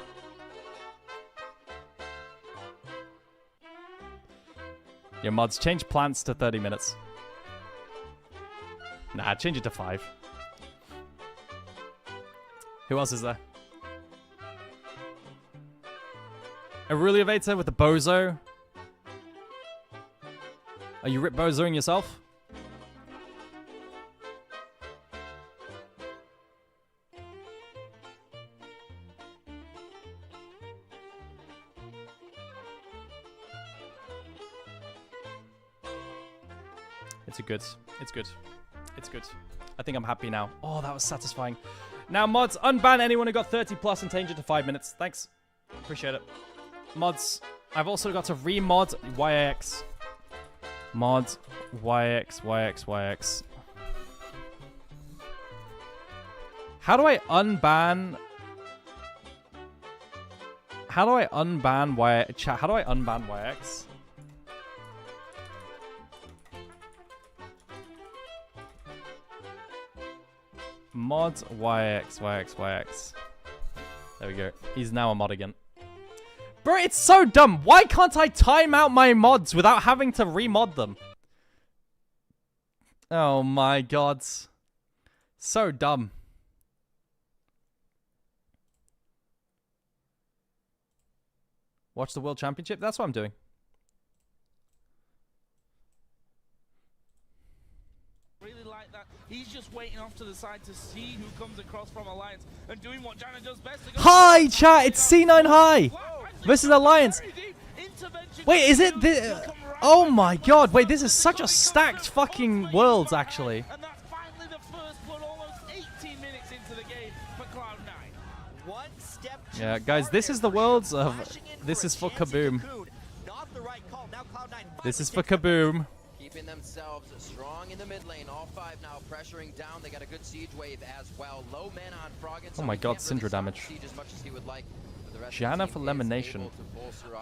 Your mods, change plants to 30 minutes. Nah, change it to 5. Who else is there? Aureliavator with the Bozo. Are you rip bozoing yourself? It's good. It's good. It's good. I think I'm happy now. Oh, that was satisfying. Now, mods, unban anyone who got 30 plus and change it to 5 minutes. Thanks. Appreciate it. Mods, I've also got to remod YX. Mod YX. How do I unban? How do I unban YX? How do I unban YX? Mod YX. There we go. He's now a mod again. Bro, it's so dumb. Why can't I time out my mods without having to remod them? Oh my god. So dumb. Watch the World Championship? That's what I'm doing. Really like that. He's just waiting off to the side to see who comes across from Alliance and doing what Jana does best. Hi, chat. It's C9 High. This is Alliance. Wait, is it the... Oh my god. Wait, this is such a stacked fucking Worlds, actually. And that's finally the first blood almost 18 minutes into the game for Cloud9. One step Yeah, guys, this is the Worlds of... This is for Kaboom. This is for Kaboom. Keeping themselves strong in the mid lane. All 5 now pressuring down. They got a good siege wave as well. Low mana on Froggen. Oh my god, Syndra damage. As much as he would like. Janna for Elimination.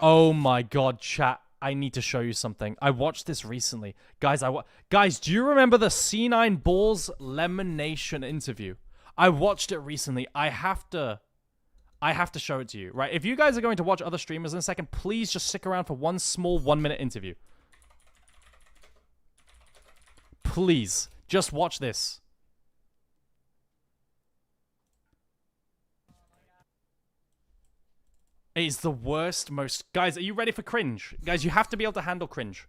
Oh my god, chat. I need to show you something. I watched this recently. Guys, guys, do you remember the C9 Balls Lemonation interview? I watched it recently. I have to show it to you, right? If you guys are going to watch other streamers in a second, please just stick around for one small 1-minute interview. Please, just watch this. It is the worst, most... Guys, are you ready for cringe? Guys, you have to be able to handle cringe.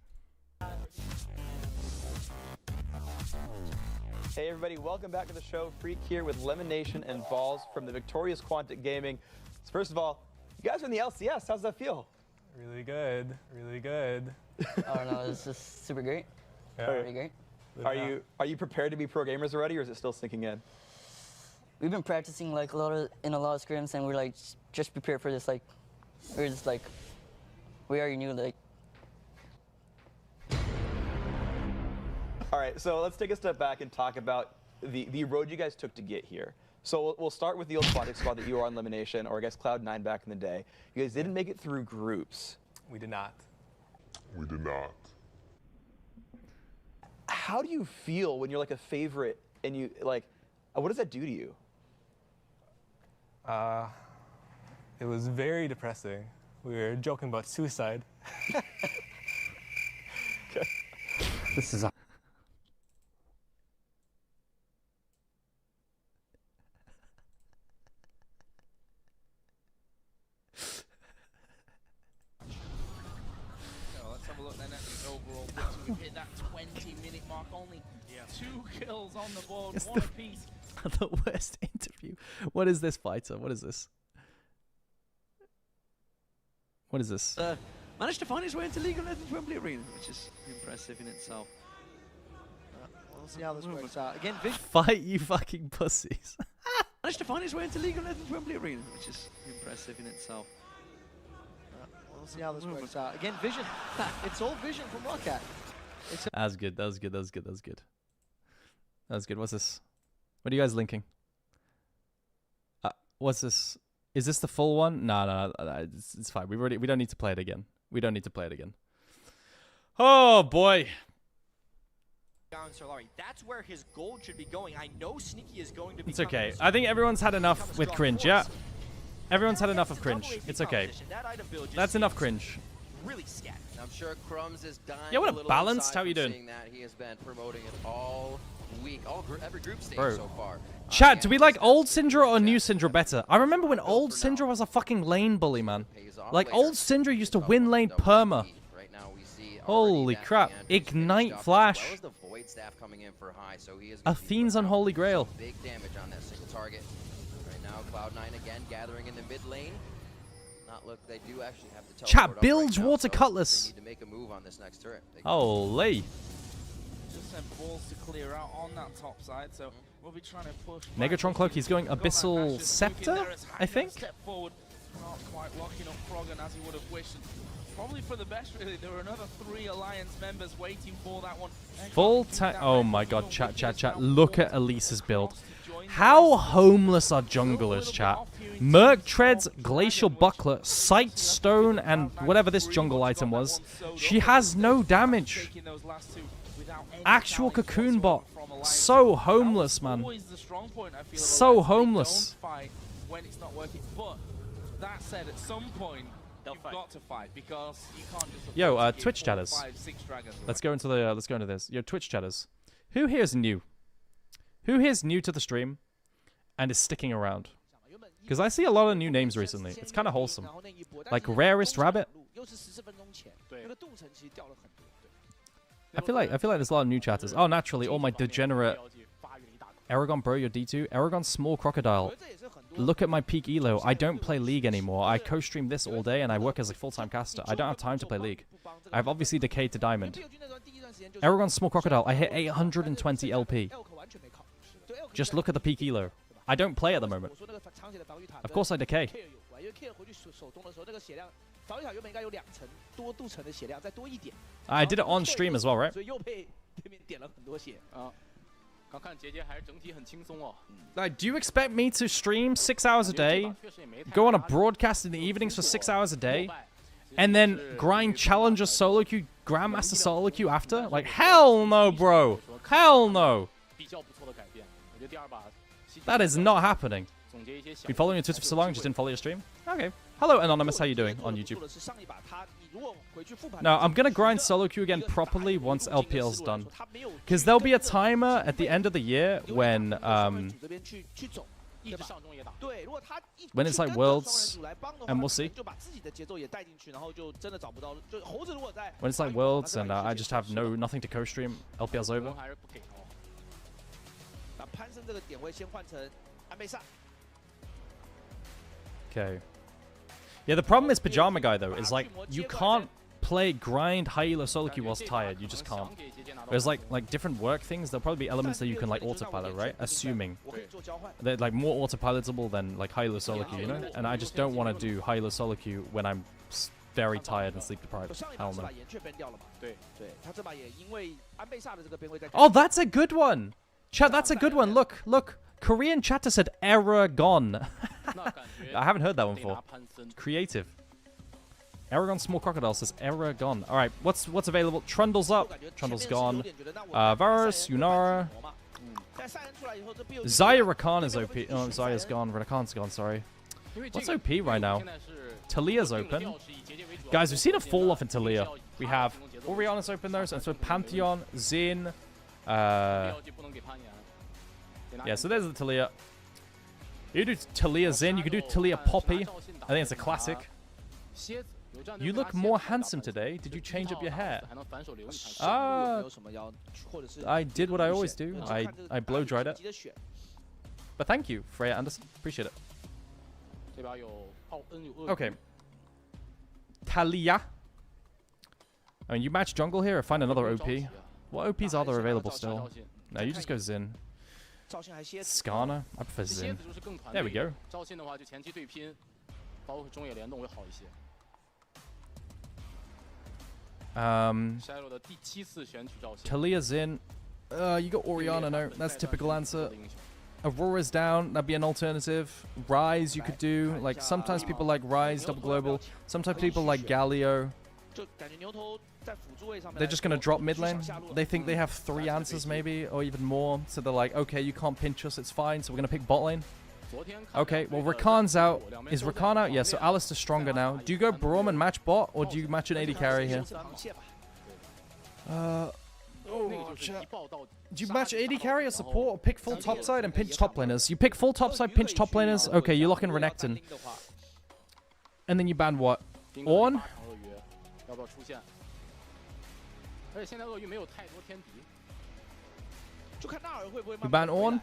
Hey everybody, welcome back to the show. Freak here with Lemonation and Balls from the victorious Quantic Gaming. So first of all, you guys are in the LCS. How's that feel? Really good. Really good. I don't know, it's just super great. Yeah. Pretty great. Are you prepared to be pro gamers already, or is it still sinking in? We've been practicing like a lot of scrims, and we're like just prepared for this. Like we're just like we already knew like. All right, so let's take a step back and talk about the road you guys took to get here. So we'll start with the old Quantic squad that you were on Elimination, or I guess Cloud9 back in the day. You guys didn't make it through groups. We did not. We did not. How do you feel when you're like a favorite and you like? What does that do to you? It was very depressing. We were joking about suicide. This is... We've hit that 20-minute mark, only 2 kills on the board, It's 1 apiece. The worst interview. What is this, fighter? What is this? What is this? Managed to find his way into League of Legends Wembley Arena, which is impressive in itself. We'll see how this works out. Again, Vision. Fight, you fucking pussies. Managed to find his way into League of Legends Wembley Arena, which is impressive in itself. We'll see how this works out. Again, Vision. It's all Vision from Roccat. That was good. That was good. That was good. That was good. That was good. What's this? What are you guys linking? What's this? Is this the full one? No, it's fine. We don't need to play it again. We don't need to play it again. Oh boy. That's where his gold should be going. I know Sneaky is going to be. It's okay. I think everyone's had enough with cringe. Yeah. Everyone's had enough of cringe. It's okay. That's enough cringe. Really scat. I'm sure Crumbs is dying. Yeah, what a balanced. How you doing? That he has been promoting it all week, every group stage Bro. so far. Chat, do we like old Syndra or new Syndra better? I remember when old Syndra was a fucking lane bully, man. Like, old Syndra used to win lane perma. Holy crap. Ignite Flash. Athene's Unholy Grail. Big damage on that single target. Right now, Cloud9 again gathering in the mid lane. They do actually have to Chat, builds Water Cutlass. They need to make a move on this next turret. Holy. Just sent balls to clear out on that top side, so we'll be trying to push. Negatron Cloak, he's going Abyssal Scepter, I think? Step forward, not quite locking up Froggen as he would have wished. Probably for the best, really. There were another 3 Alliance members waiting for that one. Full time. Oh my god, chat. Look at Elisa's build. How homeless are junglers, chat? Merc Treads, Glacial Buckler, Sight Stone, and whatever this jungle item was. She has no damage. Actual Cocoon Bot. So homeless, man. So homeless. When it's not working, but that said, at some point you've got to fight because you can't just. Yo, Twitch chatters. Let's go into this. Yo, Twitch chatters. Who here is new? Who here is new to the stream and is sticking around? Because I see a lot of new names recently. It's kind of wholesome. Like Rarest Rabbit. I feel like there's a lot of new chatters. Oh, naturally, all my degenerate. Aragon, bro, you're D2. Aragon, Small Crocodile. Look at my peak elo. I don't play League anymore. I co-stream this all day and I work as a full-time caster. I don't have time to play League. I've obviously decayed to Diamond. Aragon, Small Crocodile. I hit 820 LP. Just look at the peak elo. I don't play at the moment. Of course I decay. I did it on stream as well, right? Like, do you expect me to stream 6 hours a day, go on a broadcast in the evenings for 6 hours a day, and then grind Challenger solo queue, Grandmaster solo queue after? Like, hell no, bro. Hell no. That is not happening. Been following your Twitter for so long, just didn't follow your stream? Okay. Hello, Anonymous. How you doing on YouTube? No, I'm going to grind solo queue again properly once LPL's done. Because there'll be a timer at the end of the year when it's like Worlds, and we'll see. When it's like Worlds and I just have nothing to co-stream, LPL's over. Okay. Yeah, the problem is Pajama Guy, though, is like, you can't grind high elo solo queue whilst tired. You just can't. There's like different work things. There'll probably be elements that you can like autopilot, right? Assuming. They're like more autopilotable than like high elo solo queue, you know? And I just don't want to do high elo solo queue when I'm very tired and sleep deprived. Hell no. Oh, that's a good one! Chat, that's a good one. Look. Korean chatter said error gone. I haven't heard that one before. Creative. Aragon Small Crocodile says error gone. Alright, what's available? Trundle's up. Trundle's gone. Varus, Yunara. Zaya Rakan is OP. Oh, Zaya's gone. Rakan's gone, sorry. What's OP right now? Talia's open. Guys, we've seen a fall off in Talia. We have Oriana's open though, so Pantheon, Xin, yeah, so there's the Talia. You do Talia Zen, you can do Talia Poppy. I think it's a classic. You look more handsome today. Did you change up your hair? I did what I always do. I blow dried it. But thank you, Freya Anderson. Appreciate it. Okay. Talia. I mean, you match jungle here or find another OP. What OPs are there available still? No, you just go Xin. Skarner? I prefer Xin. There we go. Talia Xin. You got Orianna, no. That's a typical answer. Aurora's down, that'd be an alternative. Ryze you could do. Like, sometimes people like Ryze, double global. Sometimes people like Galio. They're just gonna drop mid lane. They think they have 3 answers maybe, or even more. So they're like, okay, you can't pinch us, it's fine, so we're gonna pick bot lane. Okay, well Rakan's out. Is Rakan out? Yeah, so Alistar's stronger now. Do you go Braum and match bot, or do you match an AD carry here? Do you match AD carry or support, or pick full topside and pinch top laners? You pick full topside, pinch top laners. Okay, you lock in Renekton. And then you ban what? Ornn? You ban Ornn?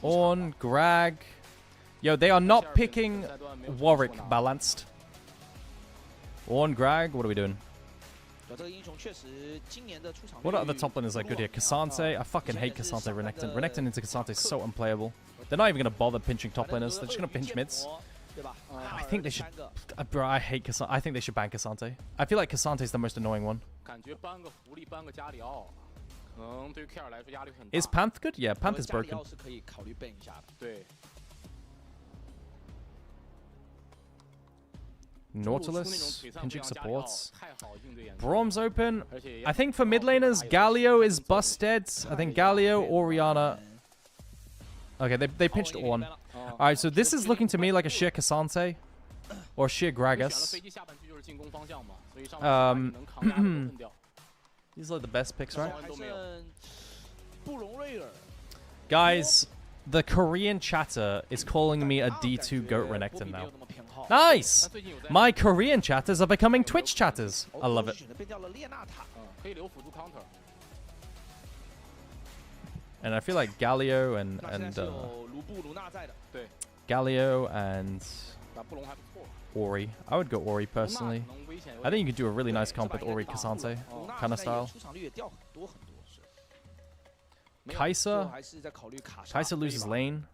Ornn, Grag. Yo, they are not picking Warwick balanced. Ornn, Grag, what are we doing? What other top laners are good here? Cassante? I fucking hate Cassante Renekton. Renekton into Cassante is so unplayable. They're not even going to bother pinching top laners. They're just going to pinch mids. I think they should... bro, I hate Cassante. I think they should ban Cassante. I feel like Cassante is the most annoying one. Is Panth good? Yeah, Panth is broken. Nautilus, pinching supports. Braum's open. I think for mid laners, Galio is busted. I think Galio, Orianna. Okay, they pinched Ornn. Alright, so this is looking to me like a sheer Cassante. Or sheer Gragas. These are the best picks, right? Guys, the Korean chatter is calling me a D2 GOAT Renekton now. Nice! My Korean chatters are becoming Twitch chatters. I love it. And I feel like Galio and Galio and Ori. I would go Ori personally. I think you could do a really nice comp with Ori Cassante kind of style. Kai'Sa loses lane.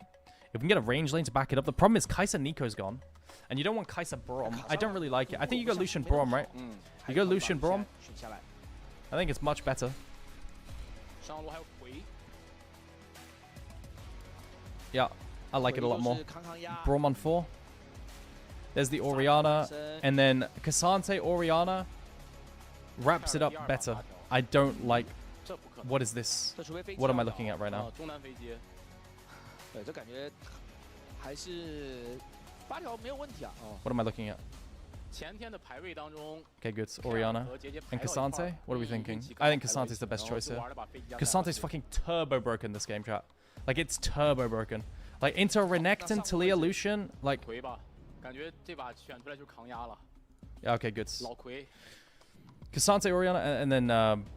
If we can get a range lane to back it up. The problem is Kai'Sa Nico's gone. And you don't want Kai'Sa Braum. I don't really like it. I think you go Lucian Braum, right? You go Lucian Braum. I think it's much better. Yeah, I like it a lot more. Braum on 4. There's the Orianna. And then Cassante Orianna wraps it up better. I don't like... What is this? What am I looking at right now? What am I looking at? Okay, good. Orianna. And Cassante? What are we thinking? I think Cassante's the best choice here. Cassante's fucking turbo broken this game, chat. Like, it's turbo broken. Like, into Renekton, Talia, Lucian, like... Yeah, okay, good. Cassante, Orianna, and then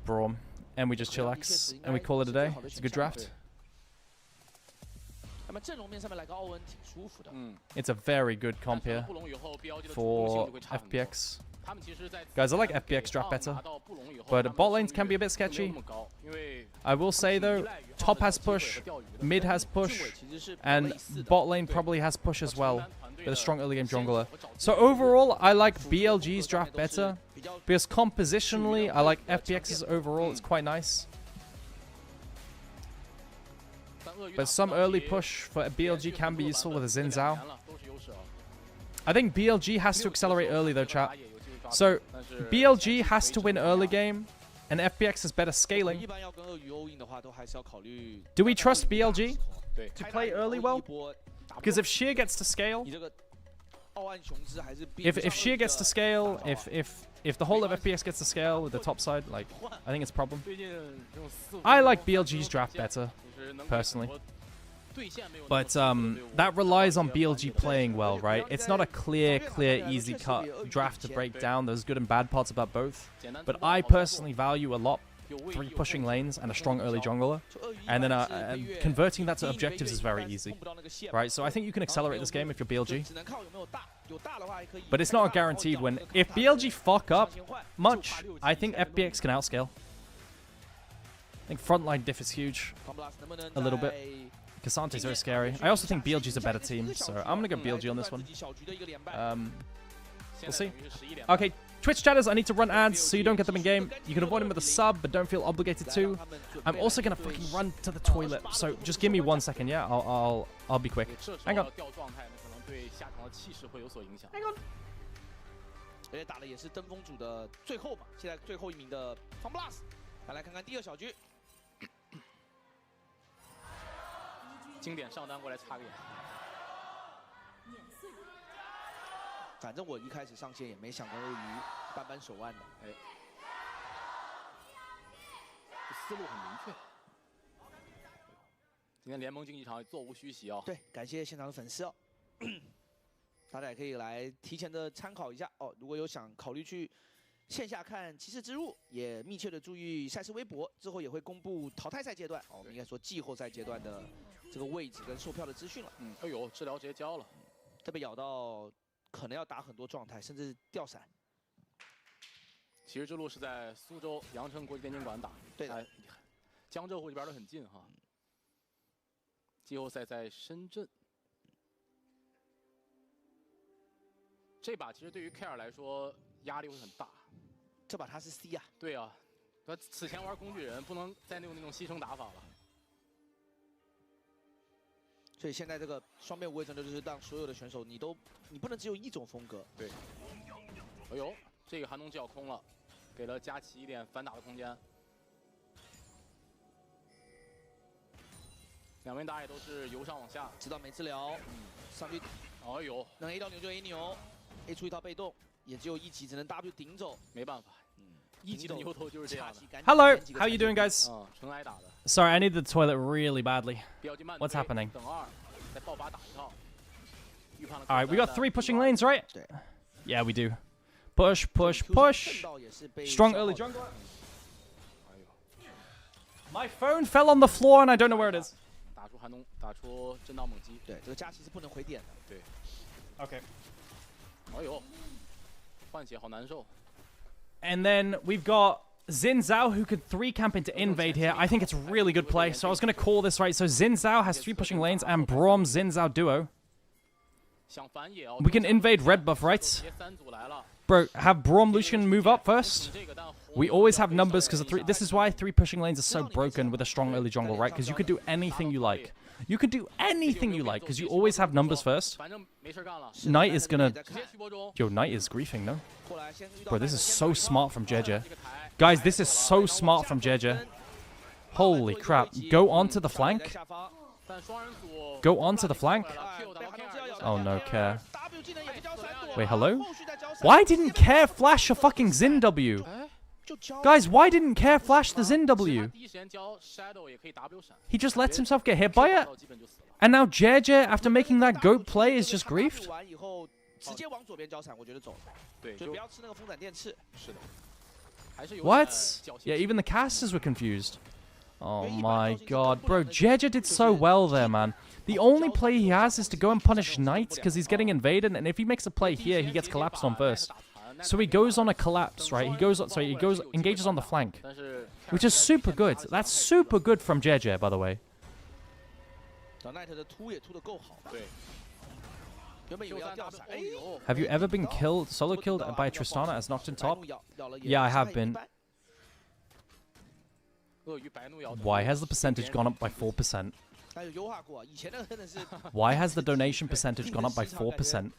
Braum. And we just chillax, and we call it a day. It's a good draft. It's a very good comp here for FPX. Guys, I like FPX draft better, but bot lanes can be a bit sketchy. I will say though, top has push, mid has push, and bot lane probably has push as well, with a strong early game jungler. So overall, I like BLG's draft better, because compositionally, I like FPX's overall, it's quite nice. But some early push for BLG can be useful with a Xin Zhao. I think BLG has to accelerate early though, chat. So, BLG has to win early game, and FPX is better scaling. Do we trust BLG to play early well? Because if Sheer gets to scale, if Sheer gets to scale, if the whole of FPX gets to scale with the top side, like, I think it's a problem. I like BLG's draft better, personally. But that relies on BLG playing well, right? It's not a clear, easy cut draft to break down. There's good and bad parts about both. But I personally value a lot 3 pushing lanes and a strong early jungler, and then converting that to objectives is very easy, right? So I think you can accelerate this game if you're BLG, but it's not guaranteed. When if BLG fuck up much, I think FPX can outscale. I think frontline diff is huge, a little bit. Casante's very scary. I also think BLG's a better team, so I'm gonna go BLG on this one. We'll see. Okay, Twitch chatters, I need to run ads so you don't get them in game. You can avoid them with a sub, but don't feel obligated to. I'm also gonna fucking run to the toilet, so just give me 1 second, yeah? I'll be quick. Hang on. Hang on. 而且打的也是登峰组的最后嘛，现在最后一名的 FunBlast， 来看看第2小局。经典上单过来插个眼。反正我一开始上线也没想到鳄鱼扳扳手腕的，哎，思路很明确。今天联盟竞技场座无虚席啊！对，感谢现场的粉丝哦，大家也可以来提前的参考一下哦。如果有想考虑去线下看《骑士之路》，也密切的注意赛事微博，之后也会公布淘汰赛阶段，我们应该说季后赛阶段的这个位置跟售票的资讯了。哎呦，治疗直接交了，这被咬到。 可能要打很多状态，甚至掉闪。骑士之路是在苏州阳城国际电竞馆打，对的，江浙沪这边都很近哈。季后赛在深圳，这把其实对于 Care 来说压力会很大。这把他是 C 啊。对啊，他此前玩工具人，不能再用那种牺牲打法了。 所以现在这个双边无畏战斗就是让所有的选手，你不能只有一种风格。对。哎呦，这个寒冬就要空了，给了佳琪一点反打的空间。两边打野都是由上往下，知道没治疗，上去，哎呦，能 A 到牛就 A 牛 ，A 出一套被动，也只有1级只能 W 顶走，没办法。 1级的牛头就是这样的。 Hello, how you doing, guys? 纯挨打的。 Sorry, I need the toilet really badly. What's happening? 等2，再爆发打一套。All right, we got 3 pushing lanes, right? Yeah, we do. Push, push, push. Strong early jungler. My phone fell on the floor and I don't know where it is. 打出寒冬，打出震荡猛击。对，这个佳琪是不能回点的。对。Okay. 哎呦，换血好难受。 And then we've got Xin Zhao, who could 3 camp into invade here. I think it's a really good play. So I was going to call this, right? So Xin Zhao has 3 pushing lanes and Braum Xin Zhao duo. We can invade red buff, right? Bro, have Braum Lucian move up first. We always have numbers because of 3. This is why 3 pushing lanes are so broken with a strong early jungle, right? Because you could do anything you like. You could do anything you like because you always have numbers first. Knight is gonna... Yo, Knight is griefing, no? Bro, this is so smart from Jeje. Guys, this is so smart from Jeje. Holy crap. Go onto the flank. Go onto the flank. Oh, no, Care. Wait, hello? Why didn't Care flash a fucking Xin W? Guys, why didn't Care flash the Xin W? He just lets himself get hit by it. And now Jeje, after making that GOAT play, is just griefed? What? Yeah, even the casters were confused. Oh my god. Bro, Jeje did so well there, man. The only play he has is to go and punish Knight because he's getting invaded, and if he makes a play here, he gets collapsed on first. So he goes on a collapse, right? He goes, engages on the flank, which is super good. That's super good from Jeje, by the way. Have you ever been solo killed by Tristana as knocked in top? Yeah, I have been. Why has the percentage gone up by 4%? Why has the donation percentage gone up by 4%?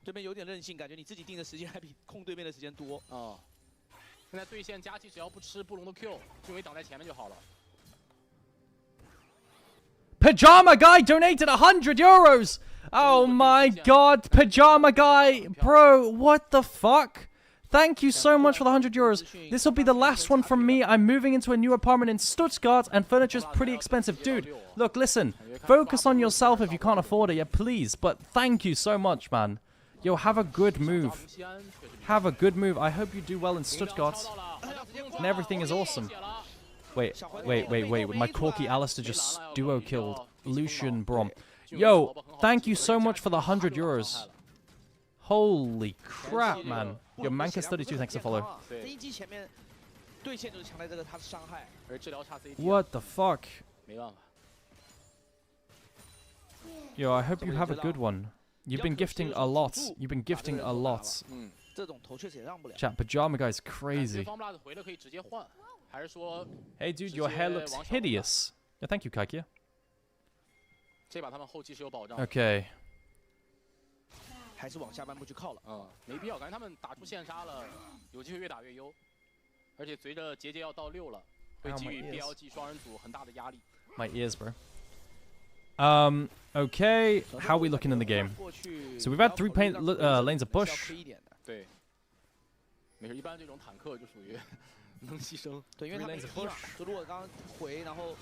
对面有点任性，感觉你自己定的时间还比控对面的时间多。现在对线佳琪只要不吃布隆的 Q， 就为挡在前面就好了。Pajama Guy donated 100 euros! Oh my god, Pajama Guy! Bro, what the fuck? Thank you so much for the 100 euros. This will be the last one from me. I'm moving into a new apartment in Stuttgart and furniture's pretty expensive. Dude, look, listen. Focus on yourself if you can't afford it, yeah, please. But thank you so much, man. Yo, have a good move. Have a good move. I hope you do well in Stuttgart. And everything is awesome. Wait. My Corky Alistair just duo killed Lucian Brom. Yo, thank you so much for the 100 euros. Holy crap, man. Yo, Mankas32, thanks for follow. What the fuck? Yo, I hope you have a good one. You've been gifting a lot. You've been gifting a lot. Chat, Pajama Guy's crazy. Hey, dude, your hair looks hideous. Yeah, thank you, Kaikia. Okay. 还是往下半部去靠了。没必要，感觉他们打出线杀了，有机会越打越优。而且随着节节要到6了，会给予 BLG 双人组很大的压力。My ears, bro. Okay, how are we looking in the game? So we've had 3 lanes of push. 对，没事，一般这种坦克就属于能牺牲。对，因为 lanes of push， 就如果刚刚回，然后。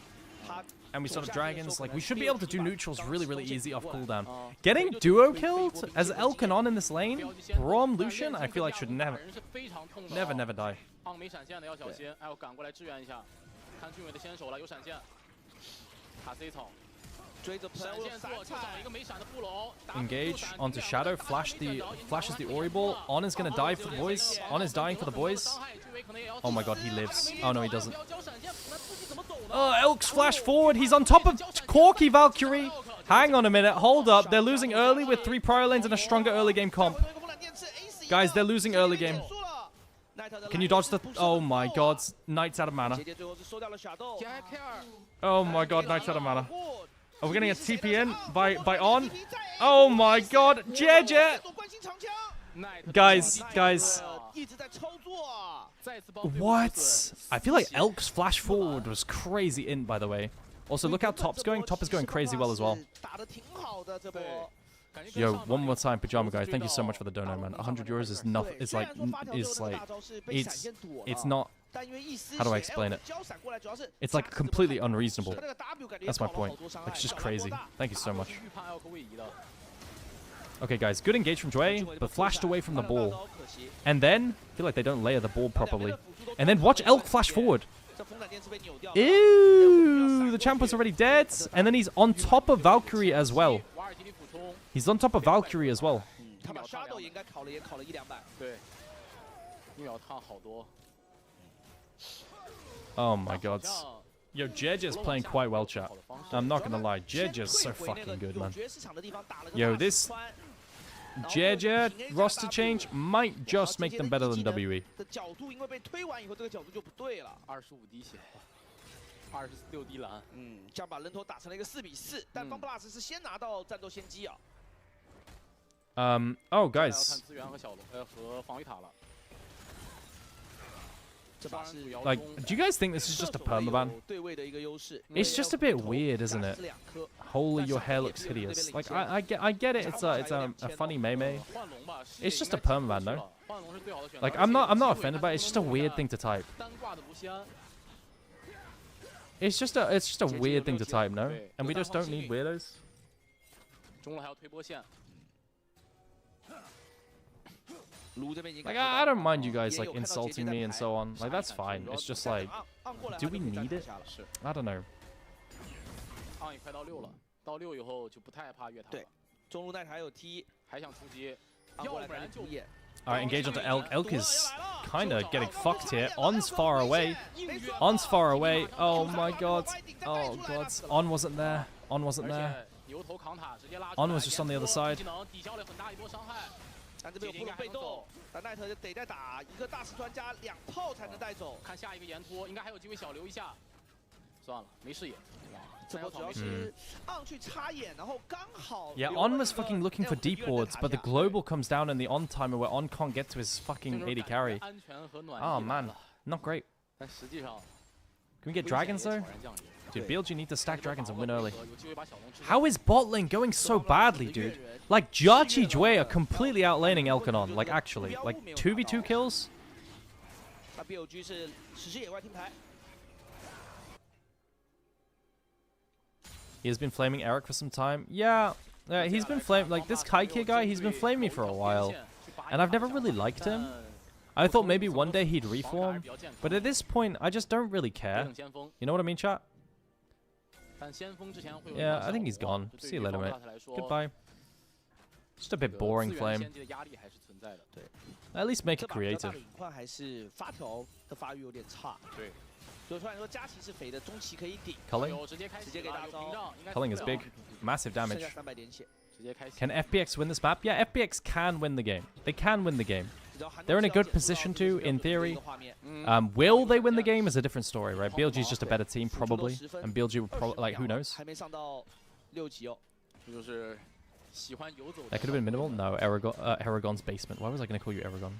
And we started dragons. Like, we should be able to do neutrals really easy off cooldown. Getting duo killed as Elkin on in this lane, Brom Lucian, I feel like should never die. 没闪现的要小心，哎，我赶过来支援一下。看俊伟的先手了，有闪现。卡 C 草，追着闪现做，就找一个没闪的布龙。Engage onto Shadow, flashes the Ori ball. On is gonna die for the boys. On is dying for the boys. Oh my god, he lives. Oh no, he doesn't. Oh, Elk's flash forward. He's on top of Corky Valkyrie. Hang on a minute. Hold up. They're losing early with 3 prior lanes and a stronger early game comp. Guys, they're losing early game. Can you dodge the... Oh my god. Knight's out of mana. Oh my god, Knight's out of mana. Are we getting a TP in by On? Oh my god. JJ! Guys. What? I feel like Elk's flash forward was crazy in, by the way. Also, look how Top's going. Top is going crazy well as well. Yo, one more time, Pajama Guy. Thank you so much for the donut, man. 100 euros is nothing. It's not. How do I explain it? It's like completely unreasonable. That's my point. Like, it's just crazy. Thank you so much. Okay, guys, good engage from Dway, but flashed away from the ball. And then, I feel like they don't layer the ball properly. And then watch Elk flash forward. Ew, the champ was already dead. And then he's on top of Valkyrie as well. He's on top of Valkyrie as well. Oh my god. Yo, Jeja's playing quite well, chat. I'm not gonna lie, Jeja's so fucking good, man. Yo, this Jeja roster change might just make them better than WE. 26滴蓝，这样把人头打成了一个4比4，但方 plus 是先拿到战斗先机啊。Oh, guys. 看资源和和防御塔了。 Like, do you guys think this is just a permaban? It's just a bit weird, isn't it? Holy, your hair looks hideous. Like, I get it. It's a funny meme. It's just a permaban, no? Like, I'm not offended by it. It's just a weird thing to type. It's just a weird thing to type, no? And we just don't need weirdos. Like, I don't mind you guys, like, insulting me and so on. Like, that's fine. It's just like, do we need it? I don't know. Alright, engage onto Elk. Elk is kind of getting fucked here. On's far away. On's far away. Oh my god. Oh god. On wasn't there. On wasn't there. On was just on the other side. 但这边有布隆被动，但奈特就得再打一个大师专家2炮才能带走。看下一个延拖，应该还有机会小留一下。算了，没视野。这波主要是On去插眼，然后刚好。Yeah, On was fucking looking for deep wards, but the global comes down in the On timer where On can't get to his fucking AD carry. Oh man, not great. Can we get dragons though? Dude, BLG need to stack dragons and win early. How is bot lane going so badly, dude? Like, Jiaqi Jue are completely outlaning Elkanon. Like, actually. Like, 2v2 kills? He has been flaming Eric for some time. Yeah, he's been flaming. Like, this Kaikia guy, he's been flaming me for a while. And I've never really liked him. I thought maybe one day he'd reform. But at this point, I just don't really care. You know what I mean, chat? Yeah, I think he's gone. See you later, mate. Goodbye. Just a bit boring flame. At least make it creative. Culling is big. Massive damage. Can FPX win this map? Yeah, FPX can win the game. They can win the game. They're in a good position to, in theory. Will they win the game is a different story, right? BLG is just a better team, probably. And BLG will probably, like, who knows? That could have been minimal. No, Aragon's basement. Why was I going to call you Aragon?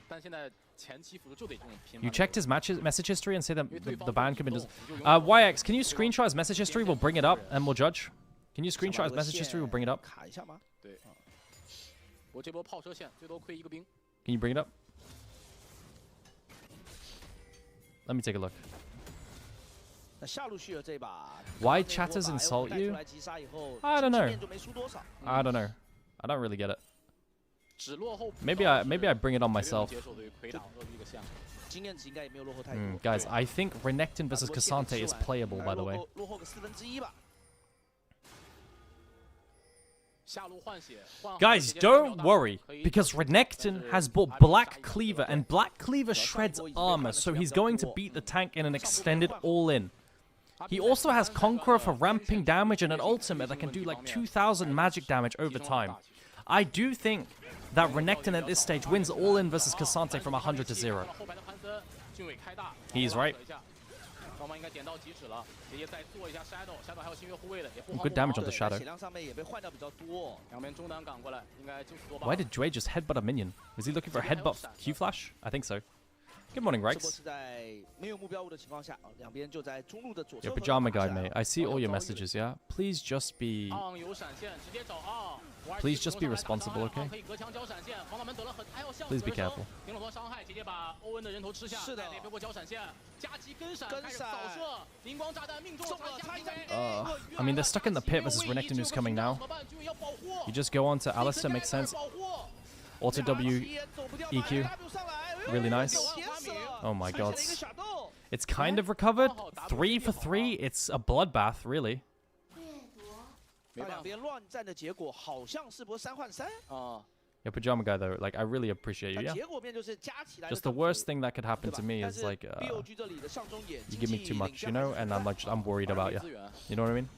You checked his message history and say that the ban could be... YX, can you screenshot his message history? We'll bring it up and we'll judge. Can you screenshot his message history? We'll bring it up. Can you bring it up? Let me take a look. Why chatters insult you? I don't know. I don't know. I don't really get it. Maybe I bring it on myself. Guys, I think Renekton versus Cassante is playable, by the way. Guys, don't worry, because Renekton has bought Black Cleaver, and Black Cleaver shreds armor, so he's going to beat the tank in an extended all-in. He also has Conqueror for ramping damage and an ultimate that can do like 2,000 magic damage over time. I do think that Renekton at this stage wins all-in versus Cassante from 100 to 0. He's right. Good damage on the Shadow. Why did Jue just headbutt a minion? Was he looking for a headbutt Q-flash? I think so. Good morning, Rex. Your pajama guy, mate. I see all your messages, yeah? Please just be responsible, okay? Please be careful. I mean, they're stuck in the pit versus Renekton, who's coming now. You just go on to Alistair, makes sense. Auto W EQ. Really nice. Oh my god. It's kind of recovered. 3 for 3. It's a bloodbath, really. Your pajama guy, though, like, I really appreciate you, yeah? Just the worst thing that could happen to me is, like, you give me too much, you know? And I'm, like, I'm worried about you. You know what I mean?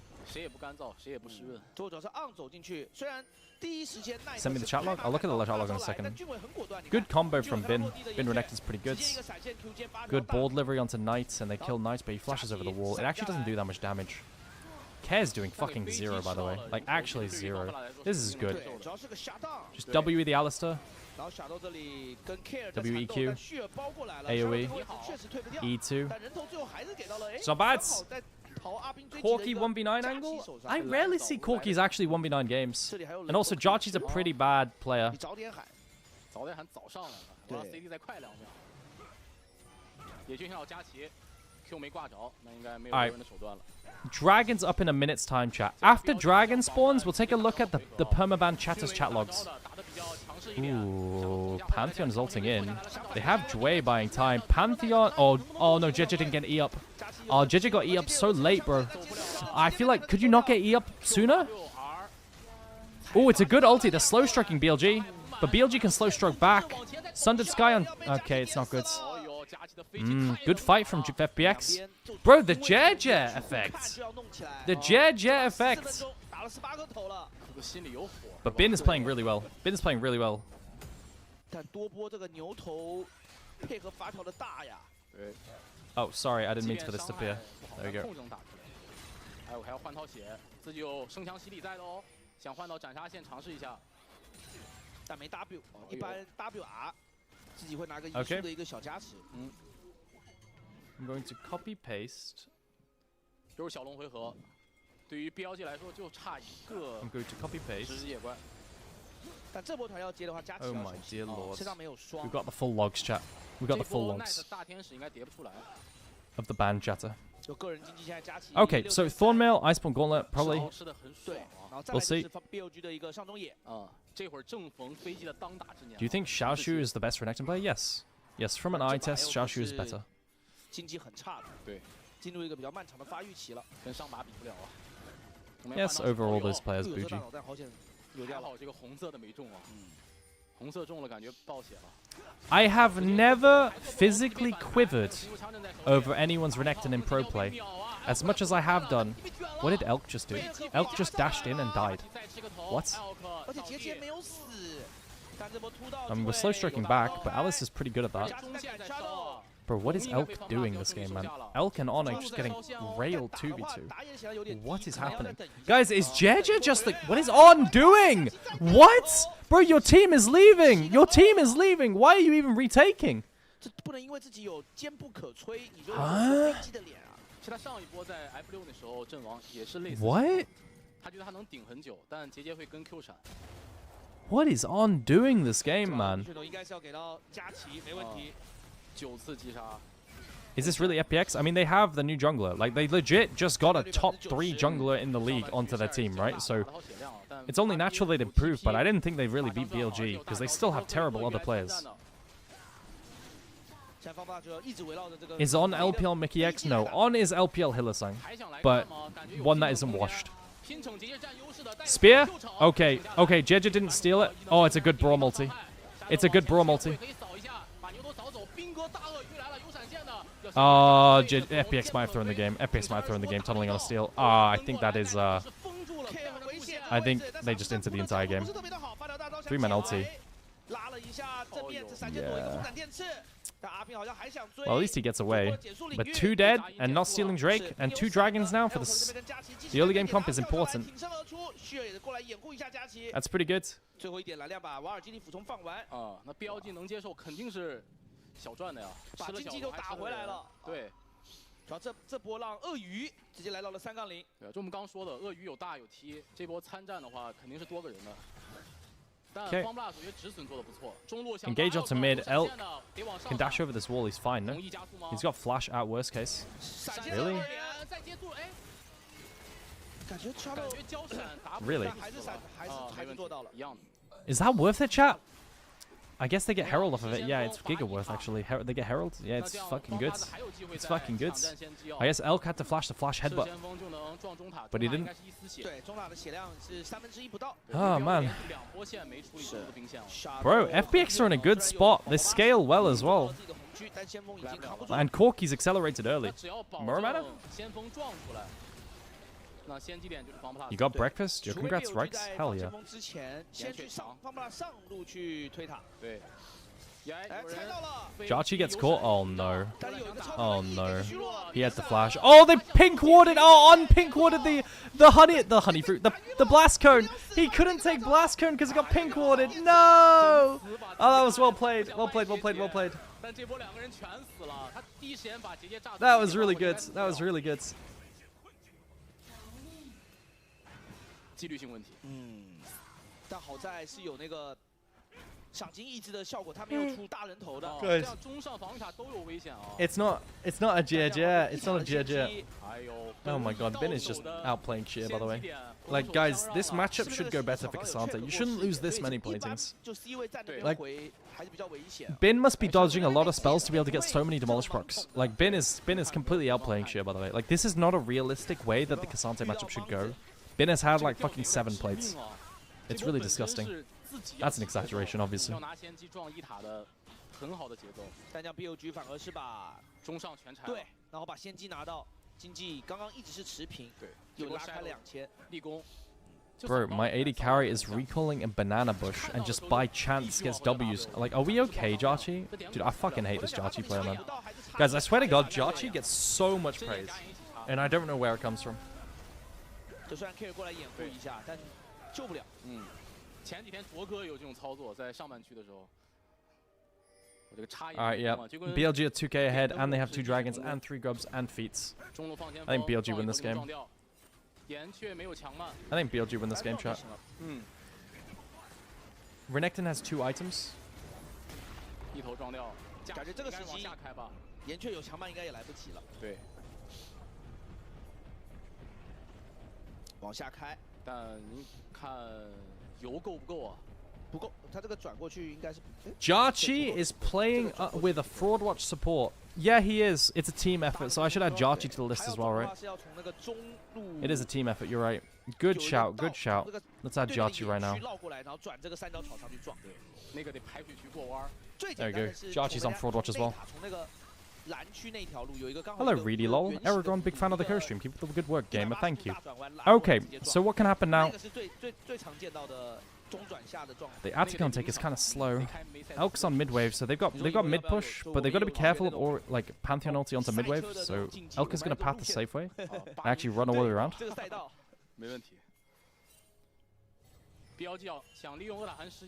Send me the chat log. I'll look at the chat log in a second. Good combo from Bin. Bin Renekton's pretty good. Good ball delivery onto Knights, and they kill Knights, but he flashes over the wall. It actually doesn't do that much damage. Care's doing fucking 0, by the way. Like, actually 0. This is good. Just WE the Alistair. WEQ. AoE. E2. It's not bad. Corki 1v9 angle? I rarely see Corki's actually 1v9 games. And also, Jiaqi's a pretty bad player. Alright. Dragon's up in a minute's time, chat. After Dragon spawns, we'll take a look at the permaban chatter's chat logs. Ooh, Pantheon's ulting in. They have Jue buying time. Pantheon... Oh no, JJ didn't get E up. Oh, JJ got E up so late, bro. I feel like, could you not get E up sooner? Oh, it's a good ulti. They're slow striking BLG. But BLG can slow stroke back. Sundered Sky on... Okay, it's not good. Good fight from FPX. Bro, the Jer effect. The Jer effect. But Bin is playing really well. Bin is playing really well. Oh, sorry, I didn't mean for this to appear. There we go. Okay. I'm going to copy paste 都是小龙回合，对于 BLG 来说就差一个 I'm going to copy paste. 十字野关。但这波团要接的话，加奇 Oh 要 my 小心 dear lord. 身上没有双 We got the full logs, chat. We got the full 这波 logs 大天使应该叠不出来。 of the ban chatter. 有个人经济现在加奇 Okay, so Thornmail, Iceborne Gauntlet, probably. 吃的很爽啊。然后再 We'll 来就 see. 是 BLG 的一个上中野。这会儿正逢飞机的当打之年。Do you think Xiaoshu is the best Renekton player? Yes. Yes, from an eye test, Xiaoshu is better. 经济很差的，对，进入一个比较漫长的发育期了，跟上把比不了啊。 Yes, overall those players 有 bougie. 但好险有掉了。还好这个红色的没中啊。红色中了，感觉爆血了。 I have never physically quivered over anyone's Renekton in pro play. As much as I have done. What did Elk just do? Elk just dashed in and died. What? 而且节节没有死，但这波突到 We're slow stroking back, but Alice is pretty good at that. 中线杀到。 Bro, what is Elk doing this game, man? Elk and Honor just getting railed 2v2. What is happening? Guys, is Jeja just like... What is On doing? What? Bro, your team is leaving. Your team is leaving. Why are you even retaking? 这不能因为自己有坚不可摧，你就啊飞机的脸啊！其实他上一波在 F6的时候阵亡也是类似。 What? 他觉得他能顶很久，但节节会跟 Q 闪。 What is On doing this game, man? 应该是要给到佳琪，没问题。 9次击杀。 Is this really FPX? I mean, they have the new jungler. Like, they legit just got a top 3 jungler in the league onto their team, right? So, it's only natural they'd improve, but I didn't think they'd really beat BLG, because they still have terrible other players. Is On LPL Mickey X? No, On is LPL Hillisang, but one that isn't washed. Spear? Okay, okay, Jeja didn't steal it. Oh, it's a good brawl multi. It's a good brawl multi. FPX might have thrown the game. FPX might have thrown the game, tunneling on a steal. I think that is, I think they just entered the entire game. 3-man ulti. Yeah. Well, at least he gets away. But 2 dead, and not stealing Drake, and 2 dragons now for the early game comp is important. That's pretty good. 最后一点蓝亮把瓦尔基里俯冲放完。那 BLG 能接受肯定是小赚的呀，把经济都打回来了。对，主要这波让鳄鱼直接来到了3杠0。对，就我们刚说的，鳄鱼有大有踢，这波参战的话肯定是多个人的。但方 Blast 我觉得止损做的不错，中路 Engage onto mid. Elk can dash over this wall. He's fine, no? He's got flash at worst case. Really? Really? Is that worth it, chat? I guess they get Herald off of it. Yeah, it's Giga worth actually. They get Herald. Yeah, it's fucking good. It's fucking good. I guess Elk had to flash the flash headbutt, but he didn't. Oh man. Bro, FPX are in a good spot. They scale well as well. And Corky's accelerated early. Muramana? You got breakfast? Your congrats, Rex? Hell yeah. Jachi gets caught. Oh no. Oh no. He had the flash. Oh, they pink warded. Oh, on pink warded the honey fruit. The blast cone. He couldn't take blast cone because it got pink warded. No. Oh, that was well played. Well played. Well played. Well played. That was really good. That was really good. 纪律性问题。但好在是有那个赏金抑制的效果，他没有出大人头的。这样中上防御塔都有危险啊。It's not a GG. It's not a GG. Oh my god, Bin is just outplaying Sheer, by the way. Like, guys, this matchup should go better for Cassandra. You shouldn't lose this many platings. Like, Bin must be dodging a lot of spells to be able to get so many demolish procs. Like, Bin is completely outplaying Sheer, by the way. Like, this is not a realistic way that the Cassandra matchup should go. Bin has had like fucking 7 plates. It's really disgusting. That's an exaggeration, obviously. 很好的节奏，但这样 BLG 反而是把中上全拆，对，然后把先机拿到，经济刚刚一直是持平，对，有拉开了2000，立功。Bro, my AD carry is recalling a banana bush and just by chance gets W's. Like, are we okay, Jachi? Dude, I fucking hate this Jachi player, man. Guys, I swear to God, Jachi gets so much praise, and I don't know where it comes from. 就虽然 Care 过来掩护一下，但救不了。前几天卓哥有这种操作，在上半区的时候。Alright, yeah. BLG are 2k ahead, and they have 2 dragons, and 3 grubs, and feats. I think BLG win this game. I think BLG win this game, chat. Renekton has 2 items. 感觉这个时机，岩雀有强慢应该也来不及了。对。往下开，但您看油够不够啊？不够，他这个转过去应该是。Jarchi is playing with a fraud watch support. Yeah, he is. It's a team effort, so I should add Jarchi to the list as well, right? It is a team effort. You're right. Good shout. Good shout. Let's add Jarchi right now. There we go. Jarchi's on fraud watch as well. Hello, Reedy Lol. Aragon, big fan of the co-stream. Keep up the good work, gamer. Thank you. Okay, so what can happen now? The Atacon take is kind of slow. Elk's on mid wave, so they've got mid push, but they've got to be careful or like Pantheon ulti onto mid wave. So Elk is going to path the safe way and actually run all the way around. We're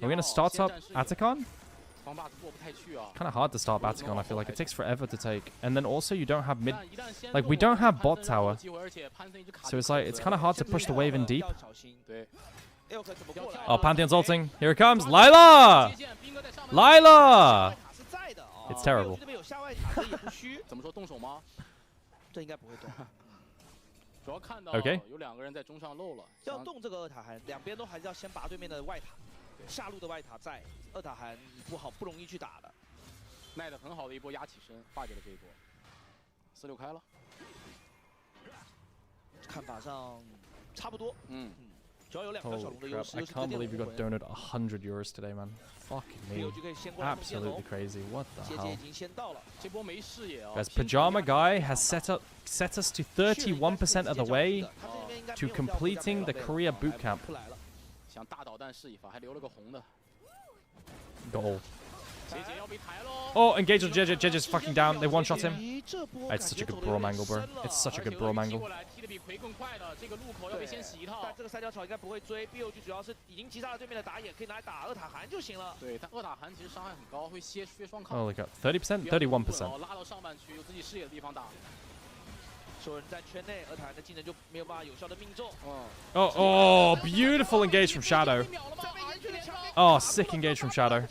going to start up Atacon. Kind of hard to start Atacon, I feel like. It takes forever to take. And then also you don't have mid... Like, we don't have bot tower. So it's like, it's kind of hard to push the wave in deep. Oh, Pantheon's ulting. Here it comes. Lila! Lila! It's terrible. Okay. 要动这个二塔韩，两边都还是要先拔对面的外塔，下路的外塔在，二塔韩不容易去打的。奈的很好的一波压起身，化解了这一波。4-6开了。看法上差不多。Holy crap, I can't believe we got donated 100 euros today, man. Fucking me. Absolutely crazy. What the hell? Guys, Pajama Guy has set us to 31% of the way to completing the Korea bootcamp. Goal. Oh, engage on JJ. JJ's fucking down. They one-shot him. It's such a good Braum angle, bro. It's such a good Braum angle. 但这个三角草应该不会追 ，BLG 主要是已经击杀了对面的打野，可以拿来打二塔韩就行了。对，但二塔韩其实伤害很高，会削双抗。Oh, look at 30%, 31%. 拉到上半区有自己视野的地方打。所有人在圈内，二塔韩的技能就没有办法有效的命中。Oh, beautiful engage from Shadow. Oh, sick engage from Shadow.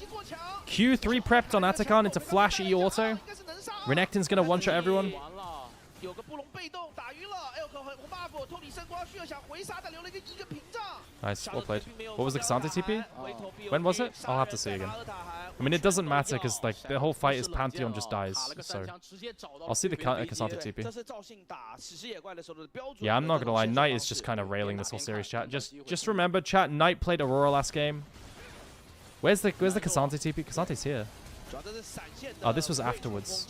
Q3 prepped on Atacon into Flash E auto. Renekton's gonna one-shot everyone. 有个布隆被动打晕了 ，Elk 红 buff 偷你圣光，需要想回杀，但留了一个屏障。Nice, well played. What was the Xante TP? When was it? I'll have to see again. I mean, it doesn't matter because like the whole fight is Pantheon just dies, so I'll see the Xante TP. Yeah, I'm not gonna lie, Knight is just kind of railing this whole series, chat. Just remember, chat. Knight played Aurora last game. Where's the Xante TP? Xante's here. Oh, this was afterwards.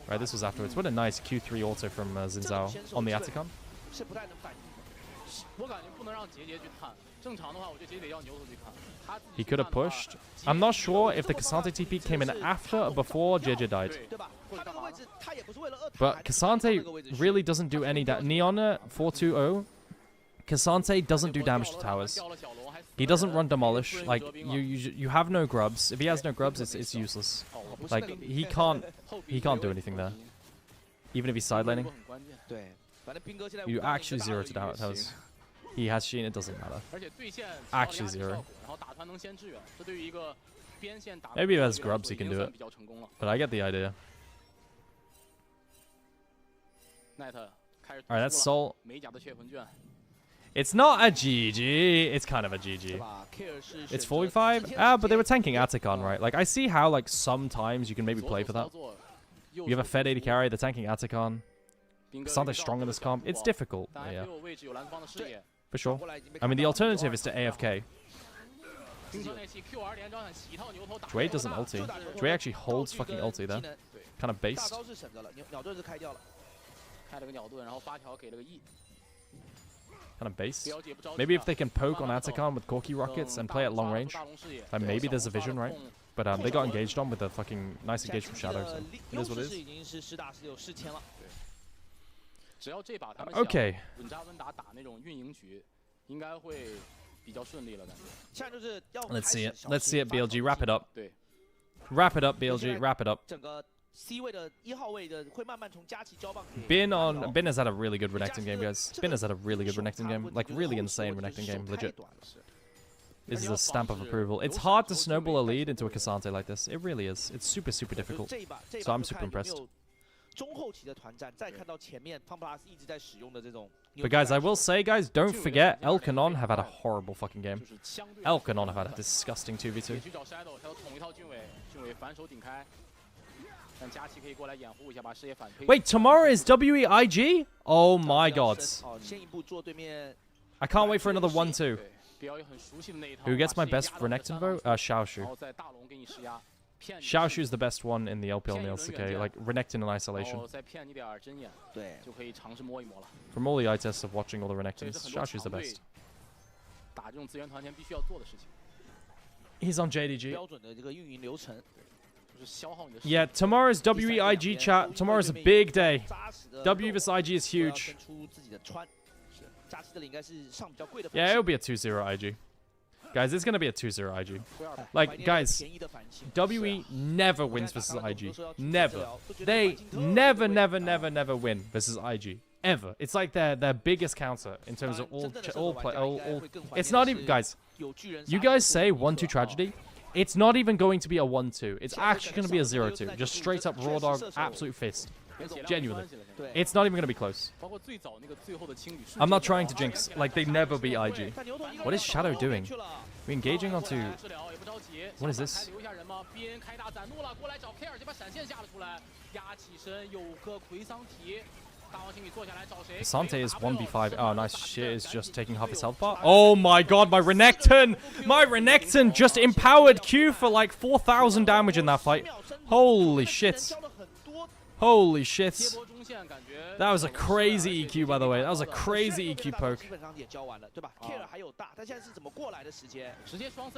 Right, this was afterwards. What a nice Q3 auto from Xin Zhao on the Atacon. He could have pushed. I'm not sure if the Xante TP came in after or before JJ died. But Xante really doesn't do any damage. Neona 420. Xante doesn't do damage to towers. He doesn't run demolish. Like you have no grubs. If he has no grubs, it's useless. Like he can't do anything there. Even if he's side laning. You actually 0 to damage towers. He has Sheen, it doesn't matter. Actually 0. Maybe if he has grubs he can do it. But I get the idea. Alright, that's Soul. It's not a GG. It's kind of a GG. It's 45. Ah, but they were tanking Atacon, right? Like, I see how, like, sometimes you can maybe play for that. You have a Fed AD carry, they're tanking Atacon. Xante's strong in this comp. It's difficult. Yeah. For sure. I mean, the alternative is to AFK. Dway doesn't ulti. Dway actually holds fucking ulti there. Kind of based. Kind of based. Maybe if they can poke on Atacon with Corki rockets and play at long range, then maybe there's a vision, right? But they got engaged on with a fucking nice engage from Shadow, so it is what it is. Okay. Let's see it. Let's see it, BLG. Wrap it up. Wrap it up, BLG. Wrap it up. 整个 C 位的1号位的会慢慢從佳琪交棒給 Bin has had a really good Renekton game, guys. Bin has had a really good Renekton game. Like, really insane Renekton game. Legit. This is a stamp of approval. It's hard to snowball a lead into a Cassante like this. It really is. It's super, super difficult. So I'm super impressed. 中后期的团战，再看到前面 FunPlus 一直在使用的这种。 But guys, I will say, guys, don't forget, Elkanon have had a horrible fucking game. Elkanon have had a disgusting 2v2. Wait, tomorrow is WEIG? Oh my god. I can't wait for another 1-2. Who gets my best Renekton vote? Xiaoshu. Xiaoshu is the best one in the LPL in the LCK, like Renekton in isolation. From all the eye tests of watching all the Renektons, Xiaoshu is the best. He's on JDG. Yeah, tomorrow's WEIG chat. Tomorrow's a big day. W vs IG is huge. Yeah, it'll be a 2-0 IG. Guys, it's going to be a 2-0 IG. Like, guys, WE never wins versus IG. Never. They never win versus IG. Ever. It's like their biggest counter in terms of all. It's not even, guys. You guys say 1-2 tragedy. It's not even going to be a 1-2. It's actually going to be a 0-2. Just straight up raw dog, absolute fist. Genuinely. It's not even going to be close. I'm not trying to jinx. Like, they never beat IG. What is Shadow doing? We're engaging onto... What is this? Sante is 1v5. Oh, nice. Shit is just taking half his health bar. Oh my god, my Renekton! My Renekton just empowered Q for like 4,000 damage in that fight. Holy shit. Holy shit. That was a crazy EQ, by the way. That was a crazy EQ poke.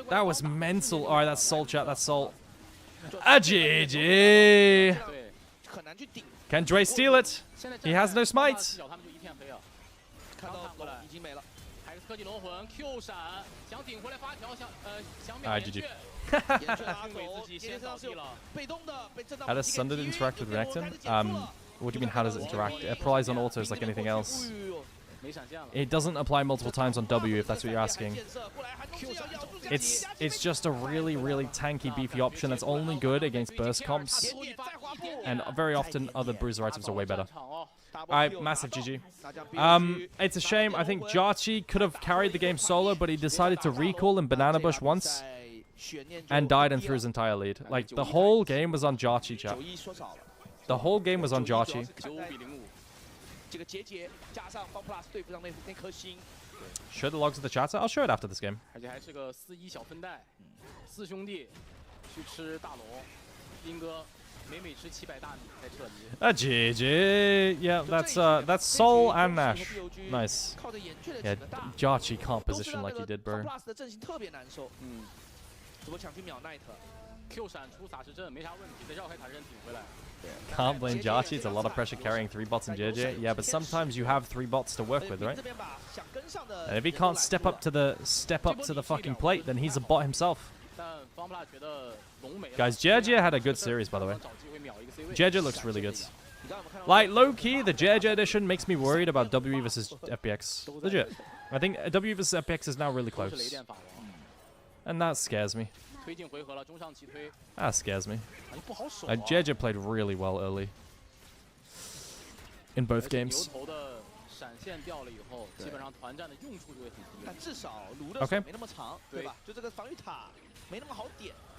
That was mental. Alright, that's Soul chat. That's Soul. A GG. Can Dre steal it? He has no smite. Alright, GG. How does Sundered interact with Renekton? What do you mean, how does it interact? It applies on autos like anything else. It doesn't apply multiple times on W, if that's what you're asking. It's just a really, really tanky, beefy option that's only good against burst comps. And very often, other bruiser items are way better. Alright, massive GG. It's a shame. I think Jarchi could have carried the game solo, but he decided to recall in Banana Bush once. And died and threw his entire lead. Like, the whole game was on Jarchi, chat. The whole game was on Jarchi. Show the logs of the chatter? I'll show it after this game. A GG. Yeah, that's Soul and Nash. Nice. Yeah, Jarchi can't position like he did, bro. Can't blame Jarchi, it's a lot of pressure carrying 3 bots in JJ. Yeah, but sometimes you have 3 bots to work with, right? And if he can't step up to the fucking plate, then he's a bot himself. Guys, JJ had a good series, by the way. JJ looks really good. Like, low-key, the JJ edition makes me worried about WE versus FPX. Legit. I think WE versus FPX is now really close. And that scares me. That scares me. JJ played really well early. In both games. Okay.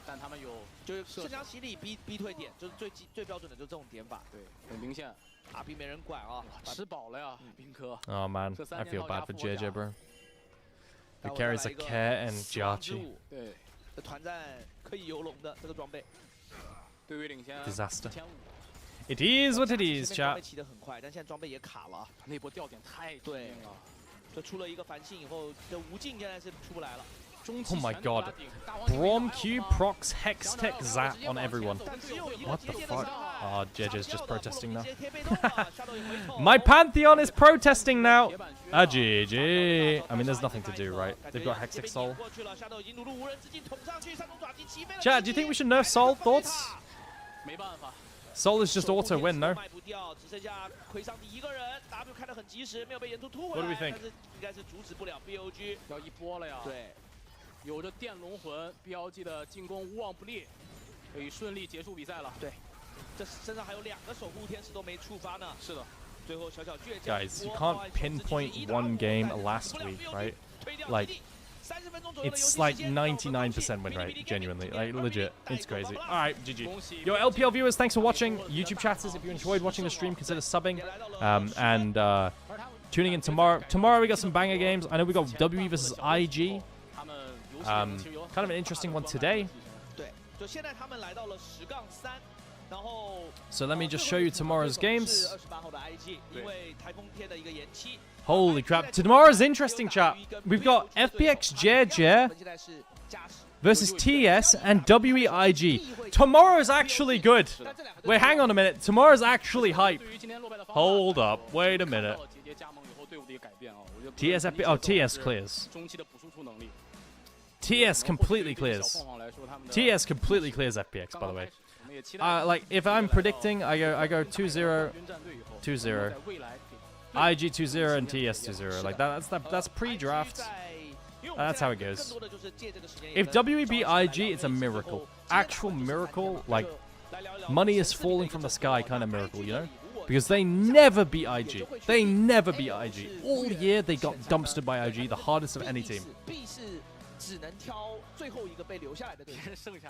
但他们有就是圣江洗礼逼退点，就是最标准的就是这种点法。对，很明显。阿斌没人管啊，吃饱了呀，斌哥。Oh man, I feel bad for JJ, bro. He carries a Care and Jarchi. 对，这团战可以游龙的这个装备。对位领先。Disaster. It is what it is, chat. 装备骑得很快，但现在装备也卡了。那波掉点太对了，就出了一个繁星以后，这无尽现在是出不来了。Oh my god. Brom Q procs Hex Tech Zap on everyone. What the fuck? Oh, JJ's just protesting now. My Pantheon is protesting now. GG. I mean, there's nothing to do, right? They've got Hexic Soul. Chat, do you think we should nerf Soul? Thoughts? Soul is just auto win, no? What do we think? 有着电龙魂 BLG 的进攻无往不利，可以顺利结束比赛了。对，这身上还有2个守护天使都没触发呢。是的，最后小小倔强。Guys, you can't pinpoint one game last week, right? Like, it's like 99% win rate, genuinely. Like, legit. It's crazy. Alright, GG. Yo, LPL viewers, thanks for watching. YouTube chatters, if you enjoyed watching the stream, consider subbing. And tuning in tomorrow. Tomorrow we got some banger games. I know we got WE versus IG. Kind of an interesting one today. So let me just show you tomorrow's games. Holy crap. Tomorrow's interesting, chat. We've got FPX JJ versus TS and WEIG. Tomorrow's actually good. Wait, hang on a minute. Tomorrow's actually hype. Hold up. Wait a minute. TS FPX. Oh, TS clears. TS completely clears. TS completely clears FPX, by the way. Like, if I'm predicting, I go 2-0, 2-0. IG 2-0 and TS 2-0. Like, that's pre-draft. That's how it goes. If WE beat IG, it's a miracle. Actual miracle, like, money is falling from the sky kind of miracle, you know? Because they never beat IG. They never beat IG. All year, they got dumpstered by IG, the hardest of any team.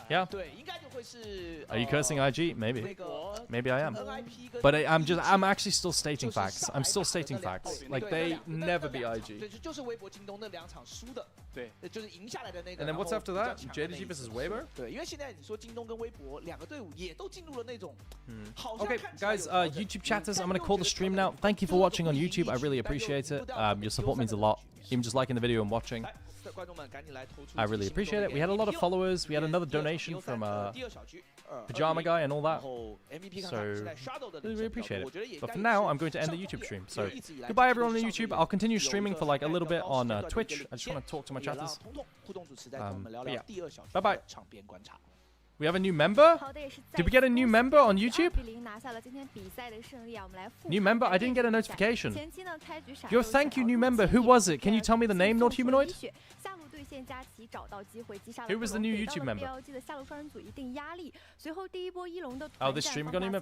Yeah. Are you cursing IG? Maybe. Maybe I am. But I'm actually still stating facts. I'm still stating facts. Like, they never beat IG. And then what's after that? JDG versus Weibo? Okay, guys, YouTube chatters, I'm going to call the stream now. Thank you for watching on YouTube. I really appreciate it. Your support means a lot. Even just liking the video and watching. I really appreciate it. We had a lot of followers. We had another donation from Pajama Guy and all that. So, really appreciate it. But for now, I'm going to end the YouTube stream. So, goodbye everyone on YouTube. I'll continue streaming for like a little bit on Twitch. I just want to talk to my chatters. Yeah. Bye-bye. We have a new member? Did we get a new member on YouTube? New member? I didn't get a notification. Yo, thank you, new member. Who was it? Can you tell me the name, Not Humanoid? Who was the new YouTube member? Oh, this stream got new member.